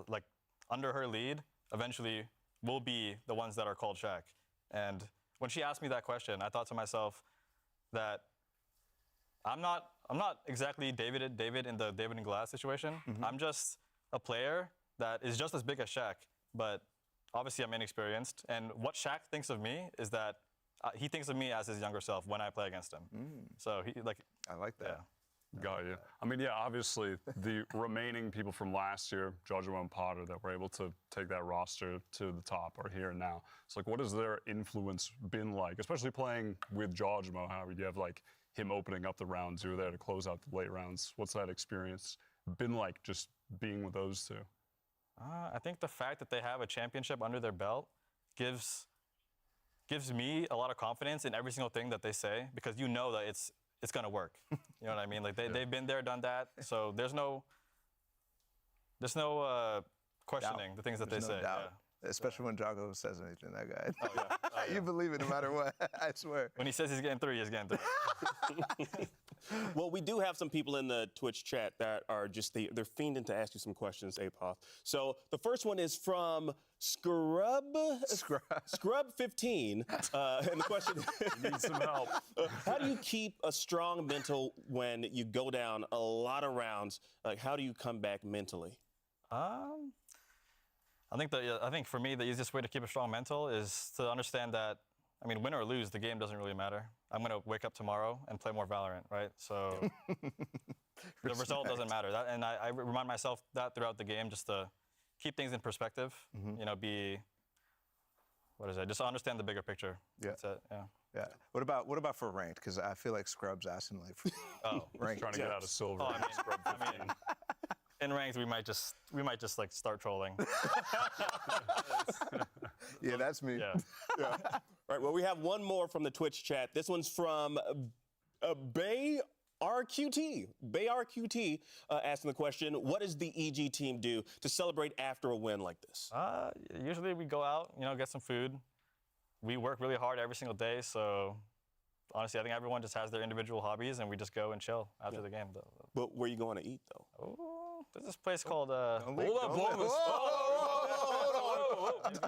like, under her lead, eventually we'll be the ones that are called Shaq. And when she asked me that question, I thought to myself that I'm not exactly David in the David and Glass situation. I'm just a player that is just as big as Shaq, but obviously I'm inexperienced. And what Shaq thinks of me is that he thinks of me as his younger self when I play against him. So I like that. Got you. I mean, yeah, obviously the remaining people from last year, Jojo and Potter, that were able to take that roster to the top are here now. So, like, what has their influence been like, especially playing with Jojo? How you have, like, him opening up the rounds, you were there to close out the late rounds. What's that experience been like, just being with those two? I think the fact that they have a championship under their belt gives me a lot of confidence in every single thing that they say, because you know that it's gonna work. You know what I mean? Like they've been there, done that. So there's no questioning the things that they say. Doubt. Yeah. Especially when Jago says anything, that guy. You believe it no matter what. I swear. When he says he's getting 3, he's getting 3. Well, we do have some people in the Twitch chat that are just, they're fiending to ask you some questions, Apoth. So the first one is from Scrub15. And the question need some help. How do you keep a strong mental when you go down a lot of rounds? Like, how do you come back mentally? I think for me, the easiest way to keep a strong mental is to understand that, I mean, win or lose, the game doesn't really matter. I'm going to wake up tomorrow and play more Valorant, right? So the result doesn't matter. And I remind myself that throughout the game, just to keep things in perspective, you know, just understand the bigger picture. That's it, yeah. What about for ranked? Because I feel like Scrub's asking, like, for ranked. Trying to get out of silver. Oh, I mean, in ranked, we might just like start trolling. Yeah, that's me. Yeah. All right, well, we have one more from the Twitch chat. This one's from Bay RQT. Bay RQT asking the question, what does the EG team do to celebrate after a win like this? Usually we go out, you know, get some food. We work really hard every single day, so honestly, I think everyone just has their individual hobbies, and we just go and chill after the game. But where are you going to eat, though? Oh, there's this place called...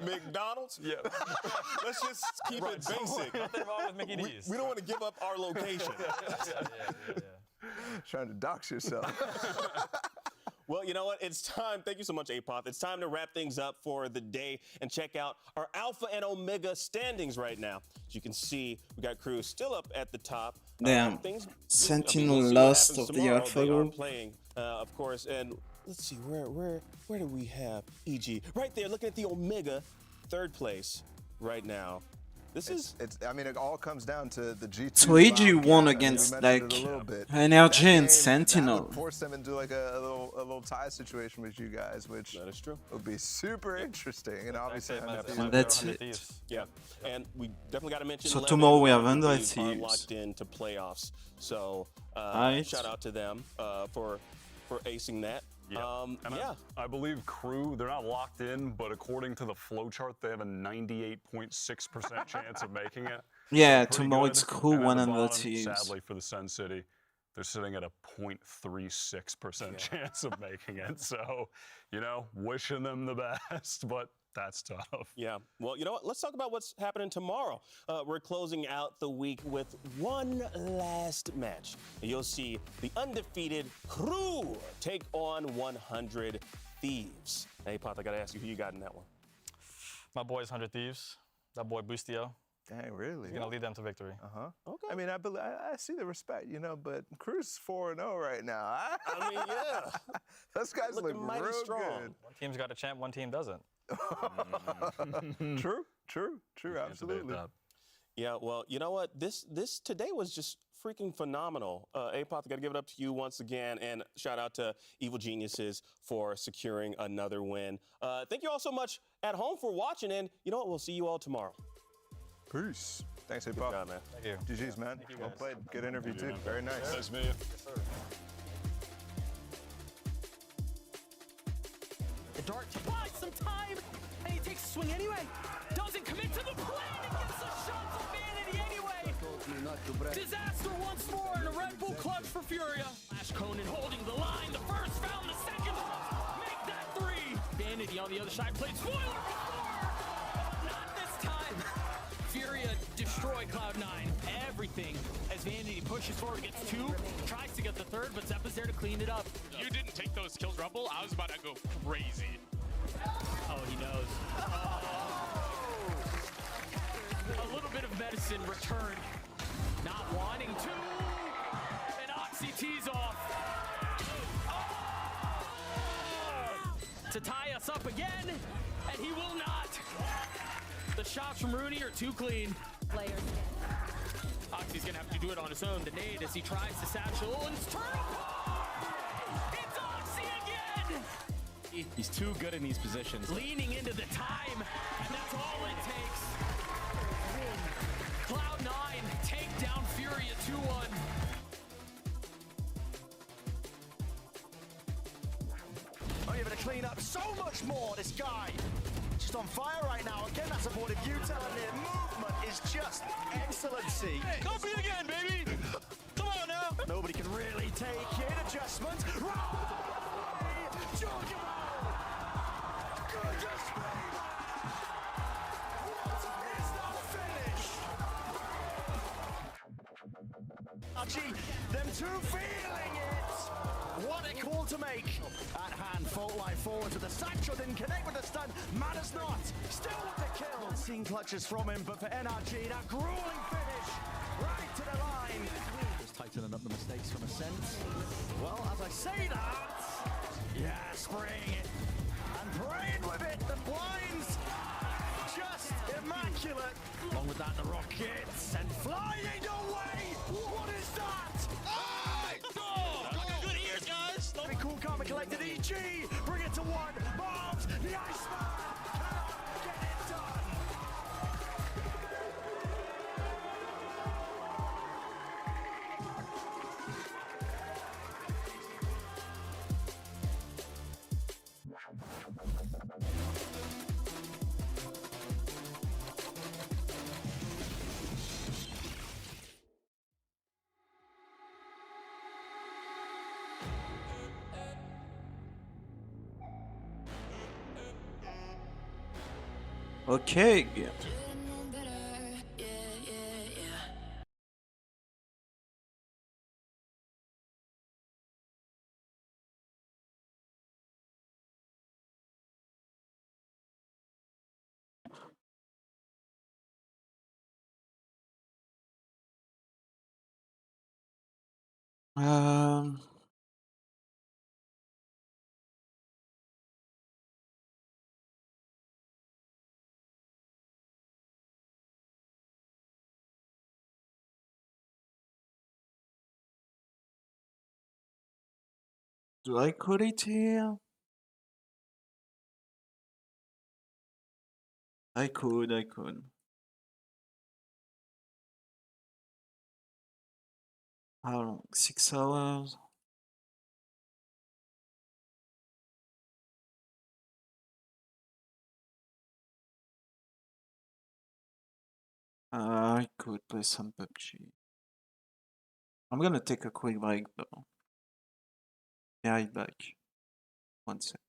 McDonald's? Yeah. Let's just keep it basic. Nothing wrong with Mickey D's. We don't want to give up our location. Trying to dox yourself. Well, you know what? It's time. Thank you so much, Apoth. It's time to wrap things up for the day and check out our Alpha and Omega standings right now. As you can see, we got crew still up at the top. Damn. Sentinel lost of the Alpha group. Playing, of course, and let's see, where do we have EG? Right there, looking at the Omega, 3rd place right now. I mean, it all comes down to the G2. So EG won against like NRG and Sentinel. Force them into like a little tie situation with you guys, which that is true. Would be super interesting. And obviously, and that's it. Yeah, and we definitely got to mention. So tomorrow we have 100 are teams locked into playoffs. So shout out to them for acing that. I believe crew, they're not locked in, but according to the flowchart, they have a 98.6% chance of making it. Yeah, so tomorrow good. it's crew and 100 bottom, teams. Sadly for the Sun City, they're sitting at a 0.36% chance of making it. So, you know, wishing them the best, but that's tough. Yeah. Well, you know what? Let's talk about what's happening tomorrow. We're closing out the week with one last match. You'll see the undefeated Crew take on 100 Thieves. Hey, Pop, I got to ask you who you got in that one. My boys, 100 Thieves. That boy, Bustio. Dang, really? He's going to lead them to victory. Okay. I mean, I see the respect, you know, but Cruz 4-0 right now. I mean, yeah. Those guys look mighty real strong. good. One team's got a champ, one team doesn't. True, absolutely. Yeah, well, you know what? This today was just freaking phenomenal. Apop, I got to give it up to you once again, and shout out to Evil Geniuses for securing another win. Thank you all so much at home for watching, and you know what? We'll see you all tomorrow. Peace. Thanks, Good Apop. job, man. Thank you. GG's, man. Thank you, Well guys. played. Good interview, too. Very nice. Nice meeting you. Yes, sir. The dart to buy some time, and he takes a swing anyway. Doesn't commit to the plan and gets a shot to Vanity anyway. Disaster once more in a Red Bull clutch for Furia. Flash Conan holding the line. The first found the second. Make that three. Vanity on the other side played spoiler before. Not this time. Furia destroy Cloud9. Everything as Vanity pushes forward, gets two, tries to get the third, but Zeppa's there to clean it up. You didn't take those kills, Rumble. I was about to go crazy. Oh, he knows. A little bit of medicine returned. Not wanting to. And Oxy tees off. To tie us up again, and he will not. The shots from Rooney are too clean. Oxy's gonna have to do it on his own. The nade as he tries to satchel and turn apart. It's Oxy again. He's too good in these positions. Leaning into the time, and that's all it takes. Cloud9 take down Furia 2-1. Oh, you're going to clean up so much more, this guy. Just on fire right now. Again, that's a point of view telling me movement is just excellency. Hey, don't beat again, baby. Come on now. Nobody can really take it. Adjustment. Archie, them two feeling it. What a call to make. At hand, fault line forward to the Satchel, didn't connect with the stun. Matters not. Still with the kill. Seen clutches from him, but for NRG, that grueling finish right to the line. Just tightening up the mistakes from Ascent. Well, as I say that, yeah, spraying it and praying with it. The blinds just immaculate. Along with that, the rockets and flying away. What is that? Good ears, guys. Very cool, calm and collected. EG, bring it to one. Bombs, the Iceman cannot get it done. Okay. Um. Do I quit it here? I could. How long? 6 hours? I could play some PUBG. I'm gonna take a quick break though. Be right back. 1 sec.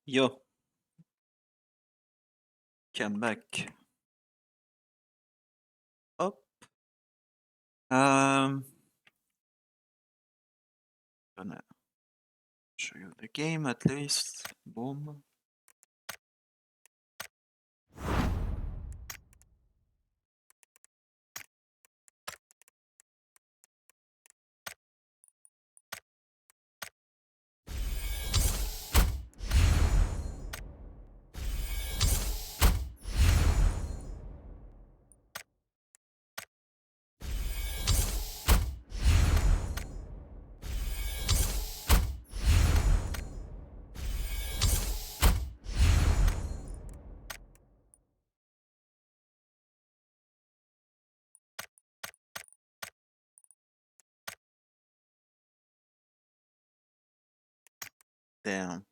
Yo. Come back. Hop. Gonna show you the game at least. Boom. Damn.